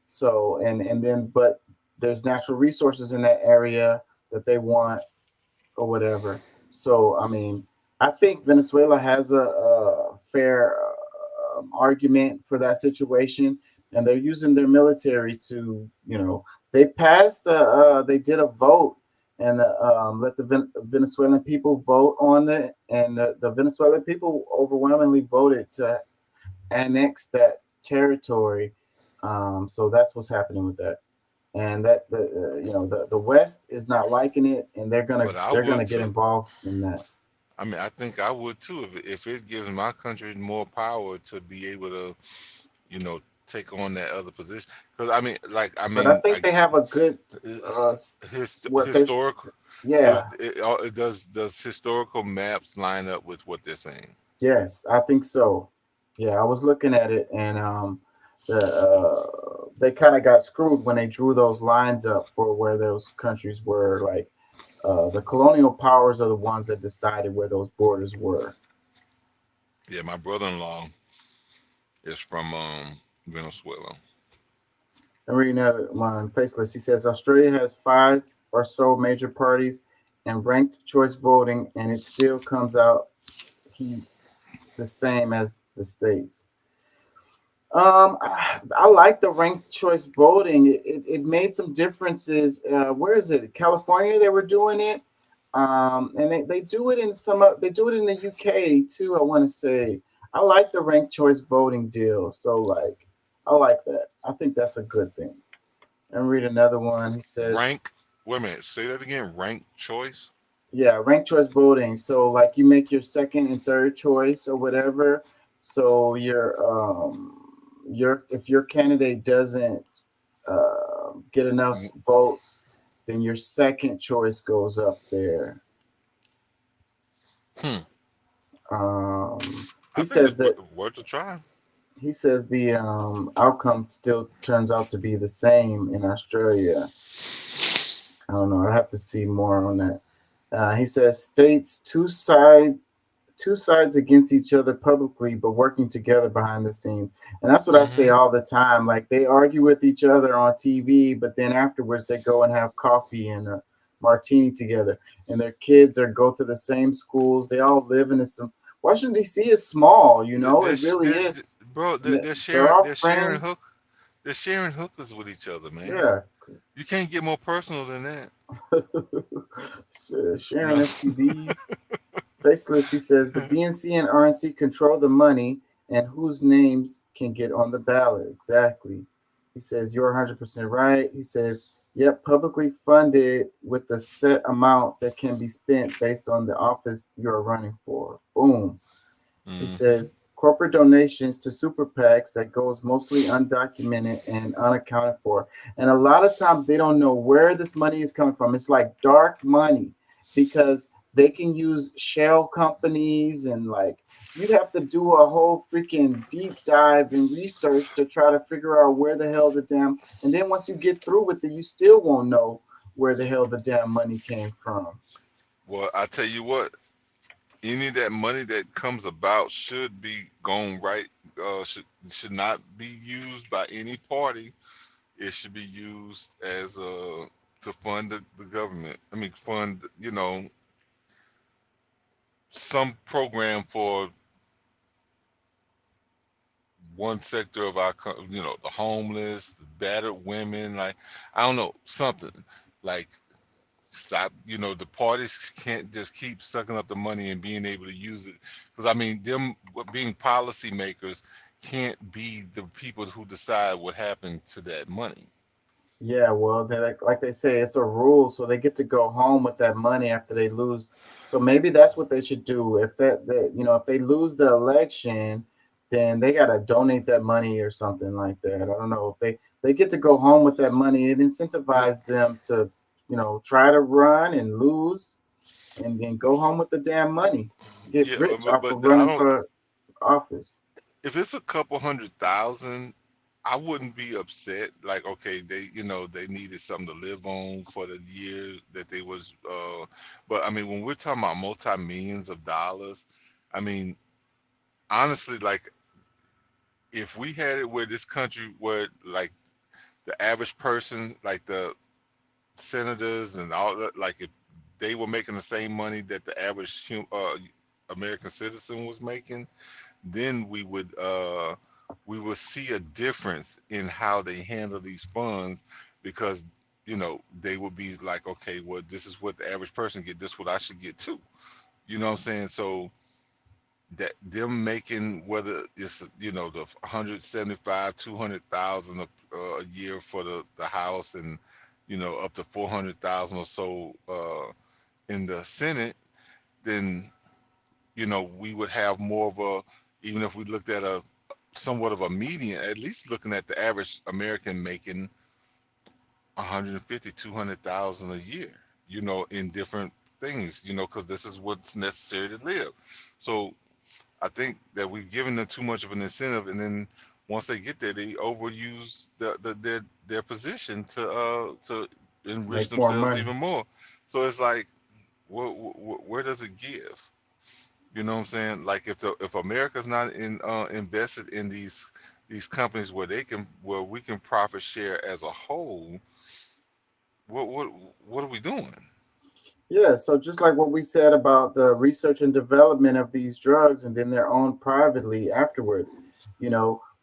So and then but there's natural resources in that area that they want or whatever. So I mean, I think Venezuela has a fair argument for that situation, and they're using their military to they passed they did a vote and let the Venezuelan people vote on it, and the Venezuelan people overwhelmingly voted to annex that territory. So that's what's happening with that, and that the West is not liking it, and they're gonna But I they're would gonna get too. involved in that. I mean, I think I would too, if it gives my country more power to be able to, take on that other position. Because I mean, like, I But I mean, think they have a good what they're historical. yeah. Does historical maps line up with what they're saying? Yes, I think so. Yeah, I was looking at it, and the they kind of got screwed when they drew those lines up for where those countries were. Like the colonial powers are the ones that decided where those borders were. Yeah, my brother-in-law is from Venezuela. I'm reading that one Faceless. He says Australia has 5 or so major parties and ranked choice voting, and it still comes out he the same as the states. I like the ranked choice voting. It made some differences. Where is it? California, they were doing it. And they do it in they do it in the UK too, I want to say. I like the ranked choice voting deal. So like I like that. I think that's a good thing. And read another one. He says, Rank. Wait a minute. Say that again. Rank choice. yeah, ranked choice voting. So like you make your second and third choice or whatever. So your if your candidate doesn't get enough votes, then your second choice goes up there. Hmm. I He think says it's that worth a try. he says the outcome still turns out to be the same in Australia. I don't know. I have to see more on that. He says states two sides against each other publicly, but working together behind the scenes. And that's what I say Mm-hmm. all the time. Like they argue with each other on TV, but then afterwards they go and have coffee and a martini together. And their kids are go to the same schools. They all live in the same. Washington D.C. is small, you know. It really is. Bro, And they're they're sharing. all They're sharing friends. They're sharing hookers with each other, man. Yeah. You can't get more personal than that. Sharing No. STDs. Faceless, he says the DNC and RNC control the money and whose names can get on the ballot. Exactly. He says you're 100% right. He says, yep, publicly funded with a set amount that can be spent based on the office you're running for. Boom. He Mm-hmm. says corporate donations to super PACs that goes mostly undocumented and unaccounted for. And a lot of times they don't know where this money is coming from. It's like dark money because they can use shell companies and like you'd have to do a whole freaking deep dive and research to try to figure out where the hell the damn and then once you get through with it, you still won't know where the hell the damn money came from. Well, I tell you what. Any of that money that comes about should be gone right. Should not be used by any party. It should be used as to fund the government. I mean, fund some program for one sector of our the homeless, the battered women. Like I don't know something like stop. The parties can't just keep sucking up the money and being able to use it because I mean them being policymakers can't be the people who decide what happened to that money. Yeah, well, they like they say, it's a rule, so they get to go home with that money after they lose. So maybe that's what they should do. If if they lose the election, then they gotta donate that money or something like that. I don't know if they get to go home with that money. It No, incentivizes them to, try to run and lose, and then go home with the damn money. Get yeah, rich but, off but of I running don't. for office. If it's a couple 100,000, I wouldn't be upset. Like, okay, they needed something to live on for the year that they was. But I mean, when we're talking about multi millions of dollars, I mean, honestly, like if we had it where this country where like the average person, like the senators and all that, like if they were making the same money that the average American citizen was making, then we will see a difference in how they handle these funds because they would be like, okay, well, this is what the average person get, this is what I should get too. You know what I'm saying? So that them making whether it's the 175 200,000 a year for the house and up to 400,000 or so in the Senate, then we would have more of a, even if we looked at a somewhat of a median, at least looking at the average American making 150 200,000 a year, in different things, because this is what's necessary to live. So I think that we've given them too much of an incentive, and then once they get there, they overuse their position to enrich Make more themselves money. even more. So it's like, where does it give? You know what I'm saying? Like if America's not invested in these companies where we can profit share as a whole, what what what are we doing? Yeah, so just like what we said about the research and development of these drugs and then they're owned privately afterwards,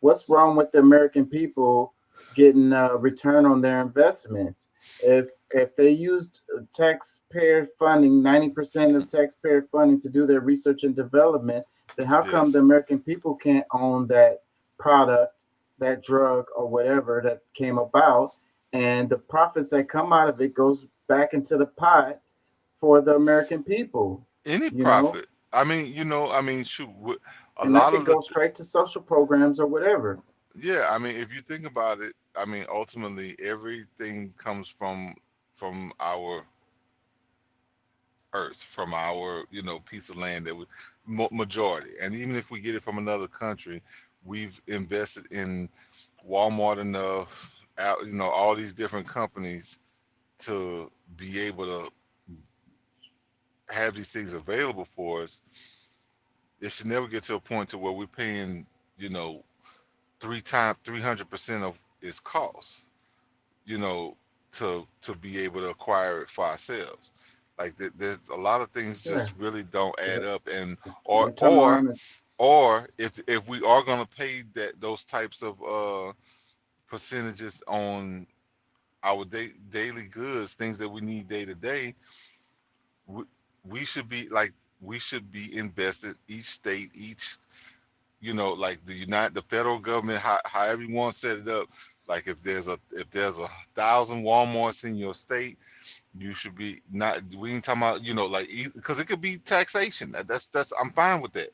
what's wrong with the American people getting a return on their investments? If they used taxpayer funding, 90% of taxpayer funding to do their research and development, then how come the Yes. American people can't own that product, that drug or whatever that came about, and the profits that come out of it goes back into the pot for the American people, Any you know, profit. I mean, I mean, shoot, a and that lot could of the go straight to social programs or whatever. yeah. I mean, if you think about it, I mean, ultimately, everything comes from our earth, from our piece of land that we majority, and even if we get it from another country, we've invested in Walmart enough, all these different companies to be able to have these things available for us. It should never get to a point to where we're paying, you know, 300% of its cost, you know, to be able to acquire it for ourselves. Like there's a lot of things Yeah, just really don't add yeah. up, and They or turn or around and or if we are gonna pay those types of percentages on our daily goods, things that we need day to day, we, we should be like we should be invested each state, each like the federal government, however you want to set it up. Like if there's 1,000 Walmarts in your state, you should be not. We ain't talking about like because it could be taxation. That's I'm fine with that.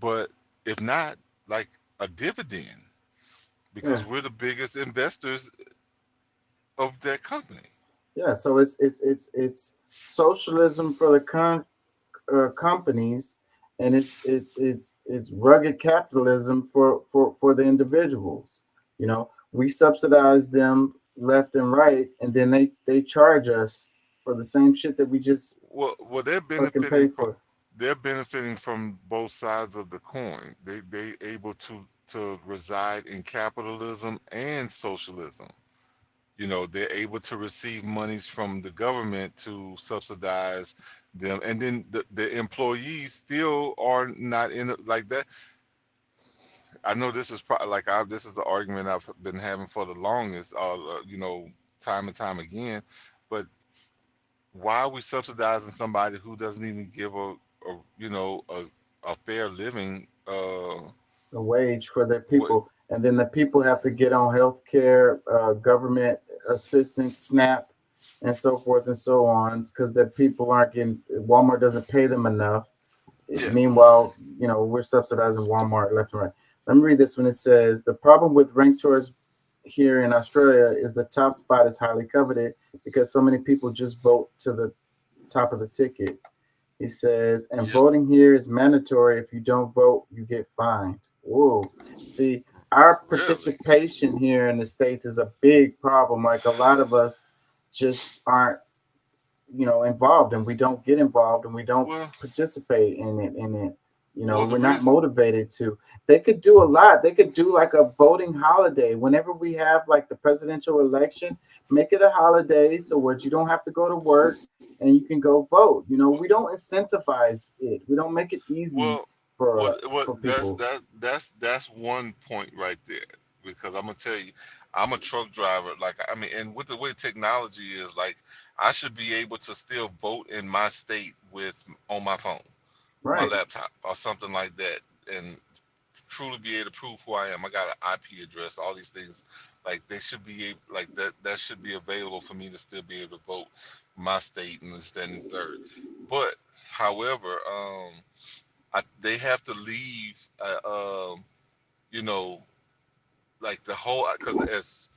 But if not, like a dividend, yeah, because we're the biggest investors of that company. yeah. So it's socialism for the companies, and it's rugged capitalism for the individuals. We subsidize them left and right, and then they charge us for the same shit that we just Well, they're fucking benefiting pay from for. both sides of the coin. They able to reside in capitalism and socialism. They're able to receive monies from the government to subsidize them, and then the employees still are not in it like that. I know this is probably like this is an argument I've been having for the longest, time and time again. But why are we subsidizing somebody who doesn't even give a fair living? A wage for their What? people, and then the people have to get on health care, government assistance, SNAP, and so forth and so on, because the people aren't getting. Walmart doesn't pay them enough. Yeah. Meanwhile, we're subsidizing Walmart left and right. Let me read this one. It says the problem with ranked choice here in Australia is the top spot is highly coveted because so many people just vote to the top of the ticket. He says, and Yep. voting here is mandatory. If you don't vote, you get fined. Whoa. See, our Really? participation here in the States is a big problem. Like a lot of us just aren't, involved, and we don't get involved, and we don't Well, participate in it. the We're not reason. motivated to. They could do a lot. They could do like a voting holiday. Whenever we have like the presidential election, make it a holiday so where you don't have to go to work and you can go vote. We don't incentivize it. We don't make it easy Well, for what for people. that's one point right there. Because I'm gonna tell you, I'm a truck driver. Like I mean, and with the way technology is, like I should be able to still vote in my state with on my phone, my Right. laptop, or something like that, and truly be able to prove who I am. I got an IP address, all these things. Like they should be like that. That should be available for me to still be able to vote my state and this, that, and the third. But however, they have to leave. You know, like the whole because as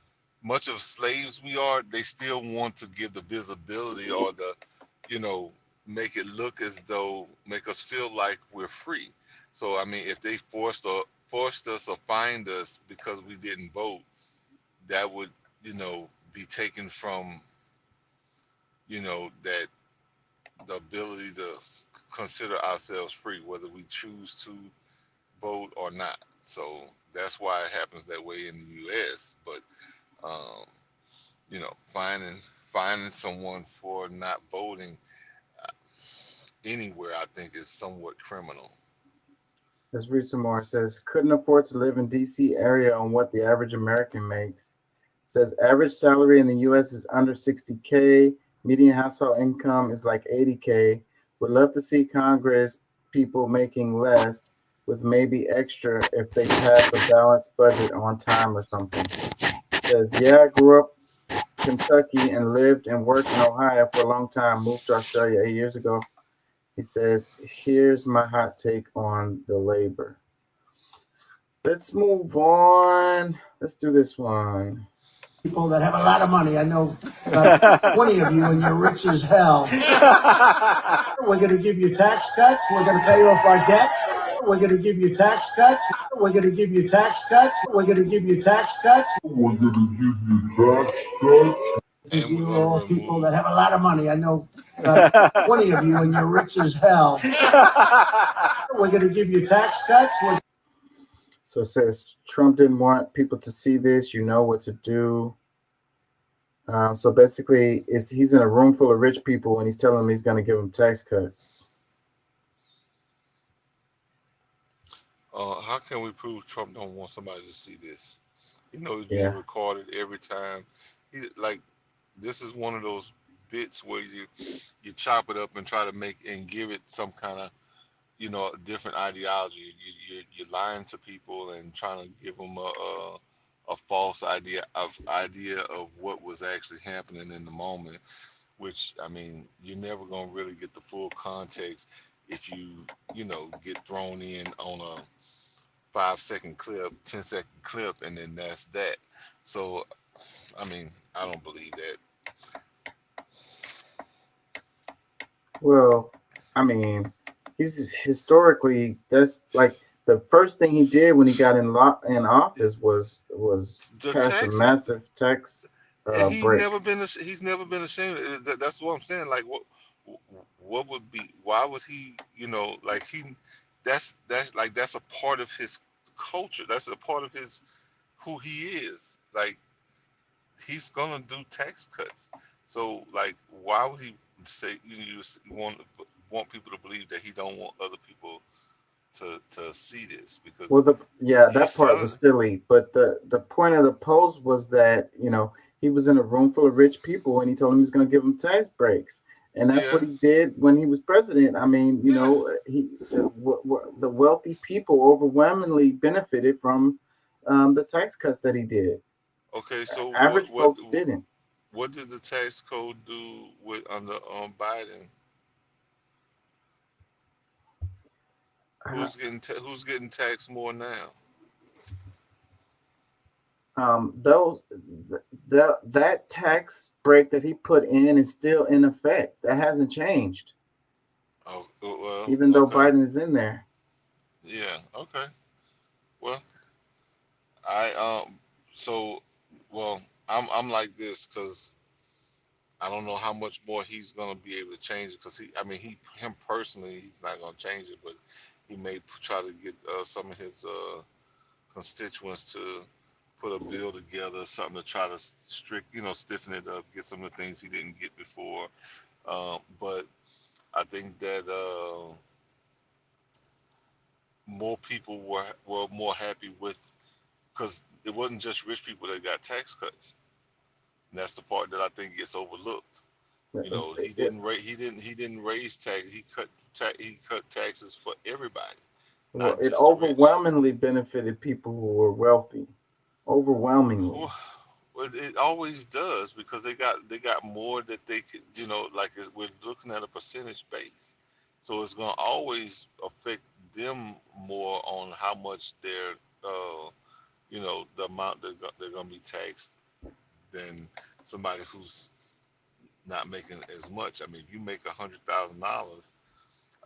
much of slaves we are, they still want to give the visibility or the, you know, make it look as though make us feel like we're free. So I mean, if they forced us or fined us because we didn't vote, that would, be taken from, that the ability to consider ourselves free, whether we choose to vote or not. So that's why it happens that way in the U.S. But um, finding someone for not voting anywhere, I think, is somewhat criminal. Let's read some more. It says, couldn't afford to live in D.C. area on what the average American makes. It says, average salary in the U.S. is under 60K. Median household income is like 80K. Would love to see Congress people making less with maybe extra if they pass a balanced budget on time or something. It says, yeah, I grew up Kentucky and lived and worked in Ohio for a long time. Moved to Australia 8 years ago. He says, here's my hot take on the labor. Let's move on. Let's do this one. People that have a lot of money. I know about 20 of you, and you're rich as hell. We're going to give you tax cuts. We're going to pay off our debt. We're going to give you tax cuts. We're going to give you tax cuts. We're going to give you tax cuts. We're going to give you tax cuts. And we're all people that have a lot of money. I know about 20 of you, and you're rich as hell. We're going to give you tax cuts. So it says Trump didn't want people to see this. You know what to do. So basically, he's in a room full of rich people, and he's telling them he's going to give them tax cuts. How can we prove Trump don't want somebody to see this? It's being recorded every time. This is one of those bits where you chop it up and try to make and give it some kind of different ideology. You're lying to people and trying to give them a false idea of what was actually happening in the moment, which, I mean, you're never going to really get the full context if you get thrown in on a 5-second clip, 10-second clip, and then that's that. So, I mean, I don't believe that. Well, I mean, he's historically, that's like the first thing he did when he got in office was pass a massive tax And he's break. never been ashamed. That's what I'm saying. Like, what would be? Why would he? That's a part of his culture. That's a part of his who he is. Like, he's gonna do tax cuts. So, like, why would he say you want people to believe that he don't want other people to see this? Because Well, that part was silly, but the point of the post was that he was in a room full of rich people, and he told them he was going to give them tax breaks, and that's what he did when he was president. I mean, the wealthy people overwhelmingly benefited from the tax cuts that he did. Okay, so Average folks didn't. What did the tax code do under Biden? Who's getting taxed more now? That tax break that he put in is still in effect. That hasn't changed. Oh, well, even though Biden is in there. Yeah. Okay. Well, I'm like this because I don't know how much more he's gonna be able to change it, because him personally, he's not gonna change it, but he may try to get some of his constituents to put a bill together, something to try to stiffen it up, get some of the things he didn't get before. But I think that more people were more happy with, because it wasn't just rich people that got tax cuts. And that's the part that I think gets overlooked. He didn't raise tax. He cut taxes for everybody. Well, it overwhelmingly benefited people who were wealthy. Overwhelmingly. Well, it always does, because they got more that they could, we're looking at a percentage base, so it's gonna always affect them more on how much they're, the amount they're gonna be taxed than somebody who's not making as much. I mean, if you make $100,000,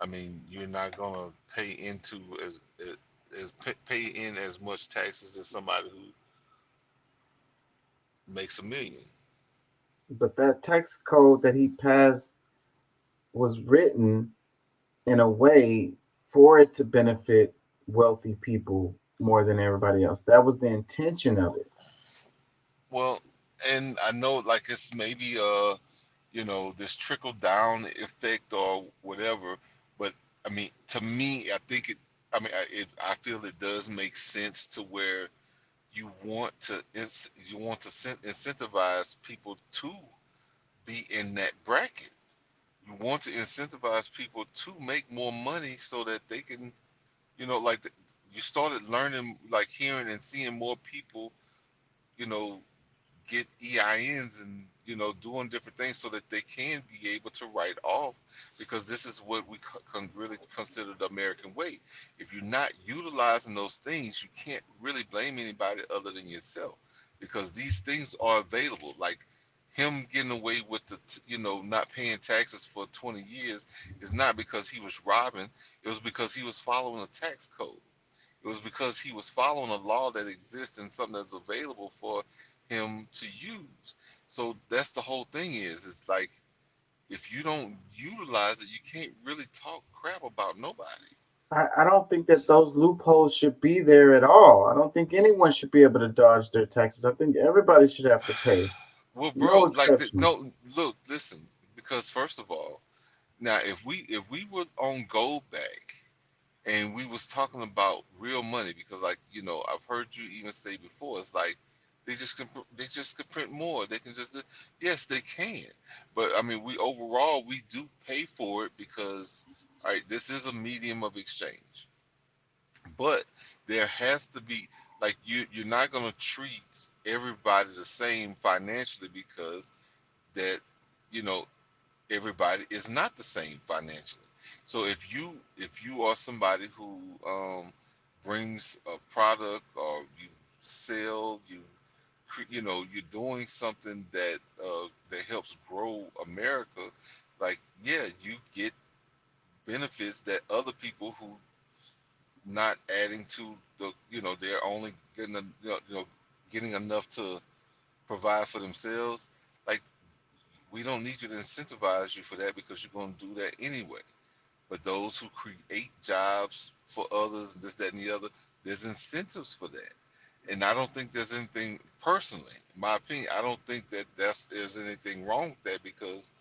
I mean, you're not gonna pay into pay in as much taxes as somebody who makes $1 million. But that tax code that he passed was written in a way for it to benefit wealthy people more than everybody else. That was the intention of it. Well, and I know like it's maybe this trickle down effect or whatever, but I mean to me I think I feel it does make sense to where you want to incentivize people to be in that bracket. You want to incentivize people to make more money so that they can, like you started learning, like hearing and seeing more people, you know, get EINs and doing different things so that they can be able to write off, because this is what we can really consider the American way. If you're not utilizing those things, you can't really blame anybody other than yourself, because these things are available. Like him getting away with not paying taxes for 20 years is not because he was robbing. It was because he was following a tax code. It was because he was following a law that exists and something that's available for him to use. So that's the whole thing is like if you don't utilize it, you can't really talk crap about nobody. I don't think that those loopholes should be there at all. I don't think anyone should be able to dodge their taxes. I think everybody should have to pay. Well, No bro, like exceptions. no, look, listen, because first of all, now if we were on Goldback and we was talking about real money, because like I've heard you even say before, it's like they just can print more. They can just yes, they can, but I mean we do pay for it because all right, this is a medium of exchange, but there has to be like you're not going to treat everybody the same financially, because that you know everybody is not the same financially. So if you are somebody who brings a product, or you sell, you're doing something that helps grow America, like yeah, you get benefits that other people who not adding to they're only getting getting enough to provide for themselves. Like we don't need you to incentivize you for that, because you're going to do that anyway. But those who create jobs for others, this, that, and the other, there's incentives for that. And I don't think there's anything, personally, in my opinion, I don't think that there's anything wrong with that, because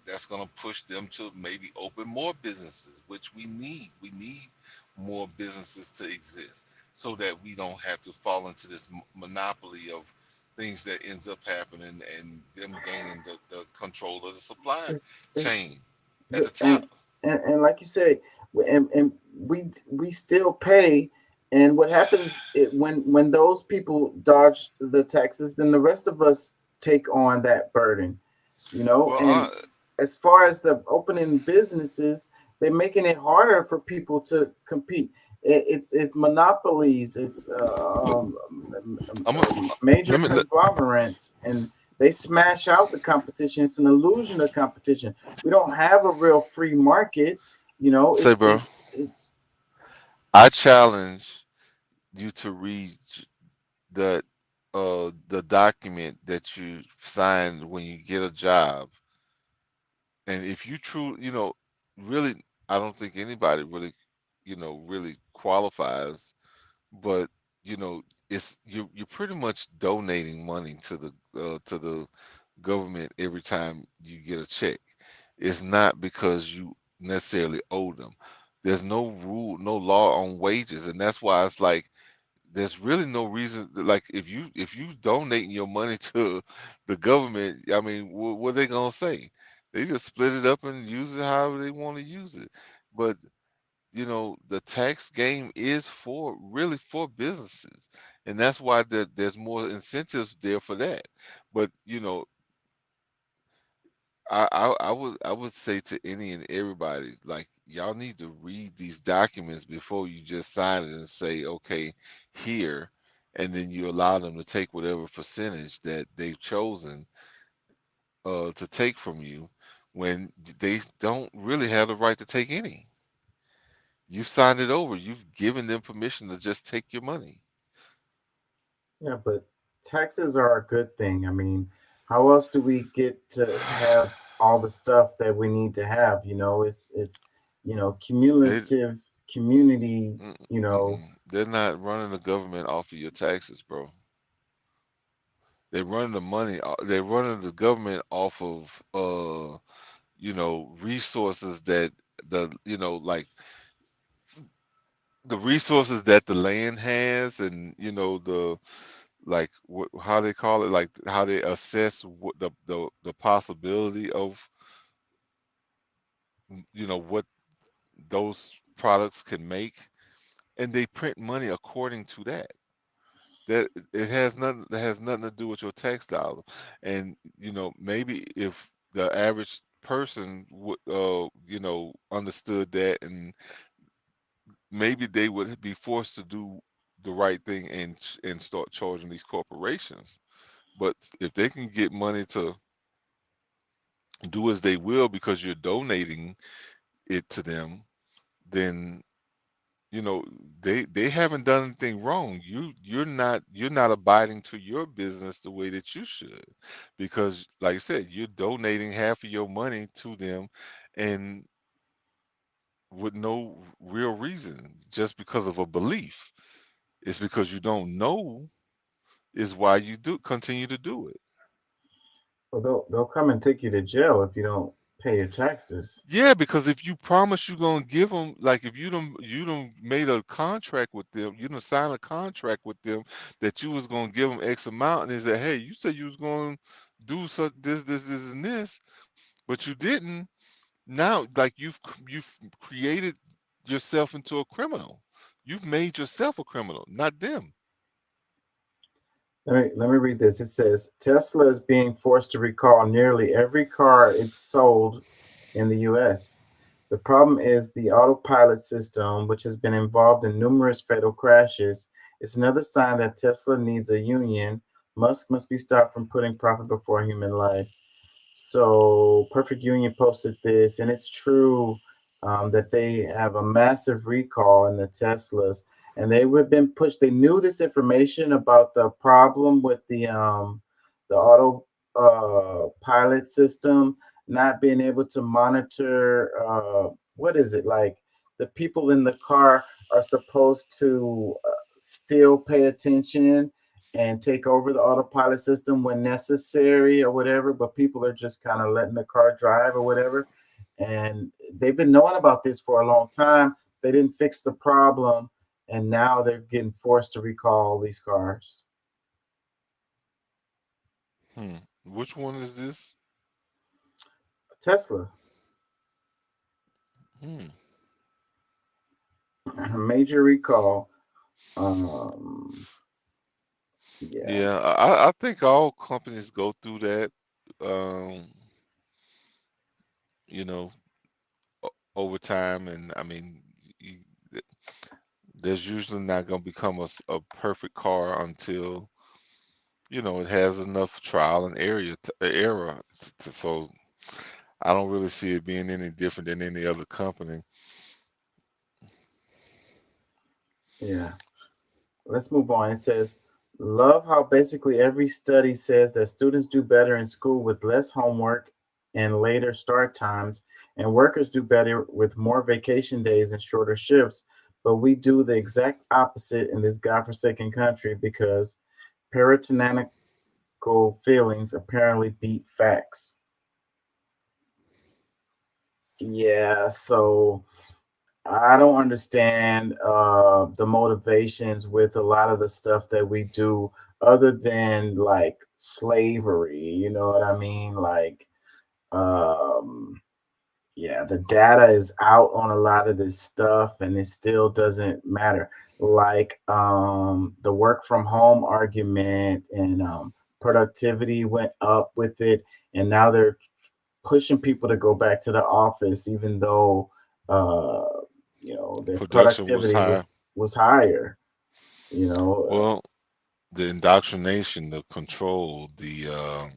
that's going to push them to maybe open more businesses, which we need. We need more businesses to exist so that we don't have to fall into this monopoly of things that ends up happening and them gaining the control of the supply It's chain at the the top. and like you say, and we still pay. And what happens when those people dodge the taxes, then the rest of us take on that burden, Well, And as far as the opening businesses, they're making it harder for people to compete. It's monopolies. It's I'm a, major let me let, conglomerates, and they smash out the competition. It's an illusion of competition. We don't have a real free market. say, It's bro. it's I challenge you to read that the document that you signed when you get a job, and if you really, I don't think anybody really really qualifies, but you know it's you're pretty much donating money to the government every time you get a check. It's not because you necessarily owe them. There's no rule, no law on wages, and that's why it's like there's really no reason like if you donating your money to the government, I mean, what are they gonna say? They just split it up and use it however they want to use it. But the tax game is for really for businesses, and that's why there's more incentives there for that. But I would say to any and everybody, like y'all need to read these documents before you just sign it and say, okay, here, and then you allow them to take whatever percentage that they've chosen to take from you when they don't really have the right to take any. You signed it over. You've given them permission to just take your money. Yeah, but taxes are a good thing. I mean, how else do we get to have all the stuff that we need to have? It's They cumulative community. they're not running the government off of your taxes, bro. They're running the money. They're running the government off of resources that like the resources that the land has, and the like how they call it, like how they assess what the possibility of what those products can make, and they print money according to that. That has nothing to do with your tax dollar. And maybe if the average person would understood that, and maybe they would be forced to do the right thing and start charging these corporations. But if they can get money to do as they will because you're donating it to them, then you know they haven't done anything wrong. You're not abiding to your business the way that you should, because like I said, you're donating half of your money to them, and with no real reason, just because of a belief. It's because you don't know is why you do continue to do it. Well, they'll come and take you to jail if you don't pay your taxes. Yeah, because if you promise you're gonna give them, like if you don't made a contract with them, you don't sign a contract with them that you was gonna give them X amount, and they said, hey, you said you was gonna do such this, and this, but you didn't. Now, like you've created yourself into a criminal. You've made yourself a criminal, not them. Let me read this. It says Tesla is being forced to recall nearly every car it sold in the US. The problem is the autopilot system, which has been involved in numerous fatal crashes, is another sign that Tesla needs a union. Musk must be stopped from putting profit before human life. So Perfect Union posted this, and it's true that they have a massive recall in the Teslas, and they have been pushed. They knew this information about the problem with the auto pilot system not being able to monitor. What is it like? The people in the car are supposed to still pay attention and take over the autopilot system when necessary or whatever, but people are just kind of letting the car drive or whatever. And they've been knowing about this for a long time. They didn't fix the problem, and now they're getting forced to recall these cars. Which one is this? Tesla, Hmm. a major recall. Um, yeah. Yeah, I think all companies go through that. Um, you know, over time, and I mean, you, th- there's usually not going to become a perfect car until it has enough trial and error. So I don't really see it being any different than any other company. Yeah. Let's move on. It says, love how basically every study says that students do better in school with less homework and later start times, and workers do better with more vacation days and shorter shifts. But we do the exact opposite in this godforsaken country because puritanical feelings apparently beat facts. Yeah, so I don't understand the motivations with a lot of the stuff that we do, other than like slavery. You know what I mean? Like, um, yeah, the data is out on a lot of this stuff, and it still doesn't matter. Like, the work from home argument and productivity went up with it, and now they're pushing people to go back to the office, even though uh, their Production was productivity high. was higher. You know, Well, the indoctrination, the control, the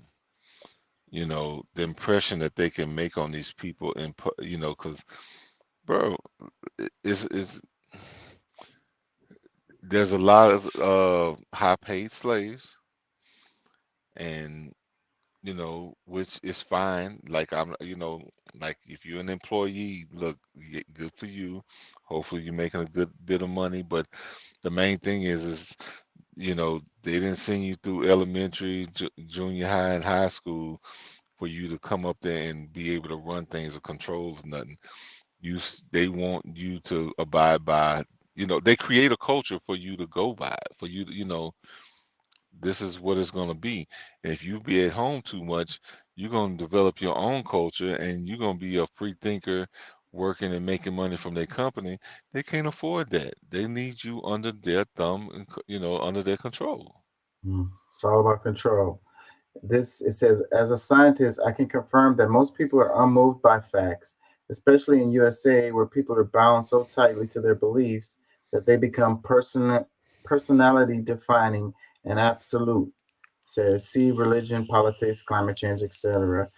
impression that they can make on these people, and because bro, it's there's a lot of high paid slaves, and which is fine. Like like if you're an employee, look, good for you. Hopefully you're making a good bit of money. But the main thing is they didn't send you through elementary, junior high, and high school for you to come up there and be able to run things or controls nothing. They want you to abide by. They create a culture for you to go by, for you to, this is what it's going to be. And if you be at home too much, you're going to develop your own culture, and you're going to be a free thinker working and making money from their company. They can't afford that. They need you under their thumb and under their control. It's all about control. It says, as a scientist, I can confirm that most people are unmoved by facts, especially in USA, where people are bound so tightly to their beliefs that they become personality defining and absolute. It says, see religion, politics, climate change, etc.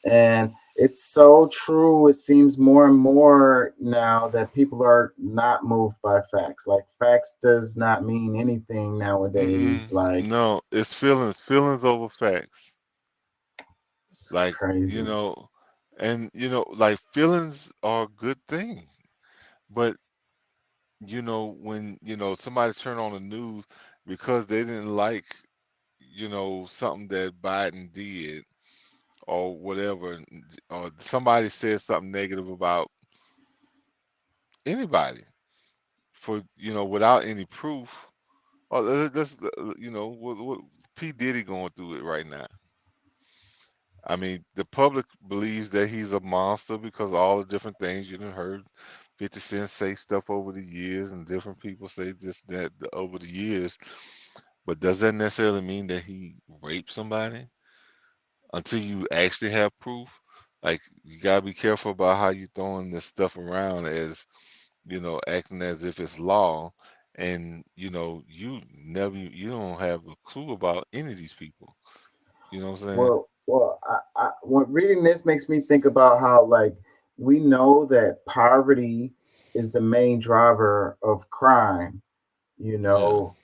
And it's so true. It seems more and more now that people are not moved by facts. Like, facts does not mean anything nowadays. Like, no, it's feelings over facts. Like, crazy. And like, feelings are a good thing, but when somebody turn on the news because they didn't like something that Biden did or whatever, or somebody said something negative about anybody for without any proof. Or let's what P Diddy going through it right now. I mean, the public believes that he's a monster because of all the different things you done heard 50 Cent say stuff over the years, and different people say this, that over the years. But does that necessarily mean that he raped somebody? Until you actually have proof, like, you gotta be careful about how you throwing this stuff around as, acting as if it's law, and you don't have a clue about any of these people. You know what I'm saying? What reading this makes me think about how, like, we know that poverty is the main driver of crime, you Yeah. know,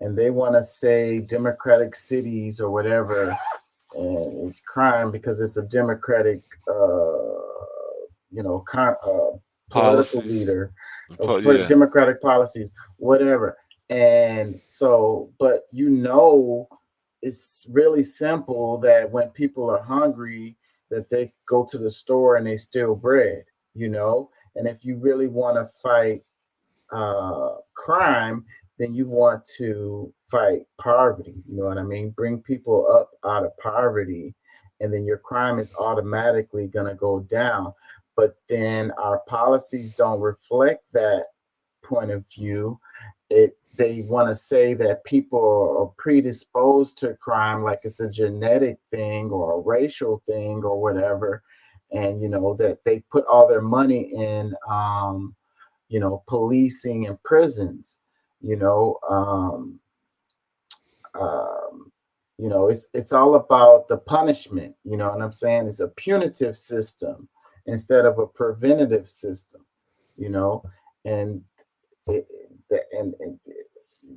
and they want to say democratic cities or whatever, and it's crime because it's a democratic, political Policies. leader, Yeah. democratic policies, whatever. And so, but it's really simple that when people are hungry, that they go to the store and they steal bread. And if you really want to fight crime, then you want to fight poverty. You know what I mean? Bring people up out of poverty, and then your crime is automatically going to go down. But then our policies don't reflect that point of view. They want to say that people are predisposed to crime, like it's a genetic thing or a racial thing or whatever, and that they put all their money in policing and prisons. You know, it's all about the punishment. You know what I'm saying? It's a punitive system instead of a preventative system. You know, and it, and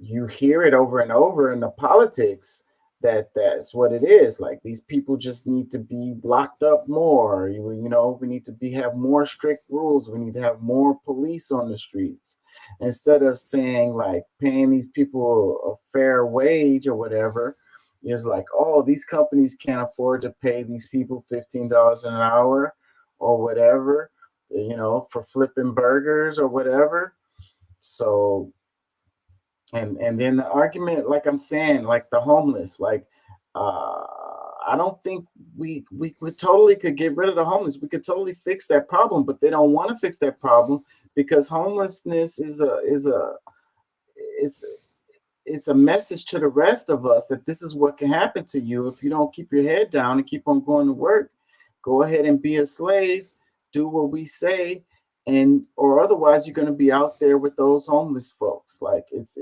you hear it over and over in the politics that that's what it is. Like, these people just need to be locked up more. We need to have more strict rules. We need to have more police on the streets, instead of saying, like, paying these people a fair wage or whatever. It's like, oh, these companies can't afford to pay these people $15 an hour or whatever, for flipping burgers or whatever. So, and then the argument, like I'm saying, like the homeless, like, I don't think we totally could get rid of the homeless. We could totally fix that problem, but they don't want to fix that problem because homelessness it's a message to the rest of us that this is what can happen to you if you don't keep your head down and keep on going to work. Go ahead and be a slave, do what we say, or otherwise you're going to be out there with those homeless folks. Like, it's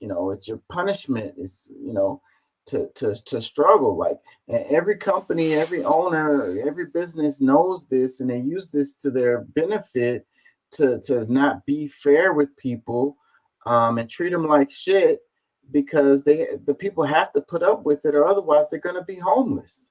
your punishment. It's to struggle. Like, and every company, every owner, every business knows this, and they use this to their benefit to not be fair with people, and treat them like shit, because the people have to put up with it, or otherwise they're going to be homeless.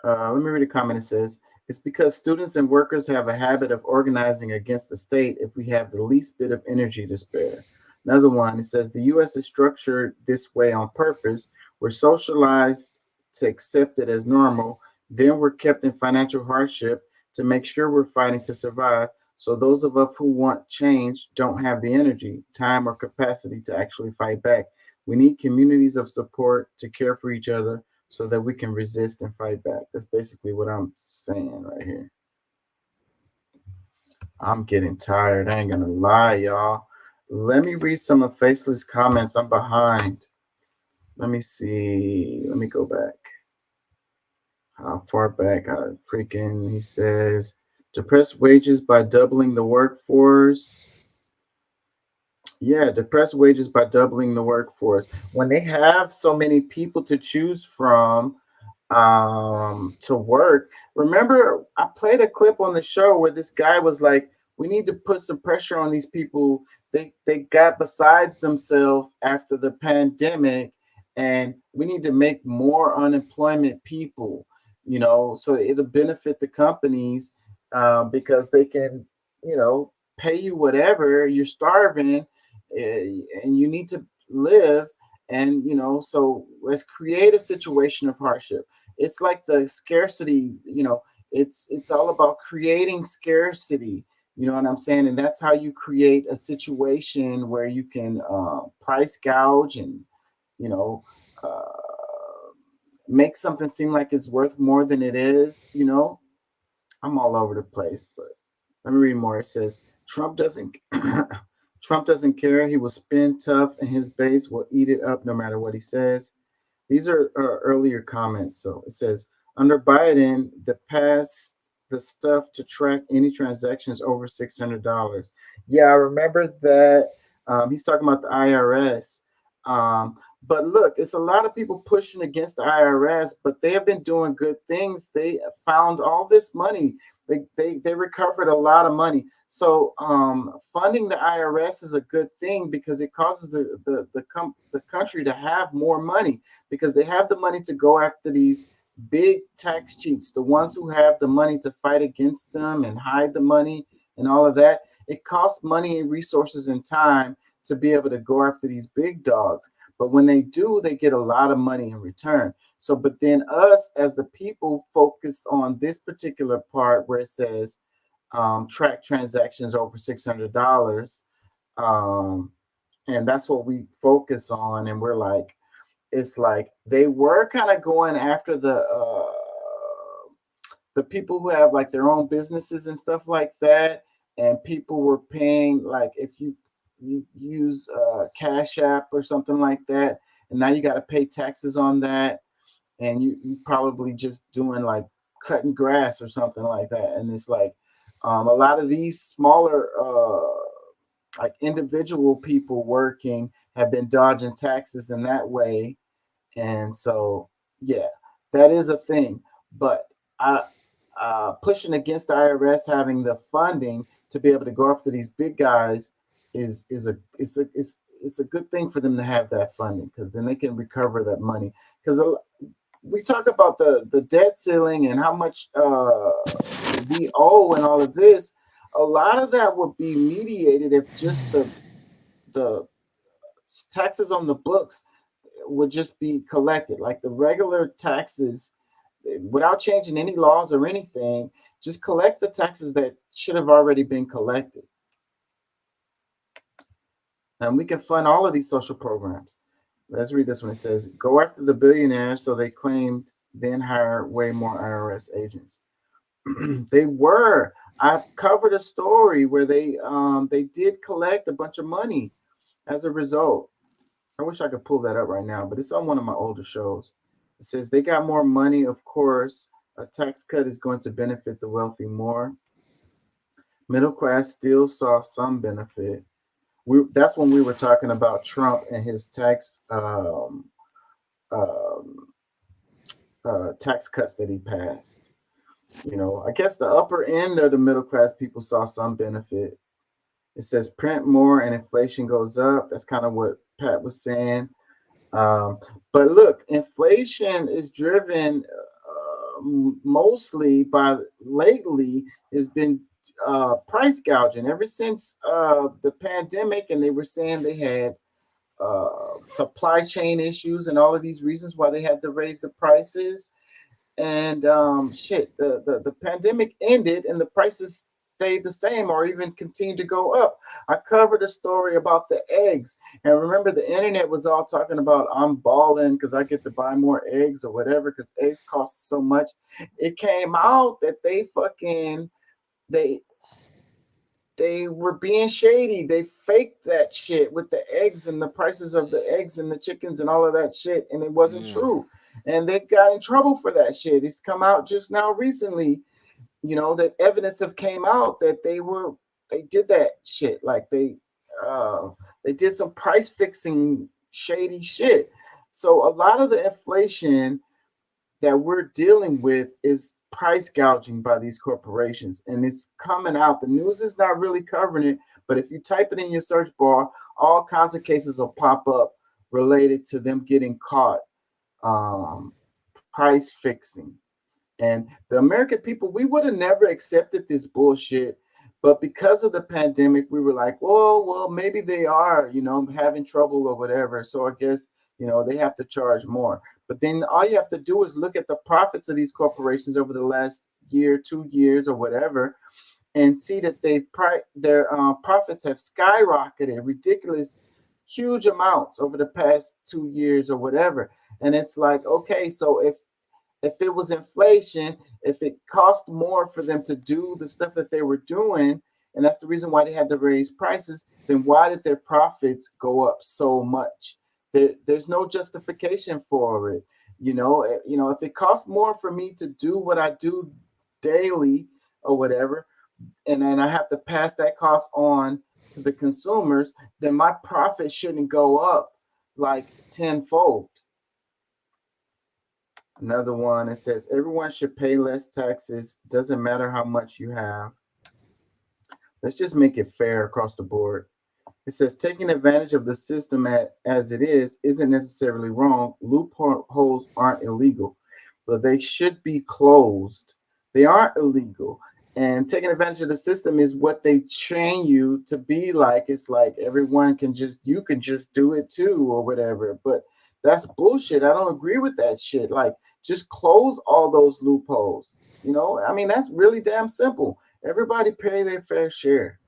Let me read a comment. It says, it's because students and workers have a habit of organizing against the state if we have the least bit of energy to spare. Another one, it says, the U.S. is structured this way on purpose. We're socialized to accept it as normal. Then we're kept in financial hardship to make sure we're fighting to survive. So those of us who want change don't have the energy, time, or capacity to actually fight back. We need communities of support to care for each other so that we can resist and fight back. That's basically what I'm saying right here. I'm getting tired. I ain't gonna lie, y'all. Let me read some of Faceless comments. I'm behind. Let me see. Let me go back. How far back? He says, depress wages by doubling the workforce. Yeah, depress wages by doubling the workforce. When they have so many people to choose from, to work. Remember, I played a clip on the show where this guy was like, we need to put some pressure on these people. They got besides themselves after the pandemic, and we need to make more unemployment people, so it'll benefit the companies, because they can, pay you whatever. You're starving, and you need to live. And so let's create a situation of hardship. It's like the scarcity, it's all about creating scarcity, you know what I'm saying? And that's how you create a situation where you can price gouge and, you know, uh, make something seem like it's worth more than it is. I'm all over the place, but let me read more. It says, Trump doesn't Trump doesn't care. He will spin tough and his base will eat it up no matter what he says. These are earlier comments. So it says, under Biden, the stuff to track any transactions over $600. Yeah, I remember that. He's talking about the IRS. But look, it's a lot of people pushing against the IRS, but they have been doing good things. They found all this money. They recovered a lot of money. So funding the IRS is a good thing because it causes the country to have more money, because they have the money to go after these big tax cheats, the ones who have the money to fight against them and hide the money and all of that. It costs money and resources and time to be able to go after these big dogs. But when they do, they get a lot of money in return. So, but then us as the people focused on this particular part where it says track transactions over $600. And that's what we focus on. And we're like, it's like they were kind of going after the people who have like their own businesses and stuff like that. And people were paying, like, if you use Cash App or something like that, and now you got to pay taxes on that, and you probably just doing like cutting grass or something like that. And it's like a lot of these smaller like individual people working have been dodging taxes in that way. And so yeah, that is a thing. But pushing against the IRS having the funding to be able to go after these big guys is a good thing for them to have that funding, because then they can recover that money. Because we talk about the debt ceiling and how much we owe and all of this. A lot of that would be mediated if just the taxes on the books would just be collected, like the regular taxes, without changing any laws or anything. Just collect the taxes that should have already been collected, and we can fund all of these social programs. Let's read this one. It says, go after the billionaires so they claimed, then hire way more IRS agents. They were. I covered a story where they did collect a bunch of money as a result. I wish I could pull that up right now, but it's on one of my older shows. It says they got more money. Of course, a tax cut is going to benefit the wealthy more. Middle class still saw some benefit. that's when we were talking about Trump and his tax cuts that he passed. I guess the upper end of the middle class people saw some benefit. It says print more and inflation goes up. That's kind of what Pat was saying. But look, inflation is driven mostly by lately has been price gouging ever since the pandemic, and they were saying they had supply chain issues and all of these reasons why they had to raise the prices. And the pandemic ended and the prices stayed the same or even continued to go up. I covered a story about the eggs, and remember the internet was all talking about I'm balling because I get to buy more eggs or whatever because eggs cost so much. It came out that they were being shady. They faked that shit with the eggs and the prices of the eggs and the chickens and all of that shit, and it wasn't true. And they got in trouble for that shit. It's come out just now recently, that evidence have came out that they did that shit. Like they did some price fixing shady shit. So a lot of the inflation that we're dealing with is price gouging by these corporations, and it's coming out. The news is not really covering it, but if you type it in your search bar, all kinds of cases will pop up related to them getting caught price fixing. And the American people, we would have never accepted this bullshit, but because of the pandemic, we were like, well, maybe they are, having trouble or whatever. So I guess, they have to charge more. But then all you have to do is look at the profits of these corporations over the last year, 2 years, or whatever, and see that their profits have skyrocketed ridiculous, huge amounts over the past 2 years or whatever. And it's like, okay, so if it was inflation, if it cost more for them to do the stuff that they were doing, and that's the reason why they had to raise prices, then why did their profits go up so much? There's no justification for it. If it costs more for me to do what I do daily or whatever, and then I have to pass that cost on to the consumers, then my profit shouldn't go up like tenfold. Another one, it says everyone should pay less taxes. Doesn't matter how much you have. Let's just make it fair across the board. It says taking advantage of the system as it is isn't necessarily wrong. Loopholes aren't illegal, but they should be closed. They aren't illegal. And taking advantage of the system is what they train you to be like. It's like you can just do it too or whatever. But that's bullshit. I don't agree with that shit. Like, just close all those loopholes. That's really damn simple. Everybody pay their fair share.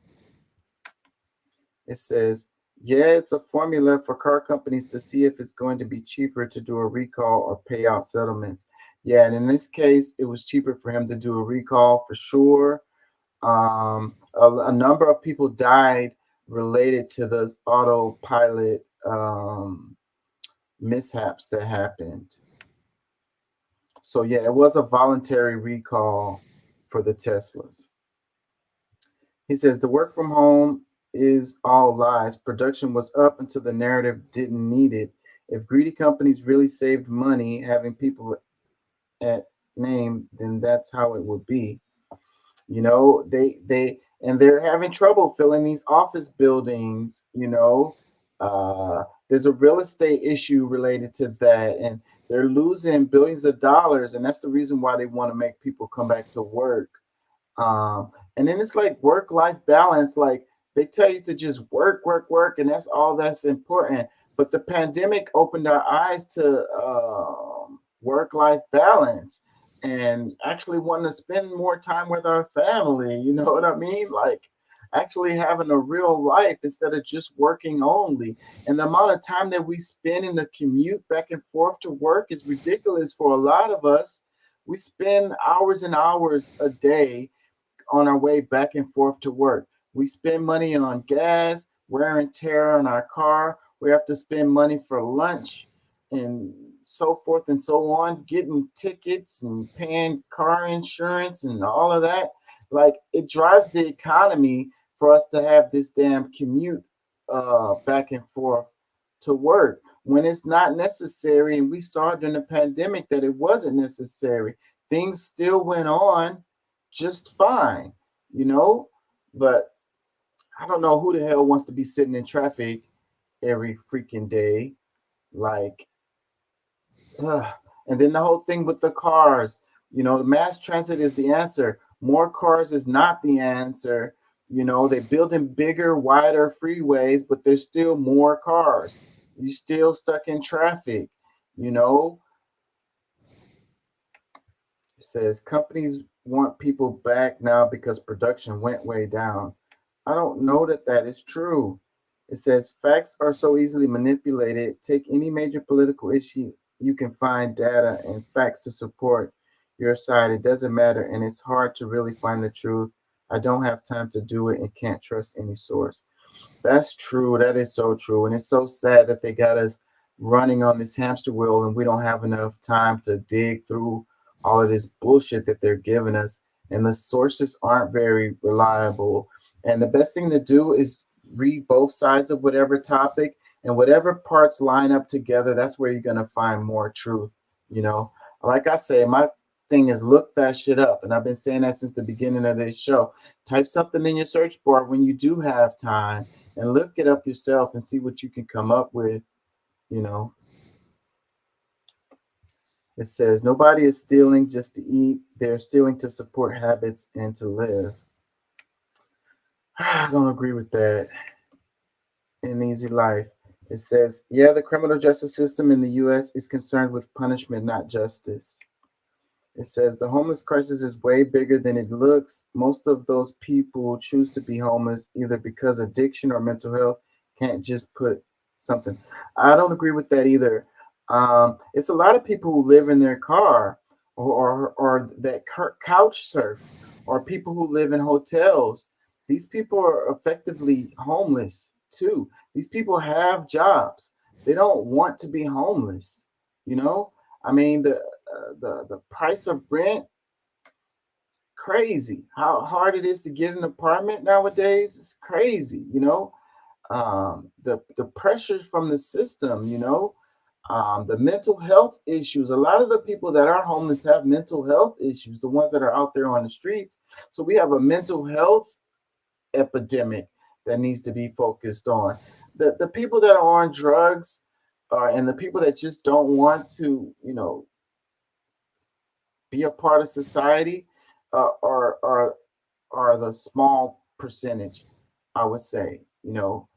It says, yeah, it's a formula for car companies to see if it's going to be cheaper to do a recall or pay out settlements. Yeah, and in this case, it was cheaper for him to do a recall for sure. A number of people died related to those autopilot mishaps that happened. So yeah, it was a voluntary recall for the Teslas. He says the work from home is all lies. Production was up until the narrative didn't need it. If greedy companies really saved money having people at name, then that's how it would be. They're having trouble filling these office buildings. There's a real estate issue related to that, and they're losing billions of dollars, and that's the reason why they want to make people come back to work. And then it's like work-life balance. Like, they tell you to just work, and that's all that's important. But the pandemic opened our eyes to work-life balance and actually wanting to spend more time with our family. You know what I mean? Like, actually having a real life instead of just working only. And the amount of time that we spend in the commute back and forth to work is ridiculous for a lot of us. We spend hours and hours a day on our way back and forth to work. We spend money on gas, wear and tear on our car. We have to spend money for lunch and so forth and so on, getting tickets and paying car insurance and all of that. Like, it drives the economy for us to have this damn commute back and forth to work when it's not necessary. And we saw during the pandemic that it wasn't necessary. Things still went on just fine, you know, but I don't know who the hell wants to be sitting in traffic every freaking day. Like, and then the whole thing with the cars, you know, the mass transit is the answer. More cars is not the answer. You know, they're building bigger, wider freeways, but there's still more cars. You're still stuck in traffic, you know. It says companies want people back now because production went way down. I don't know that that is true. It says facts are so easily manipulated. Take any major political issue, you can find data and facts to support your side. It doesn't matter, and it's hard to really find the truth. I don't have time to do it and can't trust any source. That's true. That is so true. And it's so sad that they got us running on this hamster wheel and we don't have enough time to dig through all of this bullshit that they're giving us. And the sources aren't very reliable. And the best thing to do is read both sides of whatever topic, and whatever parts line up together, that's where you're going to find more truth. You know, like I say, my thing is look that shit up. And I've been saying that since the beginning of this show. Type something in your search bar when you do have time and look it up yourself and see what you can come up with, you know. It says nobody is stealing just to eat. They're stealing to support habits and to live. I don't agree with that. In Easy Life, it says, yeah, the criminal justice system in the U.S. is concerned with punishment, not justice. It says the homeless crisis is way bigger than it looks. Most of those people choose to be homeless either because addiction or mental health. Can't just put something. I don't agree with that either. It's a lot of people who live in their car or that couch surf, or people who live in hotels. These people are effectively homeless too. These people have jobs. They don't want to be homeless. You know, I mean, the price of rent, crazy. How hard it is to get an apartment nowadays is crazy. You know, the pressures from the system. You know, the mental health issues. A lot of the people that are homeless have mental health issues. The ones that are out there on the streets. So we have a mental health epidemic that needs to be focused on. The people that are on drugs, and the people that just don't want to, you know, be a part of society, are the small percentage, I would say. You know,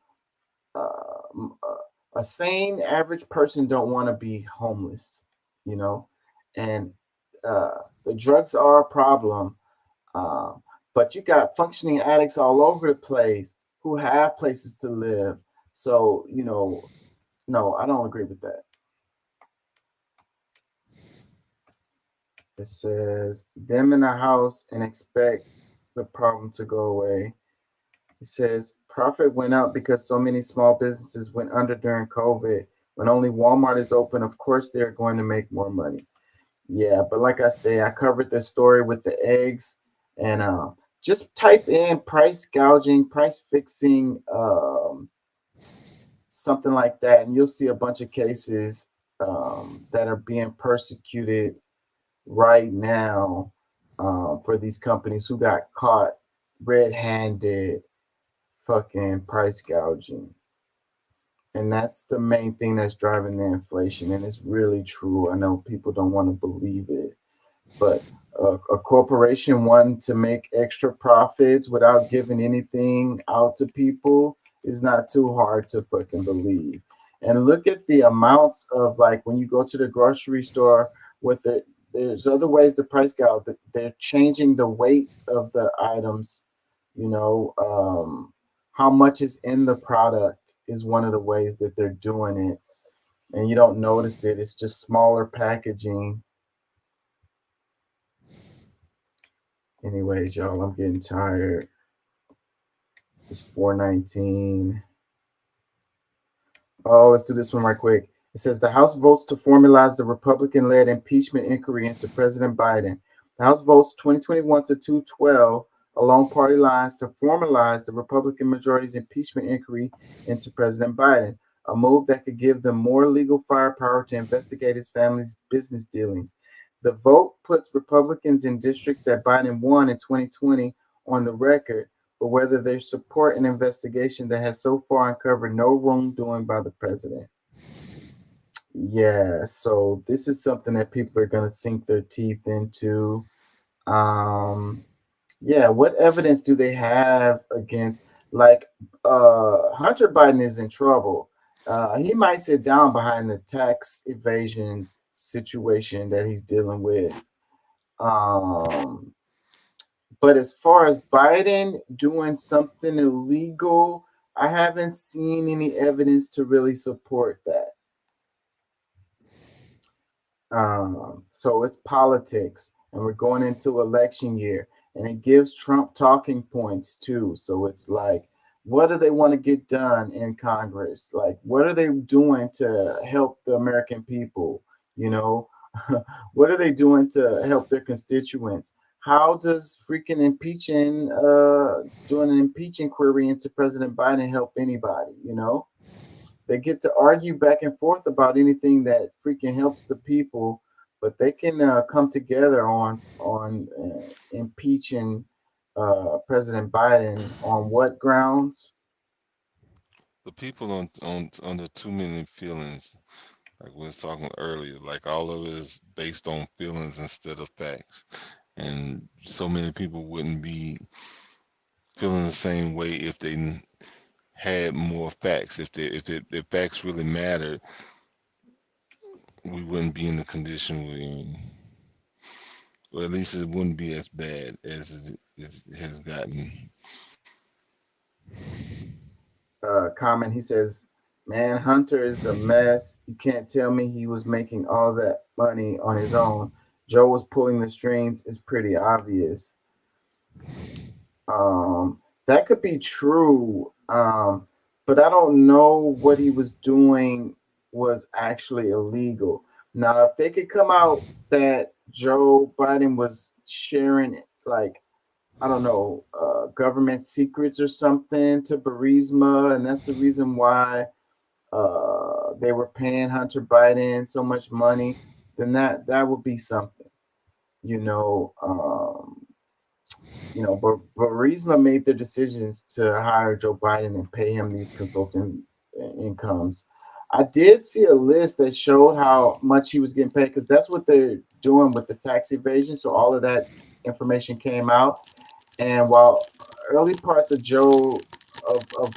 a sane average person don't want to be homeless. You know, and the drugs are a problem, but you got functioning addicts all over the place who have places to live. So you know, no, I don't agree with that. It says them in a house and expect the problem to go away. It says profit went up because so many small businesses went under during COVID. When only Walmart is open, of course they're going to make more money. Yeah, but like I say, I covered this story with the eggs, and just type in price gouging, price fixing, something like that, and you'll see a bunch of cases that are being persecuted right now, for these companies who got caught red-handed fucking price gouging. And that's the main thing that's driving the inflation. And it's really true. I know people don't want to believe it, but a corporation wanting to make extra profits without giving anything out to people is not too hard to fucking believe. And look at the amounts of, like, when you go to the grocery store with it, there's other ways to price gouge. They're changing the weight of the items, you know, how much is in the product is one of the ways that they're doing it. And you don't notice it. It's just smaller packaging. Anyways, y'all, I'm getting tired. It's 4:19. Oh, let's do this one right quick. It says the House votes to formalize the Republican-led impeachment inquiry into President Biden. The House votes 2021 to 212 along party lines to formalize the Republican majority's impeachment inquiry into President Biden, a move that could give them more legal firepower to investigate his family's business dealings. The vote puts Republicans in districts that Biden won in 2020 on the record for whether they support an investigation that has so far uncovered no wrongdoing by the president. Yeah, so this is something that people are going to sink their teeth into. Yeah, what evidence do they have against, like, Hunter Biden is in trouble. He might sit down behind the tax evasion situation that he's dealing with. But as far as Biden doing something illegal, I haven't seen any evidence to really support that. So it's politics, and we're going into election year, and it gives Trump talking points too. So it's like, what do they want to get done in Congress? Like, what are they doing to help the American people? You know, what are they doing to help their constituents? How does freaking doing an impeaching query into President Biden help anybody? You know, they get to argue back and forth about anything that freaking helps the people, but they can come together on impeaching President Biden on what grounds? The people on under too many feelings, like we was talking earlier, like all of it is based on feelings instead of facts. And so many people wouldn't be feeling the same way if they had more facts. If facts really mattered, we wouldn't be in the condition we're in. Or at least it wouldn't be as bad as it has gotten. Comment. He says, "Man, Hunter is a mess. You can't tell me he was making all that money on his own. Joe was pulling the strings. It's pretty obvious." That could be true, but I don't know what he was doing was actually illegal. Now, if they could come out that Joe Biden was sharing, like, I don't know, government secrets or something to Burisma, and that's the reason why they were paying Hunter Biden so much money, then that would be something, you know. But Burisma made the decisions to hire Joe Biden and pay him these consulting incomes. I did see a list that showed how much he was getting paid, because that's what they're doing with the tax evasion. So all of that information came out. And while early parts of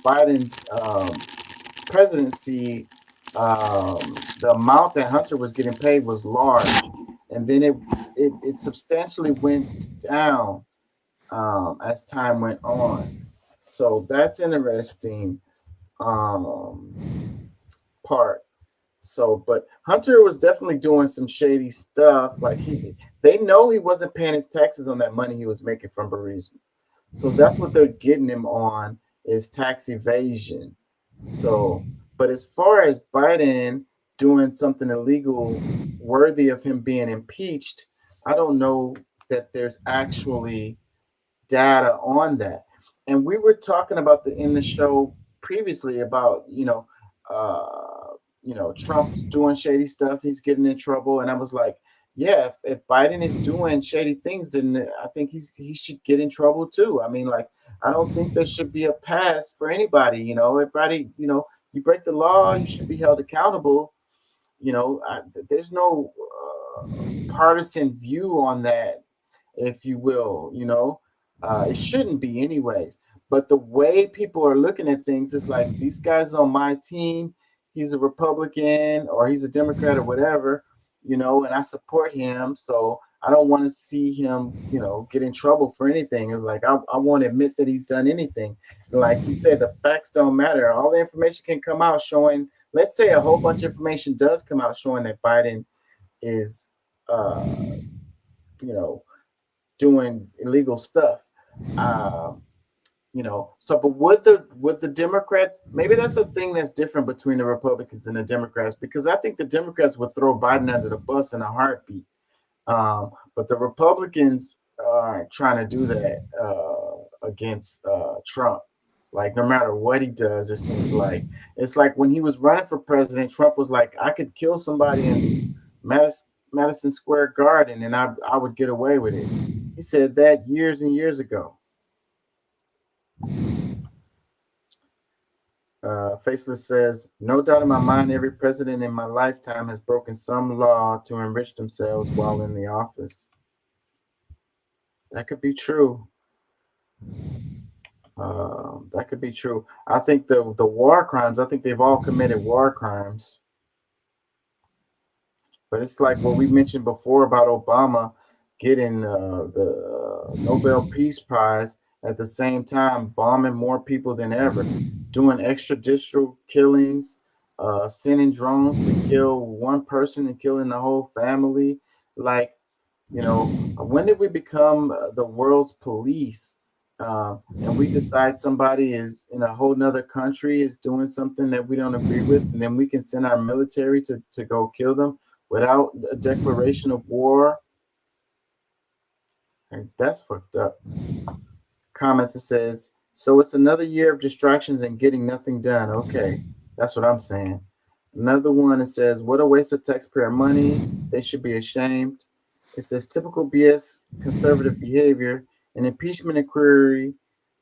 Biden's presidency, the amount that Hunter was getting paid was large, and then it substantially went down as time went on. So that's interesting part. So, but Hunter was definitely doing some shady stuff. Like they know he wasn't paying his taxes on that money he was making from Burisma. So that's what they're getting him on, is tax evasion. So, but as far as Biden doing something illegal worthy of him being impeached, I don't know that there's actually data on that. And we were talking about in the show previously about Trump's doing shady stuff, he's getting in trouble, and I was like, yeah, if Biden is doing shady things, then I think he should get in trouble too. I mean, like, I don't think there should be a pass for anybody. Everybody, you break the law, you should be held accountable. There's no partisan view on that, if you will. It shouldn't be anyways. But the way people are looking at things is like, these guys on my team, he's a Republican or he's a Democrat or whatever, and I support him. So I don't want to see him, get in trouble for anything. It's like, I won't admit that he's done anything. Like you said, the facts don't matter. All the information can come out showing, let's say a whole bunch of information does come out showing that Biden is, doing illegal stuff. But would the Democrats, maybe that's a thing that's different between the Republicans and the Democrats, because I think the Democrats would throw Biden under the bus in a heartbeat. But the Republicans are trying to do that. against Trump. Like no matter what he does, it seems like it's like when he was running for president, Trump was like, I could kill somebody in Madison Square Garden and I would get away with it. He said that years and years ago. Faceless says, no doubt in my mind, every president in my lifetime has broken some law to enrich themselves while in the office. That could be true. That could be true. I think the war crimes, I think they've all committed war crimes. But it's like what we mentioned before about Obama getting the Nobel Peace Prize at the same time bombing more people than ever, doing extrajudicial killings, sending drones to kill one person and killing the whole family. Like, you know, when did we become the world's police? And we decide somebody is in a whole nother country is doing something that we don't agree with, and then we can send our military to go kill them without a declaration of war. And that's fucked up. Comments, it says, so it's another year of distractions and getting nothing done. Okay, that's what I'm saying. Another one, it says, what a waste of taxpayer money. They should be ashamed. It says, typical BS conservative behavior, an impeachment inquiry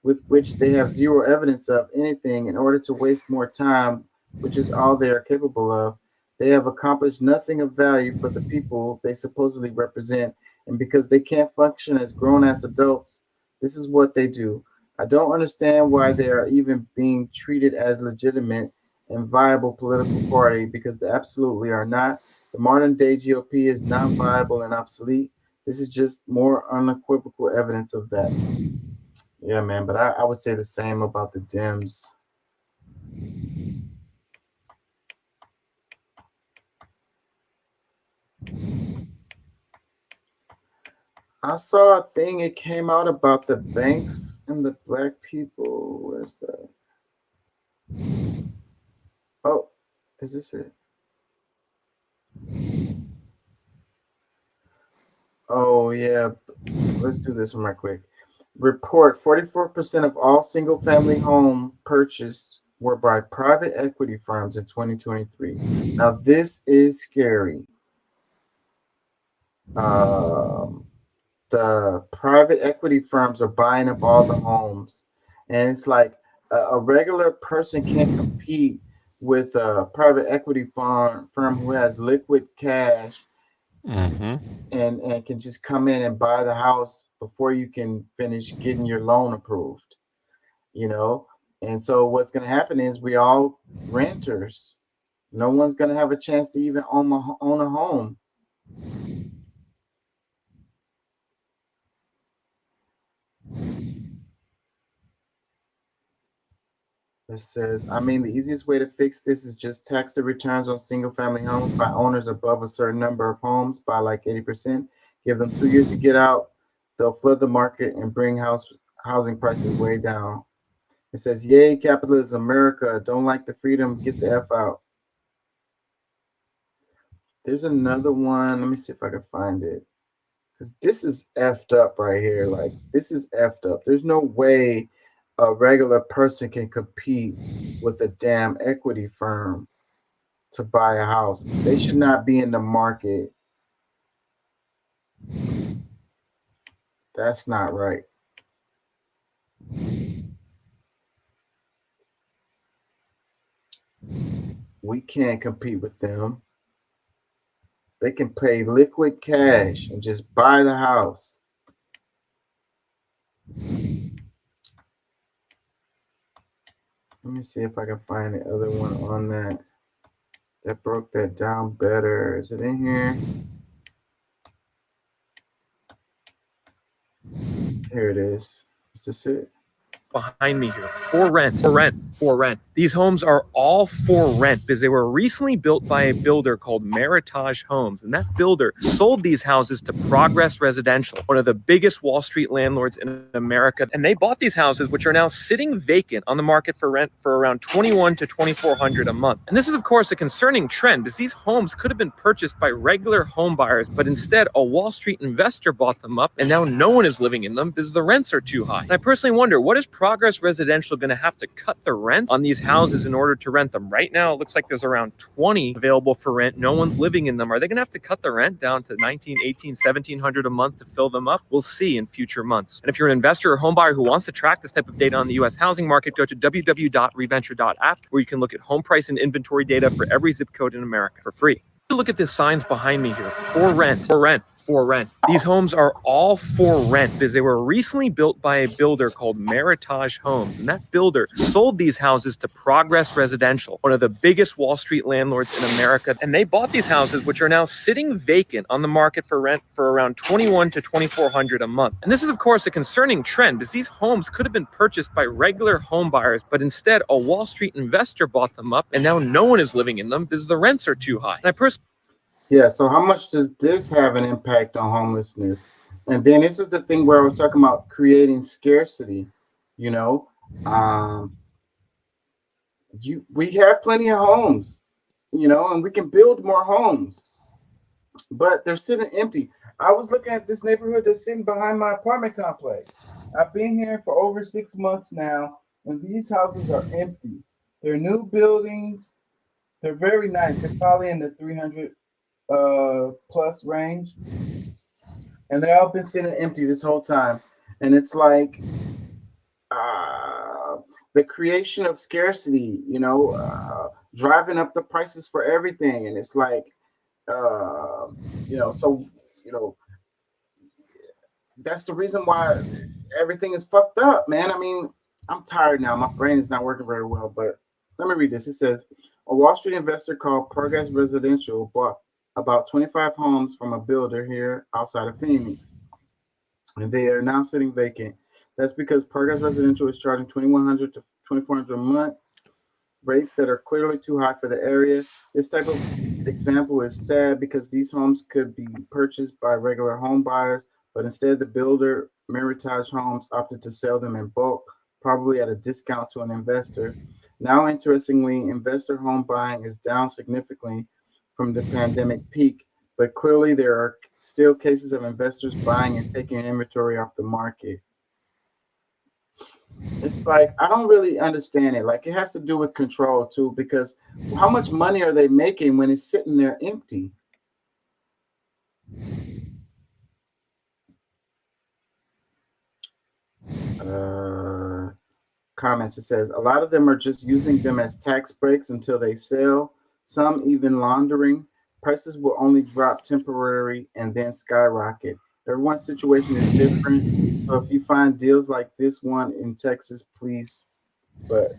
with which they have zero evidence of anything in order to waste more time, which is all they are capable of. They have accomplished nothing of value for the people they supposedly represent, and because they can't function as grown-ass adults, this is what they do. I don't understand why they are even being treated as legitimate and viable political party, because they absolutely are not. The modern day GOP is not viable and obsolete. This is just more unequivocal evidence of that. Yeah, man, but I would say the same about the Dems. I saw a thing, it came out about the banks and the black people. Where's that? Oh, is this it? Oh, yeah. Let's do this one right quick. Report 44% of all single family home purchased were by private equity firms in 2023. Now, this is scary. The private equity firms are buying up all the homes. And it's like a regular person can't compete with a private equity firm who has liquid cash and can just come in and buy the house before you can finish getting your loan approved, you know? And so what's going to happen is we all renters. No one's going to have a chance to even own a home. It says, I mean, the easiest way to fix this is just tax the returns on single family homes by owners above a certain number of homes by like 80%. Give them 2 years to get out. They'll flood the market and bring housing prices way down. It says, yay, capitalism, America. Don't like the freedom. Get the F out. There's another one. Let me see if I can find it. Because this is effed up right here. Like, this is effed up. There's no way a regular person can compete with a damn equity firm to buy a house. They should not be in the market. That's not right. We can't compete with them. They can pay liquid cash and just buy the house. Let me see if I can find the other one on that broke that down better. Is it in here? Here it is. Is this it? behind me here, for rent, for rent, for rent. These homes are all for rent because they were recently built by a builder called Meritage Homes. And that builder sold these houses to Progress Residential, one of the biggest Wall Street landlords in America. And they bought these houses, which are now sitting vacant on the market for rent for around $2,100 to $2,400 a month. And this is, of course, a concerning trend because these homes could have been purchased by regular home buyers, but instead a Wall Street investor bought them up, and now no one is living in them because the rents are too high. And I personally wonder, what is Progress Residential going to have to cut the rent on these houses in order to rent them? Right now, it looks like there's around 20 available for rent. No one's living in them. Are they going to have to cut the rent down to $1,900, $1,800, $1,700 a month to fill them up? We'll see in future months. And if you're an investor or home buyer who wants to track this type of data on the U.S. housing market, go to www.reventure.app, where you can look at home price and inventory data for every zip code in America for free. Look at the signs behind me here, for rent, for rent, for rent. These homes are all for rent because they were recently built by a builder called Meritage Homes. And that builder sold these houses to Progress Residential, one of the biggest Wall Street landlords in America. And they bought these houses, which are now sitting vacant on the market for rent for around $2,100 to $2,400 a month. And this is, of course, a concerning trend because these homes could have been purchased by regular home buyers, but instead a Wall Street investor bought them up, and now no one is living in them because the rents are too high. And I personally Yeah, so how much does this have an impact on homelessness? And then this is the thing where I was talking about creating scarcity. You know, um, we have plenty of homes, and we can build more homes, but they're sitting empty. I was looking at this neighborhood that's sitting behind my apartment complex. I've been here for over 6 months now, and these houses are empty. They're new buildings. They're very nice. They're probably in the 300 plus range, and they've all been sitting empty this whole time. And it's like the creation of scarcity, driving up the prices for everything. And it's like, so that's the reason why everything is fucked up, man. I mean, I'm tired now. My brain is not working very well, but let me read this. It says, a Wall Street investor called Progress Residential bought about 25 homes from a builder here outside of Phoenix, and they are now sitting vacant. That's because Progress Residential is charging $2,100 to $2,400 a month, rates that are clearly too high for the area. This type of example is sad because these homes could be purchased by regular home buyers, but instead the builder, Meritage Homes, opted to sell them in bulk, probably at a discount to an investor. Now, interestingly, investor home buying is down significantly from the pandemic peak, but clearly there are still cases of investors buying and taking inventory off the market. It's like, I don't really understand it. Like, it has to do with control too, because how much money are they making when it's sitting there empty? Comments, it says a lot of them are just using them as tax breaks until they sell, some even laundering. Prices will only drop temporary and then skyrocket. Everyone's situation is different, so if you find deals like this one in Texas, please. But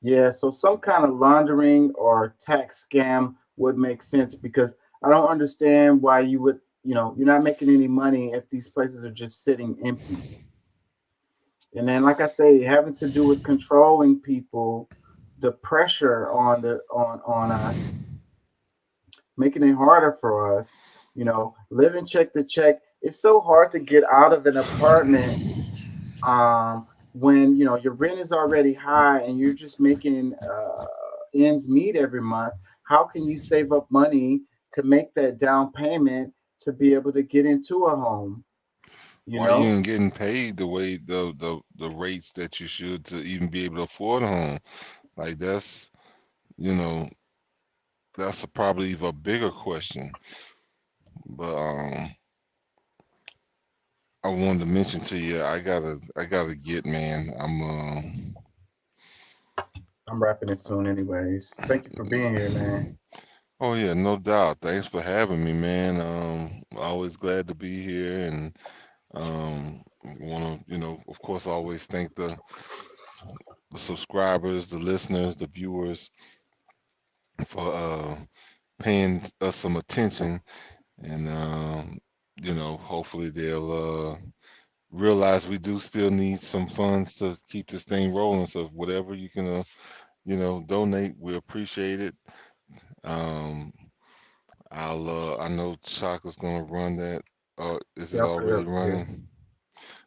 yeah, so some kind of laundering or tax scam would make sense, because I don't understand why you would, you're not making any money if these places are just sitting empty. And then, like I say, having to do with controlling people, the pressure on us, making it harder for us, living check to check. It's so hard to get out of an apartment when your rent is already high and you're just making ends meet every month. How can you save up money to make that down payment to be able to get into a home? Or even getting paid the way the rates that you should to even be able to afford a home. Like that's probably a bigger question. But I wanted to mention to you, I gotta get, man. I'm wrapping it soon anyways. Thank you for being here, man. Oh yeah, no doubt. Thanks for having me, man. Always glad to be here, and want to, of course, always thank the subscribers, the listeners, the viewers for paying us some attention, and hopefully they'll realize we do still need some funds to keep this thing rolling. So whatever you can, donate, we appreciate it. Um, I know Chaka's gonna run that. Is it Yeah, I'll put it already up here. running?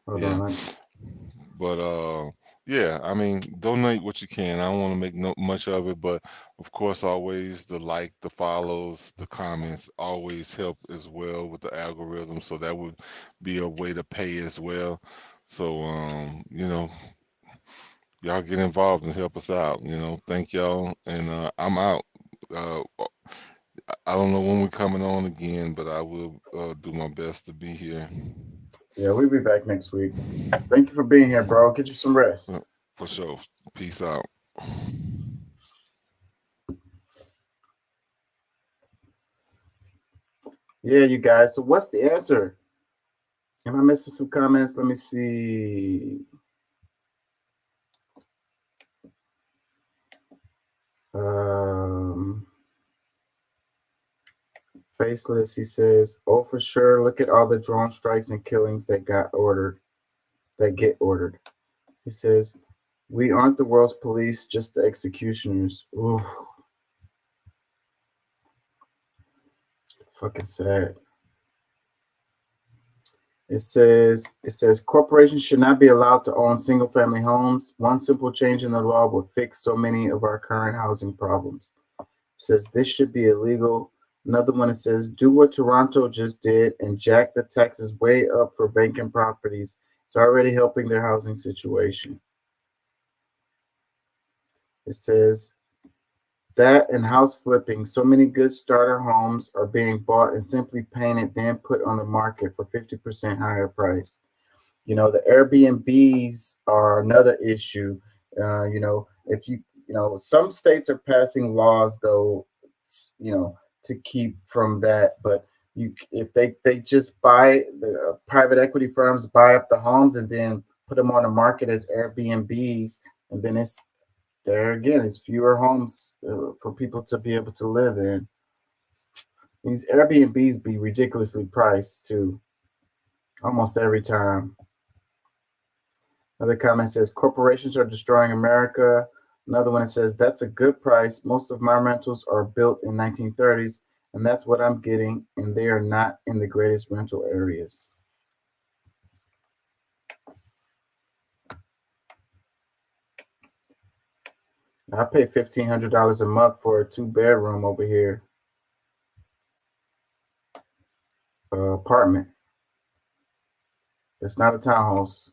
Hold Yeah. on. But yeah, I mean, donate what you can. I don't want to make much of it, but of course, always the like, the follows, the comments always help as well with the algorithm. So that would be a way to pay as well. So y'all get involved and help us out. Thank y'all, and I'm out. I don't know when we're coming on again, but I will do my best to be here. Yeah, we'll be back next week. Thank you for being here, bro. Get you some rest. For sure. Peace out. Yeah, you guys. So what's the answer? Am I missing some comments? Let me see. Faceless, he says, "Oh, for sure. Look at all the drone strikes and killings that get ordered. He says, "We aren't the world's police, just the executioners." Ooh, fucking sad. It says corporations should not be allowed to own single-family homes. One simple change in the law will fix so many of our current housing problems. It says this should be illegal. Another one, it says do what Toronto just did and jack the taxes way up for vacant properties. It's already helping their housing situation. It says that and house flipping. So many good starter homes are being bought and simply painted, then put on the market for 50% higher price. The Airbnbs are another issue. If some states are passing laws though, to keep from that. But if they just buy the private equity firms buy up the homes and then put them on the market as Airbnbs, and then it's fewer homes for people to be able to live in. These Airbnbs be ridiculously priced too, almost every time. Another comment says corporations are destroying America. Another one says that's a good price. Most of my rentals are built in 1930s, and that's what I'm getting, and they are not in the greatest rental areas. I pay $1,500 a month for a 2-bedroom over here. Apartment. It's not a townhouse.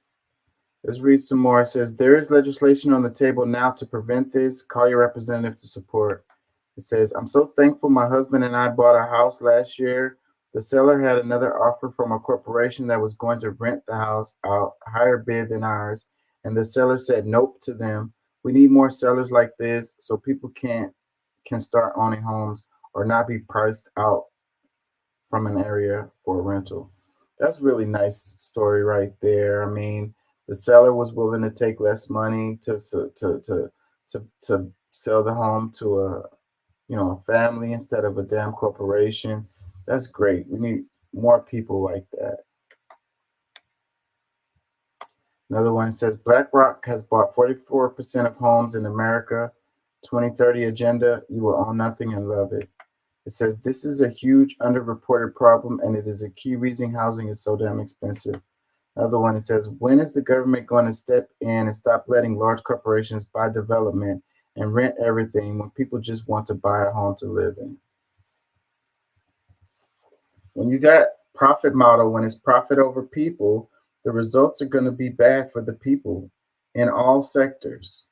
Let's read some more. It says there is legislation on the table now to prevent this. Call your representative to support. It says, I'm so thankful my husband and I bought a house last year. The seller had another offer from a corporation that was going to rent the house out, higher bid than ours. And the seller said nope to them. We need more sellers like this so people can start owning homes or not be priced out from an area for a rental. That's a really nice story right there. I mean, the seller was willing to take less money to sell the home to a family instead of a damn corporation. That's great. We need more people like that. Another one says BlackRock has bought 44% of homes in America. 2030 agenda, you will own nothing and love it. It says this is a huge underreported problem and it is a key reason housing is so damn expensive. Another one, it says, when is the government going to step in and stop letting large corporations buy development and rent everything when people just want to buy a home to live in? When you got profit model, when it's profit over people, the results are going to be bad for the people in all sectors.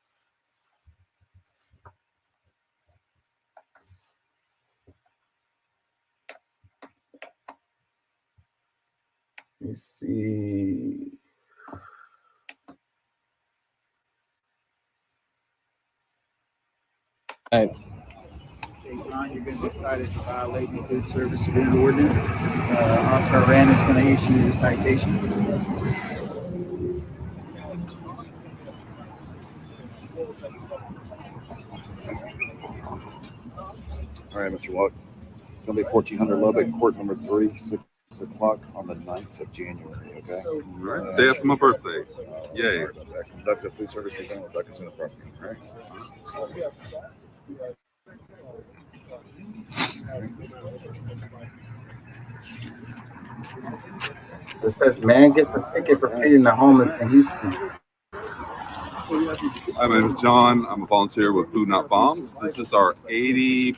Let me see. Hey, John, you're going to be cited for violating the food service food ordinance. Officer Rand is going to issue you the citation. All right, Mr. Walk. It's going to be 1400 Lubbock, court number 3, o'clock on the 9th of January, okay? All right. Day after my birthday. Yay. Sorry about that. Conduct a food service event without consumer property, all right? So it says man gets a ticket for feeding the homeless in Houston. My name is John. I'm a volunteer with Food Not Bombs. This is our 82nd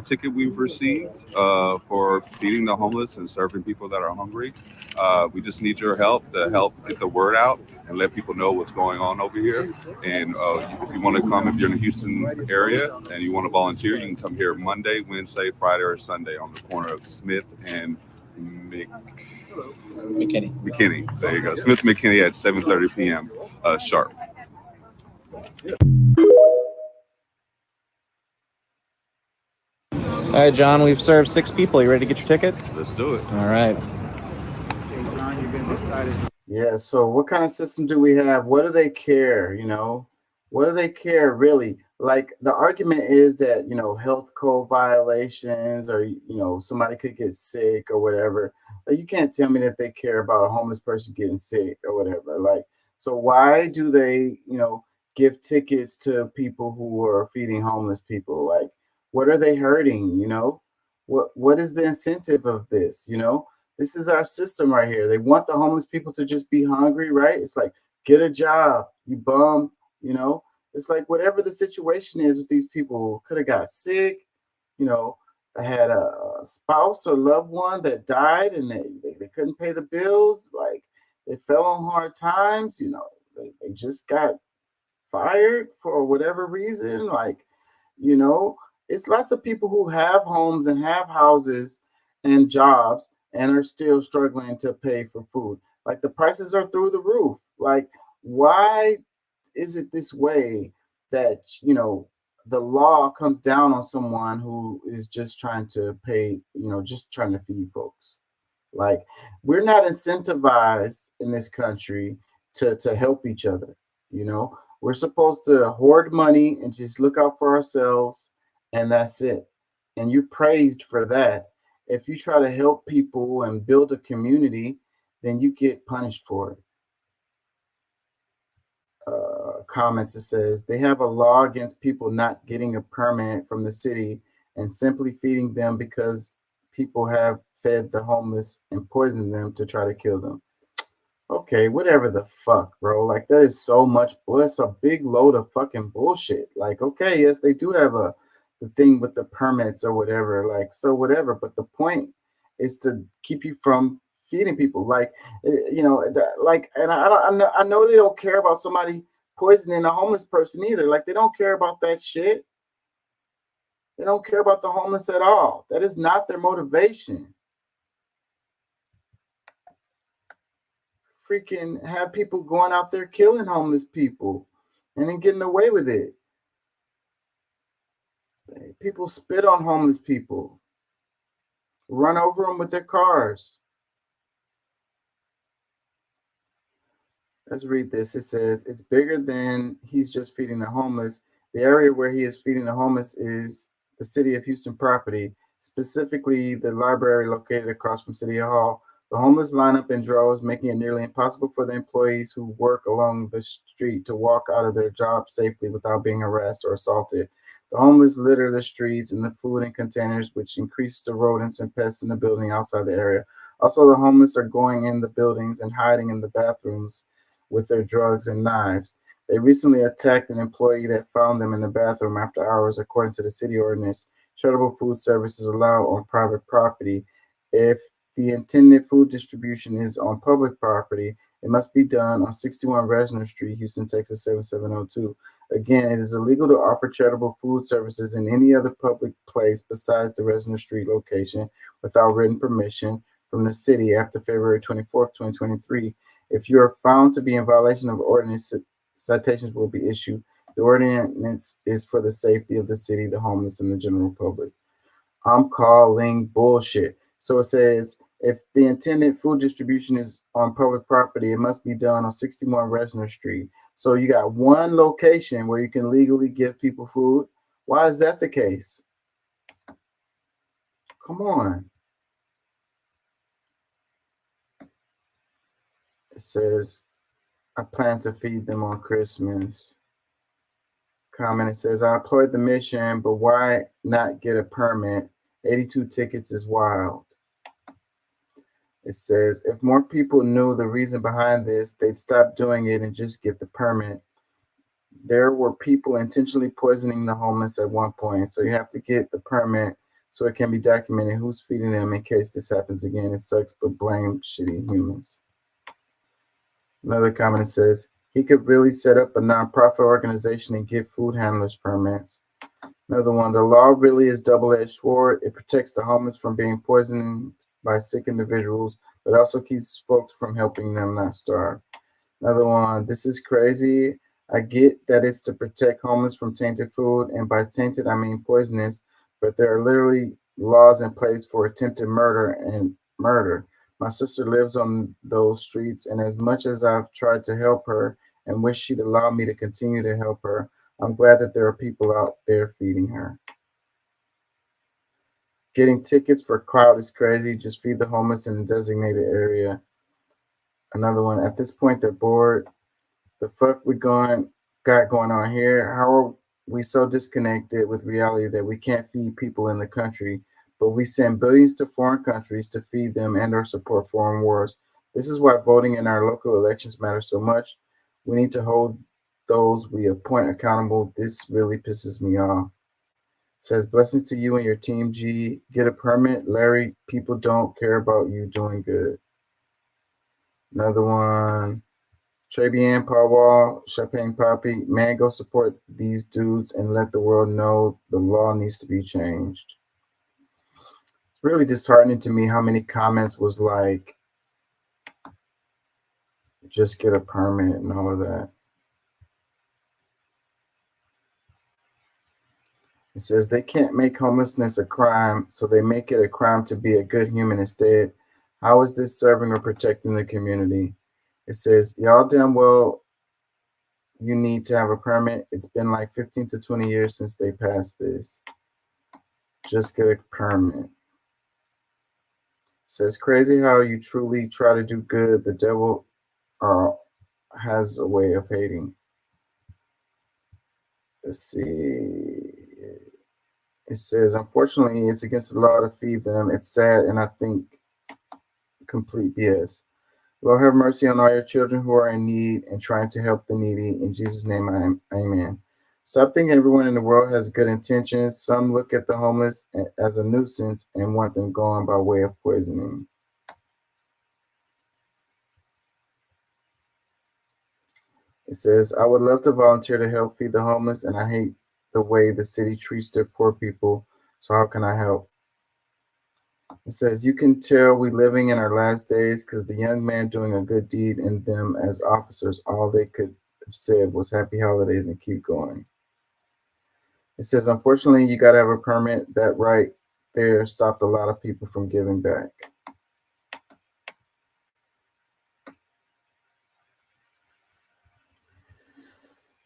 ticket we've received for feeding the homeless and serving people that are hungry. We just need your help to help get the word out and let people know what's going on over here. And if you want to come, if you're in the Houston area and you want to volunteer, you can come here Monday, Wednesday, Friday, or Sunday on the corner of Smith and McKinney. There you go. Smith McKinney at 7:30 p.m. Sharp. All right, John, we've served 6 people. You ready to get your ticket? Let's do it. All right. John, you've been decided. Yeah, so what kind of system do we have? What do they care, you know? What do they care really? Like the argument is that, you know, health code violations or, you know, somebody could get sick or whatever. But you can't tell me that they care about a homeless person getting sick or whatever. Like, so why do they, you know, give tickets to people who are feeding homeless people? Like, what are they hurting, you know? What is the incentive of this, you know? This is our system right here. They want the homeless people to just be hungry, right? It's like, get a job, you bum, you know? It's like whatever the situation is with these people, could have got sick, you know, I had a spouse or loved one that died and they couldn't pay the bills. Like they fell on hard times, you know, they just got fired for whatever reason. Like, you know, it's lots of people who have homes and have houses and jobs and are still struggling to pay for food. Like the prices are through the roof. Like, why is it this way that, you know, the law comes down on someone who is just trying to pay, you know, just trying to feed folks? Like, we're not incentivized in this country to help each other, you know? We're supposed to hoard money and just look out for ourselves, and that's it. And you're praised for that. If you try to help people and build a community, then you get punished for it. Comments, it says they have a law against people not getting a permit from the city and simply feeding them because people have fed the homeless and poisoned them to try to kill them. Okay, whatever the fuck, bro. Like that is so much. Well, it's a big load of fucking bullshit. Like, okay, yes, they do have the thing with the permits or whatever. Like, so whatever. But the point is to keep you from feeding people. Like, you know, like, and I know they don't care about somebody poisoning a homeless person either. Like, they don't care about that shit. They don't care about the homeless at all. That is not their motivation. Freaking have people going out there killing homeless people and then getting away with it. People spit on homeless people, run over them with their cars. Let's read this. It says it's bigger than he's just feeding the homeless. The area where he is feeding the homeless is the City of Houston property, specifically the library located across from City Hall. The homeless line up in droves, making it nearly impossible for the employees who work along the street to walk out of their job safely without being harassed or assaulted. The homeless litter the streets and the food in containers, which increases the rodents and pests in the building outside the area. Also, the homeless are going in the buildings and hiding in the bathrooms with their drugs and knives. They recently attacked an employee that found them in the bathroom after hours, according to the city ordinance. Charitable food services allowed on private property. If the intended food distribution is on public property, it must be done on 61 Resner Street, Houston, Texas 7702. Again, it is illegal to offer charitable food services in any other public place besides the Resner Street location without written permission from the city after February 24th, 2023. If you are found to be in violation of ordinance, citations will be issued. The ordinance is for the safety of the city, the homeless, and the general public. I'm calling bullshit. So it says, if the intended food distribution is on public property, it must be done on 61 Resner Street. So you got one location where you can legally give people food. Why is that the case? Come on. It says, I plan to feed them on Christmas. Comment, it says, I applaud the mission, but why not get a permit? 82 tickets is wild. It says, if more people knew the reason behind this, they'd stop doing it and just get the permit. There were people intentionally poisoning the homeless at one point, so you have to get the permit so it can be documented who's feeding them in case this happens again. It sucks, but blame shitty humans. Another comment says, he could really set up a nonprofit organization and give food handlers permits. Another one, the law really is double-edged sword. It protects the homeless from being poisoned by sick individuals, but also keeps folks from helping them not starve. Another one, this is crazy. I get that it's to protect homeless from tainted food, and by tainted, I mean poisonous, but there are literally laws in place for attempted murder and murder. My sister lives on those streets, and as much as I've tried to help her and wish she'd allow me to continue to help her, I'm glad that there are people out there feeding her. Getting tickets for clout is crazy. Just feed the homeless in a designated area. Another one, at this point, they're bored. The fuck we got going on here? How are we so disconnected with reality that we can't feed people in the country, but we send billions to foreign countries to feed them and or support foreign wars? This is why voting in our local elections matters so much. We need to hold those we appoint accountable. This really pisses me off. It says, blessings to you and your team, G. Get a permit, Larry. People don't care about you doing good. Another one. Trabian, Pawwall, Champagne Poppy, man, go support these dudes and let the world know the law needs to be changed. It's really disheartening to me how many comments was like, just get a permit and all of that. It says they can't make homelessness a crime, so they make it a crime to be a good human instead. How is this serving or protecting the community? It says, y'all damn well you need to have a permit. It's been like 15 to 20 years since they passed this. Just get a permit. It says, crazy how you truly try to do good. The devil has a way of hating. Let's see. It says, unfortunately, it's against the law to feed them. It's sad, and I think complete BS. Lord, have mercy on all your children who are in need and trying to help the needy. In Jesus' name, amen. Stop thinking everyone in the world has good intentions. Some look at the homeless as a nuisance and want them gone by way of poisoning. It says, I would love to volunteer to help feed the homeless, and I hate the way the city treats their poor people. So how can I help? It says, you can tell we're living in our last days because the young man doing a good deed in them as officers, all they could have said was happy holidays and keep going. It says, unfortunately, you got to have a permit. That right there stopped a lot of people from giving back.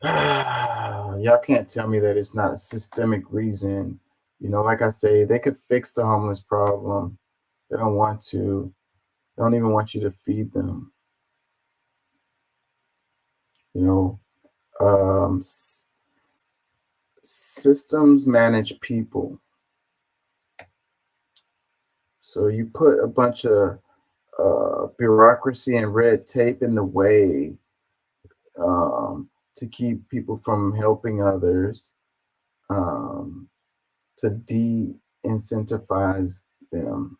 Y'all can't tell me that it's not a systemic reason. You know, like I say, they could fix the homeless problem. They don't want to. They don't even want you to feed them. You know, systems manage people. So you put a bunch of bureaucracy and red tape in the way to keep people from helping others, to de-incentivize them.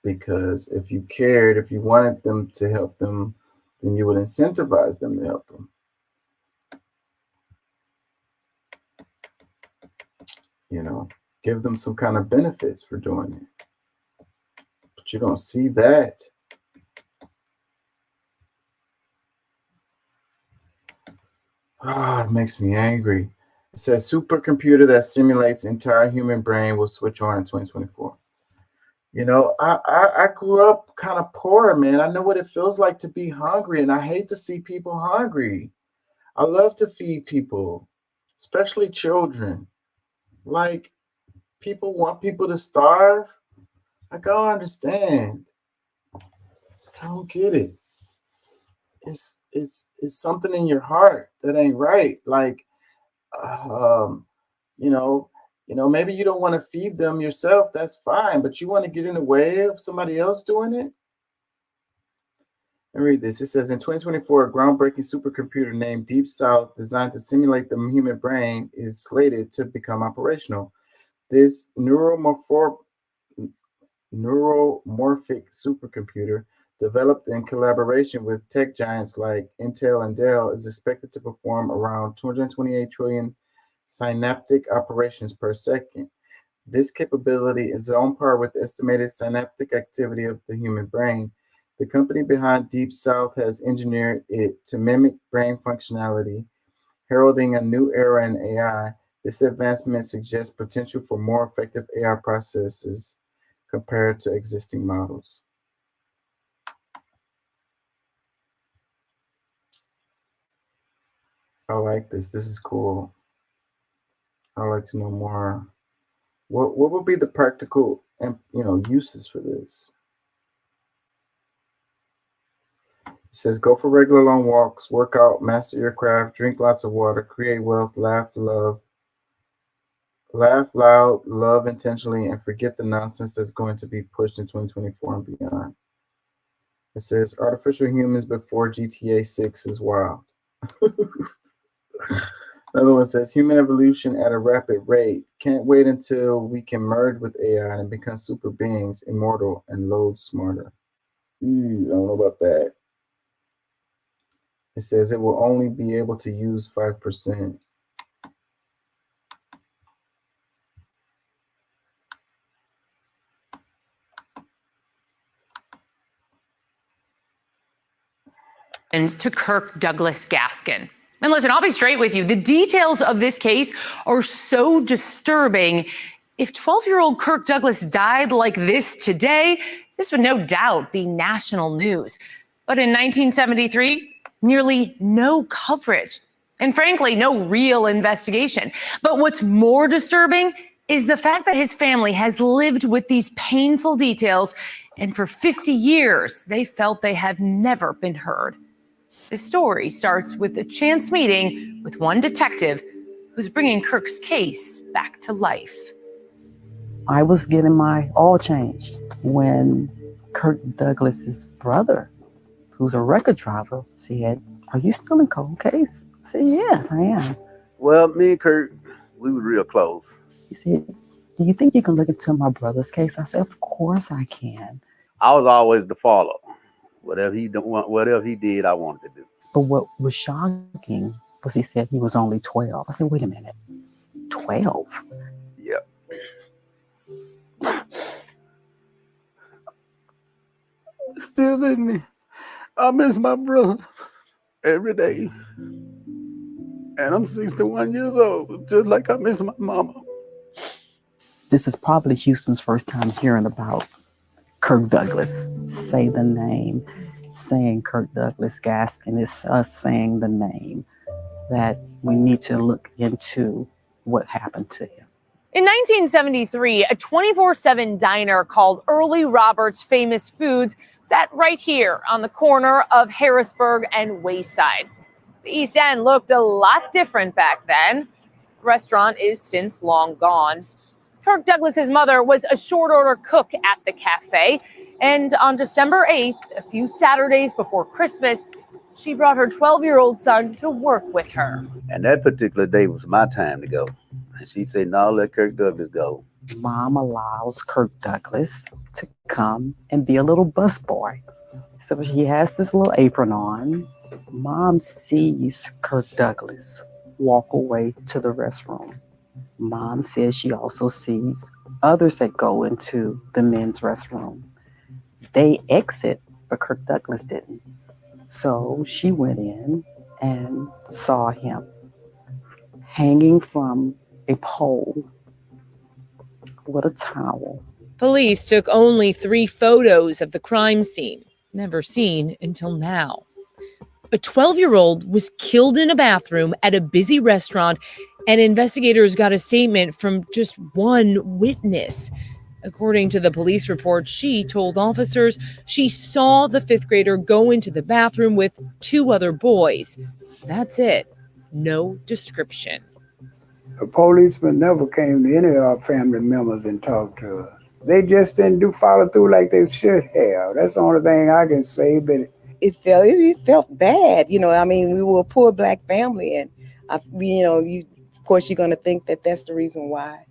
Because if you cared, if you wanted them to help them, then you would incentivize them to help them. You know, give them some kind of benefits for doing it. But you don't see that. It makes me angry. It says supercomputer that simulates entire human brain will switch on in 2024. You know, I grew up kind of poor, man. I know what it feels like to be hungry, and I hate to see people hungry. I love to feed people, especially children. Like, people want people to starve. I don't understand. I don't get it. It's something in your heart that ain't right. Like, um, you know, maybe you don't want to feed them yourself. That's fine, but you want to get in the way of somebody else doing it. Let me read this. It says in 2024, a groundbreaking supercomputer named Deep South, designed to simulate the human brain, is slated to become operational. This neuromorphic supercomputer, developed in collaboration with tech giants like Intel and Dell, is expected to perform around 228 trillion synaptic operations per second. This capability is on par with the estimated synaptic activity of the human brain. The company behind Deep South has engineered it to mimic brain functionality, heralding a new era in AI. This advancement suggests potential for more effective AI processes compared to existing models. I like this. This is cool. I'd like to know more. What would be the practical and uses for this? It says go for regular long walks, work out, master your craft, drink lots of water, create wealth, laugh loud, love intentionally, and forget the nonsense that's going to be pushed in 2024 and beyond. It says artificial humans before GTA 6 is wild. Another one says human evolution at a rapid rate. Can't wait until we can merge with AI and become super beings, immortal and load smarter. I don't know about that. It says it will only be able to use 5%. And to Kirk Douglas Gaskin. And listen, I'll be straight with you. The details of this case are so disturbing. If 12-year-old Kirk Douglas died like this today, this would no doubt be national news. But in 1973, nearly no coverage. And frankly, no real investigation. But what's more disturbing is the fact that his family has lived with these painful details, and for 50 years, they felt they have never been heard. The story starts with a chance meeting with one detective who's bringing Kirk's case back to life. I was getting my oil changed when Kirk Douglas's brother, who's a record driver, said, "Are you still in cold case?" I said, "Yes, I am." Well, me and Kurt, we were real close. He said, "Do you think you can look into my brother's case?" I said, "Of course I can." I was always the follow. Whatever he did, I wanted to do. But what was shocking was he said he was only 12. I said, "Wait a minute, 12?" Yep. Still in me. I miss my brother every day. And I'm 61 years old, just like I miss my mama. This is probably Houston's first time hearing about Kirk Douglas. Say the name. Saying Kirk Douglas Gaskin is us saying the name that we need to look into what happened to him. In 1973, a 24/7 diner called Early Roberts Famous Foods sat right here on the corner of Harrisburg and Wayside. The East End looked a lot different back then. The restaurant is since long gone. Kirk Douglas's mother was a short order cook at the cafe, and on December 8th, a few Saturdays before Christmas, she brought her 12-year-old son to work with her. And that particular day was my time to go. And she said, "No, let Kirk Douglas go." Mom allows Kirk Douglas to come and be a little busboy. So he has this little apron on. Mom sees Kirk Douglas walk away to the restroom. Mom says she also sees others that go into the men's restroom. They exit, but Kirk Douglas didn't. So she went in and saw him hanging from a pole with a towel. Police took only 3 photos of the crime scene, never seen until now. A 12-year-old was killed in a bathroom at a busy restaurant, and investigators got a statement from just one witness. According to the police report, she told officers she saw the fifth grader go into the bathroom with 2 other boys. That's it. No description. The policeman never came to any of our family members and talked to us. They just didn't follow through like they should have. That's the only thing I can say, but it felt bad. I mean, we were a poor Black family, and of course you're going to think that that's the reason why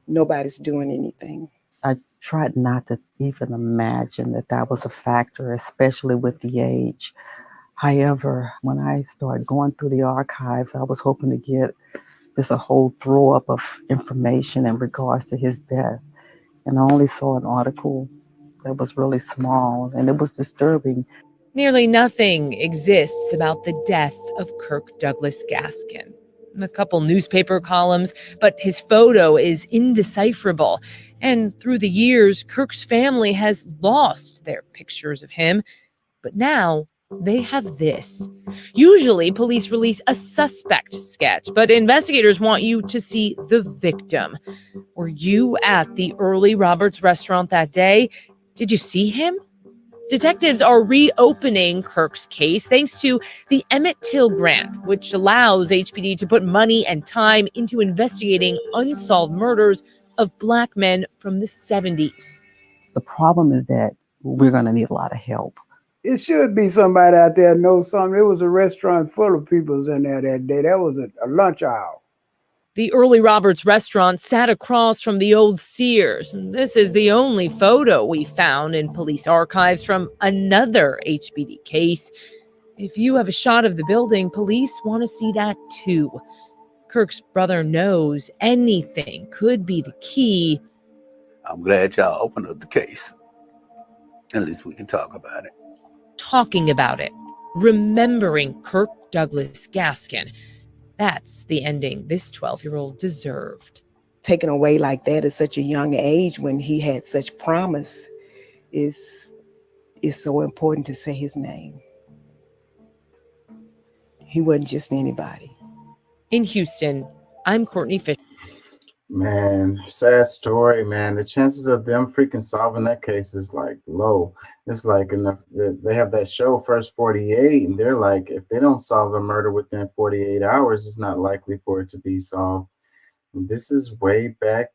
nobody's doing anything. I tried not to even imagine that that was a factor, especially with the age. However, when I started going through the archives, I was hoping to get just a whole throw up of information in regards to his death. And I only saw an article that was really small, and it was disturbing. Nearly nothing exists about the death of Kirk Douglas Gaskin. A couple newspaper columns, but his photo is indecipherable. And through the years, Kirk's family has lost their pictures of him. But now they have this. Usually, police release a suspect sketch, but investigators want you to see the victim. Were you at the Early Roberts restaurant that day? Did you see him? Detectives are reopening Kirk's case thanks to the Emmett Till grant, which allows HPD to put money and time into investigating unsolved murders of Black men from the 70s. The problem is that we're going to need a lot of help. It should be somebody out there knows something. It was a restaurant full of people in there that day. That was a lunch hour. The Early Roberts restaurant sat across from the old Sears. And this is the only photo we found in police archives from another HPD case. If you have a shot of the building, police want to see that too. Kirk's brother knows anything could be the key. I'm glad y'all opened up the case. At least we can talk about it. Talking about it. Remembering Kirk Douglas Gaskin. That's the ending this 12-year-old deserved. Taken away like that at such a young age when he had such promise is so important to say his name. He wasn't just anybody. In Houston, I'm Courtney Fisher. Man, sad story, man. The chances of them freaking solving that case is like low. It's like enough. They have that show First 48, and they're like, if they don't solve a murder within 48 hours, it's not likely for it to be solved. This is way back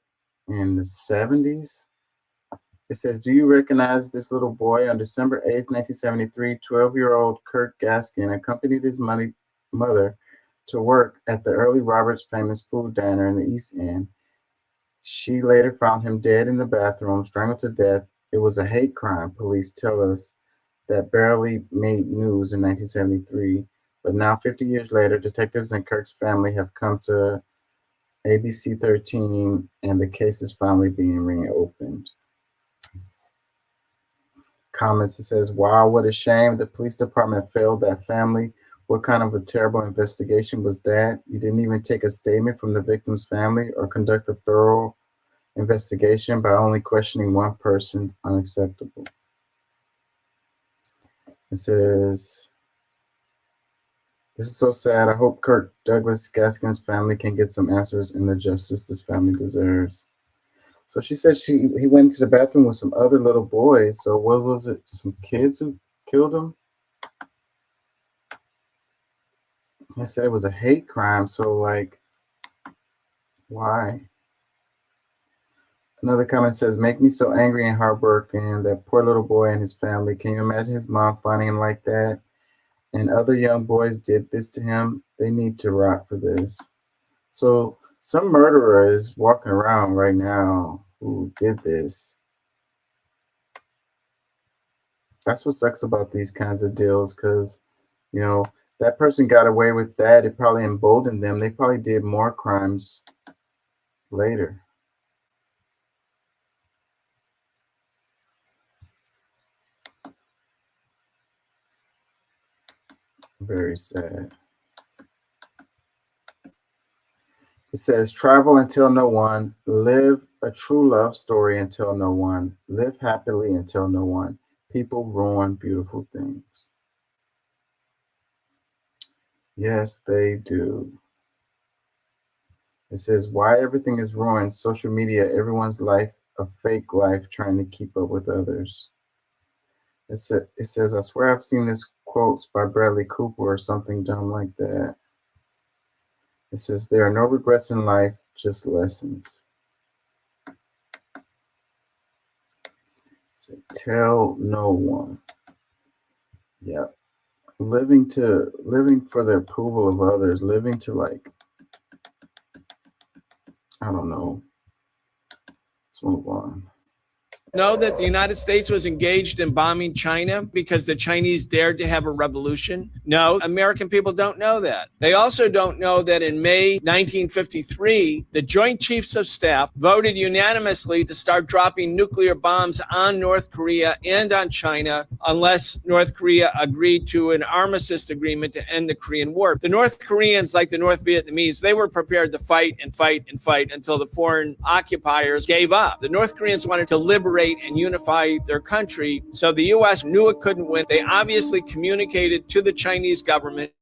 in the 70s. It says, do you recognize this little boy? On December 8th, 1973, 12-year-old Kirk Gaskin accompanied his mother to work at the Early Roberts famous food diner in the East End. She later found him dead in the bathroom, strangled to death. It was a hate crime, police tell us, that barely made news in 1973. But now, 50 years later, detectives and Kirk's family have come to ABC 13, and the case is finally being reopened. Comments, it says, wow, what a shame. The police department failed that family. What kind of a terrible investigation was that? You didn't even take a statement from the victim's family or conduct a thorough investigation by only questioning one person. Unacceptable. It says, this is so sad. I hope Kirk Douglas Gaskin's family can get some answers and the justice this family deserves. So she said he went into the bathroom with some other little boys. So what was it? Some kids who killed him? They said it was a hate crime. So like, why? Another comment says, make me so angry and heartbroken. That poor little boy and his family. Can you imagine his mom finding him like that? And other young boys did this to him. They need to rot for this. So some murderer is walking around right now who did this. That's what sucks about these kinds of deals, because, you know, that person got away with that. It probably emboldened them. They probably did more crimes later. Very sad. It says, travel and tell no one, live a true love story and tell no one, live happily and tell no one. People ruin beautiful things. Yes, they do. It says, why everything is ruined, social media, everyone's life a fake life trying to keep up with others. It says, I swear I've seen this quotes by Bradley Cooper or something dumb like that. It says, there are no regrets in life, just lessons. So tell no one. Yep. Living for the approval of others, living to like, I don't know. Let's move on. Know that the United States was engaged in bombing China because the Chinese dared to have a revolution? No, American people don't know that. They also don't know that in May 1953, the Joint Chiefs of Staff voted unanimously to start dropping nuclear bombs on North Korea and on China unless North Korea agreed to an armistice agreement to end the Korean War. The North Koreans, like the North Vietnamese, they were prepared to fight and fight and fight until the foreign occupiers gave up. The North Koreans wanted to liberate and unify their country. So the U.S. knew it couldn't win. They obviously communicated to the Chinese government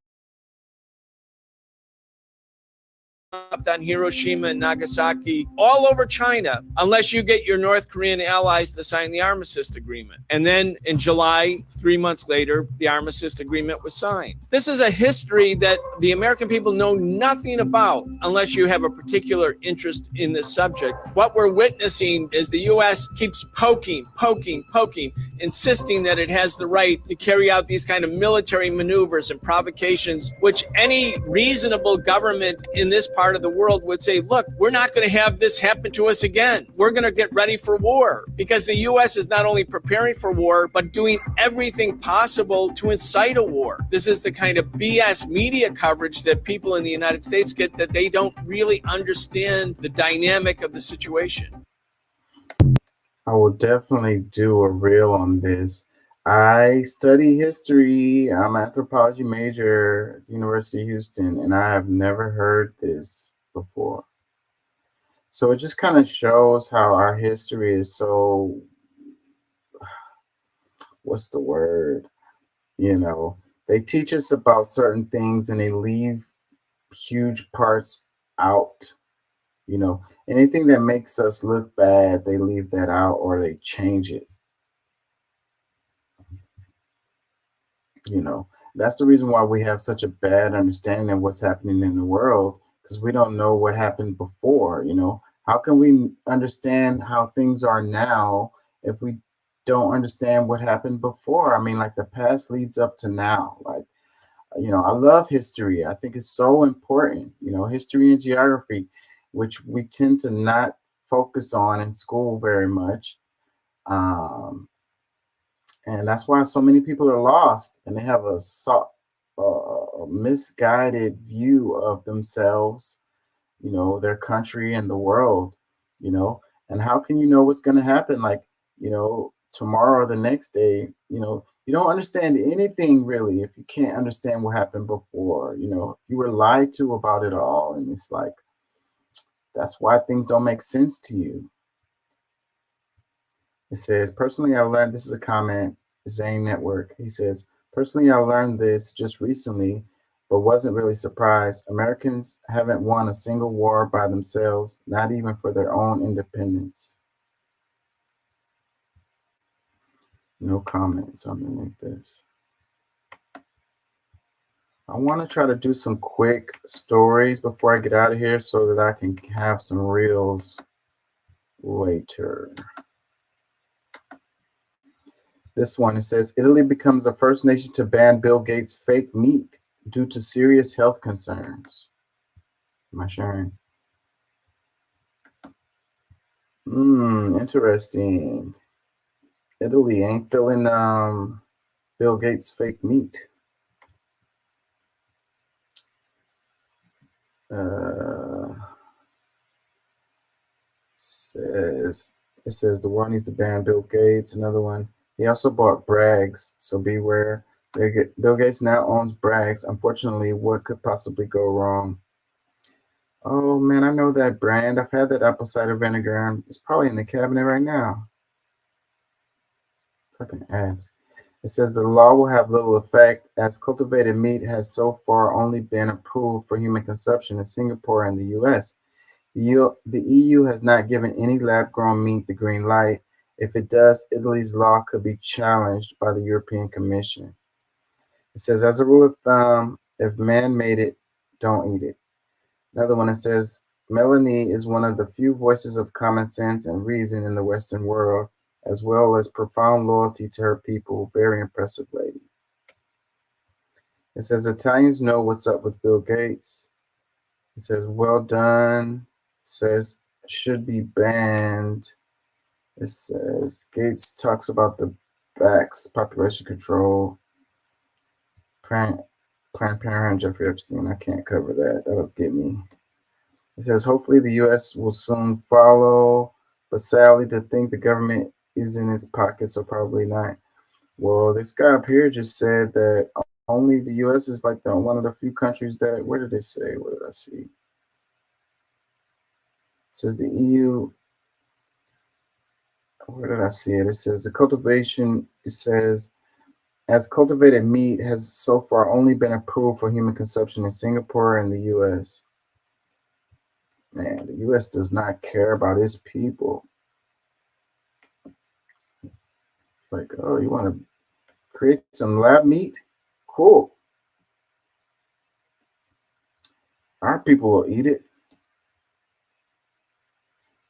on Hiroshima and Nagasaki all over China unless you get your North Korean allies to sign the armistice agreement. And then in July, 3 months later, the armistice agreement was signed. This is a history that the American people know nothing about unless you have a particular interest in this subject. What we're witnessing is the U.S. keeps poking, insisting that it has the right to carry out these kind of military maneuvers and provocations, which any reasonable government in this part of the world would say, look, we're not going to have this happen to us again. We're going to get ready for war, because the U.S. is not only preparing for war, but doing everything possible to incite a war. This is the kind of BS media coverage that people in the United States get, that they don't really understand the dynamic of the situation. I will definitely do a reel on this. I study history. I'm an anthropology major at the University of Houston, and I have never heard this before. So it just kind of shows how our history is so, what's the word? They teach us about certain things and they leave huge parts out. Anything that makes us look bad, they leave that out or they change it. That's the reason why we have such a bad understanding of what's happening in the world, because we don't know what happened before. How can we understand how things are now if we don't understand what happened before? I mean, like, the past leads up to now. I love history. I think it's so important, history and geography, which we tend to not focus on in school very much. And that's why so many people are lost, and they have a misguided view of themselves, their country and the world, and how can you know what's going to happen, tomorrow or the next day? You don't understand anything really if you can't understand what happened before. You were lied to about it all, and it's like, that's why things don't make sense to you. It says, personally, I learned, this is a comment, Zane Network. He says, personally, I learned this just recently, but wasn't really surprised. Americans haven't won a single war by themselves, not even for their own independence. No comments underneath this. I want to try to do some quick stories before I get out of here so that I can have some reels later. This one, it says, Italy becomes the first nation to ban Bill Gates' fake meat due to serious health concerns. Am I sharing? Interesting. Italy ain't feeling Bill Gates' fake meat. It says the world needs to ban Bill Gates. Another one. He also bought Bragg's, so beware. Bill Gates now owns Bragg's. Unfortunately, what could possibly go wrong? Oh man, I know that brand. I've had that apple cider vinegar. It's probably in the cabinet right now. Fucking ads. It says the law will have little effect as cultivated meat has so far only been approved for human consumption in Singapore and the U.S. The EU has not given any lab-grown meat the green light. If it does, Italy's law could be challenged by the European Commission. It says, as a rule of thumb, if man made it, don't eat it. Another one, it says, Melanie is one of the few voices of common sense and reason in the Western world, as well as profound loyalty to her people. Very impressive lady. It says, Italians know what's up with Bill Gates. It says, well done. It says, should be banned. It says, Gates talks about the vax, population control, Planned Parenthood, Jeffrey Epstein. I can't cover that. That'll get me. It says, hopefully the U.S. will soon follow, but sadly to think the government is in its pocket, so probably not. Well, this guy up here just said that only the U.S. is like one of the few countries that, where did it say? What did I see? It says the EU, where did I see it? It says the cultivation, it says, as cultivated meat has so far only been approved for human consumption in Singapore and the U.S. Man, the U.S. does not care about its people. Like, oh, you want to create some lab meat? Cool. Our people will eat it.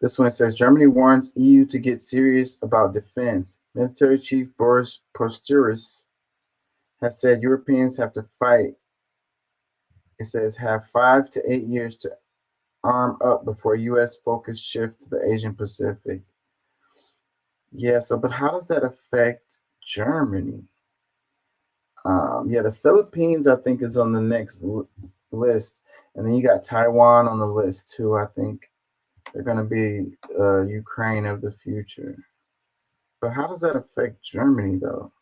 This one says, Germany warns EU to get serious about defense. Military Chief Boris Pistorius has said Europeans have to fight. It says, have 5 to 8 years to arm up before U.S. focus shift to the Asian Pacific. Yeah, so, but how does that affect Germany? Yeah, the Philippines, I think, is on the next list. And then you got Taiwan on the list, too, I think. They're going to be Ukraine of the future. But how does that affect Germany, though?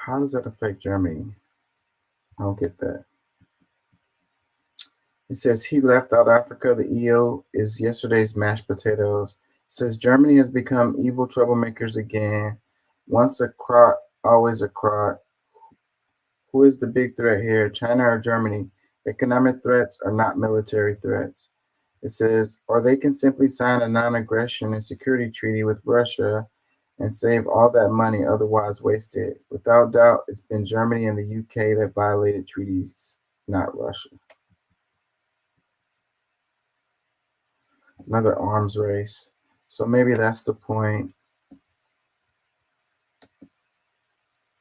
How does that affect Germany? I don't get that. It says he left out Africa. The EO is yesterday's mashed potatoes. It says Germany has become evil troublemakers again. Once a crock, always a crock. Who is the big threat here, China or Germany? Economic threats are not military threats. It says, or they can simply sign a non-aggression and security treaty with Russia and save all that money otherwise wasted. Without doubt, it's been Germany and the UK that violated treaties, not Russia. Another arms race. So maybe that's the point.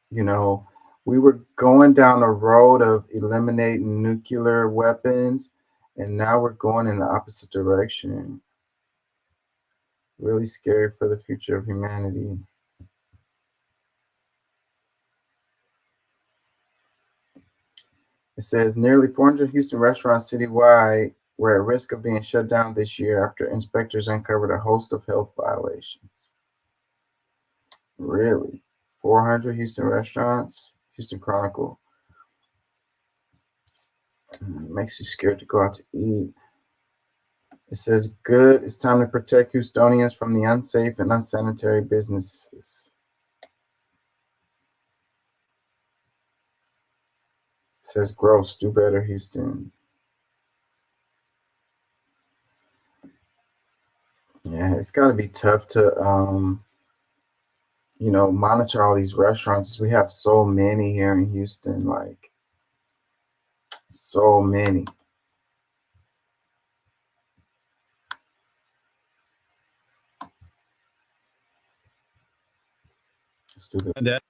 You know, we were going down a road of eliminating nuclear weapons, and now we're going in the opposite direction. Really scary for the future of humanity. It says nearly 400 Houston restaurants citywide were at risk of being shut down this year after inspectors uncovered a host of health violations. Really? 400 Houston restaurants? Houston Chronicle. Makes you scared to go out to eat. It says, good, it's time to protect Houstonians from the unsafe and unsanitary businesses. It says, gross, do better, Houston. Yeah, it's got to be tough to, you know, monitor all these restaurants. We have so many here in Houston, like, so many. Let's do that.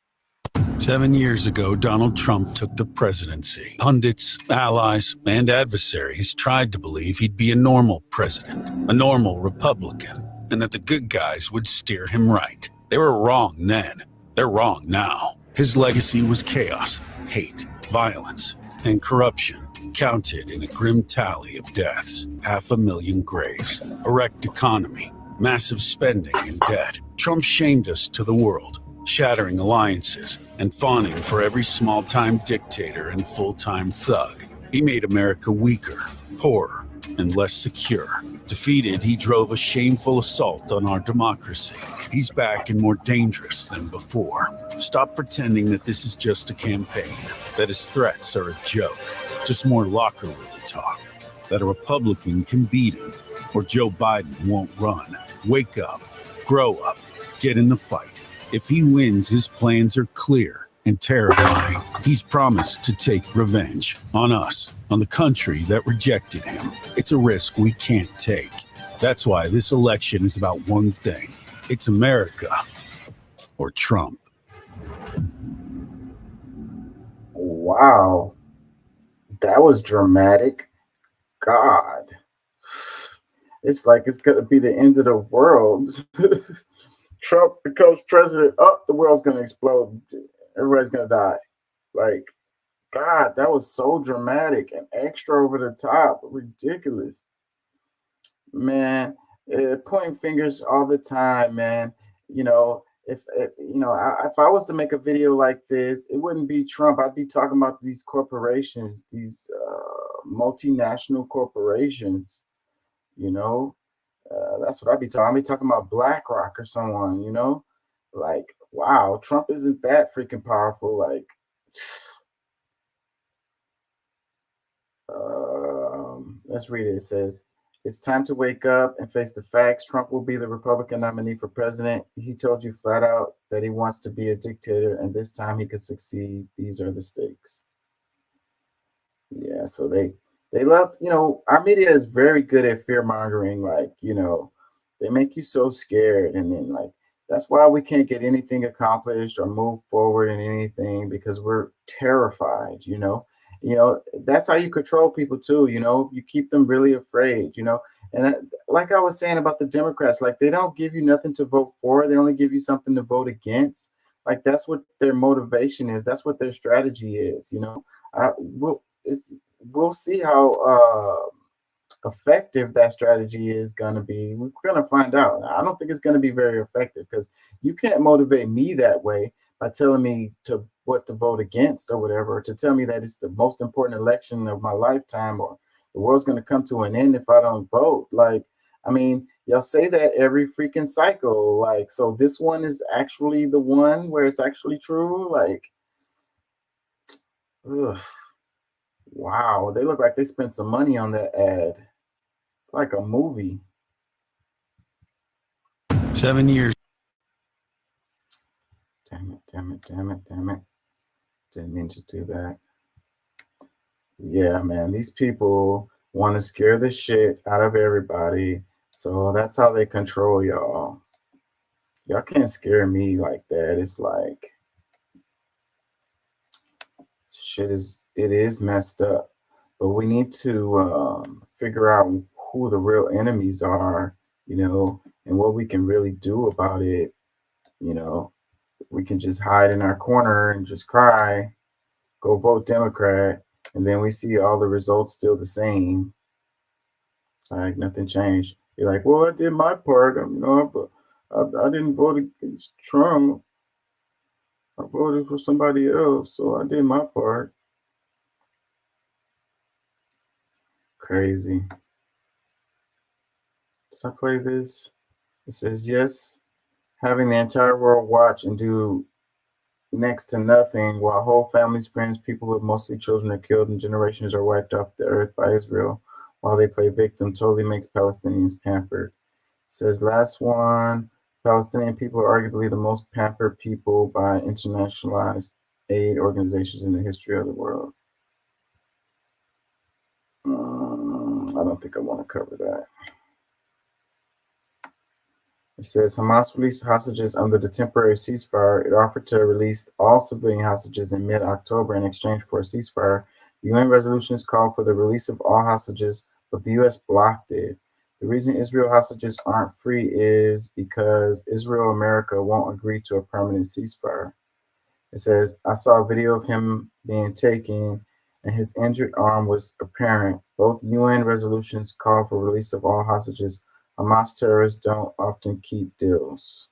7 years ago, Donald Trump took the presidency. Pundits, allies, and adversaries tried to believe he'd be a normal president, a normal Republican, and that the good guys would steer him right. They were wrong then. They're wrong now. His legacy was chaos, hate, violence, and corruption, counted in a grim tally of deaths, 500,000 graves, a wrecked economy, massive spending and debt. Trump shamed us to the world. shattering alliances and fawning for every small-time dictator and full-time thug. He made America weaker, poorer, and less secure. Defeated, he drove a shameful assault on our democracy. He's back and more dangerous than before. Stop pretending that this is just a campaign, that his threats are a joke, just more locker room talk, that a Republican can beat him, or Joe Biden won't run. Wake up, grow up, get in the fight. If he wins, his plans are clear and terrifying. He's promised to take revenge on us, on the country that rejected him. It's a risk we can't take. That's why this election is about one thing. It's America or Trump. Wow. That was dramatic. God. It's like it's going to be the end of the world. Trump becomes president. Oh, the world's going to explode. Everybody's going to die. Like, God, that was so dramatic and extra over the top. Ridiculous. Man, pointing fingers all the time, man. You know, if I was to make a video like this, it wouldn't be Trump. I'd be talking about these corporations, these multinational corporations. You know, that's what I'd be talking. I'd be talking about BlackRock or someone. You know, like, wow, Trump isn't that freaking powerful. Like, let's read it. It says, it's time to wake up and face the facts. Trump will be the Republican nominee for president. He told you flat out that he wants to be a dictator, and this time he could succeed. These are the stakes. Yeah, so they love, our media is very good at fear mongering. Like, they make you so scared, and then like that's why we can't get anything accomplished or move forward in anything, because we're terrified. That's how you control people too. You keep them really afraid. And like I was saying about the Democrats, like they don't give you nothing to vote for, they only give you something to vote against. Like that's what their motivation is, that's what their strategy is. We'll see how effective that strategy is going to be. We're going to find out. I don't think it's going to be very effective, because you can't motivate me that way by telling me what to vote against or whatever, or to tell me that it's the most important election of my lifetime, or the world's going to come to an end if I don't vote. Like, I mean, y'all say that every freaking cycle. Like, so this one is actually the one where it's actually true. Like, ugh. Wow, they look like they spent some money on that ad. It's like a movie. 7 years. Damn it. Didn't mean to do that. Yeah, man, these people want to scare the shit out of everybody. So that's how they control y'all. Y'all can't scare me like that. It's like, it is messed up. But we need to figure out who the real enemies are, and what we can really do about it. We can just hide in our corner and just cry, go vote Democrat, and then we see all the results still the same. Like nothing changed. You're like, well, I did my part, but I didn't vote against Trump. I voted for somebody else, so I did my part. Crazy. Did I play this? It says, yes, having the entire world watch and do next to nothing while whole families, friends, people with mostly children are killed and generations are wiped off the earth by Israel while they play victim totally makes Palestinians pampered. It says, last one, Palestinian people are arguably the most pampered people by internationalized aid organizations in the history of the world. I don't think I want to cover that. It says Hamas released hostages under the temporary ceasefire. It offered to release all civilian hostages in mid-October in exchange for a ceasefire. The UN resolutions called for the release of all hostages, but the U.S. blocked it. The reason Israel hostages aren't free is because Israel America won't agree to a permanent ceasefire. It says, I saw a video of him being taken and his injured arm was apparent. Both UN resolutions call for release of all hostages. Hamas terrorists don't often keep deals.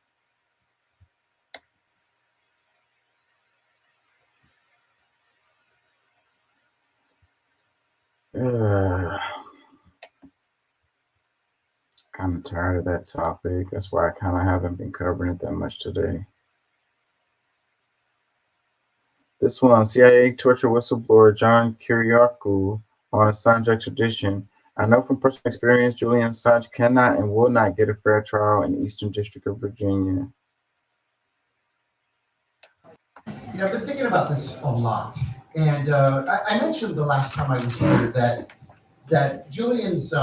Kind of tired of that topic. That's why I kind of haven't been covering it that much today. This one, CIA torture whistleblower John Kiriakou on Assange extradition. I know from personal experience Julian Assange cannot and will not get a fair trial in the Eastern District of Virginia. You know, I've been thinking about this a lot. And I mentioned the last time I was here that Julian's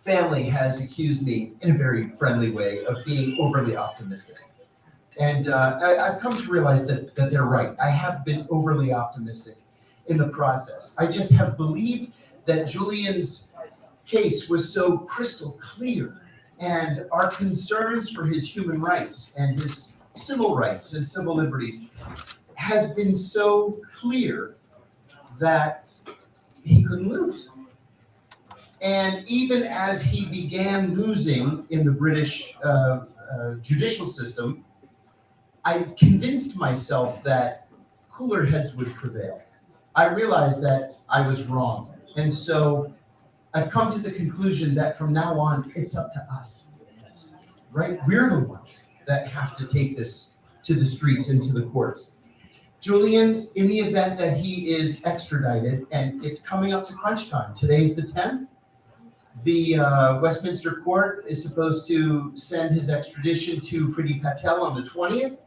family has accused me in a very friendly way of being overly optimistic. And I've come to realize that they're right. I have been overly optimistic in the process. I just have believed that Julian's case was so crystal clear, and our concerns for his human rights and his civil rights and civil liberties has been so clear that he couldn't lose. And even as he began losing in the British judicial system, I convinced myself that cooler heads would prevail. I realized that I was wrong. And so I've come to the conclusion that from now on, it's up to us, right? We're the ones that have to take this to the streets and to the courts. Julian, in the event that he is extradited, and it's coming up to crunch time, today's the 10th, the Westminster Court is supposed to send his extradition to Priti Patel on the 20th,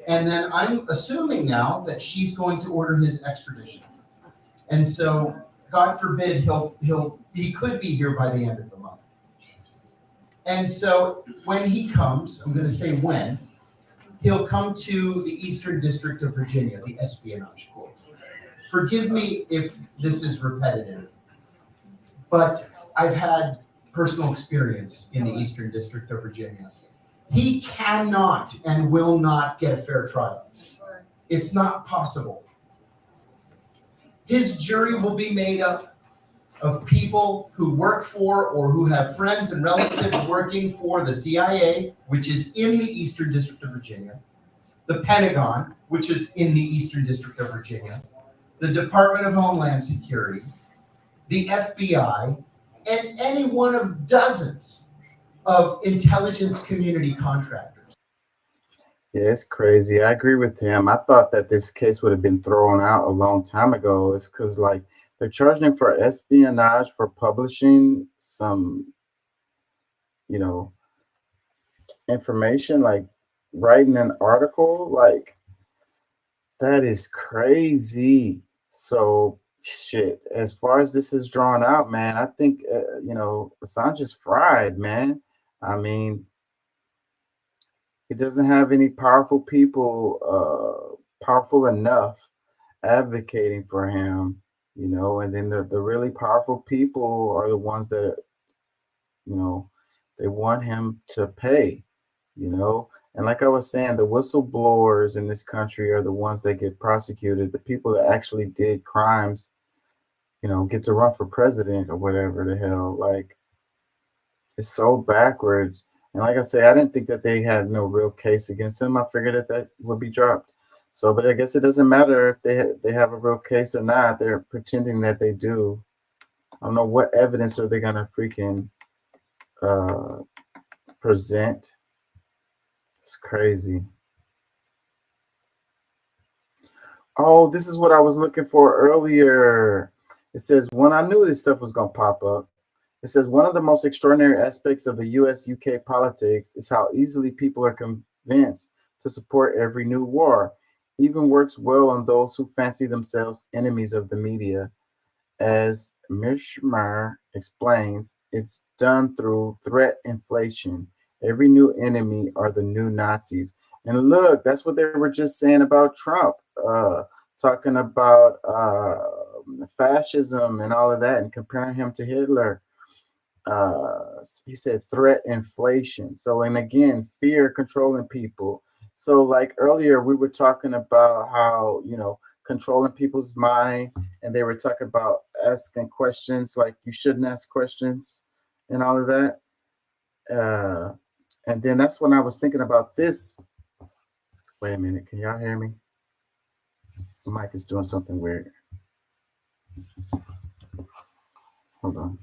and then I'm assuming now that she's going to order his extradition. And so, God forbid, he could be here by the end of the month. And so when he comes, I'm going to say when, he'll come to the Eastern District of Virginia, the espionage court. Forgive me if this is repetitive, but I've had personal experience in the Eastern District of Virginia. He cannot and will not get a fair trial. It's not possible. His jury will be made up of people who work for or who have friends and relatives working for the CIA, which is in the Eastern District of Virginia, the Pentagon, which is in the Eastern District of Virginia, the Department of Homeland Security, the FBI, and any one of dozens of intelligence community contractors. Yeah, it's crazy. I agree with him. I thought that this case would have been thrown out a long time ago. It's because, like, they're charging him for espionage for publishing some, information, like writing an article. Like, that is crazy. So, shit, as far as this is drawn out, man, I think, Assange is fried, man. I mean, he doesn't have any powerful people, powerful enough advocating for him, and then the really powerful people are the ones that, they want him to pay, and like I was saying, the whistleblowers in this country are the ones that get prosecuted. The people that actually did crimes, get to run for president or whatever the hell. Like, it's so backwards. And like I say, I didn't think that they had no real case against him. I figured that would be dropped. So, but I guess it doesn't matter if they have a real case or not. They're pretending that they do. I don't know what evidence are they gonna freaking present. It's crazy. Oh, this is what I was looking for earlier. It says, when I knew this stuff was gonna pop up, it says one of the most extraordinary aspects of the US-UK politics is how easily people are convinced to support every new war. Even works well on those who fancy themselves enemies of the media. As Mishmar explains, it's done through threat inflation. Every new enemy are the new Nazis. And look, that's what they were just saying about Trump, talking about fascism and all of that and comparing him to Hitler. He said threat inflation. So, and again, fear controlling people. So, like earlier, we were talking about how, controlling people's mind, and they were talking about asking questions like you shouldn't ask questions and all of that. And then that's when I was thinking about this. Wait a minute, can y'all hear me? The mic is doing something weird. Hold on.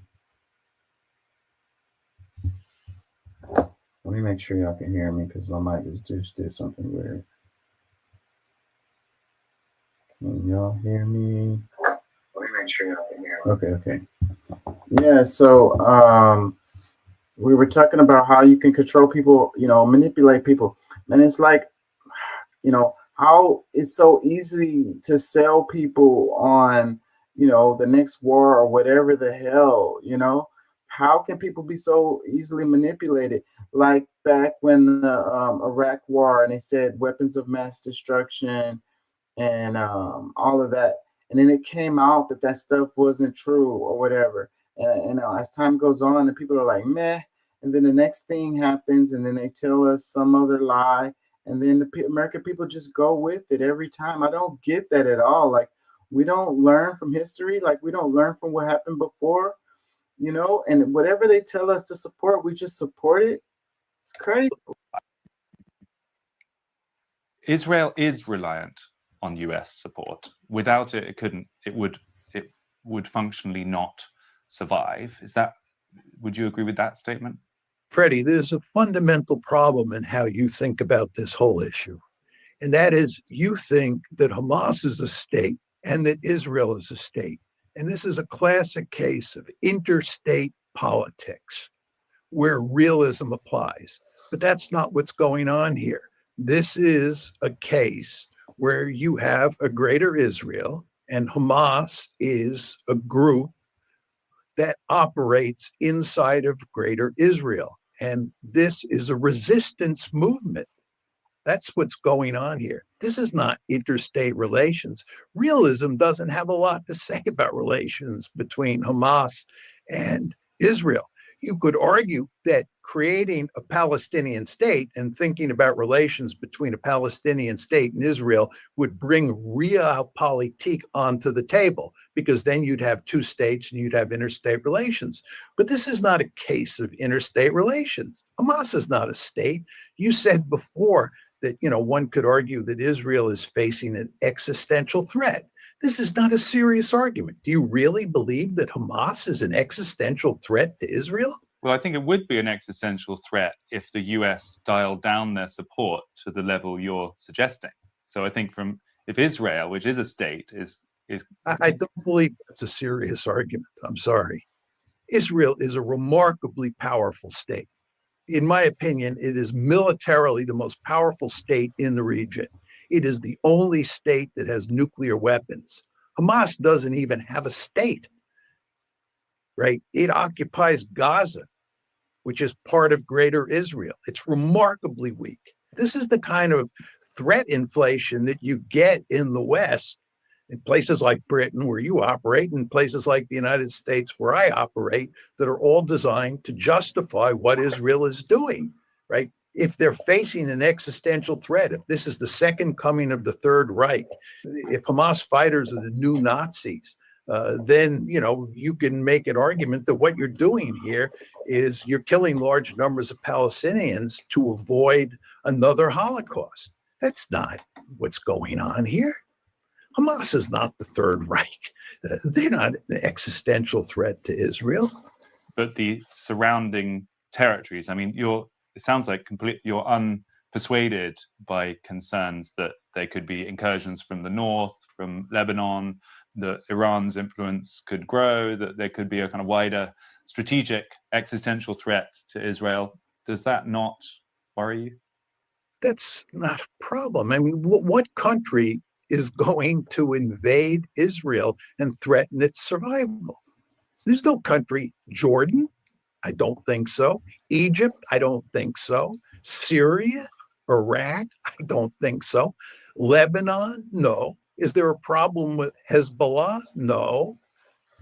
Let me make sure y'all can hear me because my mic just did something weird. Can y'all hear me? Let me make sure y'all can hear me. Okay. Yeah, so we were talking about how you can control people, manipulate people. And it's like, how it's so easy to sell people on, the next war or whatever the hell, how can people be so easily manipulated? Like back when the Iraq war, and they said weapons of mass destruction and all of that. And then it came out that that stuff wasn't true or whatever. And as time goes on, and people are like, meh. And then the next thing happens, and then they tell us some other lie. And then the American people just go with it every time. I don't get that at all. Like, we don't learn from history. Like, we don't learn from what happened before, and whatever they tell us to support, we just support it. It's crazy. Israel is reliant on US support. Without it, it would functionally not survive. Would you agree with that statement? Freddie, there's a fundamental problem in how you think about this whole issue. And that is, you think that Hamas is a state and that Israel is a state. And this is a classic case of interstate politics where realism applies. But that's not what's going on here. This is a case where you have a greater Israel, and Hamas is a group that operates inside of greater Israel. And this is a resistance movement. That's what's going on here. This is not interstate relations. Realism doesn't have a lot to say about relations between Hamas and Israel. You could argue that creating a Palestinian state and thinking about relations between a Palestinian state and Israel would bring realpolitik onto the table, because then you'd have two states and you'd have interstate relations. But this is not a case of interstate relations. Hamas is not a state. You said before that, one could argue that Israel is facing an existential threat. This is not a serious argument. Do you really believe that Hamas is an existential threat to Israel? Well, I think it would be an existential threat if the US dialed down their support to the level you're suggesting. So I think if Israel, which is a state, is I don't believe that's a serious argument. I'm sorry. Israel is a remarkably powerful state. In my opinion, it is militarily the most powerful state in the region. It is the only state that has nuclear weapons. Hamas doesn't even have a state, right? It occupies Gaza, which is part of greater Israel. It's remarkably weak. This is the kind of threat inflation that you get in the West, in places like Britain, where you operate, and places like the United States, where I operate, that are all designed to justify what Israel is doing, right? If they're facing an existential threat, if this is the second coming of the Third Reich, if Hamas fighters are the new Nazis, then you can make an argument that what you're doing here is you're killing large numbers of Palestinians to avoid another Holocaust. That's not what's going on here. Hamas is not the Third Reich. They're not an existential threat to Israel. But the surrounding territories, I mean, it sounds like you're unpersuaded by concerns that there could be incursions from the north, from Lebanon, that Iran's influence could grow, that there could be a kind of wider strategic existential threat to Israel. Does that not worry you? That's not a problem. I mean, what country is going to invade Israel and threaten its survival? There's no country. Jordan? I don't think so. Egypt? I don't think so. Syria? Iraq? I don't think so. Lebanon? No. Is there a problem with Hezbollah? No.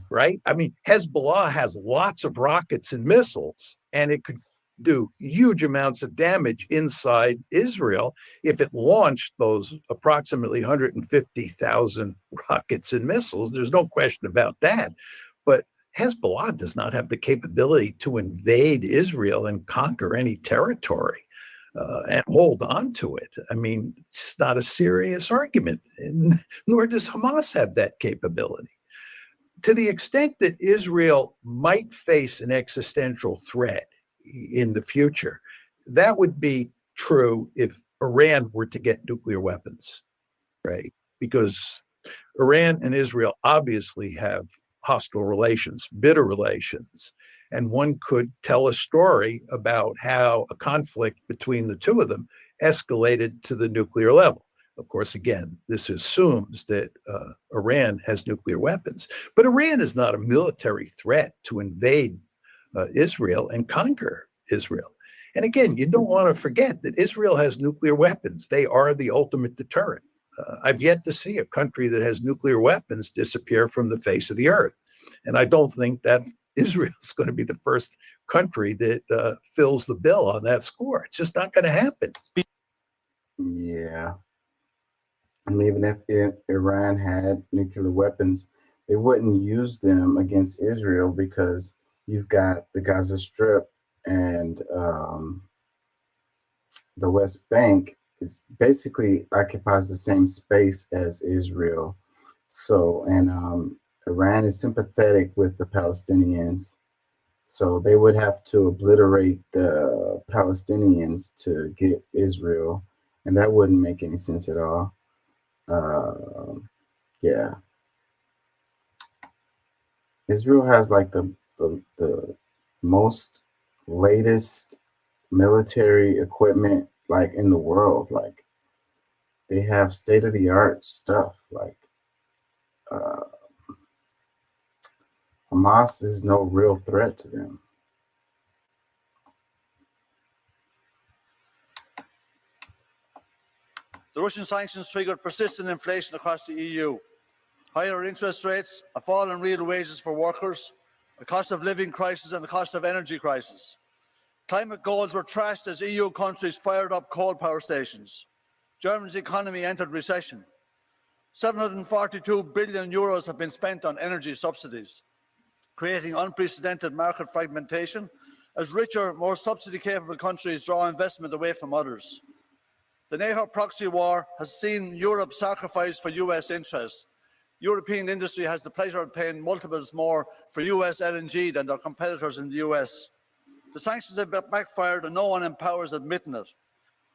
Right? I mean, Hezbollah has lots of rockets and missiles, and it could do huge amounts of damage inside Israel if it launched those approximately 150,000 rockets and missiles. There's no question about that. But Hezbollah does not have the capability to invade Israel and conquer any territory and hold on to it. I mean, it's not a serious argument, and nor does Hamas have that capability. to the extent that Israel might face an existential threat in the future, that would be true if Iran were to get nuclear weapons, right? Because Iran and Israel obviously have hostile relations, bitter relations. And one could tell a story about how a conflict between the two of them escalated to the nuclear level. Of course, again, this assumes that Iran has nuclear weapons, but Iran is not a military threat to invade Israel and conquer Israel. And again, you don't want to forget that Israel has nuclear weapons. They are the ultimate deterrent. I've yet to see a country that has nuclear weapons disappear from the face of the earth. And I don't think that Israel is going to be the first country that fills the bill on that score. It's just not going to happen. Yeah. And even if Iran had nuclear weapons, they wouldn't use them against Israel because you've got the Gaza Strip and the West Bank. It basically occupies the same space as Israel. So, and Iran is sympathetic with the Palestinians. So they would have to obliterate the Palestinians to get Israel. And that wouldn't make any sense at all. Yeah. Israel has like the most latest military equipment like in the world. Like they have state-of-the-art stuff. Like Hamas is no real threat to them. The Russian sanctions triggered persistent inflation across the EU. Higher interest rates, a fall in real wages for workers, a cost of living crisis and a cost of energy crisis. Climate goals were trashed as EU countries fired up coal power stations. Germany's economy entered recession. 742 billion euros have been spent on energy subsidies, creating unprecedented market fragmentation as richer, more subsidy-capable countries draw investment away from others. The NATO proxy war has seen Europe sacrifice for US interests. European industry has the pleasure of paying multiples more for US LNG than their competitors in the US. The sanctions have backfired and no one in power is admitting it.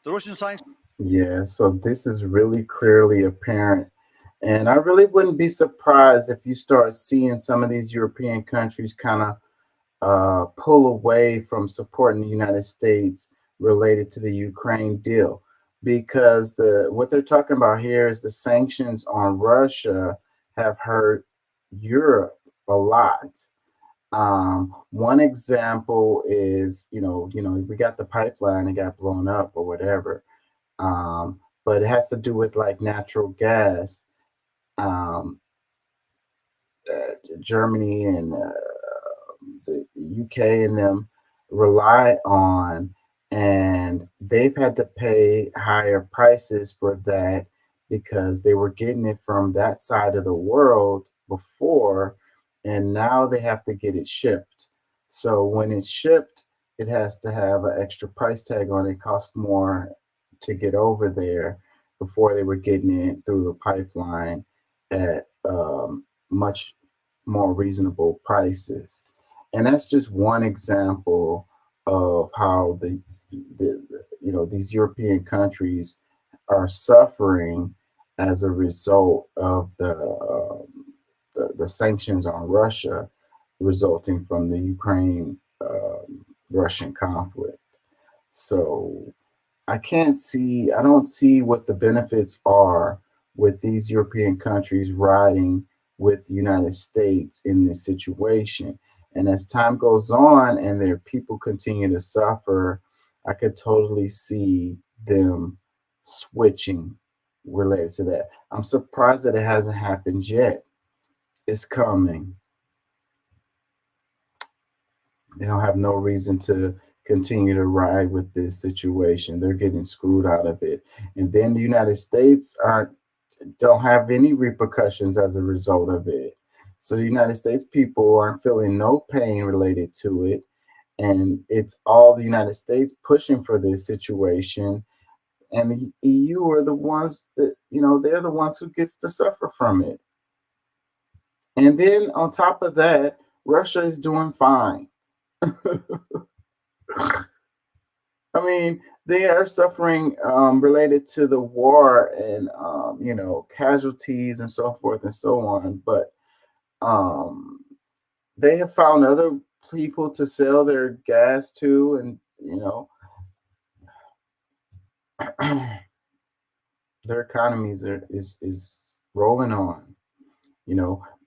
The Russian sanctions... Yeah, so this is really clearly apparent. And I really wouldn't be surprised if you start seeing some of these European countries kind of pull away from supporting the United States related to the Ukraine deal. Because what they're talking about here is the sanctions on Russia have hurt Europe a lot. One example is, we got the pipeline, it got blown up or whatever. But it has to do with like natural gas. Germany and the UK and them rely on, and they've had to pay higher prices for that because they were getting it from that side of the world before, and now they have to get it shipped. So when it's shipped, it has to have an extra price tag on it. It costs more to get over there. Before they were getting it through the pipeline at much more reasonable prices. And that's just one example of how these European countries are suffering as a result of the sanctions on Russia resulting from the Ukraine Russian conflict. So I don't see what the benefits are with these European countries riding with the United States in this situation. And as time goes on and their people continue to suffer, I could totally see them switching related to that. I'm surprised that it hasn't happened yet. It's coming. They don't have no reason to continue to ride with this situation. They're getting screwed out of it. And then the United States don't have any repercussions as a result of it. So the United States people aren't feeling no pain related to it. And it's all the United States pushing for this situation. And the EU are the ones that, they're the ones who gets to suffer from it. And then on top of that, Russia is doing fine. I mean, they are suffering related to the war and, casualties and so forth and so on. But they have found other people to sell their gas to, and, their economies is rolling on.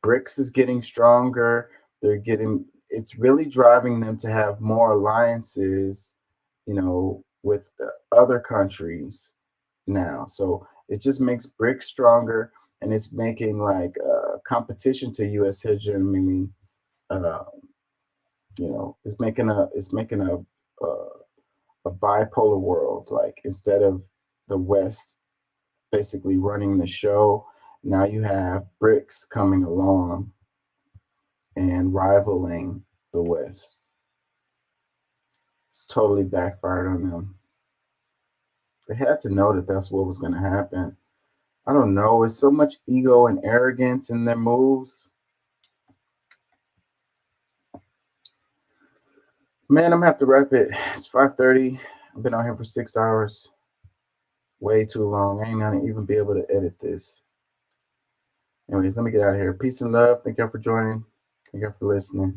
BRICS is getting stronger. It's really driving them to have more alliances, with other countries now. So it just makes BRICS stronger, and it's making like competition to U.S. hegemony. It's making a bipolar world. Like, instead of the West basically running the show, now you have BRICS coming along and rivaling the West. It's totally backfired on them. They had to know that that's what was going to happen. I don't know. It's so much ego and arrogance in their moves. Man, I'm going to have to wrap it. It's 5:30. I've been on here for 6 hours. Way too long. I ain't going to even be able to edit this. Anyways, let me get out of here. Peace and love. Thank y'all for joining. Thank y'all for listening.